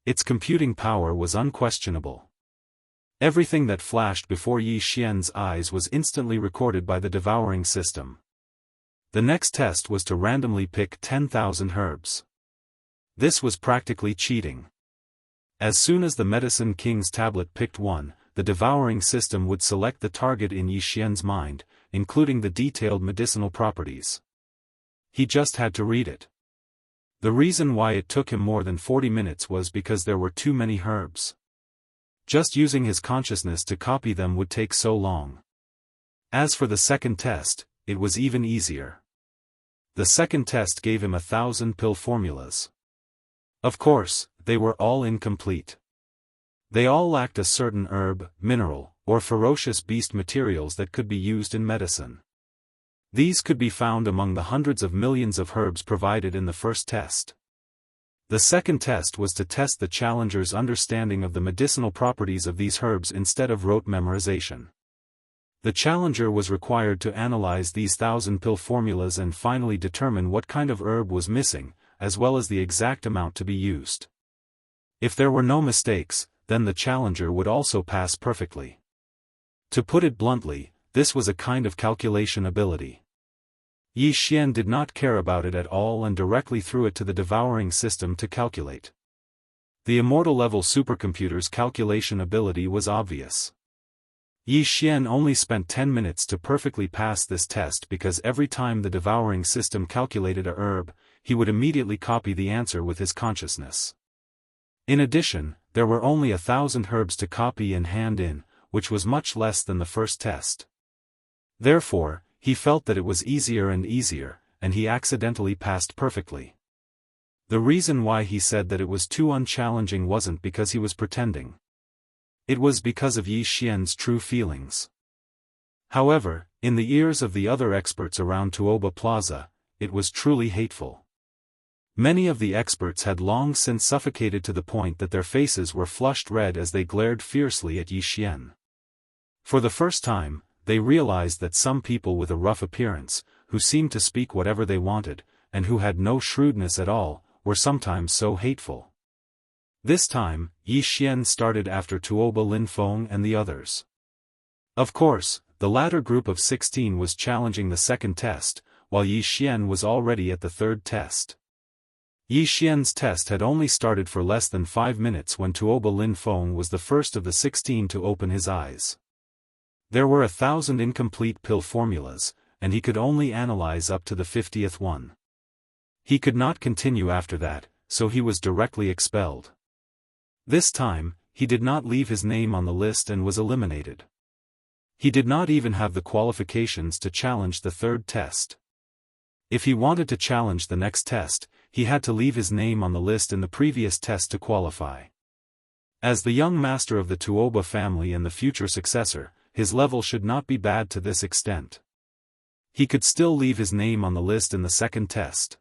Its computing power was unquestionable. Everything that flashed before Yi Xian's eyes was instantly recorded by the devouring system. The next test was to randomly pick 10,000 herbs. This was practically cheating. As soon as the Medicine King's tablet picked one, the devouring system would select the target in Yi Xian's mind, including the detailed medicinal properties. He just had to read it. The reason why it took him more than 40 minutes was because there were too many herbs. Just using his consciousness to copy them would take so long. As for the second test, it was even easier. The second test gave him 1,000 pill formulas. Of course, they were all incomplete. They all lacked a certain herb, mineral, or ferocious beast materials that could be used in medicine. These could be found among the hundreds of millions of herbs provided in the first test. The second test was to test the challenger's understanding of the medicinal properties of these herbs instead of rote memorization. The challenger was required to analyze these 1,000 pill formulas and finally determine what kind of herb was missing, as well as the exact amount to be used. If there were no mistakes, then the challenger would also pass perfectly. To put it bluntly, this was a kind of calculation ability. Yi Xian did not care about it at all and directly threw it to the devouring system to calculate. The immortal-level supercomputer's calculation ability was obvious. Yi Xian only spent 10 minutes to perfectly pass this test because every time the devouring system calculated a herb, he would immediately copy the answer with his consciousness. In addition, there were only 1,000 herbs to copy and hand in, which was much less than the first test. Therefore, he felt that it was easier and easier, and he accidentally passed perfectly. The reason why he said that it was too unchallenging wasn't because he was pretending. It was because of Yi Xian's true feelings. However, in the ears of the other experts around Tuoba Plaza, it was truly hateful. Many of the experts had long since suffocated to the point that their faces were flushed red as they glared fiercely at Yi Xian. For the first time, they realized that some people with a rough appearance, who seemed to speak whatever they wanted, and who had no shrewdness at all, were sometimes so hateful. This time, Yi Xian started after Tuoba Linfeng and the others. Of course, the latter group of 16 was challenging the second test, while Yi Xian was already at the third test. Yi Xian's test had only started for less than 5 minutes when Tuoba Linfeng was the first of the 16 to open his eyes. There were 1,000 incomplete pill formulas, and he could only analyze up to the 50th one. He could not continue after that, so he was directly expelled. This time, he did not leave his name on the list and was eliminated. He did not even have the qualifications to challenge the third test. If he wanted to challenge the next test, he had to leave his name on the list in the previous test to qualify. As the young master of the Tuoba family and the future successor, his level should not be bad to this extent. He could still leave his name on the list in the second test.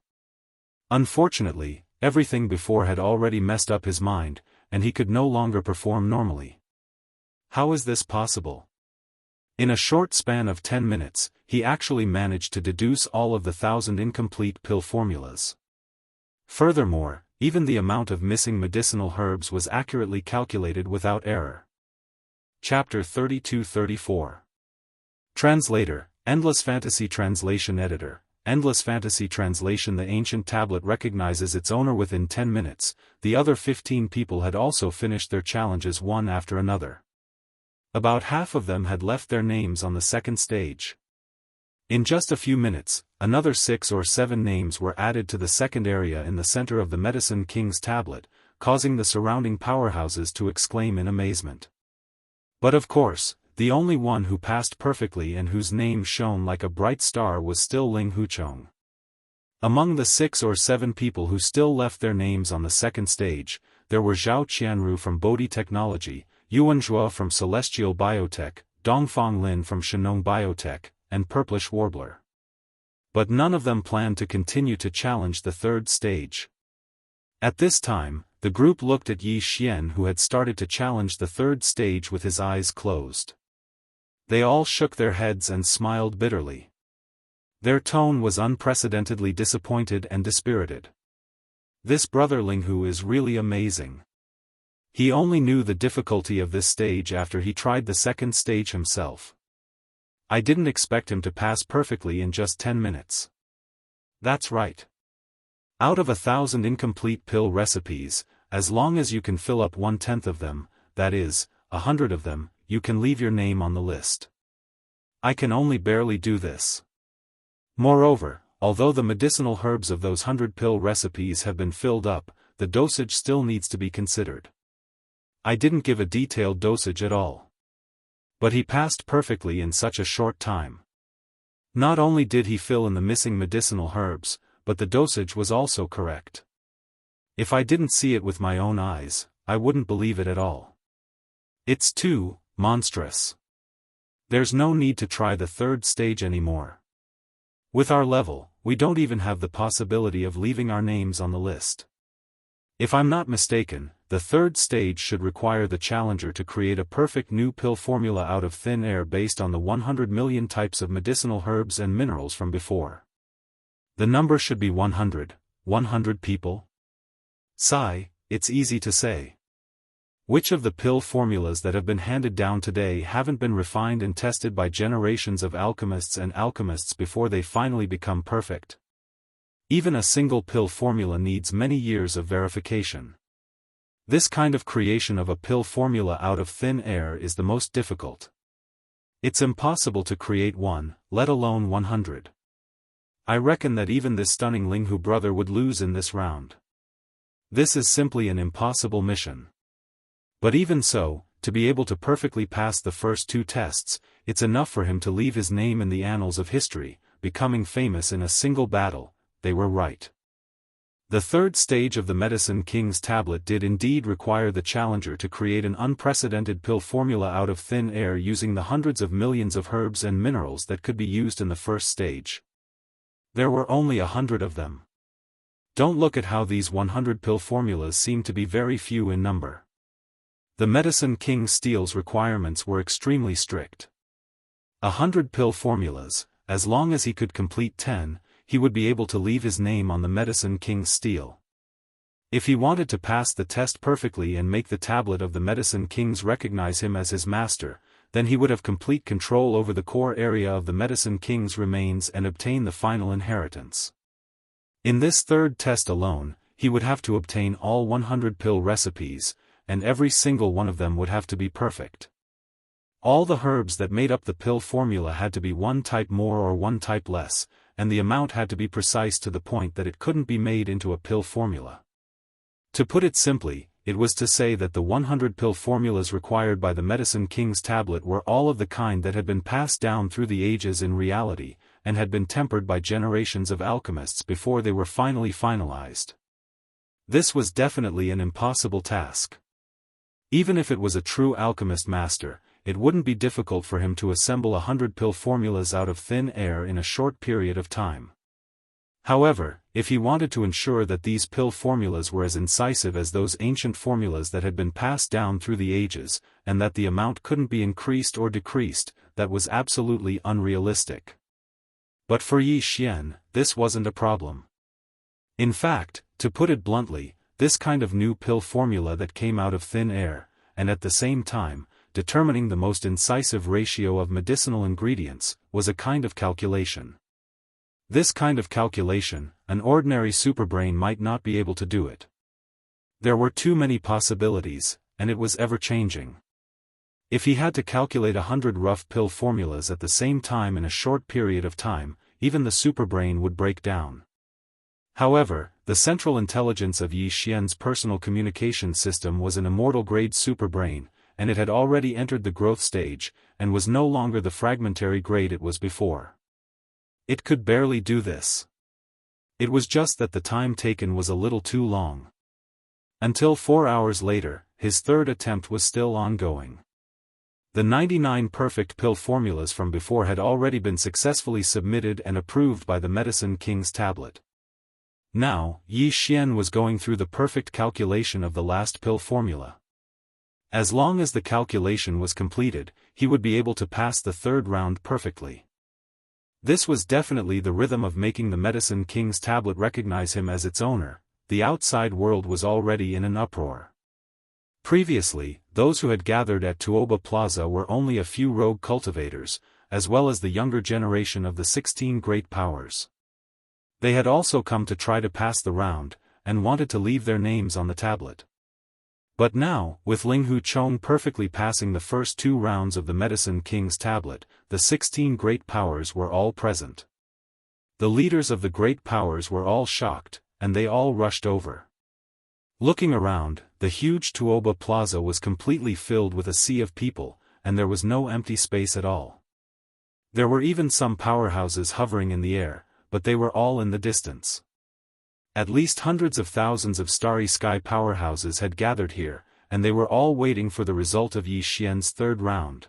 Unfortunately, everything before had already messed up his mind, and he could no longer perform normally. How is this possible? In a short span of 10 minutes, he actually managed to deduce all of the 1,000 incomplete pill formulas. Furthermore, even the amount of missing medicinal herbs was accurately calculated without error. Chapter 32-34. Translator, Endless Fantasy Translation Editor. Endless Fantasy Translation. The ancient tablet recognizes its owner within 10 minutes, the other 15 people had also finished their challenges one after another. About half of them had left their names on the second stage. In just a few minutes, another 6 or 7 names were added to the second area in the center of the Medicine King's tablet, causing the surrounding powerhouses to exclaim in amazement. But of course, the only one who passed perfectly and whose name shone like a bright star was still Ling Huchong. Among the 6 or 7 people who still left their names on the second stage, there were Zhao Qianru from Bodhi Technology, Yuan Zhua from Celestial Biotech, Dongfang Lin from Shenong Biotech, and Purplish Warbler. But none of them planned to continue to challenge the third stage. At this time, the group looked at Yi Xian, who had started to challenge the third stage with his eyes closed. They all shook their heads and smiled bitterly. Their tone was unprecedentedly disappointed and dispirited. This brother Linghu is really amazing. He only knew the difficulty of this stage after he tried the second stage himself. I didn't expect him to pass perfectly in just 10 minutes. That's right. Out of 1,000 incomplete pill recipes, as long as you can fill up 1/10 of them, that is, 100 of them, you can leave your name on the list. I can only barely do this. Moreover, although the medicinal herbs of those 100 pill recipes have been filled up, the dosage still needs to be considered. I didn't give a detailed dosage at all. But he passed perfectly in such a short time. Not only did he fill in the missing medicinal herbs, but the dosage was also correct. If I didn't see it with my own eyes, I wouldn't believe it at all. It's too monstrous. There's no need to try the third stage anymore. With our level, we don't even have the possibility of leaving our names on the list. If I'm not mistaken, the third stage should require the challenger to create a perfect new pill formula out of thin air based on the 100 million types of medicinal herbs and minerals from before. The number should be 100. 100 people? Sigh, it's easy to say. Which of the pill formulas that have been handed down today haven't been refined and tested by generations of alchemists before they finally become perfect? Even a single pill formula needs many years of verification. This kind of creation of a pill formula out of thin air is the most difficult. It's impossible to create one, let alone 100. I reckon that even this stunning Linghu brother would lose in this round. This is simply an impossible mission. But even so, to be able to perfectly pass the first 2 tests, it's enough for him to leave his name in the annals of history, becoming famous in a single battle. They were right. The third stage of the Medicine King's tablet did indeed require the challenger to create an unprecedented pill formula out of thin air using the hundreds of millions of herbs and minerals that could be used in the first stage. There were only 100 of them. Don't look at how these 100 pill formulas seem to be very few in number. The Medicine King Steel's requirements were extremely strict. 100 pill formulas, as long as he could complete 10, he would be able to leave his name on the Medicine King's steel. If he wanted to pass the test perfectly and make the tablet of the Medicine Kings recognize him as his master, then he would have complete control over the core area of the Medicine King's remains and obtain the final inheritance. In this third test alone, he would have to obtain all 100 pill recipes, and every single one of them would have to be perfect. All the herbs that made up the pill formula had to be 1 type more or 1 type less, and the amount had to be precise to the point that it couldn't be made into a pill formula. To put it simply, it was to say that the 100 pill formulas required by the Medicine King's tablet were all of the kind that had been passed down through the ages in reality, and had been tempered by generations of alchemists before they were finally finalized. This was definitely an impossible task. Even if it was a true alchemist master, it wouldn't be difficult for him to assemble 100 pill formulas out of thin air in a short period of time. However, if he wanted to ensure that these pill formulas were as incisive as those ancient formulas that had been passed down through the ages, and that the amount couldn't be increased or decreased, that was absolutely unrealistic. But for Yi Xian, this wasn't a problem. In fact, to put it bluntly, this kind of new pill formula that came out of thin air, and at the same time, determining the most incisive ratio of medicinal ingredients, was a kind of calculation. This kind of calculation, an ordinary superbrain might not be able to do it. There were too many possibilities, and it was ever-changing. If he had to calculate 100 rough pill formulas at the same time in a short period of time, even the superbrain would break down. However, the central intelligence of Yi Xian's personal communication system was an immortal-grade superbrain, and it had already entered the growth stage, and was no longer the fragmentary grade it was before. It could barely do this. It was just that the time taken was a little too long. Until 4 hours later, his third attempt was still ongoing. The 99 perfect pill formulas from before had already been successfully submitted and approved by the Medicine King's tablet. Now, Yi Xian was going through the perfect calculation of the last pill formula. As long as the calculation was completed, he would be able to pass the third round perfectly. This was definitely the rhythm of making the Medicine King's tablet recognize him as its owner. The outside world was already in an uproar. Previously, those who had gathered at Tuoba Plaza were only a few rogue cultivators, as well as the younger generation of the 16 great powers. They had also come to try to pass the round, and wanted to leave their names on the tablet. But now, with Linghu Chong perfectly passing the first 2 rounds of the Medicine King's tablet, the 16 great powers were all present. The leaders of the great powers were all shocked, and they all rushed over. Looking around, the huge Tuoba Plaza was completely filled with a sea of people, and there was no empty space at all. There were even some powerhouses hovering in the air, but they were all in the distance. At least hundreds of thousands of starry sky powerhouses had gathered here, and they were all waiting for the result of Yi Xian's 3rd round.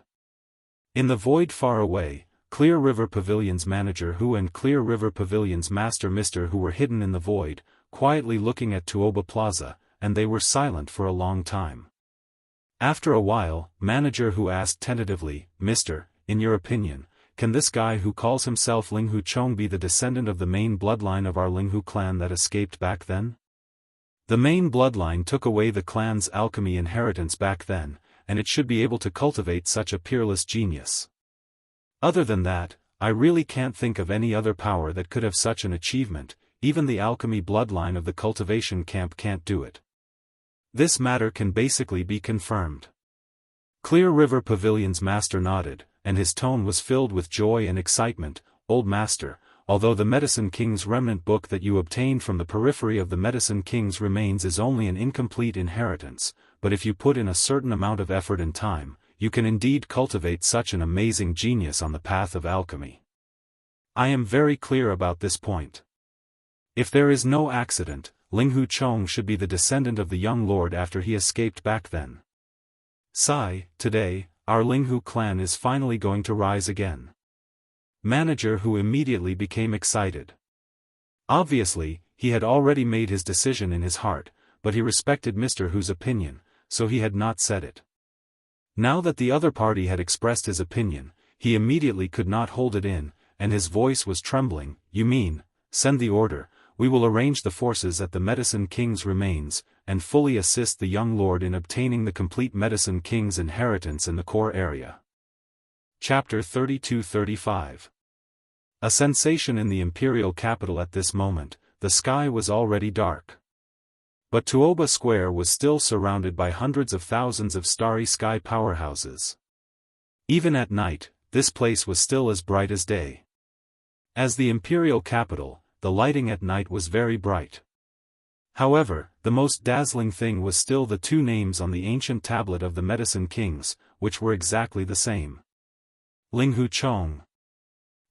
In the void far away, Clear River Pavilion's manager Hu and Clear River Pavilion's master Mr. Hu were hidden in the void, quietly looking at Tuoba Plaza, and they were silent for a long time. After a while, manager Hu asked tentatively, "Mr., in your opinion, can this guy who calls himself Linghu Chong be the descendant of the main bloodline of our Linghu clan that escaped back then?" The main bloodline took away the clan's alchemy inheritance back then, and it should be able to cultivate such a peerless genius. Other than that, I really can't think of any other power that could have such an achievement. Even the alchemy bloodline of the cultivation camp can't do it. This matter can basically be confirmed. Clear River Pavilion's master nodded, and his tone was filled with joy and excitement. "Old master, although the Medicine King's remnant book that you obtained from the periphery of the Medicine King's remains is only an incomplete inheritance, but if you put in a certain amount of effort and time, you can indeed cultivate such an amazing genius on the path of alchemy. I am very clear about this point. If there is no accident, Linghu Chong should be the descendant of the young lord after he escaped back then. Today, our Linghu clan is finally going to rise again." Manager Hu immediately became excited. Obviously, he had already made his decision in his heart, but he respected Mr. Hu's opinion, so he had not said it. Now that the other party had expressed his opinion, he immediately could not hold it in, and his voice was trembling. "You mean, send the order, we will arrange the forces at the Medicine King's remains, and fully assist the young lord in obtaining the complete Medicine King's inheritance in the core area." Chapter 32-35. A sensation in the imperial capital at this moment. The sky was already dark. But Tuoba Square was still surrounded by hundreds of thousands of starry sky powerhouses. Even at night, this place was still as bright as day. As the imperial capital, the lighting at night was very bright. However, the most dazzling thing was still the 2 names on the ancient tablet of the Medicine Kings, which were exactly the same. Linghu Chong.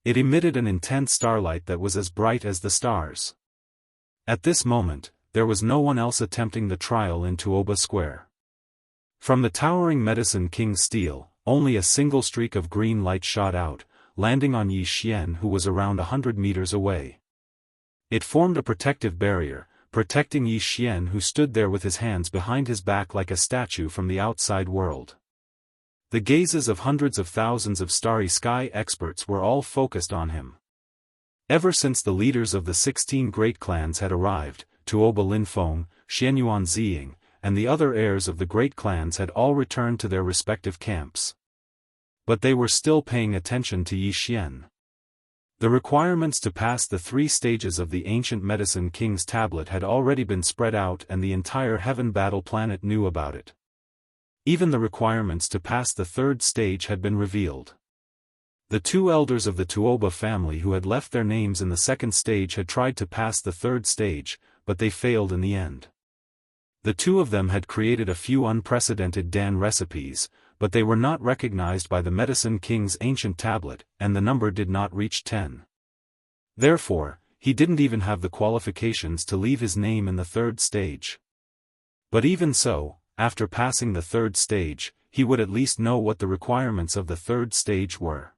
It emitted an intense starlight that was as bright as the stars. At this moment, there was no one else attempting the trial in Tuoba Square. From the towering Medicine King's steel, only a single streak of green light shot out, landing on Yi Xian, who was around 100 meters away. It formed a protective barrier, protecting Yi Xian, who stood there with his hands behind his back like a statue from the outside world. The gazes of hundreds of thousands of starry sky experts were all focused on him. Ever since the leaders of the 16 great clans had arrived, Tuoba Linfeng, Xianyuan Ziying, and the other heirs of the great clans had all returned to their respective camps. But they were still paying attention to Yi Xian. The requirements to pass the 3 stages of the ancient Medicine King's tablet had already been spread out, and the entire Heaven Battle planet knew about it. Even the requirements to pass the 3rd stage had been revealed. The 2 elders of the Tuoba family who had left their names in the 2nd stage had tried to pass the 3rd stage, but they failed in the end. The 2 of them had created a few unprecedented Dan recipes, but they were not recognized by the Medicine King's ancient tablet, and the number did not reach 10. Therefore, he didn't even have the qualifications to leave his name in the 3rd stage. But even so, after passing the 3rd stage, he would at least know what the requirements of the 3rd stage were.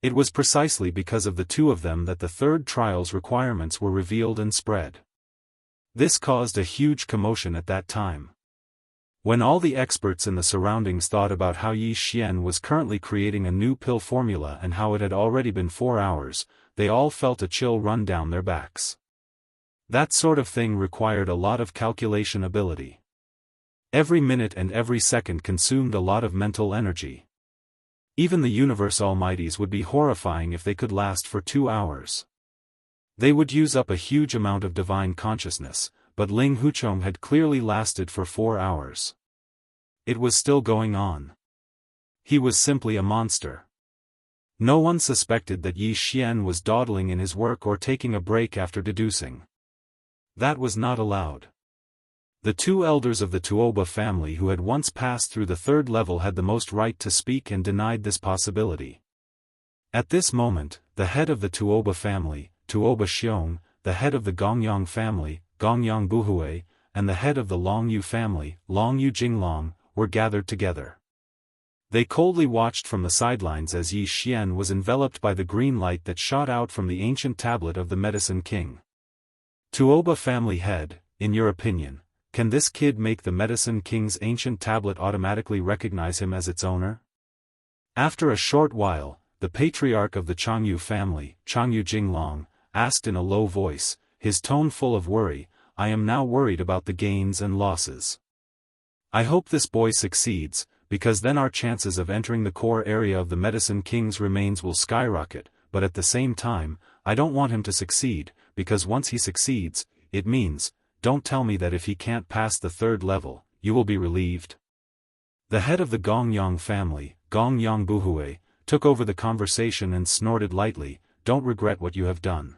It was precisely because of the 2 of them that the 3rd trial's requirements were revealed and spread. This caused a huge commotion at that time. When all the experts in the surroundings thought about how Yi Xian was currently creating a new pill formula and how it had already been 4 hours, they all felt a chill run down their backs. That sort of thing required a lot of calculation ability. Every minute and every second consumed a lot of mental energy. Even the universe almighties would be horrifying if they could last for 2 hours. They would use up a huge amount of divine consciousness, but Ling Huchong had clearly lasted for 4 hours. It was still going on. He was simply a monster. No one suspected that Yi Xian was dawdling in his work or taking a break after deducing. That was not allowed. The 2 elders of the Tuoba family who had once passed through the 3rd level had the most right to speak and denied this possibility. At this moment, the head of the Tuoba family, Tuoba Xiong, the head of the Gongyang family, Gongyang Buhui, and the head of the Longyu family, Longyu Jinglong, were gathered together. They coldly watched from the sidelines as Yi Xian was enveloped by the green light that shot out from the ancient tablet of the Medicine King. Tuoba family head, in your opinion, can this kid make the Medicine King's ancient tablet automatically recognize him as its owner? After a short while, the patriarch of the Changyu family, Changyu Jinglong, asked in a low voice, his tone full of worry, I am now worried about the gains and losses. I hope this boy succeeds, because then our chances of entering the core area of the Medicine King's remains will skyrocket, but at the same time, I don't want him to succeed, because once he succeeds, it means, don't tell me that if he can't pass the 3rd level, you will be relieved. The head of the Gongyang family, Gongyang Buhui, took over the conversation and snorted lightly, don't regret what you have done.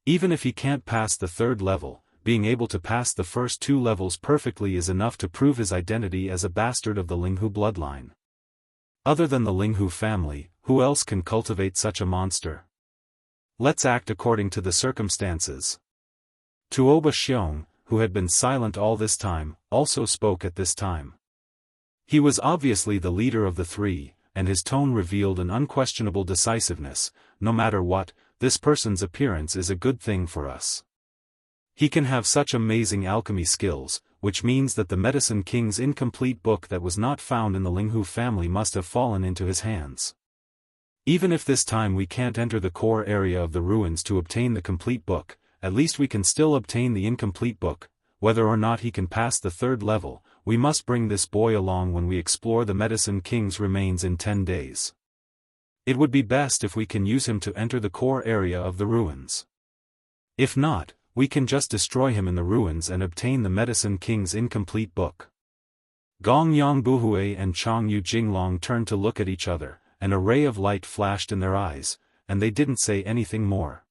Even if he can't pass the 3rd level, being able to pass the first 2 levels perfectly is enough to prove his identity as a bastard of the Linghu bloodline. Other than the Linghu family, who else can cultivate such a monster? Let's act according to the circumstances. Tuoba Xiong, who had been silent all this time, also spoke at this time. He was obviously the leader of the 3, and his tone revealed an unquestionable decisiveness, no matter what, this person's appearance is a good thing for us. He can have such amazing alchemy skills, which means that the Medicine King's incomplete book that was not found in the Linghu family must have fallen into his hands. Even if this time we can't enter the core area of the ruins to obtain the complete book, at least we can still obtain the incomplete book. Whether or not he can pass the 3rd level, we must bring this boy along when we explore the Medicine King's remains in 10 days. It would be best if we can use him to enter the core area of the ruins. If not, we can just destroy him in the ruins and obtain the Medicine King's incomplete book. Gongyang Buhui and Changyu Jinglong turned to look at each other, and a ray of light flashed in their eyes, and they didn't say anything more.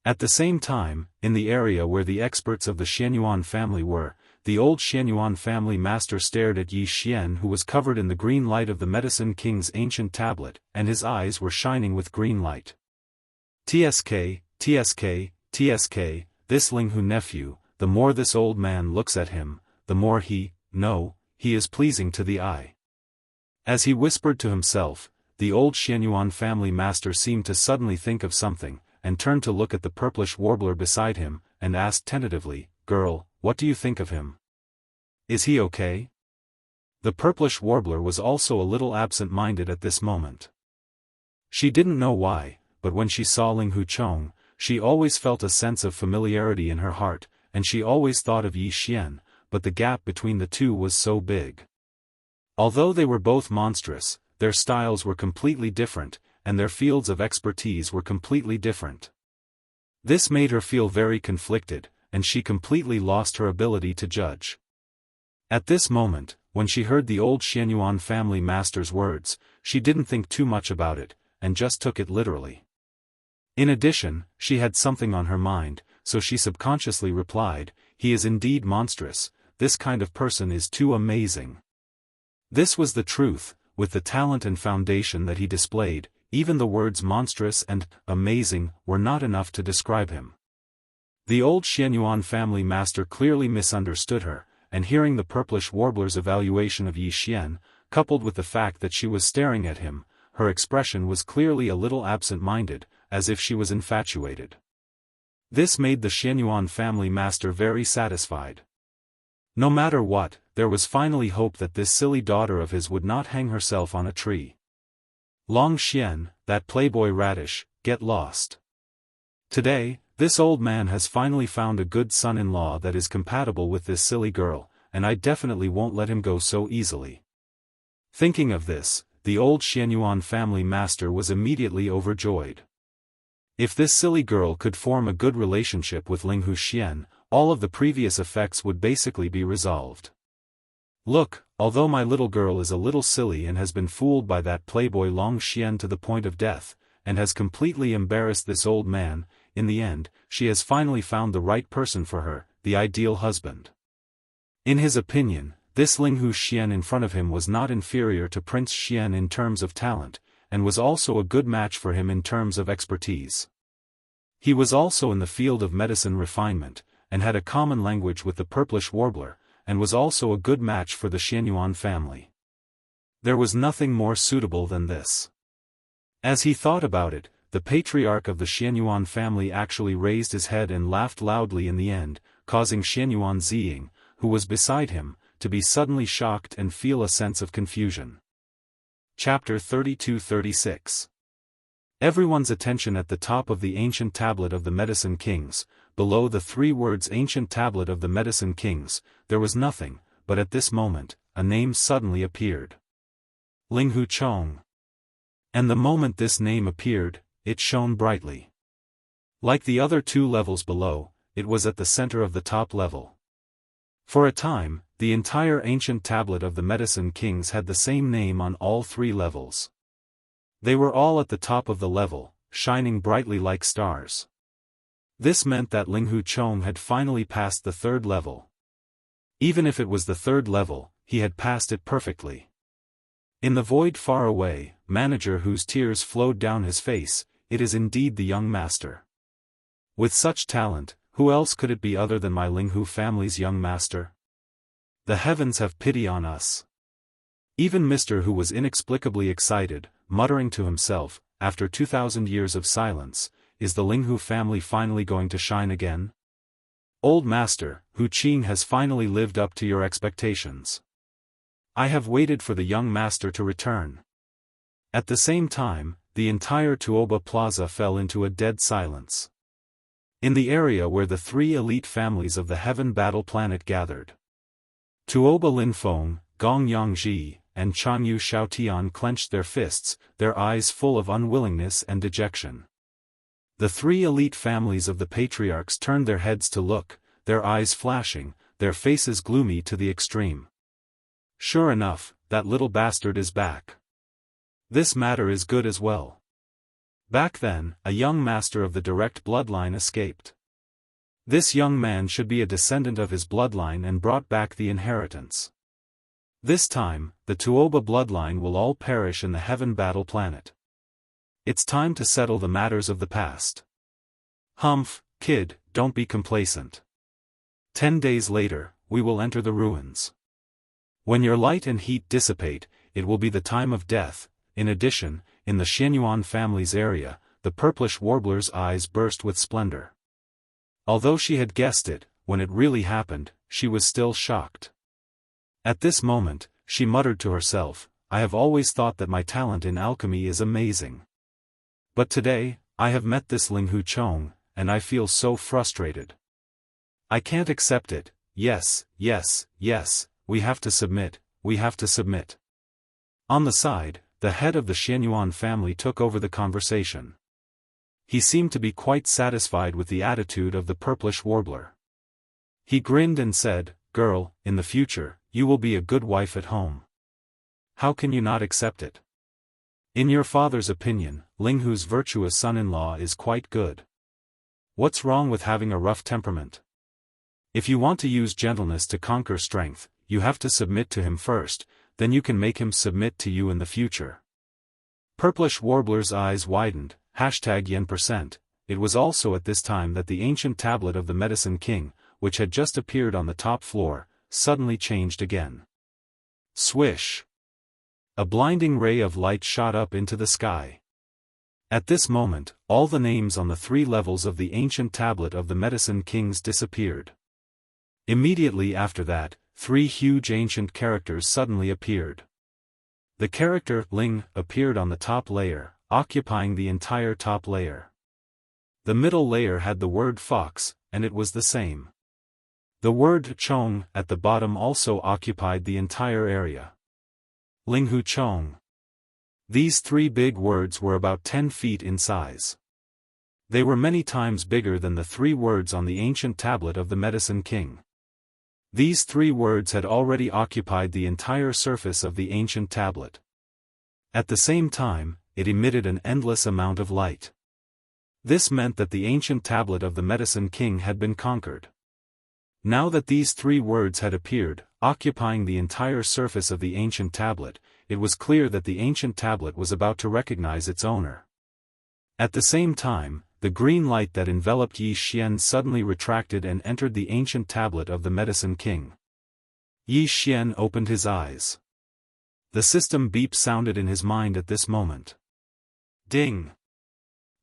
At the same time, in the area where the experts of the Xianyuan family were, the old Xianyuan family master stared at Yi Xian, who was covered in the green light of the Medicine King's ancient tablet, and his eyes were shining with green light. TSK, TSK, TSK, this Linghu nephew, the more this old man looks at him, the more he is pleasing to the eye. As he whispered to himself, the old Xianyuan family master seemed to suddenly think of something, and turned to look at the purplish warbler beside him, and asked tentatively, Girl, what do you think of him? Is he okay? The purplish warbler was also a little absent-minded at this moment. She didn't know why, but when she saw Ling Huchong, she always felt a sense of familiarity in her heart, and she always thought of Yi Xian, but the gap between the two was so big. Although they were both monstrous, their styles were completely different, and their fields of expertise were completely different. This made her feel very conflicted, and she completely lost her ability to judge. At this moment, when she heard the old Xianyuan family master's words, she didn't think too much about it, and just took it literally. In addition, she had something on her mind, so she subconsciously replied, He is indeed monstrous, this kind of person is too amazing. This was the truth, with the talent and foundation that he displayed, even the words monstrous and amazing were not enough to describe him. The old Xianyuan family master clearly misunderstood her, and hearing the purplish warbler's evaluation of Yi Xian, coupled with the fact that she was staring at him, her expression was clearly a little absent-minded, as if she was infatuated. This made the Xianyuan family master very satisfied. No matter what, there was finally hope that this silly daughter of his would not hang herself on a tree. Long Xian, that playboy radish, get lost. Today, this old man has finally found a good son-in-law that is compatible with this silly girl, and I definitely won't let him go so easily. Thinking of this, the old Xianyuan family master was immediately overjoyed. If this silly girl could form a good relationship with Linghu Xian, all of the previous effects would basically be resolved. Look, although my little girl is a little silly and has been fooled by that playboy Long Xian to the point of death, and has completely embarrassed this old man, in the end, she has finally found the right person for her, the ideal husband. In his opinion, this Linghu Xian in front of him was not inferior to Prince Xian in terms of talent, and was also a good match for him in terms of expertise. He was also in the field of medicine refinement, and had a common language with the purplish warbler, and was also a good match for the Xianyuan family. There was nothing more suitable than this. As he thought about it, the patriarch of the Xianyuan family actually raised his head and laughed loudly in the end, causing Xianyuan Ziying, who was beside him, to be suddenly shocked and feel a sense of confusion. Chapter 32-36. Everyone's attention at the top of the ancient tablet of the Medicine Kings. Below the 3 words Ancient Tablet of the Medicine Kings, there was nothing, but at this moment, a name suddenly appeared. Linghu Chong. And the moment this name appeared, it shone brightly. Like the other 2 levels below, it was at the center of the top level. For a time, the entire Ancient Tablet of the Medicine Kings had the same name on all 3 levels. They were all at the top of the level, shining brightly like stars. This meant that Linghu Chong had finally passed the 3rd level. Even if it was the 3rd level, he had passed it perfectly. In the void far away, manager whose tears flowed down his face, it is indeed the young master. With such talent, who else could it be other than my Linghu family's young master? The heavens have pity on us. Even Mr. Who was inexplicably excited, muttering to himself, after 2,000 years of silence, is the Linghu family finally going to shine again? Old master, Hu Qing has finally lived up to your expectations. I have waited for the young master to return. At the same time, the entire Tuoba Plaza fell into a dead silence. In the area where the 3 elite families of the Heaven Battle Planet gathered, Tuoba Linfeng, Gong Yangji, and Chanyu Xiaotian clenched their fists, their eyes full of unwillingness and dejection. The 3 elite families of the patriarchs turned their heads to look, their eyes flashing, their faces gloomy to the extreme. Sure enough, that little bastard is back. This matter is good as well. Back then, a young master of the direct bloodline escaped. This young man should be a descendant of his bloodline and brought back the inheritance. This time, the Tuoba bloodline will all perish in the Heaven Battle Planet. It's time to settle the matters of the past. Humph, kid, don't be complacent. 10 days later, we will enter the ruins. When your light and heat dissipate, it will be the time of death. In addition, in the Xianyuan family's area, the purplish warbler's eyes burst with splendor. Although she had guessed it, when it really happened, she was still shocked. At this moment, she muttered to herself, I have always thought that my talent in alchemy is amazing. But today, I have met this Linghu Chong, and I feel so frustrated. I can't accept it. Yes, yes, yes, we have to submit, we have to submit. On the side, the head of the Xianyuan family took over the conversation. He seemed to be quite satisfied with the attitude of the purplish warbler. He grinned and said, Girl, in the future, you will be a good wife at home. How can you not accept it? In your father's opinion, Linghu's virtuous son-in-law is quite good. What's wrong with having a rough temperament? If you want to use gentleness to conquer strength, you have to submit to him first, then you can make him submit to you in the future. Purplish Warbler's eyes widened, #yen%. It was also at this time that the ancient tablet of the Medicine King, which had just appeared on the top floor, suddenly changed again. Swish! A blinding ray of light shot up into the sky. At this moment, all the names on the 3 levels of the ancient tablet of the Medicine Kings disappeared. Immediately after that, 3 huge ancient characters suddenly appeared. The character Ling appeared on the top layer, occupying the entire top layer. The middle layer had the word Fox, and it was the same. The word Chong at the bottom also occupied the entire area. Linghu Chong. These three big words were about 10 feet in size. They were many times bigger than the three words on the ancient tablet of the Medicine King. These three words had already occupied the entire surface of the ancient tablet. At the same time, it emitted an endless amount of light. This meant that the ancient tablet of the Medicine King had been conquered. Now that these three words had appeared, occupying the entire surface of the ancient tablet, it was clear that the ancient tablet was about to recognize its owner. At the same time, the green light that enveloped Yi Xian suddenly retracted and entered the ancient tablet of the Medicine King. Yi Xian opened his eyes. The system beep sounded in his mind at this moment. Ding!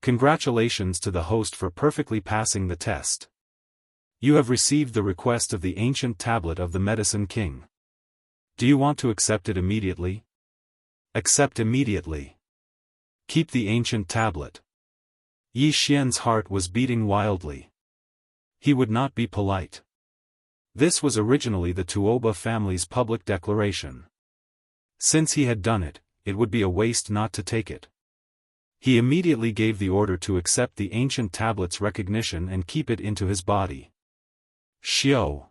Congratulations to the host for perfectly passing the test. You have received the request of the ancient tablet of the Medicine King. Do you want to accept it immediately? Accept immediately. Keep the ancient tablet. Yi Xian's heart was beating wildly. He would not be polite. This was originally the Tuoba family's public declaration. Since he had done it, it would be a waste not to take it. He immediately gave the order to accept the ancient tablet's recognition and keep it into his body. Xiao.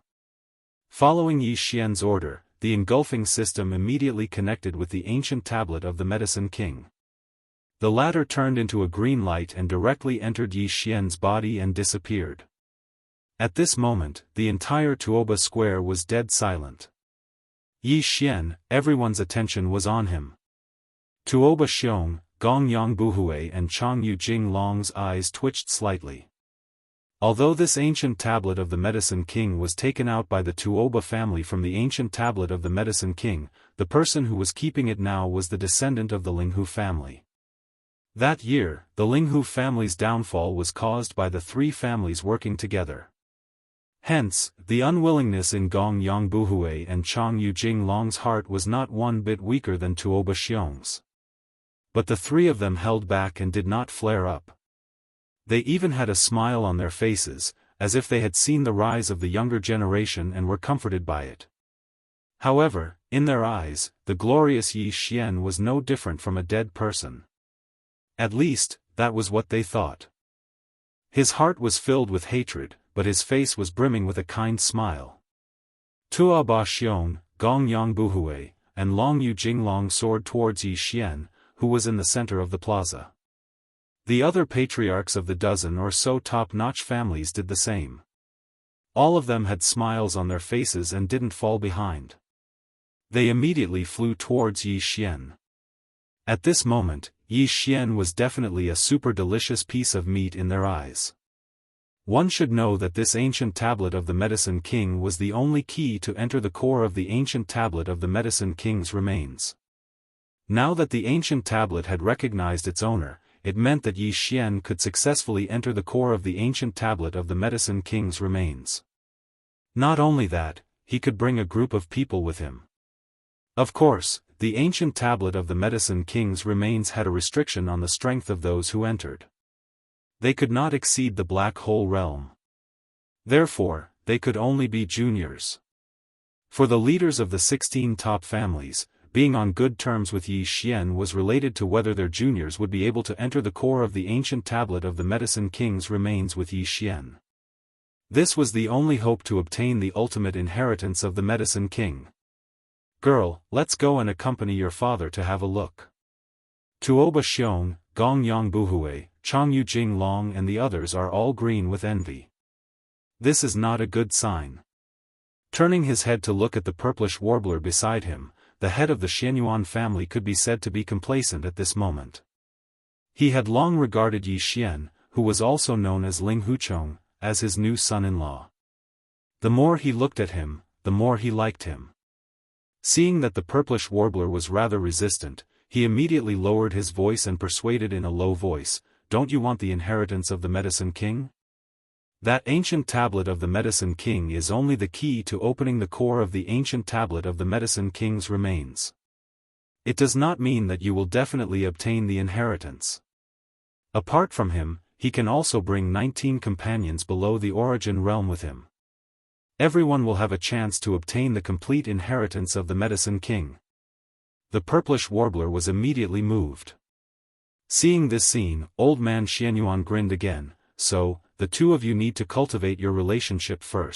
Following Yi Xian's order, the engulfing system immediately connected with the ancient tablet of the Medicine King. The latter turned into a green light and directly entered Yi Xian's body and disappeared. At this moment, the entire Tuoba square was dead silent. Yi Xian, everyone's attention was on him. Tuoba Xiong, Gongyang Buhui and Changyu Jinglong's eyes twitched slightly. Although this ancient tablet of the Medicine King was taken out by the Tuoba family from the ancient tablet of the Medicine King, the person who was keeping it now was the descendant of the Linghu family. That year, the Linghu family's downfall was caused by the three families working together. Hence, the unwillingness in Gong Yang Buhui and Changyu Jinglong's heart was not one bit weaker than Tuoba Xiong's. But the three of them held back and did not flare up. They even had a smile on their faces, as if they had seen the rise of the younger generation and were comforted by it. However, in their eyes, the glorious Yi Xian was no different from a dead person. At least, that was what they thought. His heart was filled with hatred, but his face was brimming with a kind smile. Tuoba Xiong, Gong Yang Buhui, and Long Yu Jinglong soared towards Yi Xian, who was in the center of the plaza. The other patriarchs of the dozen or so top-notch families did the same. All of them had smiles on their faces and didn't fall behind. They immediately flew towards Yi Xian. At this moment, Yi Xian was definitely a super delicious piece of meat in their eyes. One should know that this ancient tablet of the Medicine King was the only key to enter the core of the ancient tablet of the Medicine King's remains. Now that the ancient tablet had recognized its owner, it meant that Yi Xian could successfully enter the core of the ancient tablet of the Medicine King's remains. Not only that, he could bring a group of people with him. Of course, the ancient tablet of the Medicine King's remains had a restriction on the strength of those who entered. They could not exceed the Black Hole realm. Therefore, they could only be juniors. For the leaders of the 16 top families, being on good terms with Yi Xian was related to whether their juniors would be able to enter the core of the ancient tablet of the Medicine King's remains with Yi Xian. This was the only hope to obtain the ultimate inheritance of the Medicine King. Girl, let's go and accompany your father to have a look. Tuoba Xiong, Gong Yang Buhui, Changyu Jinglong and the others are all green with envy. This is not a good sign. Turning his head to look at the purplish warbler beside him, the head of the Xianyuan family could be said to be complacent at this moment. He had long regarded Yi Xian, who was also known as Ling Huchong, as his new son-in-law. The more he looked at him, the more he liked him. Seeing that the purplish warbler was rather resistant, he immediately lowered his voice and persuaded in a low voice, "Don't you want the inheritance of the Medicine King? That ancient tablet of the Medicine King is only the key to opening the core of the ancient tablet of the Medicine King's remains. It does not mean that you will definitely obtain the inheritance. Apart from him, he can also bring 19 companions below the origin realm with him. Everyone will have a chance to obtain the complete inheritance of the Medicine King. The purplish warbler was immediately moved. Seeing this scene, Old Man Xianyuan grinned again. So, the two of you need to cultivate your relationship first.